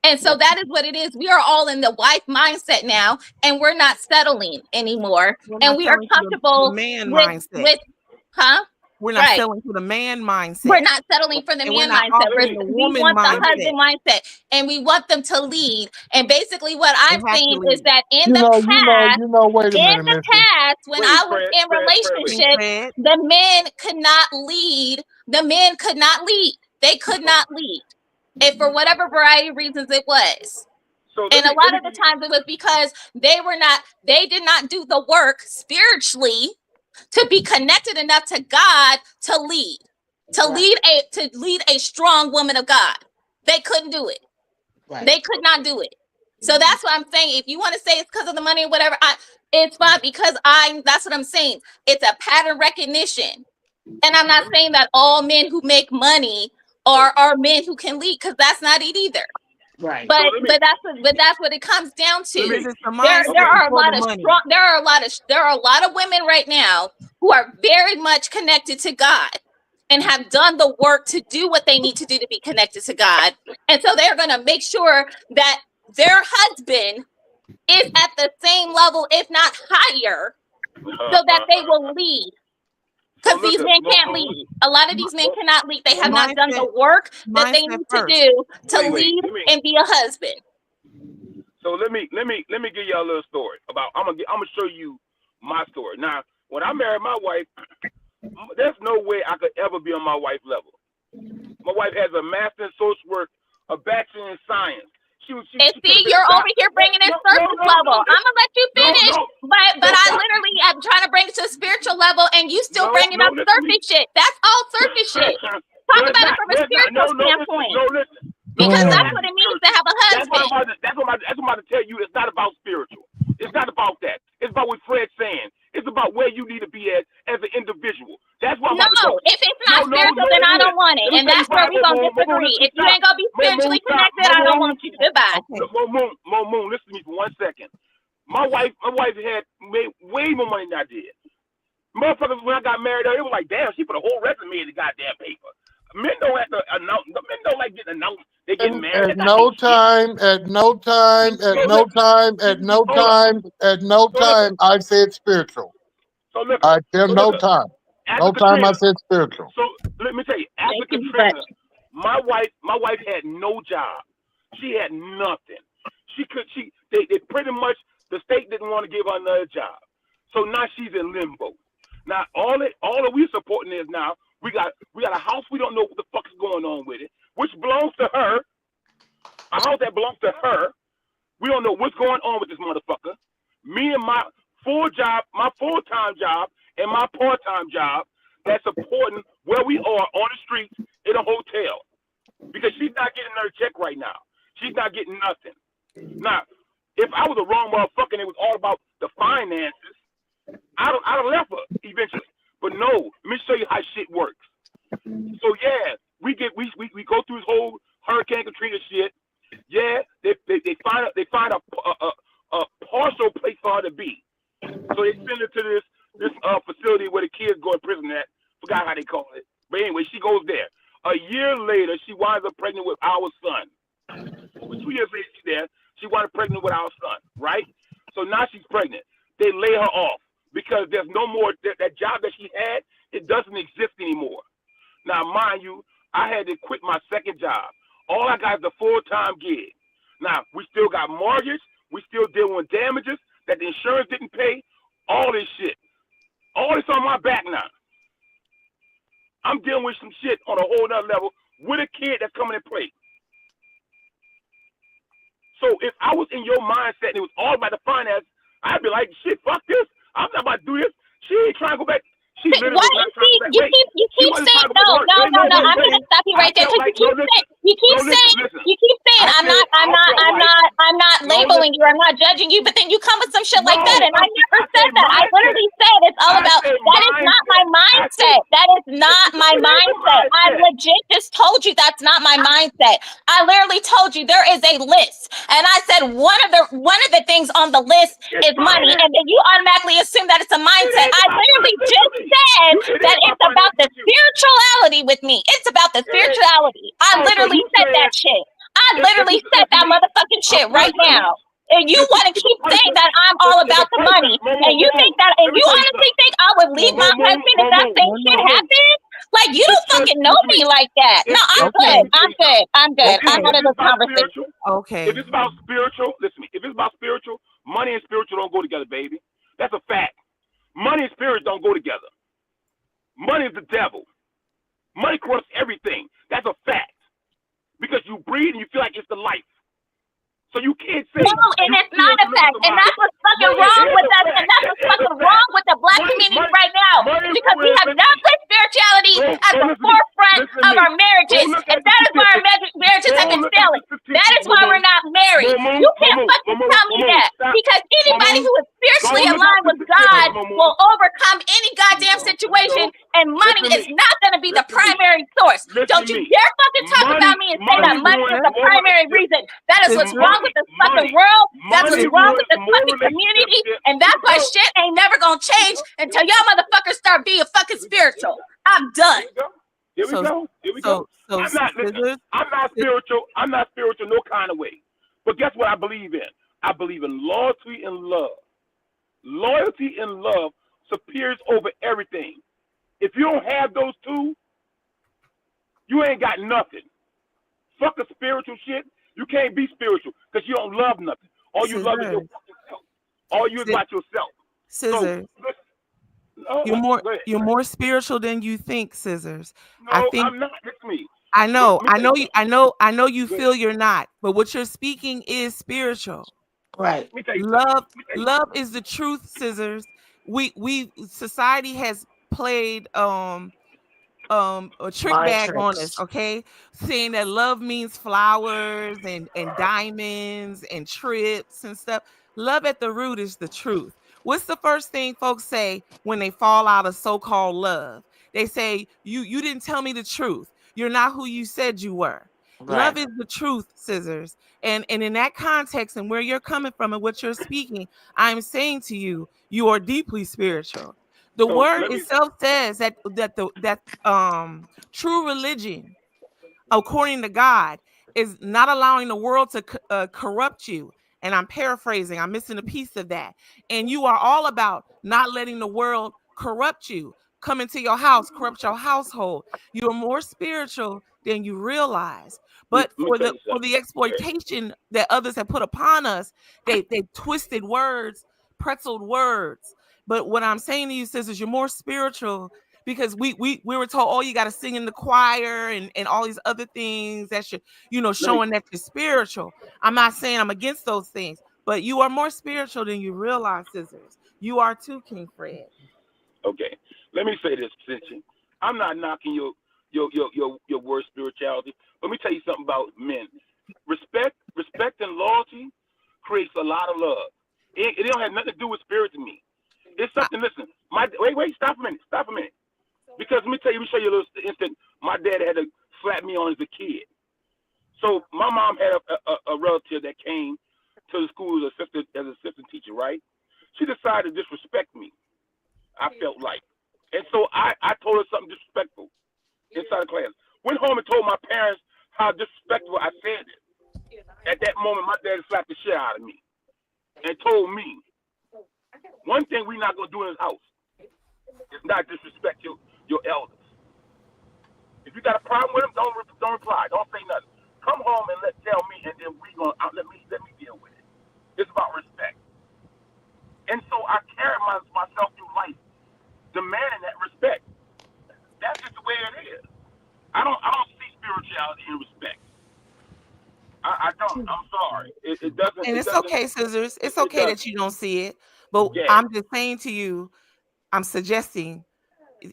And so that is what it is. We are all in the wife mindset now, and we're not settling anymore. And we are comfortable with huh? We're not settling for the man mindset. We're not settling for the And man we're not mindset. offering the We woman want the mindset. husband mindset, and we want them to lead. And basically, what I'm saying is that in You the know, past, wait a minute, mister. when I was in relationships, the men could not lead. The men could not lead. They could not lead. And for whatever variety of reasons it was. And a lot of the times it was because they did not do the work spiritually to be connected enough to God to lead. To lead a strong woman of God. They couldn't do it. Right. They could not do it. So that's what I'm saying. If you want to say it's because of the money or whatever, it's fine, because that's what I'm saying. It's a pattern recognition. And I'm not saying that all men who make money are men who can lead, because that's not it either. Right. But that's what it comes down to. There are a lot of women right now who are very much connected to God and have done the work to do what they need to do to be connected to God. And so they're going to make sure that their husband is at the same level, if not higher, so that they will lead. Because these men can't lead. A lot of these men cannot lead. They have not done the work that they need to do to lead and be a husband. So let me give y'all a little story about. I'm gonna show you my story. Now, when I married my wife, there's no way I could ever be on my wife's level. My wife has a master in social work, a bachelor in science. And see, you're over here bringing in surface level. I'm gonna let you finish, but I literally am trying to bring it to a spiritual level, and you still bringing up surface shit. That's all surface shit. Talk about it from a spiritual standpoint, because that's what it means to have a husband. That's what I'm about to tell you. It's not about spiritual. It's not about that. It's about what Fred's saying. It's about where you need to be as an individual. That's what I'm about to go. If it's not spiritual, then I don't want it. And that's where we're going to disagree. If you ain't going to be spiritually connected, I don't want you. Goodbye. Moon, listen to me for 1 second. My wife had made way more money than I did. Motherfuckers, when I got married, it was like, damn, she put a whole resume in the goddamn paper. Men don't have to announce. Men don't like getting announced. They get married. At no time, I said spiritual. So look, I said no time. No time I said spiritual. So let me tell you, after Katrina, my wife had no job. She had nothing. They pretty much the state didn't want to give her another job. So now she's in limbo. Now all that we supporting is now we got a house, we don't know what the fuck is going on with it, which belongs to her. A house that belongs to her. We don't know what's going on with this motherfucker. Me and my full-time job and my part-time job that's supporting where we are on the streets in a hotel. Because she's not getting her check right now. She's not getting nothing. Now, if I was a wrong motherfucker and it was all about the finances, I'd have left her eventually. But no, let me show you how shit works. So yeah, we go through this whole Hurricane Katrina shit. Yeah, they find a partial place for her to be. So they send her to this facility where the kids go in prison at. Forgot how they call it. But anyway, she goes there. A year later, she winds up pregnant with our son. 2 years later, she's there. She winds up pregnant with our son, right? So now she's pregnant. They lay her off because there's no more, that job that she had, it doesn't exist anymore. Now, mind you, I had to quit my second job. All I got is a full-time gig. Now, we still got mortgage. We still dealing with damages that the insurance didn't pay. All this shit. All this on my back now. I'm dealing with some shit on a whole nother level with a kid that's coming in play. So if I was in your mindset and it was all about the finance, I'd be like, shit, fuck this. I'm not about to do this. She ain't trying to go back. She literally not trying to go back. You keep saying no. I'm gonna stop you right there because you keep saying I'm not labeling you. I'm not judging you. But then you come with some shit like that, and I never said that. I literally said it's all about that. Is not my mindset. That is not my mindset. I legit just told you that's not my mindset. I literally told you there is a list, and I said one of the things on the list is money, and then you automatically assume that it's a mindset. I literally just said that it's about the spirituality with me. It's about the spirituality. I literally said that shit. I literally said that motherfucking shit right now. And you want to keep saying that I'm all about the money. And you think that, and you honestly think I would leave my husband if that same shit happened? Like, you don't fucking know me like that. No, I'm good. I'm good. I'm out of the conversation. Okay. If it's about spiritual, listen to me. If it's about spiritual, money and spiritual don't go together, baby. That's a fact. Money and spirit don't go together. Money is the devil. Money corrupts everything. That's a fact. Because you breathe and you feel like it's the life. So you can't say no, and it's not a fact. And that's what's fucking wrong with us. And that's what's fucking wrong with the black community right now. Because we have not put spirituality at the forefront of our marriages. And that is why our marriages have been failing. That is why we're not married. You can't fucking tell me that. Because anybody who is spiritually aligned with God will overcome any goddamn situation. And money is not going to be the primary source. Don't you dare fucking talk about me and say that money is the primary reason. That is what's wrong with this fucking world. That's what's wrong with this fucking community. And that's why shit ain't never gonna change until y'all motherfuckers start being fucking spiritual. I'm done. Here we go. I'm not spiritual. I'm not spiritual no kind of way. But guess what I believe in? I believe in loyalty and love. Loyalty and love superiors over everything. If you don't have those two, you ain't got nothing. Fuck the spiritual shit. You can't be spiritual because you don't love nothing. All you love is your fucking self. All you is about yourself. Scissors. So, you're more spiritual than you think, Scissors. No, I think I'm not. It's me. I know you feel you're not, but what you're speaking is spiritual. Right. Love is the truth, Scissors. Society has played a trick bag on us, okay? Saying that love means flowers and diamonds and trips and stuff. Love at the root is the truth. What's the first thing folks say when they fall out of so-called love? They say, you didn't tell me the truth. You're not who you said you were. Right. Love is the truth, Scissors. And in that context and where you're coming from and what you're speaking, I'm saying to you, you are deeply spiritual. The word itself says that true religion, according to God, is not allowing the world to corrupt you. And I'm paraphrasing. I'm missing a piece of that. And you are all about not letting the world corrupt you. come into your house, corrupt your household. You're more spiritual than you realize. But Let me for tell the you for something. the exploitation that others have put upon us, they twisted words, pretzeled words. But what I'm saying to you, sisters, you're more spiritual because we were told, oh, you got to sing in the choir and all these other things that should, showing that you're spiritual. I'm not saying I'm against those things, but you are more spiritual than you realize, sisters. You are too, King Fred. Okay, let me say this, Cincy. I'm not knocking your word spirituality. Let me tell you something about men. Respect and loyalty creates a lot of love. It don't have nothing to do with spirit to me. It's something. Listen, wait, stop a minute. Because let me show you a little instant. My dad had to slap me on as a kid. So my mom had a relative that came to the school as an assistant teacher, right? She decided to disrespect me. I felt like. And so I told her something disrespectful inside the class. Went home and told my parents how disrespectful I said it. At that moment, my dad slapped the shit out of me and told me, one thing we're not going to do in this house is not disrespect your elders. If you got a problem with them, don't reply. Don't say nothing. Come home and tell me, and then let me deal with it. It's about respect. And so I carry myself through life demanding that respect. That's just the way it is. I don't see spirituality in respect. I don't. I'm sorry. It doesn't. And it's doesn't, okay, Scissors. It's okay that you don't see it. But Yeah. I'm just saying to you, I'm suggesting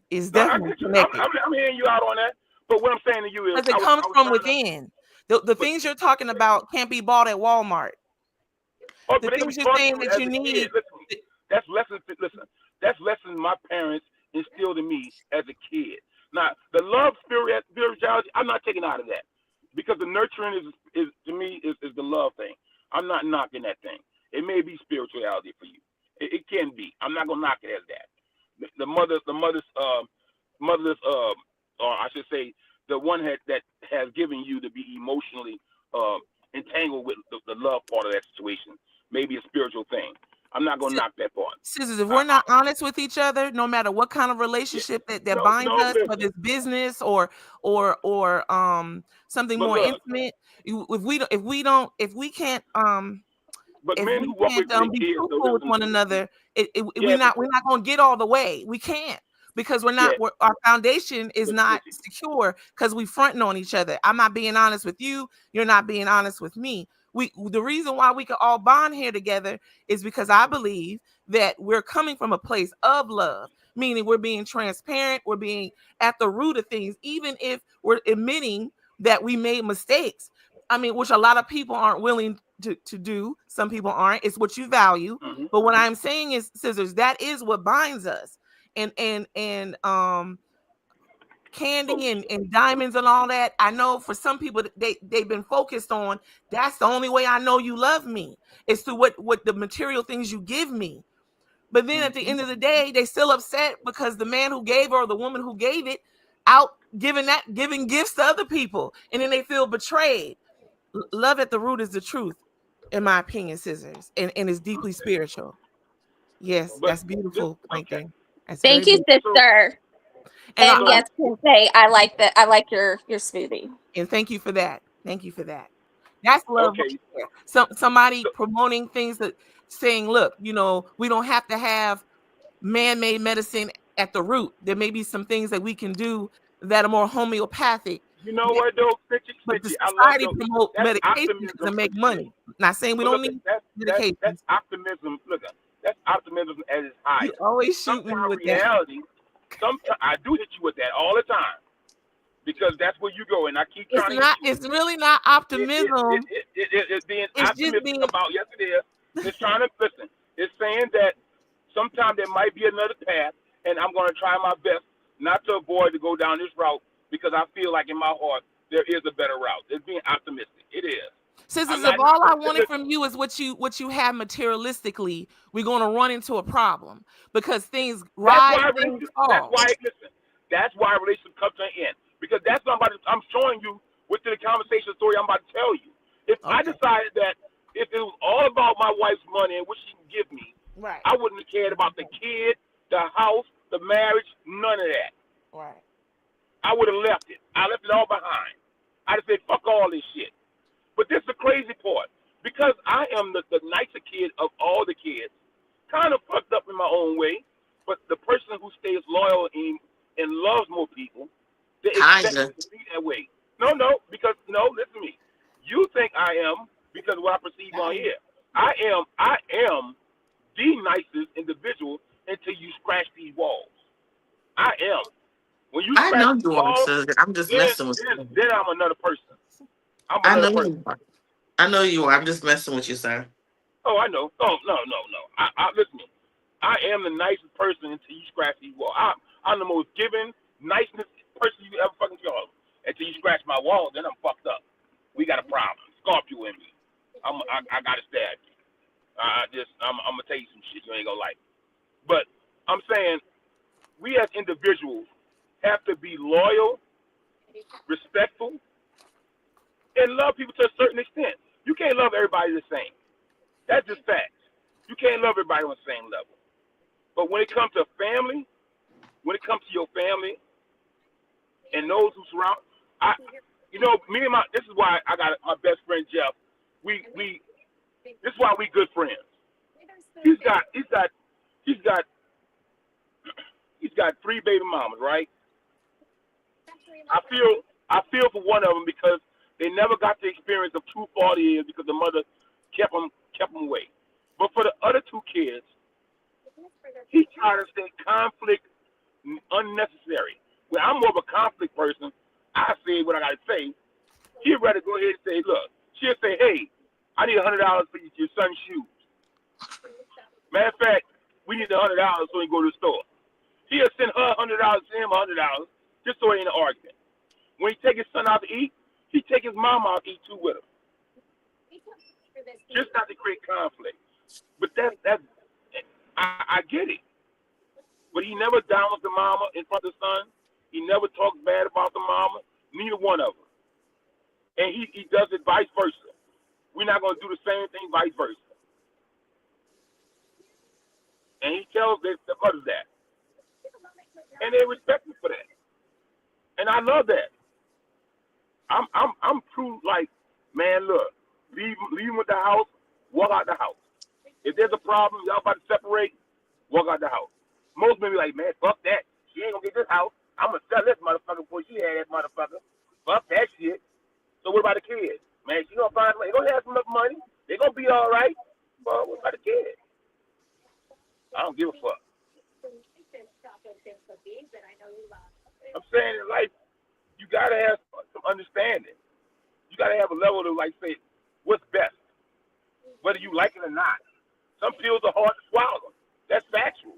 it's No, I definitely get you. connected. I'm hearing you out on that. But what I'm saying to you is, Because it comes from within. The things you're talking about can't be bought at Walmart. Oh, The but they things be you're taught saying you that as you a need. kid. Listen, that's lessons. Listen, that's lessons my parents instilled in me as a kid. Now, the love spirituality, I'm not taking out of that because the nurturing is to me is the love thing. I'm not knocking that thing. It may be spirituality for you. It can be. I'm not gonna knock it as that. The mother's or I should say, the one that has given you to be emotionally entangled with the love part of that situation. Maybe a spiritual thing. I'm not gonna knock that part. Sisters, if we're not honest with each other, no matter what kind of relationship that binds us, whether it's business or something But more look, intimate, if we can't but if men we who walk can't with their be kids, though, truthful with listen one to me. another, Yeah, we're not gonna get all the way. We can't because our foundation is not secure because we fronting on each other. I'm not being honest with you. You're not being honest with me. The reason why we can all bond here together is because I believe that we're coming from a place of love, meaning we're being transparent, we're being at the root of things, even if we're admitting that we made mistakes. I mean, which a lot of people aren't willing to do. Some people aren't. It's what you value. Mm-hmm. But what I'm saying is, Scissors, that is what binds us. And candy and diamonds and all that. I know for some people they've been focused on that's the only way I know you love me. It's through what the material things you give me. But then at the end of the day, they still upset because the man who gave or the woman who gave it out giving gifts to other people, and then they feel betrayed. Love at the root is the truth, in my opinion, Scissors, and it's deeply spiritual. Yes, But that's beautiful, Plankton. That's Thank very you, beautiful. sister. And yes, Kente, I like that. I like your smoothie. And thank you for that. Thank you for that. That's love. Okay. Right there. Somebody promoting things that saying, look, we don't have to have man-made medicine at the root. There may be some things that we can do that are more homeopathic. You know what though, but the I love society those. promote That's medication optimism to make money. Not saying we don't need medication. That's optimism. Look, that's optimism at its highest. You always shoot me with reality. Sometimes I do hit you with that all the time because that's where you go, and I keep trying to. It's really not optimism. It's being optimistic about. Yes, it is. It's trying to listen. It's saying that sometimes there might be another path, and I'm going to try my best not to avoid to go down this route because I feel like in my heart there is a better route. It's being optimistic. It is. Sisters, if all I wanted from you is what you have materialistically, we're going to run into a problem because things rise, things fall. That's why relationship comes to an end because that's what I'm showing you within the conversation story I'm about to tell you. If I decided that if it was all about my wife's money and what she can give me, right, I wouldn't have cared about the kid, the house, the marriage, None of that. Right. I would have left it. I left it all behind. I'd have said, fuck all this shit. But this is the crazy part. Because I am the nicer kid of all the kids, kind of fucked up in my own way, but the person who stays loyal and loves more people, they expect me to be that way. No, because, listen to me. You think I am because of what I perceive on here. I am the nicest individual until you scratch these walls. I am. When you I scratch know these you are, walls, sir. I'm just messing with you. then I'm another person. I know you are. I know you are. I'm just messing with you, sir. Oh, I know. Oh, no. Listen, I am the nicest person until you scratch these walls. I'm the most giving, nicest person you ever fucking saw. Until you scratch my walls, then I'm fucked up. We got a problem. Scorpio in me. I gotta stab you. I'm gonna tell you some shit you ain't gonna like. But I'm saying we as individuals have to be loyal, respectful, and love people to a certain extent. You can't love everybody the same. That's just facts. You can't love everybody on the same level. But when it comes to family, when it comes to your family and those who surround, this is why I got my best friend Jeff. This is why we good friends. He's got 3 baby mamas, right? I feel for one of them because they never got the experience of true 40 years because the mother kept them away. But for the other 2 kids, he tried to stay conflict unnecessary. When I'm more of a conflict person, I say what I gotta say. He'd rather go ahead and say, look, she'll say, hey, I need $100 for your son's shoes. Matter of fact, we need $100 so he can go to the store. He'll send her $100, send him $100, just so it ain't an argument. When he take his son out to eat, he take his mom out to eat too with him. Just not to create conflict. But I get it. But he never downs the mama in front of the son. He never talks bad about the mama. Neither one of them. And he does it vice versa. We're not going to do the same thing vice versa. And he tells the mothers that. And they respect me for that. And I love that. I'm true, like, man, look, leave him with the house, walk out the house. If there's a problem, y'all about to separate, walk out the house. Most men be like, man, fuck that. She ain't gonna get this house. I'm gonna sell this motherfucker before she had that motherfucker. Fuck that shit. So what about the kids? Man, she gonna find money. They gonna have some money. They gonna be all right. But what about the kids? I don't give a fuck. I'm saying in life, you gotta have some understanding. You gotta have a level to like say what's best, whether you like it or not. Some pills are hard to swallow. That's factual.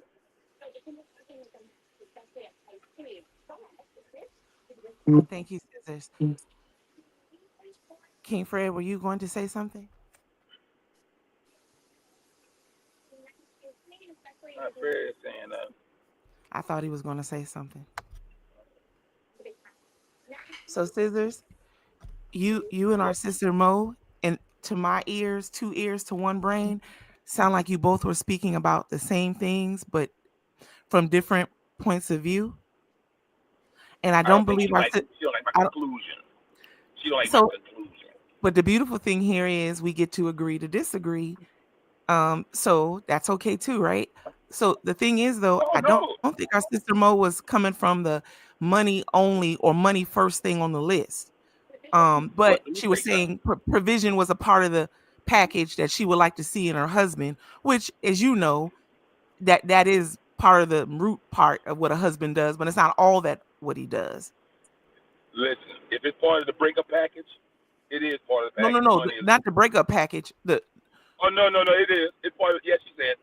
Thank you, Scissors. King Fred, were you going to say something? Fred saying I thought he was going to say something. So, Scissors, you and our sister Mo, and to my ears, 2 ears to 1 brain, sound like you both were speaking about the same things, but from different points of view. And I don't believe she don't like my conclusion. She don't like my conclusion. But the beautiful thing here is we get to agree to disagree. So that's okay too, right? So the thing is, though, I don't think our sister Mo was coming from the money only or money first thing on the list. But she was saying provision was a part of the package that she would like to see in her husband, which, as you know, that is part of the root part of what a husband does, but it's not all that what he does. Listen, if it's part of the breakup package, it is part of the package. No, not the breakup package. No, it is. It's part of. Yes, she said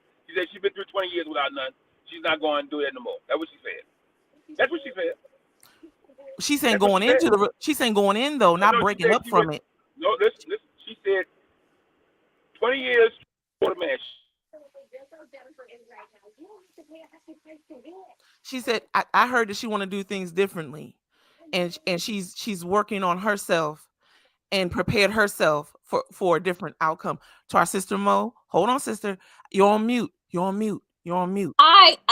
she's been through 20 years without none. She's not going to do that no more. That's what she said. That's what she said. She's saying going into she's saying going in though, not breaking up from it. No, listen. She said 20 years for the man. She said, I heard that she want to do things differently, and she's working on herself and prepared herself for a different outcome. To our sister Mo, hold on, sister, you're on mute. You're on mute.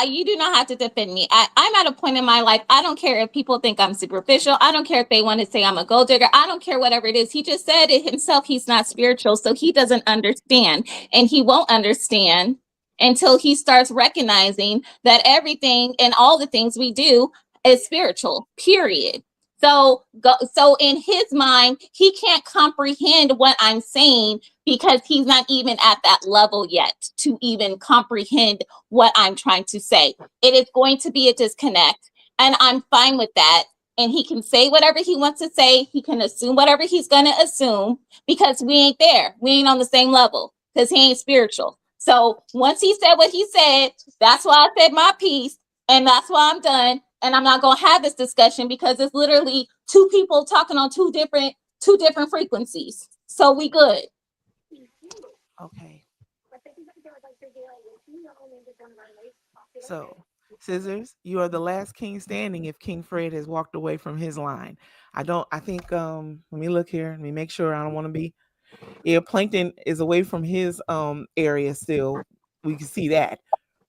You do not have to defend me. I'm at a point in my life. I don't care if people think I'm superficial. I don't care if they want to say I'm a gold digger. I don't care whatever it is. He just said it himself. He's not spiritual, so he doesn't understand, and he won't understand until he starts recognizing that everything and all the things we do is spiritual. Period. So in his mind, he can't comprehend what I'm saying because he's not even at that level yet to even comprehend what I'm trying to say. It is going to be a disconnect, and I'm fine with that. And he can say whatever he wants to say. He can assume whatever he's going to assume because we ain't there. We ain't on the same level because he ain't spiritual. So once he said what he said, that's why I said my piece, and that's why I'm done. And I'm not going to have this discussion because it's literally two people talking on two different frequencies. So we good. Okay. So, Scissors, you are the last king standing if King Fred has walked away from his line. I think let me look here. Let me make sure. I don't want to be. Yeah, Plankton is away from his area still. We can see that.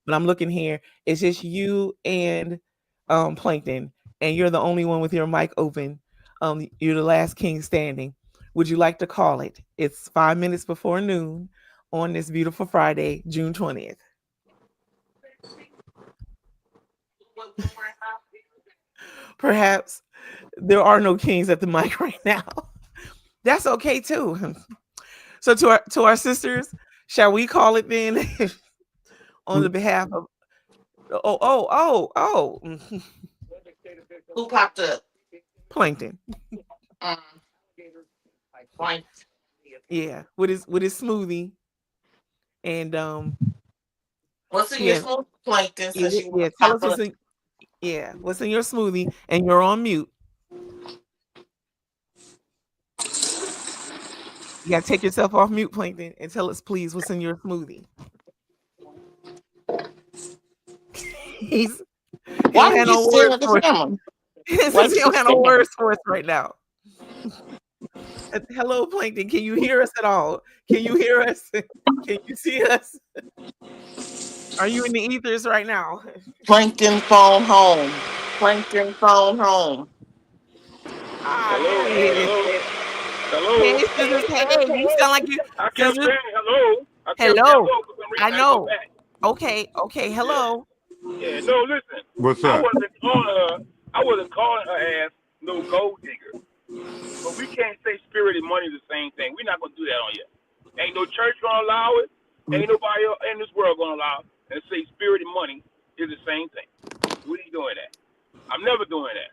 But I'm looking here. It's just you and Plankton, and you're the only one with your mic open. You're the last king standing. Would you like to call it? It's 5 minutes before noon on this beautiful Friday, June 20th. Perhaps there are no kings at the mic right now. That's okay too. So to our sisters, shall we call it then? On the behalf of Who popped up? Plankton. Plankton. Yeah, with his smoothie. And what's in your smoothie, Plankton? Tell us what's in what's in your smoothie, and you're on mute. You gotta take yourself off mute, Plankton, and tell us please what's in your smoothie. He don't have no words for us. He don't have no words for us right now. Hello, Plankton. Can you hear us at all? Can you hear us? Can you see us? Are you in the ethers right now? Plankton phone home. Plankton phone home. There he is. Hello. Hey, Scissors. Hey, you sound like you. I kept saying hello. Hello. I know. Okay. Hello. Yeah. No, listen. What's up? I wasn't calling her ass no gold digger. But we can't say spirit and money is the same thing. We're not gonna do that on you. Ain't no church gonna allow it. Ain't nobody else in this world gonna allow it and say spirit and money is the same thing. We ain't doing that. I'm never doing that.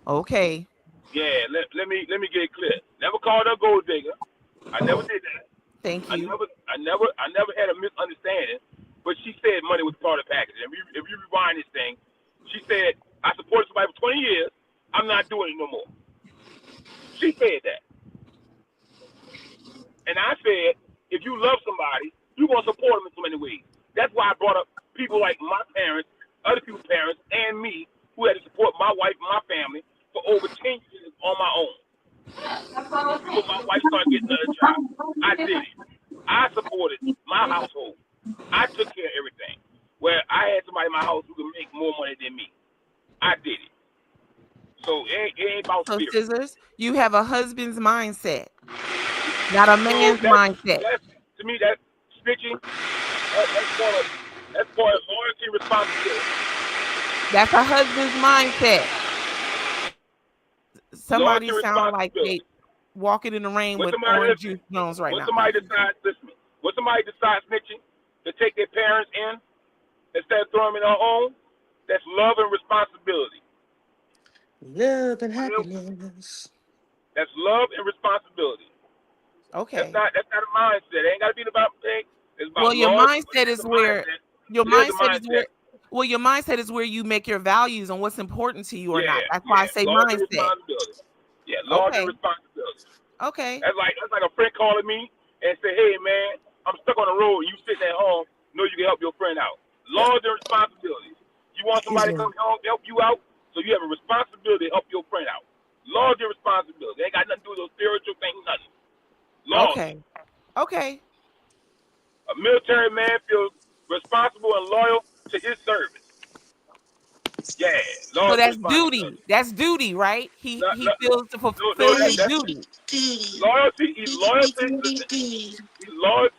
Okay. Yeah, let me get it clear. Never called her gold digger. I never did that. Thank you. I never had a misunderstanding. But she said money was part of the package. And if you rewind this thing, she said I supported somebody for 20 years. I'm not doing it no more. She said that. And I said, if you love somebody, you're going to support them in so many ways. That's why I brought up people like my parents, other people's parents, and me, who had to support my wife and my family for over 10 years on my own. Before my wife started getting another job. I did it. I supported my household. I took care of everything. Where I had somebody in my house who could make more money than me. I did it. So it ain't about spirit. Scissors, you have a husband's mindset, not a man's mindset. To me, that's snitching. That's part of loyalty and responsibility. That's a husband's mindset. Somebody sound like they walking in the rain with orange juice nose right now. When somebody decides snitching to take their parents in instead of throwing them in their own, that's love and responsibility. Love and happiness. That's love and responsibility. Okay. That's not a mindset. It ain't got to be about things. It's about your love. Mindset is where your mindset is where. Well, your mindset is where you make your values on what's important to you or not. That's why I say mindset. Yeah, love and responsibility. Okay. That's like a friend calling me and say, "Hey man, I'm stuck on the road. You sitting at home, know you can help your friend out." Love and responsibility. You want somebody to come home help you out, so you have a responsibility to help your friend out. Love and responsibility. They ain't got nothing to do with those spiritual things, nothing. Love. Okay. A military man feels responsible and loyal to his service. Yeah, So loyalty, that's responsibility. duty. That's duty, right? He feels to fulfill No, his that's duty. loyalty. He's loyal to. Listen, he's loyal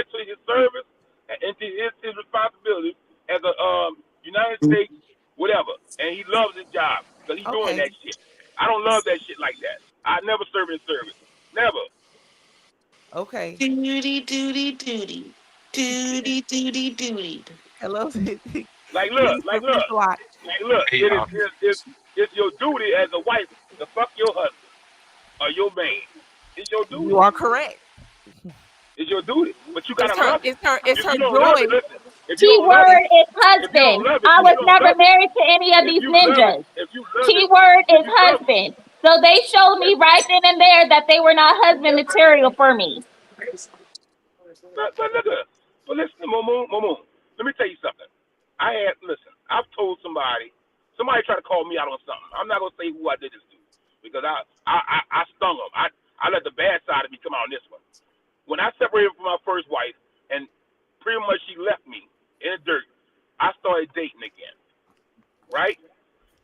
to his service and to his responsibility as a United States whatever, and he loves his job because he's doing that shit. I don't love that shit like that. I never serve in service. Never. Okay. Duty, duty, duty. Duty, duty, duty. Hello. Like look, it's your duty as a wife to fuck your husband or your man. It's your duty. You are correct. It's your duty, but you gotta It's her. love it. It's If her you don't joy. love it, listen. If you Key don't love word it, is husband. I was never married to any of these ninjas. Key word is husband. So they showed me right then and there that they were not husband material for me. But nigga, but listen, Momo. Let me tell you something. I've told somebody tried to call me out on something. I'm not gonna say who I did this to because I stung them. I let the bad side of me come out on this one. When I separated from my first wife and pretty much she left me in the dirt, I started dating again, right?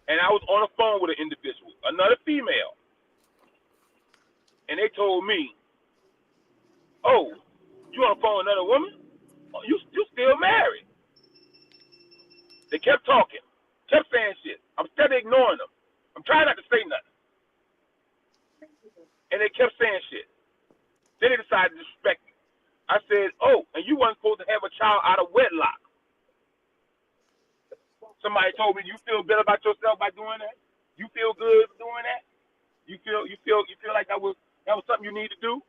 And I was on the phone with an individual, another female, and they told me, "Oh, you on the phone with another woman? Oh, you still married?" They kept talking, kept saying shit. I'm still ignoring them. I'm trying not to say nothing, and they kept saying shit. Then they decided to disrespect me. I said, "Oh, and you weren't supposed to have a child out of wedlock." Somebody told me, "You feel better about yourself by doing that? You feel good doing that? You feel like that was something you need to do?"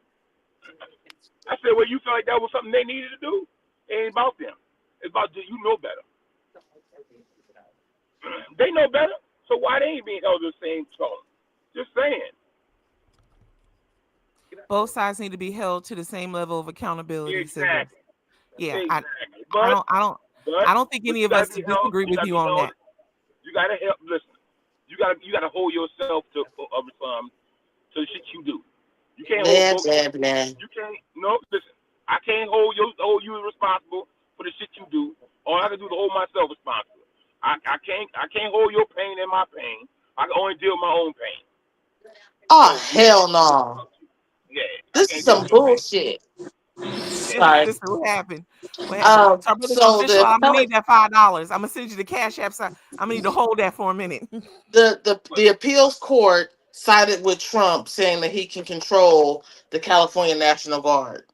I said, "Well, you feel like that was something they needed to do? It ain't about them. It's about you know better. They know better, so why they ain't being held to the same tone? Just saying." Both sides need to be held to the same level of accountability. Exactly. Yeah, Exactly. I don't think any of us disagree with you on that. You gotta help. Listen, you gotta hold yourself to the shit you do. You can't hold. You can't. No, listen. I can't hold you responsible for the shit you do. All I can do is hold myself responsible. I can't hold your pain and my pain. I can only deal with my own pain. Oh, hell no. Yeah. This is some bullshit. Sorry. This is what happened. So I'm gonna need that $5. I'm gonna send you the Cash App. I'm gonna need to hold that for a minute. The appeals court sided with Trump, saying that he can control the California National Guard.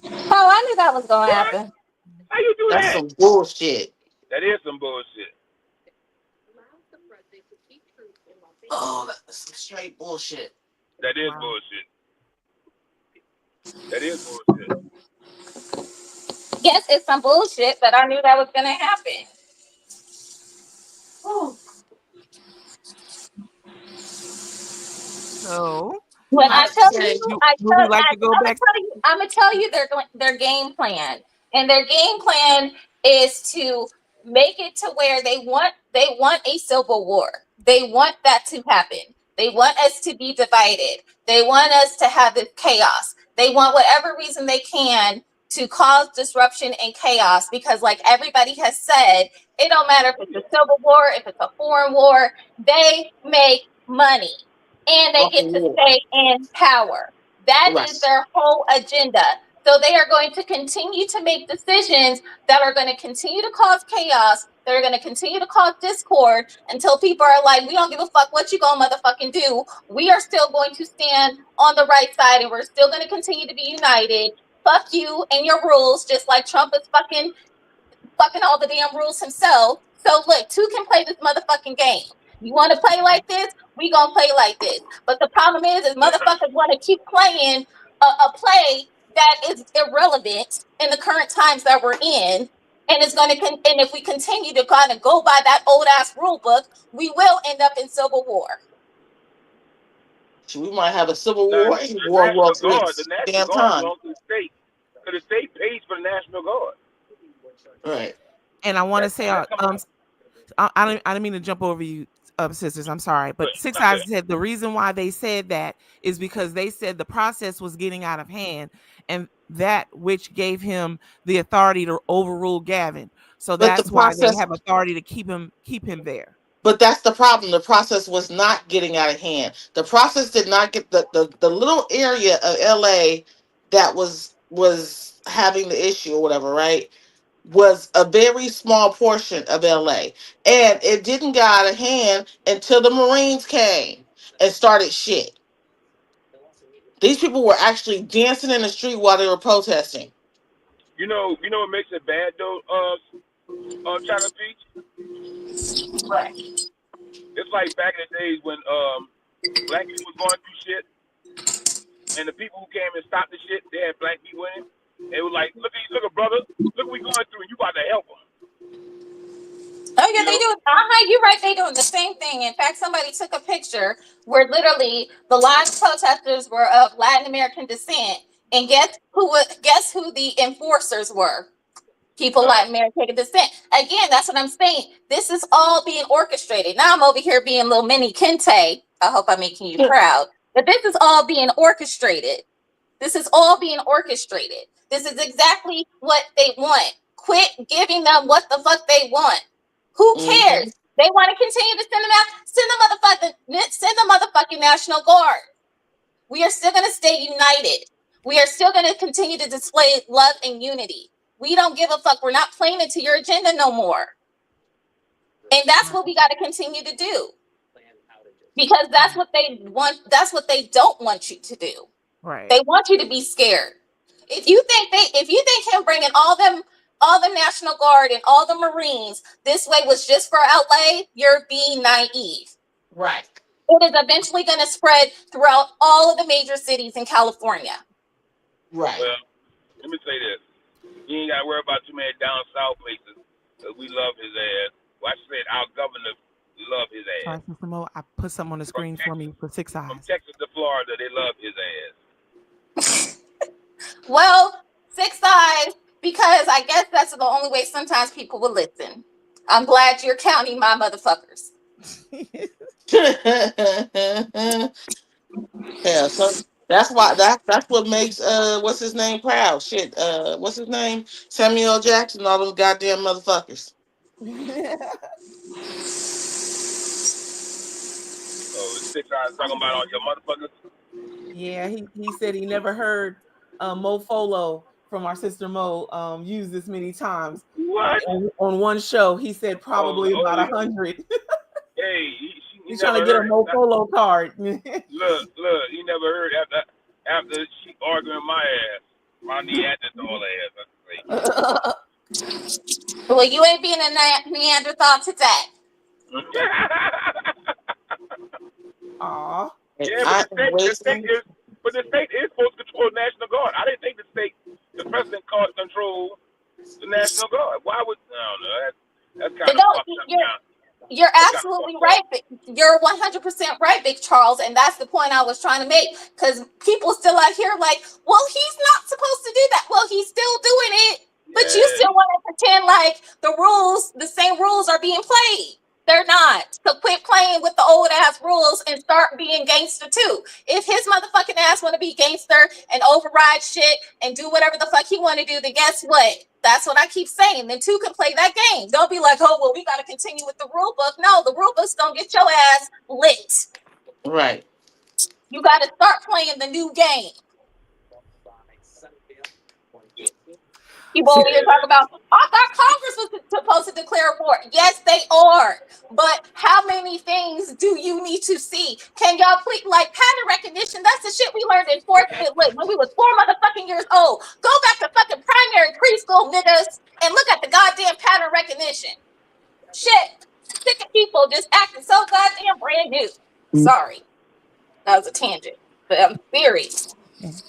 Oh, I knew that was gonna happen. How you do That's that? some bullshit. That is some bullshit. Oh, that's some straight bullshit. That is bullshit. That is bullshit. Yes, it's some bullshit, but I knew that was gonna happen. Oh. So when I tell you, I'm gonna tell you their game plan, and their game plan is to make it to where they want a civil war. They want that to happen. They want us to be divided. They want us to have this chaos. They want whatever reason they can to cause disruption and chaos, because like everybody has said, it don't matter if it's a civil war, if it's a foreign war, they make money. And they get to stay in power. That is their whole agenda. So they are going to continue to make decisions that are going to continue to cause chaos, that are going to continue to cause discord until people are like, we don't give a fuck what you gonna motherfucking do. We are still going to stand on the right side, and we're still going to continue to be united. Fuck you and your rules, just like Trump is fucking all the damn rules himself. So look, two can play this motherfucking game. You want to play like this? We gonna play like this. But the problem is motherfuckers want to keep playing a play that is irrelevant in the current times that we're in, and it's gonna. And if we continue to kind of go by that old ass rule book, we will end up in civil war. So we might have a civil war and World War III. The National Damn Guard time. belongs to the state, because the state pays for the National Guard. Right. And I want to say, I didn't mean to jump over you. sisters, I'm sorry, but Six Eyes said the reason why they said that is because they said the process was getting out of hand, and that which gave him the authority to overrule Gavin. So But the that's why they process, have authority to keep him there. but that's the problem. The process was not getting out of hand. The process did not get the little area of LA that was having the issue or whatever, right? Was a very small portion of LA. And it didn't get out of hand until the Marines came and started shit. These people were actually dancing in the street while they were protesting. You know what makes it bad though, China Peach? Right. It's like back in the days when black people was going through shit, and the people who came and stopped the shit, they had black people in it. They were like, look, brother, look what we going through, and you about to help them. Oh yeah, they do. You're right. They doing the same thing. In fact, somebody took a picture where literally the live protesters were of Latin American descent, and guess who the enforcers were? People Latin American descent. Again, that's what I'm saying. This is all being orchestrated. Now I'm over here being little mini Kente. I hope I'm making you proud. But this is all being orchestrated. This is all being orchestrated. This is exactly what they want. Quit giving them what the fuck they want. Who cares? They want to continue to send them out. Send the motherfucking National Guard. We are still going to stay united. We are still going to continue to display love and unity. We don't give a fuck. We're not playing into your agenda no more. And that's what we got to continue to do. Because that's what they want. That's what they don't want you to do. Right. They want you to be scared. If you think him bringing all the National Guard and all the Marines this way was just for LA, you're being naive. Right. It is eventually going to spread throughout all of the major cities in California. Right. Well, let me say this. You ain't got to worry about too many down south places, because we love his ass. Well, I said our governor love his ass. Sorry, Sister Mo, I put something on the screen for me for Six Eyes. From Texas to Florida, they love his ass. Well, Six Eyes, because I guess that's the only way sometimes people will listen. I'm glad you're counting my motherfuckers. Yeah, so that's why that's what makes what's his name proud. Shit, what's his name? Samuel Jackson, all those goddamn motherfuckers. So Six Eyes talking about all your motherfuckers. Yeah, he said he never heard Mo Folo from our sister Mo use this many times. What? On one show, he said probably about 100. Hey, He's trying to get a Mo Folo card. Look, you never heard after she arguing my ass, my Neanderthal ass. Well, you ain't being a Neanderthal today. Aw. Yeah, but the state is supposed to control the National Guard. I didn't think the president control the National Guard. Why would I don't know? That's kind of fucked up. You're absolutely right. You're 100% right, Big Charles, and that's the point I was trying to make. Because people still out here like, well, he's not supposed to do that. Well, he's still doing it, but you still want to pretend like the same rules are being played. They're not. So quit playing with the old ass rules and start being gangster too. If his motherfucking ass want to be gangster and override shit and do whatever the fuck he want to do, then guess what? That's what I keep saying. Then two can play that game. Don't be like, oh, well, we got to continue with the rule book. No, the rule book's going to get your ass lit. Right. You got to start playing the new game. People over here talk about, I thought Congress was supposed to declare war. Yes, they are. But how many things do you need to see? Can y'all please, like pattern recognition? That's the shit we learned in when we was 4 motherfucking years old. Go back to fucking primary preschool, niggas, and look at the goddamn pattern recognition. Shit. Sick of people just acting so goddamn brand new. Sorry. That was a tangent. But I'm serious.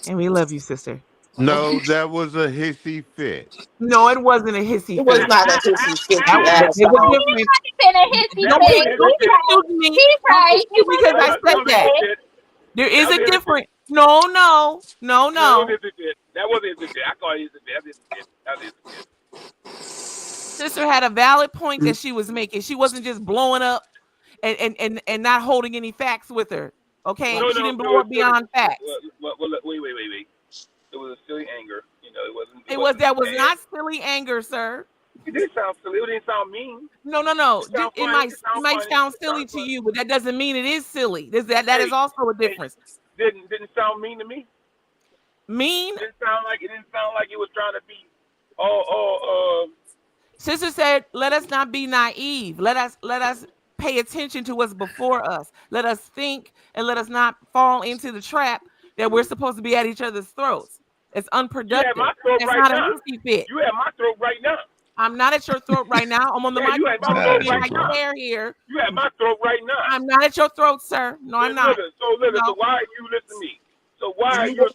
And we love you, sister. No, that was a hissy fit. No, it wasn't a hissy fit. It was not a hissy fit. He's right. Because I said that. There is a difference. No. That wasn't hissy fit. I call it hissy fit. That was hissy fit. Sister had a valid point that she was making. She wasn't just blowing up and not holding any facts with her. Okay, No, she didn't it blow was up beyond facts. Well, wait. It was a silly anger. You know, it wasn't. That was not silly anger, sir. It did sound silly. It didn't sound mean. No. It might sound silly to you, but that doesn't mean it is silly. That is also a difference. Didn't sound mean to me. Mean? It didn't sound like it was trying to be. Sister said, "Let us not be naive. Let us pay attention to what's before us. Let us think, and let us not fall into the trap that we're supposed to be at each other's throats. It's unproductive. You have my throat It's right not now. a hissy fit. You have my throat right now. I'm not at your throat right now. I'm on the Yeah, you have my microphone. throat right Your now. hair here. You have my throat right now. I'm not at your throat, sir. No, I'm not. Listen, so why are you listening to me? So why are you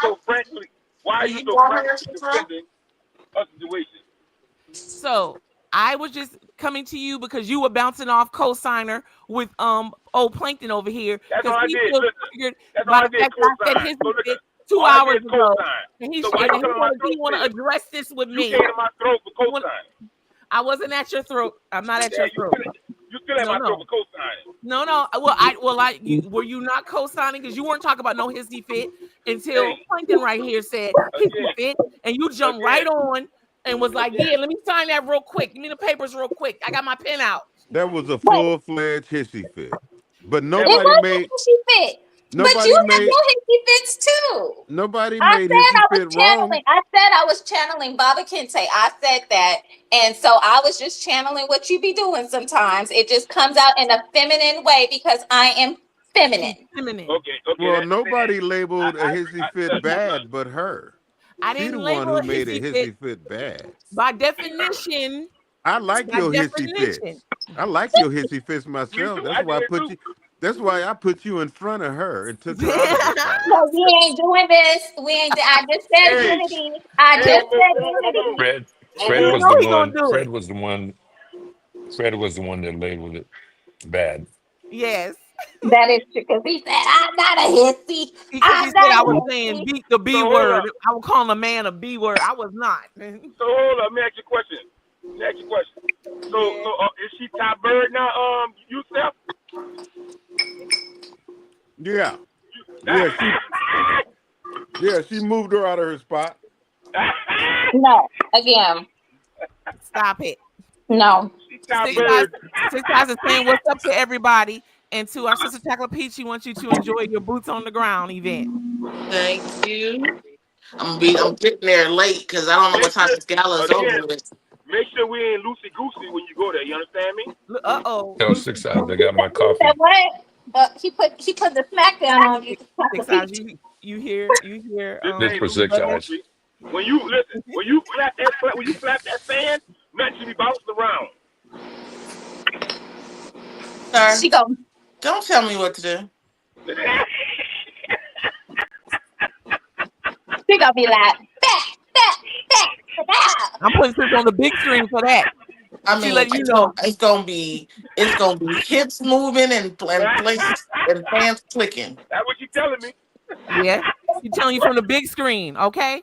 so frankly? Why are you so frankly defending a situation? So I was just coming to you because you were bouncing off cosigner with old Plankton over here. That's all I did. Triggered That's by all I the did. fact that I said his shit 2 all I hours did is ago. cosign. And he So why you coming my throat? he want to address this with me. You came to my throat for cosigning. I wasn't at your throat. I'm not at your throat. You still at my throat for cosigning. No. Were you not co-signing because you weren't talking about no hissy fit until Plankton right here said hissy fit, and you jumped right on and was like, "Yeah, let me sign that real quick. Give me the papers real quick. I got my pen out." That was a full-fledged hissy fit, but It nobody was made. a hissy fit. But you have made. your hissy fits too. Nobody I made said hissy I was fit channeling. wrong. I said I was channeling Baba Kente. I said that, and so I was just channeling what you be doing. Sometimes it just comes out in a feminine way because I am feminine. Okay. Well, nobody labeled a hissy fit bad, but her. I She didn't the label one who a made a hissy hissy fit bad. By definition. I like By your hissy definition. fits. I like your hissy fits myself. That's why I put you. That's why I put you in front of her and took her out of the fight. No, we ain't doing this. We ain't. I just said unity. I just said unity. Fred was know the he gonna one. do Fred it. was the one. Fred was the one that labeled it bad. Yes. That is true. Because he said, I'm not a hissy. Because he said I was saying the B word. I was calling a man a B word. I was not. So hold up, let me ask you a question. So is she top bird now? Yourself? Yeah. She moved her out of her spot. No, again. Stop it. No. Six guys are saying what's up to everybody, and to our sister Chocolate Peach, she wants you to enjoy your boots on the ground event. Thank you. I'm getting there late because I don't know what time this gala is over with. Make sure we ain't loosey goosey when you go there. You understand me? Tell 6 Eyes I got my coffee. He put the smack down on you. 6 Eyes, you hear. This for 6 Eyes. When you listen, when you flap that fan, nothing should be bounced around. Sir, she go. Don't tell me what to do. She gonna be like, I'm putting this on the big screen for that. I mean, it's gonna be hips moving and places and fans clicking. That's what you telling me. Yeah, she's telling you from the big screen. Okay.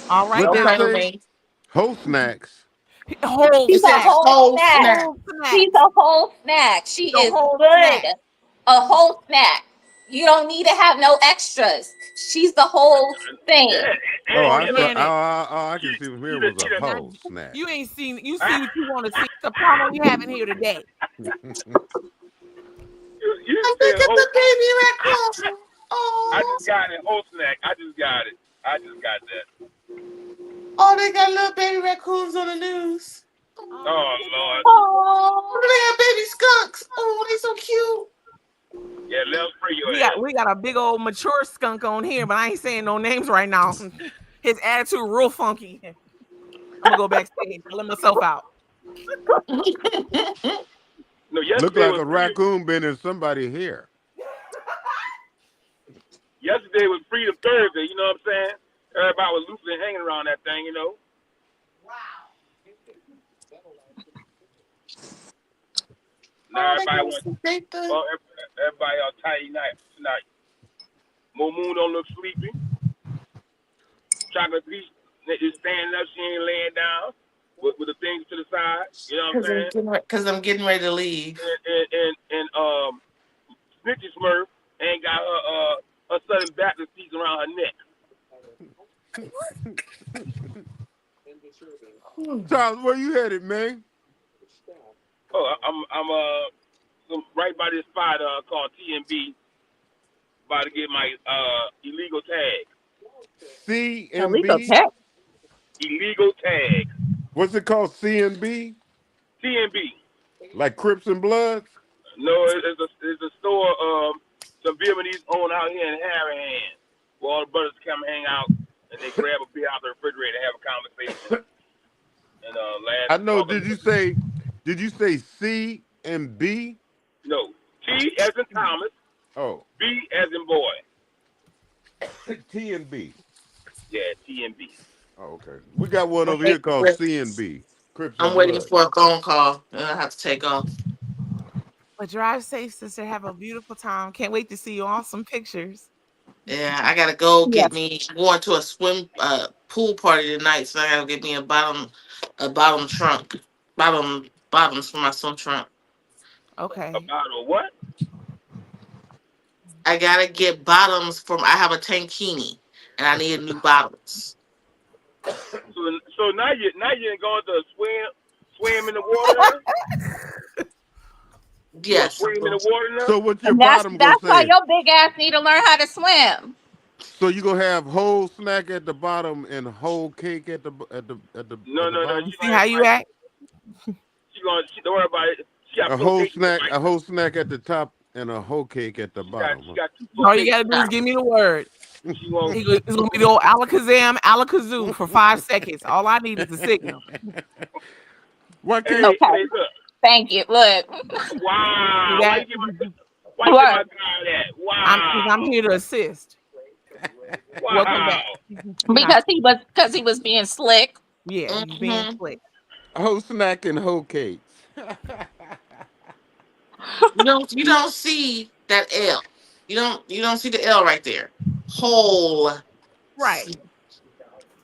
All right. What now. they say? Whole snacks. She's a whole snack. She's a whole snack. She is good. A whole snack. You don't need to have no extras. She's the whole thing. I can see from here was a whole snack. You ain't seen. You see what you want to see. The problem we having here today. You I'm thinking the baby raccoon. Oh. I just got it. Whole snack. I just got that. Oh, they got little baby raccoons on the news. Oh Lord. Oh, they got baby skunks. Oh, they so cute. Yeah, let us free your We got a big old mature skunk on here, but I ain't saying no names right now. His attitude real funky. I'm gonna go backstage. I let myself out. Look like a raccoon been in somebody's hair. Yesterday was Freedom Thursday, you know what I'm saying? Everybody was loosely hanging around that thing, you know. Now everybody all tight tonight. Mo Moon don't look sleepy. Chocolate Peach is standing up, she ain't laying down. with the things to the side. You know what I'm saying? Because I'm getting ready to leave. And Snitchy Smurf ain't got her Southern Baptist piece around her neck. Charles, where you headed, man? Oh, I'm right by this spot called TNB. About to get my illegal tag. CNB? Illegal tag. What's it called? CNB? TNB. Like Crips and Bloods? No, it's a store some Vietnamese own out here in Harahan, where all the brothers come hang out and they grab a beer out the refrigerator and have a conversation. And I know. Did you say C and B? No. T as in Thomas. Oh. B as in boy. T and B. Yeah, T and B. Oh, okay. We got one over here called C and B. I'm waiting for a phone call, and I have to take off. But drive safe, sister. Have a beautiful time. Can't wait to see you on some pictures. Yeah, I gotta go get me going to a swim pool party tonight, so I gotta get me a bottoms for my swim trunk. Okay. A bottle of what? I gotta get bottoms I have a tankini, and I need new bottoms. So now you're going to swim in the water. Yes. Swim in the water now. So what's your And bottom gonna that's why say? your big ass need to learn how to swim. So you gonna have whole snack at the bottom and whole cake at the No. You see how you act? She don't worry about it. She got a whole snack at the top and a whole cake at the bottom. All you gotta do is give me the word. It's gonna be the old alakazam, alakazoo for 5 seconds. All I need is the signal. What can Okay. Thank you. Look. Wow. Why you give my guy that? Wow. I'm here to assist. Wow. Welcome back. Because he was being slick. Yeah, he's being slick. Whole snack and whole cakes. You don't see that L. You don't see the L right there. Whole. Right.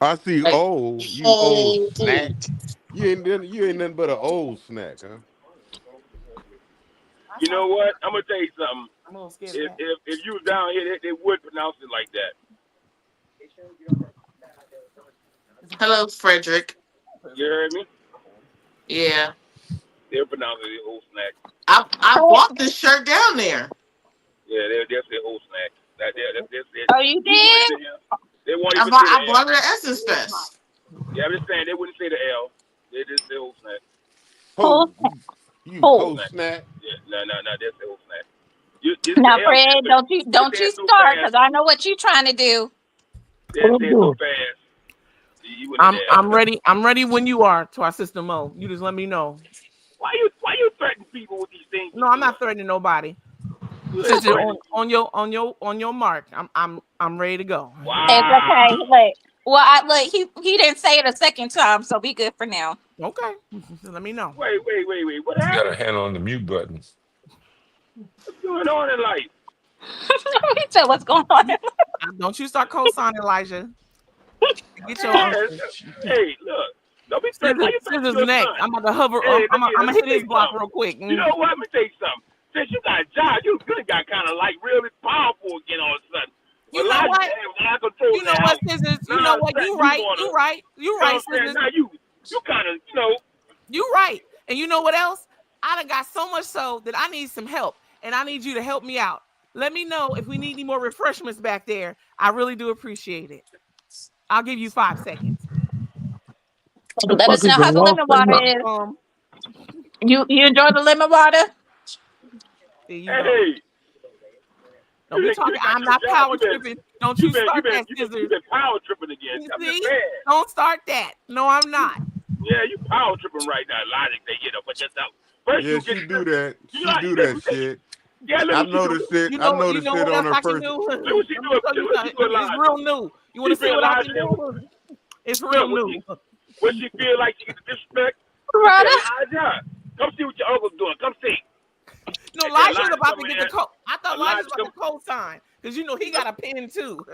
I see Like, old. You whole old snack. You ain't nothing but an old snack, huh? You know what? I'm gonna tell you something. I'm a little scared. If you was down here, they would pronounce it like that. Hello, Frederick. You heard me? Yeah. They're pronouncing it old snack. I bought this shirt down there. Yeah, they'll say old snack. That's it. Oh, you did? They won't I even say the bought L. it at Essence Fest. Yeah, I'm just saying they wouldn't say the L. They just say old snack. You whole snack. Yeah, no, they say old snack. Now, Fred, don't you start, because I know what you're trying to do. They say it so fast. I'm ready. I'm ready when you are to our sister Mo. You just let me know. Why you threaten people with these things? No, I'm not threatening nobody. Sister, on your mark. I'm ready to go. Wow. It's okay. Look, he didn't say it a second time, so be good for now. Okay. Let me know. Wait. What You got happened? a hand on the mute button. What's going on in life? He said, "What's going on?" Don't you start co-signing, Elijah. Get your Hey, look. Don't be Scissors next. I'm about to hover. I'm gonna hit his block real quick. You know what? Let me tell you something. Since you got a job, you really got kind of like really powerful again all of a sudden. You know what? You know what, Scissors? You know what? You right, Scissors. Now you kind of, You right. And you know what else? I done got so much so that I need some help, and I need you to help me out. Let me know if we need any more refreshments back there. I really do appreciate it. I'll give you 5 seconds. Let us know how the lemon water is. You enjoy the lemon water? Hey. Don't be talking. I'm not power tripping. Don't you start that, Scissors. You've been power tripping again. You see? Don't start that. No, I'm not. Yeah, you power tripping right now. Logic, but yourself. First Yeah, she do that. She do that shit. Yeah, I noticed it. I noticed it on her first. It's real new. You want to say what I can do? It's real new. What she feel like she gets disrespect? Come see what your uncle's doing. Come see. No, Elijah's about to get the code. I thought Elijah's about to co-sign because he got a pen too.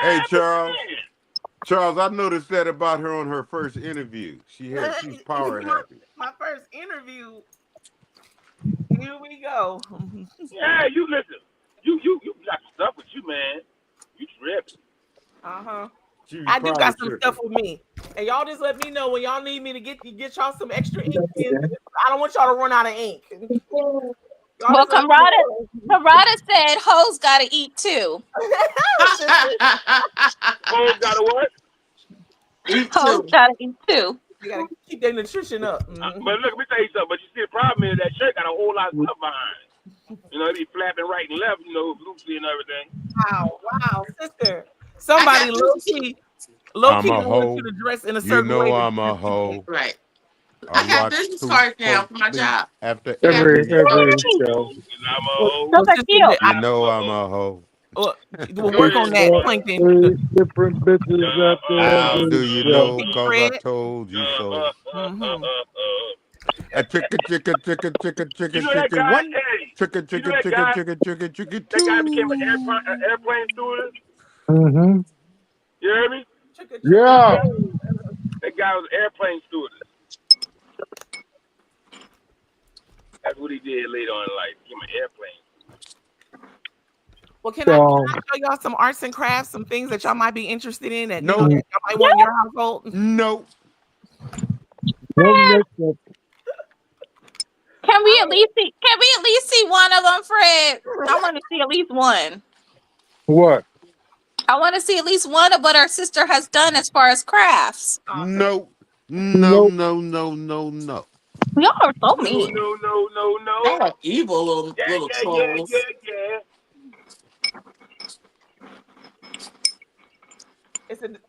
Hey, Charles. Charles, I noticed that about her on her first interview. She's power happy. My first interview. Here we go. Yeah, you listen. You got stuff with you, man. You tripping. I do got some stuff with me, and y'all just let me know when y'all need me to get y'all some extra ink. I don't want y'all to run out of ink. Well, Karada said hoes gotta eat too. Hoes gotta what? Hoes gotta eat too. You gotta keep their nutrition up. But look, let me tell you something. But you see, the problem is that shirt got a whole lot of stuff behind. You know, it be flapping right and left, you know, loosely and everything. Wow, sister. Somebody low-key I'm a wants hoe. you to dress in a You certain know way. I'm a hoe. Right. I got watch business two cards now folks for my sleep job. After Every show. I'm a hoe. Those are cute. You know I'm a hoe. We'll work on that, Plankton. 3 different bitches after How every do you show. know? Cause I told you so. A chicken, chicken, chicken, chicken, You chicken, know that chicken. guy? One. Hey, Chicken, you know chicken, that chicken, guy? chicken, chicken, chicken. That guy became an Two. airplane stewardess. Mm-hmm. You hear me? Yeah. That guy was an airplane stewardess. That's what he did later on in life. Became an airplane. Well, can I show y'all some arts and crafts, some things that y'all might be interested in that, No. that y'all might want in your household? No. Can we at least see one of them, Fred? I want to see at least one. What? I want to see at least one of what our sister has done as far as crafts. No. No. No. No. No. No. Y'all are so mean. No. Y'all are evil little trolls. Yeah.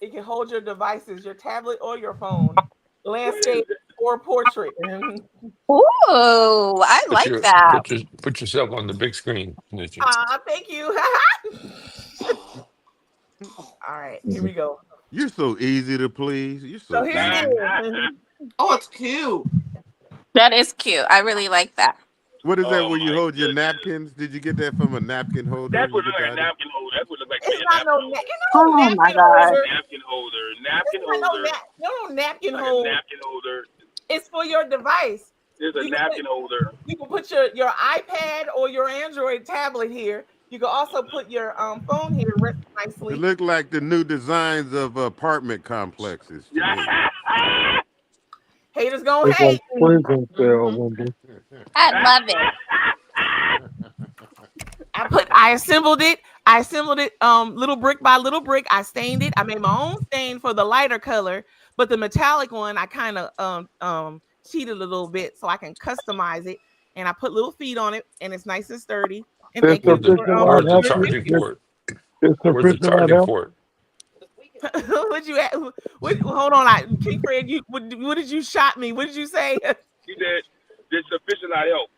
It can hold your devices, your tablet or your phone, landscape or portrait. Ooh, I like that. Put yourself on the big screen. Nikki. Thank you. All right, here we go. You're so easy to please. You're So so here easy. it is. Oh, it's cute. That is cute. I really like that. What is that where you hold your napkins? Did you get that from a napkin holder? That's what You look get like a that? napkin holder. That's what look like It's a not napkin no holder. Oh my God. Napkin holder. No napkin Like holder. a napkin holder. It's for your device. There's a napkin holder. You can put your iPad or your Android tablet here. You can also put your phone here, rest nicely. It looked like the new designs of apartment complexes to me. Haters gonna It's hate. like prison cell, Wendy. I love it. I assembled it little brick by little brick. I stained it. I made my own stain for the lighter color, but the metallic one I kind of cheated a little bit so I can customize it. And I put little feet on it, and it's nice and sturdy. And thank you for Where's the charging port? Where's the charging port? What'd you hold on, King Fred, what did you shot me? What did you say? You said this official not help.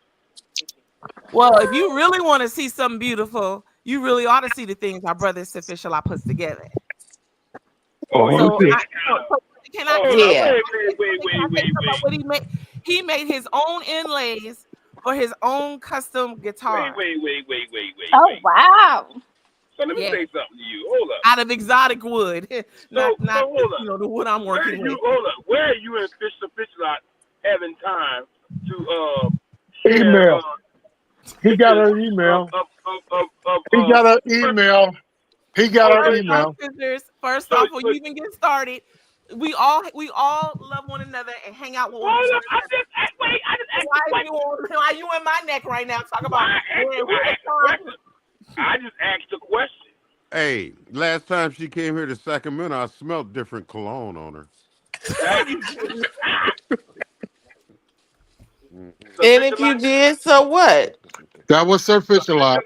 Well, if you really want to see something beautiful, you really ought to see the things our brother Sufficient puts together. Oh, can I wait. What he made his own inlays for his own custom guitar. Wait. Oh wow. So let me say something to you. Hold up. Out of exotic wood. not hold up. The wood I'm working with. Hold up. Where are you in Official Lot having time to email? He got our email. He got our email. He got our email. First off, when you even get started, we all love one another and hang out with one another. Why you in my neck right now? Talk about I just asked a question. Hey, last time she came here to Sacramento, I smelled different cologne on her. And if you did, so what? That was her Fisher Lot.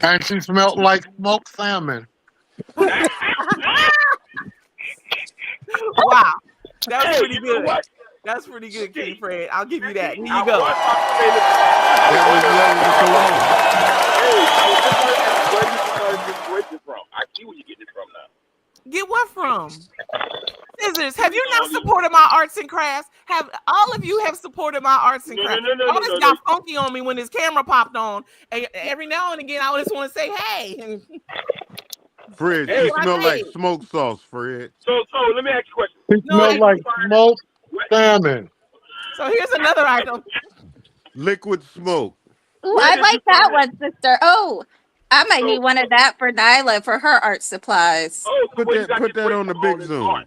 And she smelled like smoked salmon. Wow. That's pretty good. That's pretty good, King Fred. I'll give you that. Here you go. Where's it from? I see where you getting it from now. Get what from? Scissors, have you not supported my arts and crafts? Have all of you have supported my arts and crafts? All this got funky on me when his camera popped on. And every now and again, I just want to say, hey. Fred, Hey, she smell like smoke sauce, Fred. so let me ask you a question. He smells like smoked salmon. So here's another item. Liquid smoke. Ooh, I like that one, sister. Oh, I might need one of that for Nyla for her art supplies. Oh, Put that on the big Zoom.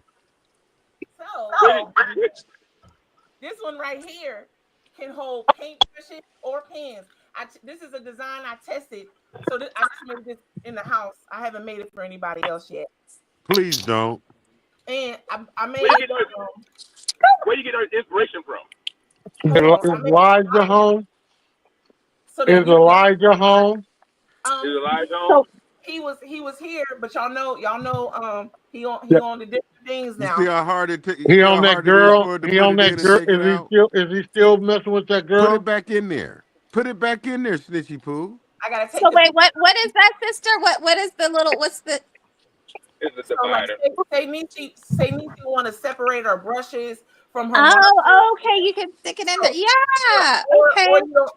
So this one right here can hold paint brushes or pens. This is a design I tested. So I just made this in the house. I haven't made it for anybody else yet. Please don't. And I made where you get our inspiration from? Is Elijah home? So Is Elijah home? Is Elijah home? So he was here, but y'all know he on the different things You now. see how hard it takes? He on that girl. He on that girl. Is he still messing with that girl? Put it back in there. Put it back in there, Snitchy Poo. I gotta take. So wait, what is that, sister? What is the little? What's the? It's a divider. Say Niecy want to separate her brushes from her. Oh, okay. You can stick it in there. Yeah. Okay.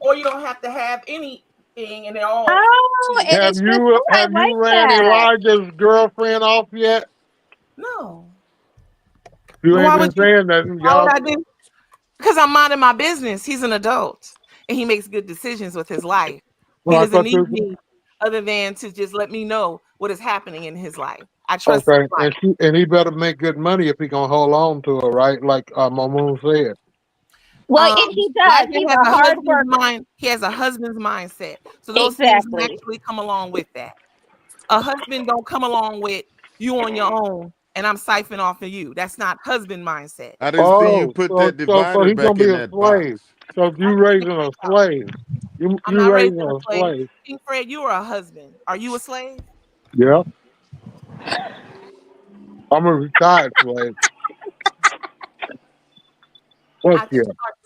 Or you don't have to have anything, and they're all. Oh, have you ran Elijah's girlfriend off yet? No. You Why ain't would been saying that, y'all. Because I'm minding my business. He's an adult, and he makes good decisions with his life. He doesn't need me other than to just let me know what is happening in his life. I trust his life. And he better make good money if he gonna hold on to her, right? Like Mamoon said. Well, if he does, he's a hard worker. He has a husband's mindset. So those things naturally come along with that. A husband don't come along with you on your own and I'm siphoning off of you. That's not husband mindset. I didn't see you put that divider back in that box. So you raising a slave. You raising a slave. King Fred, you are a husband. Are you a slave? Yeah. I'm a retired slave. Our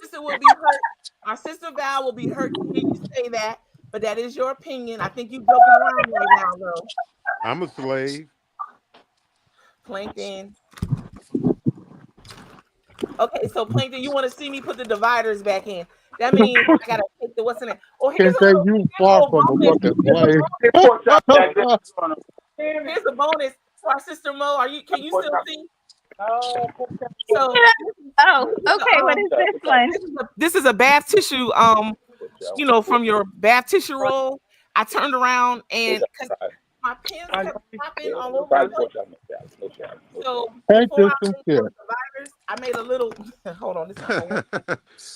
sister will be hurt. Our sister Val will be hurt to hear you say that, but that is your opinion. I think you're joking around right now, though. I'm a slave. Plankton. Okay, so Plankton, you want to see me put the dividers back in? That means I gotta take the what's in it. Oh, here's you far from a fucking slave. Here's a bonus for our sister Mo. Can you still see? So, okay. What is this one? This is a bath tissue. From your bath tissue roll. I turned around and my pins kept popping all over. So I made a little. Hold on,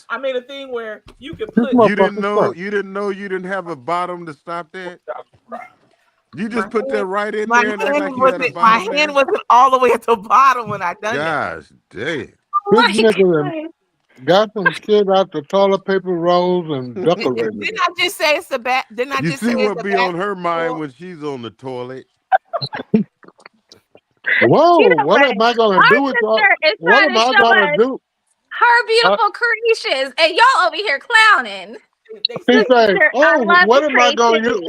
I made a thing where you could put. You didn't know you didn't have a bottom to stop that. You just put that right in there. My hand wasn't all the way at the bottom when I done that. Gosh, damn. This nigga got some shit out the toilet paper rolls and decorated. Didn't I just say it's a bad? Didn't I just say see it's what a be on her mind when she's on the toilet? Whoa! What am I gonna do with all? What am I gonna do? Her beautiful creations, and y'all over here clowning. She say, "Oh, what am I gonna use?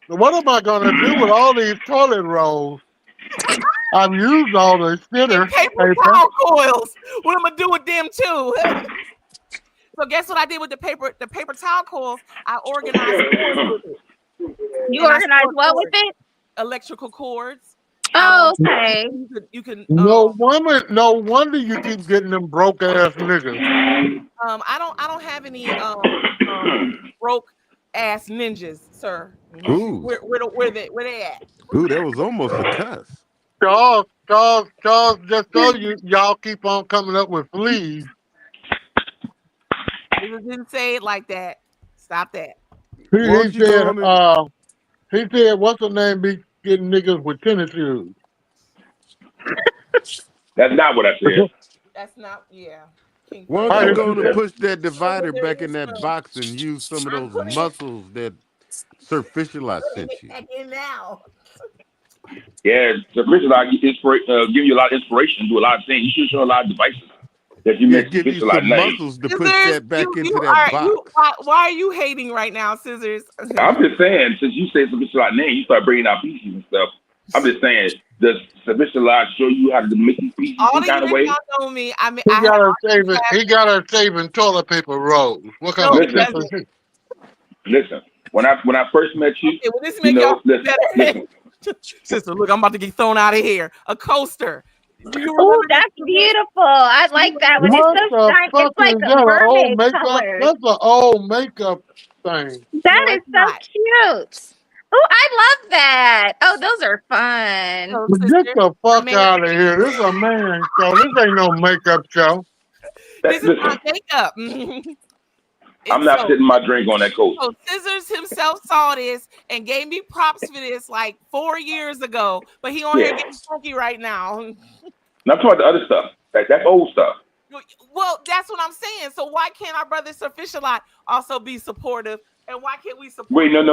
What am I gonna do with all these toilet rolls? I've used all the shitter paper towel coils. What am I gonna do with them too?" So guess what I did with the paper towel coils? I organized cords with it. You organized what with it? Electrical cords. Oh, okay. You can. No wonder you keep getting them broke ass niggas. I don't have any broke ass ninjas, sir. Ooh. Where they at? Ooh, that was almost a cuss. Charles, just so y'all keep on coming up with fleas. You didn't say it like that. Stop that. He said, what's the name be getting niggas with tennis shoes? That's not what I said. That's not, yeah. Why don't you go to push that divider back in that box and use some of those muscles that Sir Fisher-Lot sent you? Now. Yeah, Sir Fisher-Lot give you a lot of inspiration, do a lot of things. You should show a lot of devices that you make give you some muscles to push that back into that box. Why are you hating right now, Scissors? I'm just saying, since you say Sir Fisher-Lot name, you start bringing out pieces and stuff. I'm just saying, does Sir Fisher-Lot show you how to make these pieces some kind of way? Y'all know me. I mean, he got her saving toilet paper rolls. What kind Listen, when I first met you, okay, well, this make y'all listen. Sister, look, I'm about to get thrown out of here. A coaster. Do you Oh, remember that's beautiful. I like that one. It's What so the shiny. fuck It's like is a that? An old mermaid makeup? color. That's an old makeup thing. That No, is it's so not. cute. Oh, I love that. Oh, those are fun. So, Get sister, the I fuck made out of here. This is a man show. This ain't no makeup show. this is my Listen, makeup. I'm And not so, sitting my drink on that coast. so Scissors himself saw this and gave me props for this like 4 years ago, but he on here Yeah. getting funky right now. And I'm talking about the other stuff. That's old stuff. Well, that's what I'm saying. So why can't our brother Sir Fisher-Lot also be supportive, and why can't we support? Wait, no.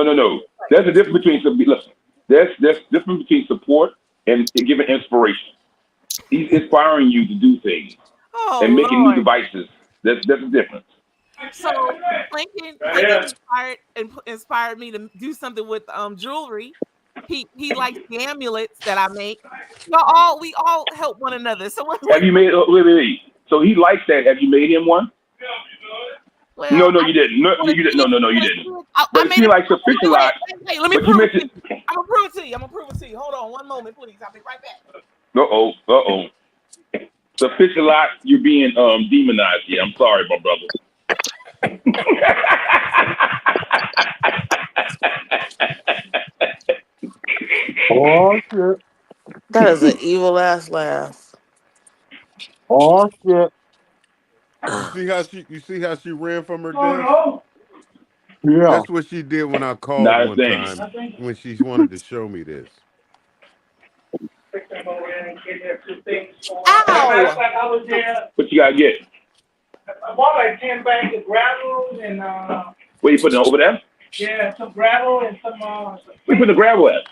There's a difference between listen. There's difference between support and giving inspiration. He's inspiring you to do things and making new devices. That's a difference. So Lincoln inspired me to do something with jewelry. He likes the amulets that I make. We all help one another. So Have you made? Wait. So he likes that. Have you made him one? well, No, you didn't. No, you didn't. No, you didn't. But it seems like Sir Fisher-Lot. Hey, let me But you prove missed it. it. I'm gonna prove it to you. Hold on one moment, please. I'll be right back. Uh-oh. Sir Fisher-Lot, you're being demonized here. I'm sorry, my brother. Oh shit. That is an evil ass laugh. Oh shit. You see how she ran from her desk? Yeah. That's what she did when I called Nice one thing. time when she wanted to show me this. Ow! What you gotta get? I bought like 10 bags of gravel and Where you putting it over there? yeah, some gravel and some Where you putting the gravel at?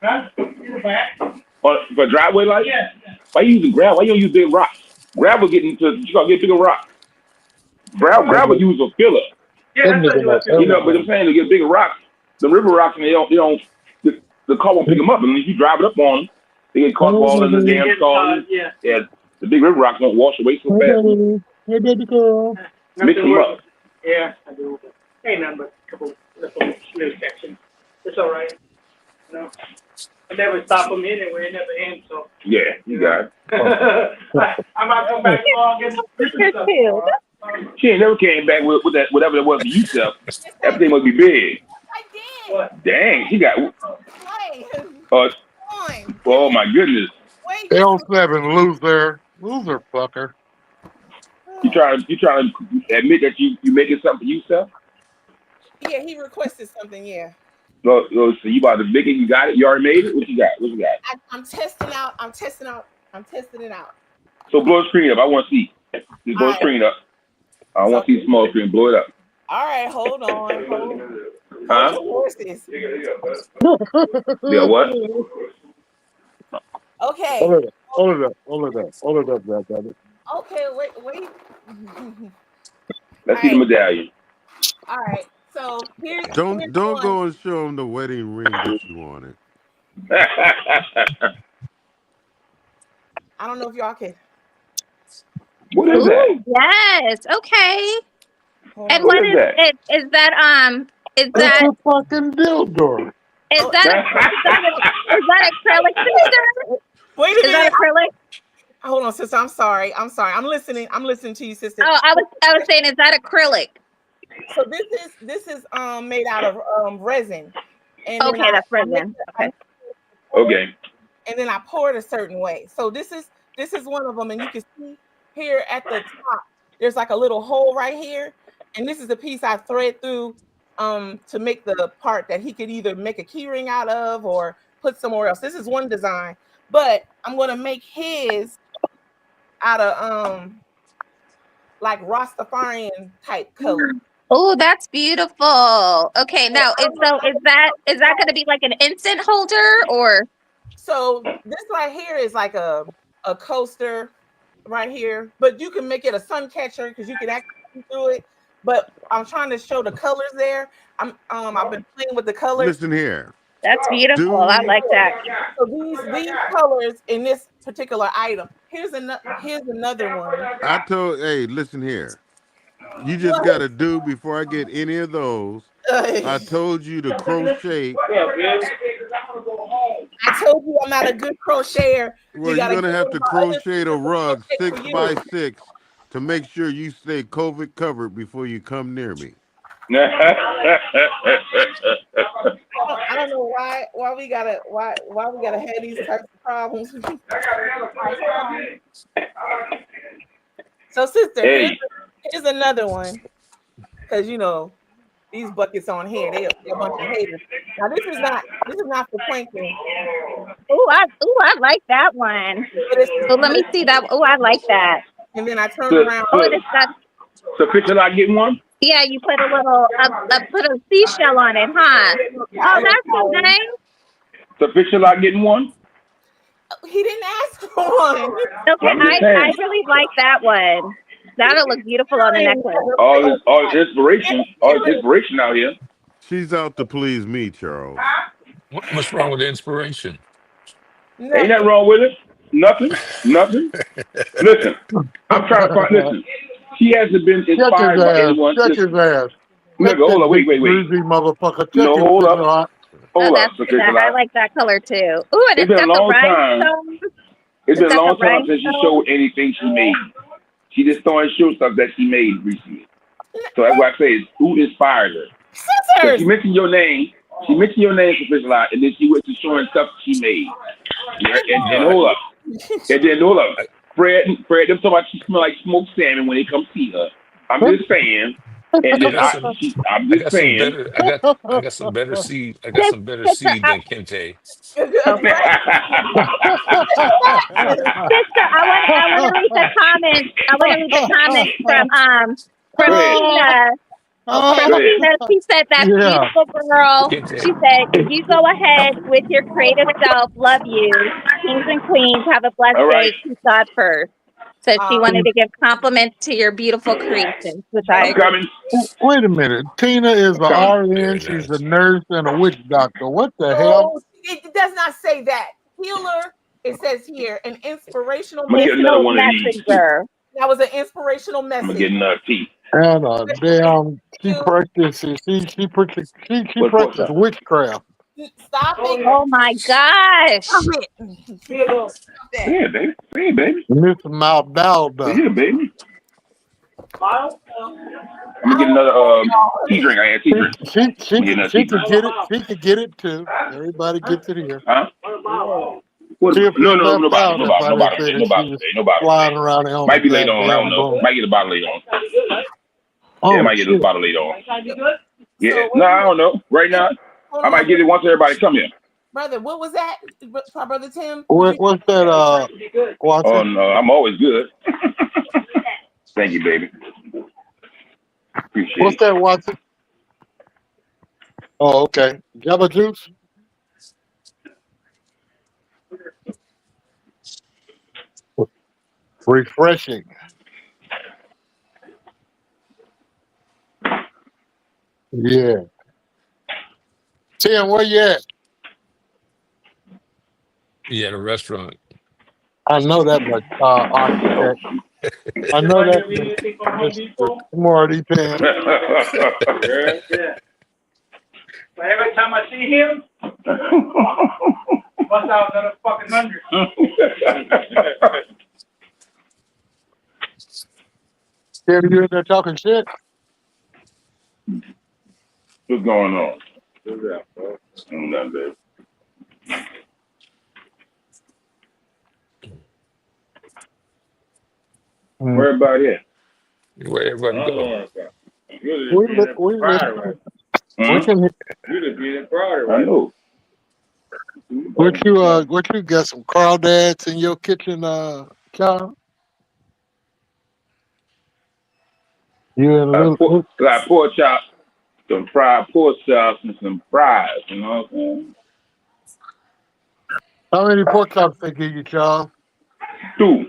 huh? In the back. For driveway light? Yeah. Why you using gravel? Why you don't use big rocks? Gravel you gotta get bigger rocks. Gravel use a filler. Yeah, that's what I do. You know, but I'm saying to get bigger rocks, the river rocks, and the car won't pick them up. And if you drive it up on them, they get caught all in the damn car. Yeah. The big river rocks don't wash away so fast. Hey, baby girl. Mix them up. Yeah, I do. Ain't nothing but a couple little sections. It's all right. No. I never stop them anyway. It never ends, so. Yeah, you got it. I might come back tomorrow and get different stuff. She ain't never came back with that whatever that was for you stuff. Everything must be big. What? Dang, she got. Oh my goodness. L7 loser fucker. You trying to admit that you making something for yourself? Yeah, he requested something. Yeah. So you about to make it? You got it? You already made it? What you got? I'm testing it out. So blow the screen up. I want to see. Just blow the screen up. I want to see the small screen. Blow it up. All right, hold on. Huh? Horses. Yeah, what? Okay. Hold it up, brother. Okay, wait. Let's see the medallion. All right. So here's Don't go and show him the wedding ring that you wanted. I don't know if y'all can. What is that? Yes. Okay. And What what is is that? it? Is that Is that a fucking dildo? Is that acrylic, sister? Wait a minute. Is that acrylic? Hold on, sister. I'm sorry. I'm listening to you, sister. Oh, I was saying, is that acrylic? So this is made out of resin. And okay, that's resin. Okay. And then I pour it a certain way. So this is one of them, and you can see here at the top, there's like a little hole right here, and this is the piece I thread through to make the part that he could either make a key ring out of or put somewhere else. This is one design, but I'm gonna make his out of like Rastafarian type color. Oh, that's beautiful. Okay, now is that going to be like an instant holder or? So this right here is like a coaster right here, but you can make it a sun catcher because you can actually see through it. But I'm trying to show the colors there. I've been playing with the colors. Listen here. That's beautiful. I like that. So these colors in this particular item. Here's another one. Hey, listen here. You just got to do before I get any of those. I told you to crochet. I told you I'm not a good crocheter. Well, you're gonna have to crochet a rug 6x6 to make sure you stay COVID covered before you come near me. I don't know why we gotta have these types of problems. So, sister, Hey. here's another one, because these buckets on here, they're a bunch of haters. Now this is not for planking. I like that one. Oh, let me see that. Oh, I like that. And then I turned around. Oh, it's got. So picture like getting one? Yeah, you put a little, put a seashell on it, huh? Oh, that's so nice. So picture like getting one? He didn't ask for one. Okay, I really like that one. That'll look beautiful on a necklace. All inspiration out here. She's out to please me, Charles. What's wrong with the inspiration? Ain't nothing wrong with it. Nothing. Listen, I'm trying to find. Listen, she hasn't been inspired by anyone. Check his ass. Nigga, hold on, wait. Motherfucker. No, hold up. Hold up. I like that color too. Ooh, and It's been a long time. rhinestones. It's been a long time since she showed anything she made. She just started to show stuff that she made recently. So that's why I say, who inspired her? So she mentioned your name. She mentioned your name, Professor Lot, and then she went to showing stuff she made. Right? And hold up. And then hold up. Fred, them talking about she smell like smoked salmon when they come see her. I'm just saying. And then I'm just saying. I got some better seed. I got some better seed than Kente. Sister, I want to read the comments. I want to read the comments from Tina. She said, "That's beautiful, girl." She said, "You go ahead with your creative self. Love you, kings and queens. Have a blessed day. Keep God first." So she wanted to give compliments to your beautiful creations, which I agree. Wait a minute. Tina is an RN. She's a nurse and a witch doctor. What the hell? It does not say that. Healer, it says here, an inspirational messenger. That was an inspirational message. I'm getting tea. And damn, she practices. She practices witchcraft. Stop it! Oh my gosh! Yeah, baby. Miss Malbalda. Yeah, baby. I'm gonna get another tea drink. I had tea drink. She could get it. She could get it too. Everybody gets it here. Huh? What? Nobody. Flying around the might be late on. I don't know. Might get a bottle later on. Oh, yeah, I might get a bottle later on. Yeah, no, I don't know. Right now, I might get it once everybody come here. Brother, what was that? Brother Tim? What's that? Watson? Oh no, I'm always good. Thank you, baby. Appreciate What's that, Watson? Oh, okay. Java juice? Refreshing. Yeah. Tim, where you at? Yeah, at a restaurant. I know that much, architect. I know that. Marty Pan. Yeah. But every time I see him, bust out another fucking 100. Tim, you in there talking shit? What's going on? Nothing, baby. Where everybody at? Where everybody go? I know. What you got some crawdads in your kitchen, child? You in a little like pork chops, some fried pork chops, and some fries. You know what I'm saying? How many pork chops they give you, Charles? 2.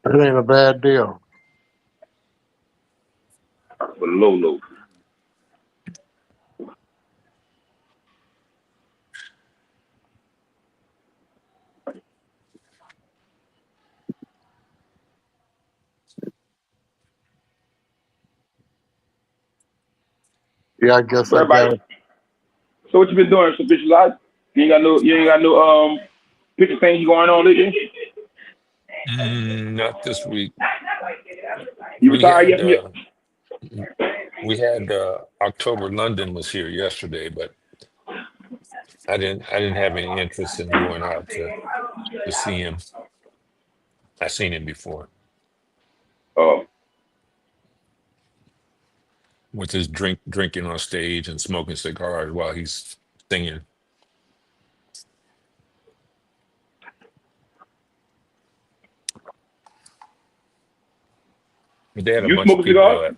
It ain't a bad deal. For low. Yeah, I guess For I got everybody. it. So what you been doing? Some bitches live? You ain't got no picture thing going on lately? Not this week. You We retired had yet from your October London was here yesterday, but I didn't have any interest in going out to see him. I seen him before with his drinking on stage and smoking cigars while he's singing. But they had a you bunch of smoking people cigars? at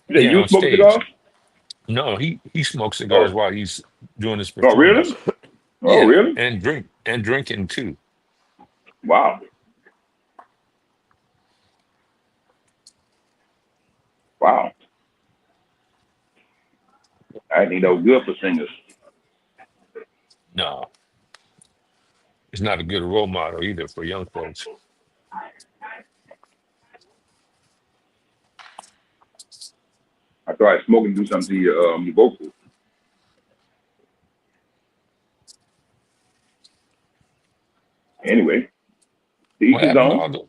You on smoking stage. cigars? No, he smokes cigars Oh. while he's doing his Oh really? performance. Oh Yeah, really? and drinking too. Wow. Wow. I think that was good for singers. No, it's not a good role model either for young folks. I thought smoking do something to your vocals. Anyway, to each What his happened to own.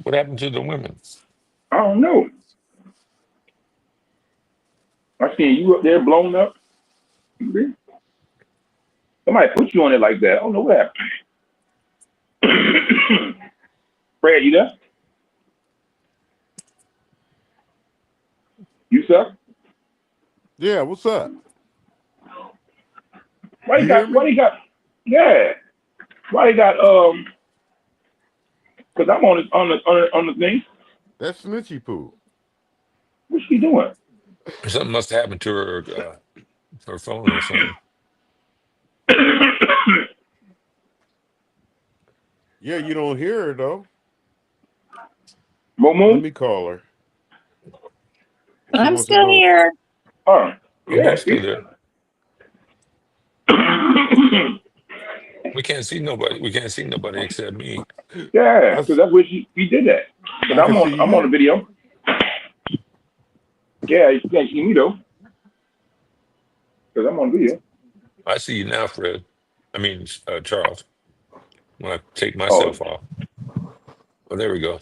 what happened to the women? I don't know. I seen you up there blown up. Somebody put you on it like that. I don't know what happened. Fred, you there? You sir? Yeah, what's up? Why You you hear got? me? Why you got? Yeah. Why you got? Because I'm on the thing. That's Snitchy Poo. What's she doing? Something must have happened to her phone or something. Yeah, you don't hear her though. Momo? Let me call her. She I'm wants to still know. here. Oh, yeah. I'm still there. We can't see nobody. We can't see nobody except me. Yeah, because that's where we did that. Because I can see I'm on you. the video. Yeah, you can't see me though. Because I'm on video. I see you now, Fred. I mean, Charles. When I take Oh, myself off. Oh, there we go.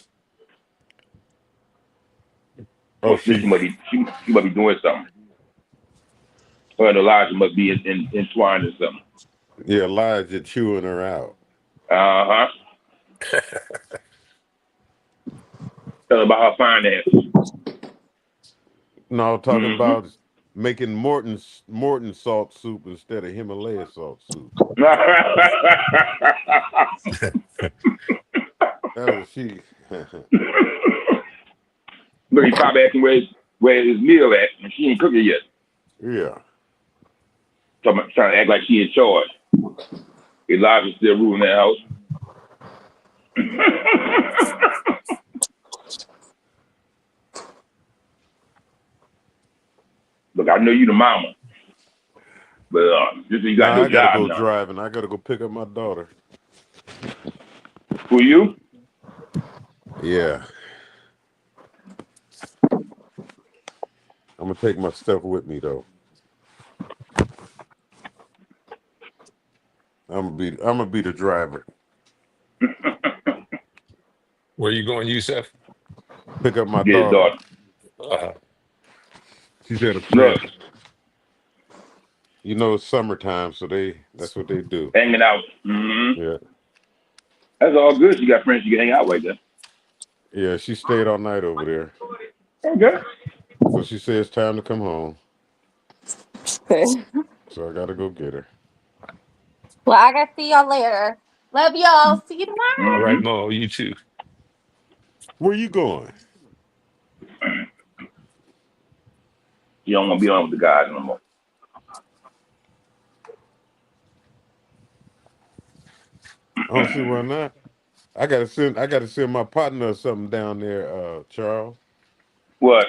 Oh, she must be doing something. Her and Elijah must be entwined or something. Yeah, Elijah chewing her out. Uh-huh. Tell her about her finances. No, talking about making Morton salt soup instead of Himalaya salt soup. That was she. Look, he probably asking where his meal at, and she ain't cooking yet. Yeah. Trying to act like she in charge. Elijah's still ruling that house. Look, I know you the mama, but just you got Nah, no I gotta job go now. driving. I gotta go pick up my daughter. Who you? Yeah. I'm gonna take my stuff with me though. I'm gonna be the driver. Where you going, Yusef? Pick up my Get daughter. She's at a friend. You know it's summertime, so that's what they do. Hanging out. Mm-hmm. Yeah. That's all good. You got friends you can hang out with. Yeah, she stayed all night over there. Okay. So she said it's time to come home. So I gotta go get her. Well, I gotta see y'all later. Love y'all. See you tomorrow. All right, Mo, you too. Where you going? You don't want to be on with the guys no more. I don't see why not. I gotta send my partner something down there, Charles. What?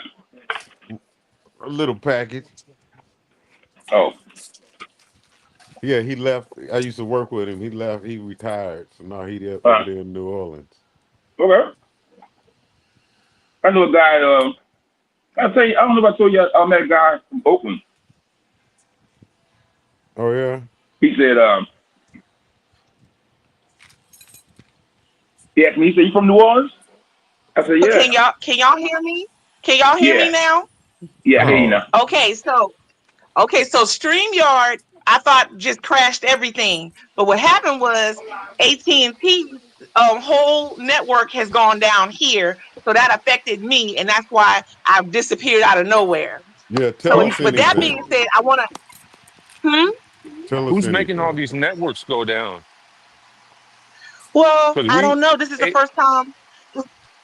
A little package. Oh. Yeah, he left. I used to work with him. He left. He retired. So now he over there in New Orleans. Okay. I know a guy I tell you, I don't know if I told you I met a guy from Oakland. Oh yeah. He said, he asked me, he said, "You from New Orleans?" I said, "Yeah." Can y'all hear me? Can y'all hear me now? Yeah, I hear you now. Okay, so StreamYard, I thought just crashed everything. But what happened was AT&T whole network has gone down here. So that affected me, and that's why I disappeared out of nowhere. Yeah, tell us But that being anything. said, I wanna Tell us Who's making all anything. these networks go down? Well, Because I don't know. This is the first time.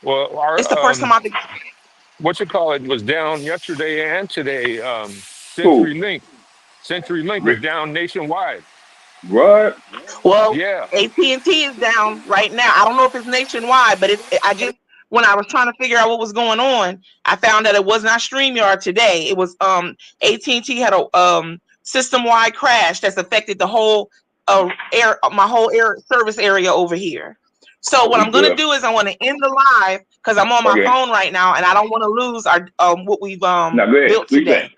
our It's the first time I've what you call it was down yesterday and today. Who? CenturyLink is down nationwide. What? Well, Yeah. AT&T is down right now. I don't know if it's nationwide, but when I was trying to figure out what was going on, I found that it was not StreamYard today. It was AT&T had a system-wide crash that's affected the whole my whole air service area over here. So what I'm gonna do is I want to end the live because I'm on my phone right now and I don't want to lose our what we've built today.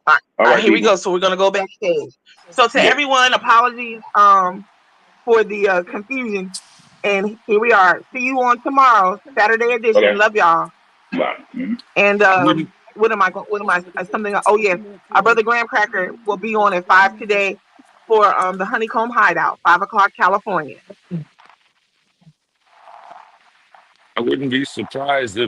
All right, here we go. So we're gonna go backstage. So to everyone, apologies for the confusion. And here we are. See you on tomorrow, Saturday edition. Okay. Love y'all. Bye. Mm-hmm. And what am I something? Oh yes, our brother Graham Cracker will be on at 5 today for the Honeycomb Hideout, 5 o'clock California. I wouldn't be surprised if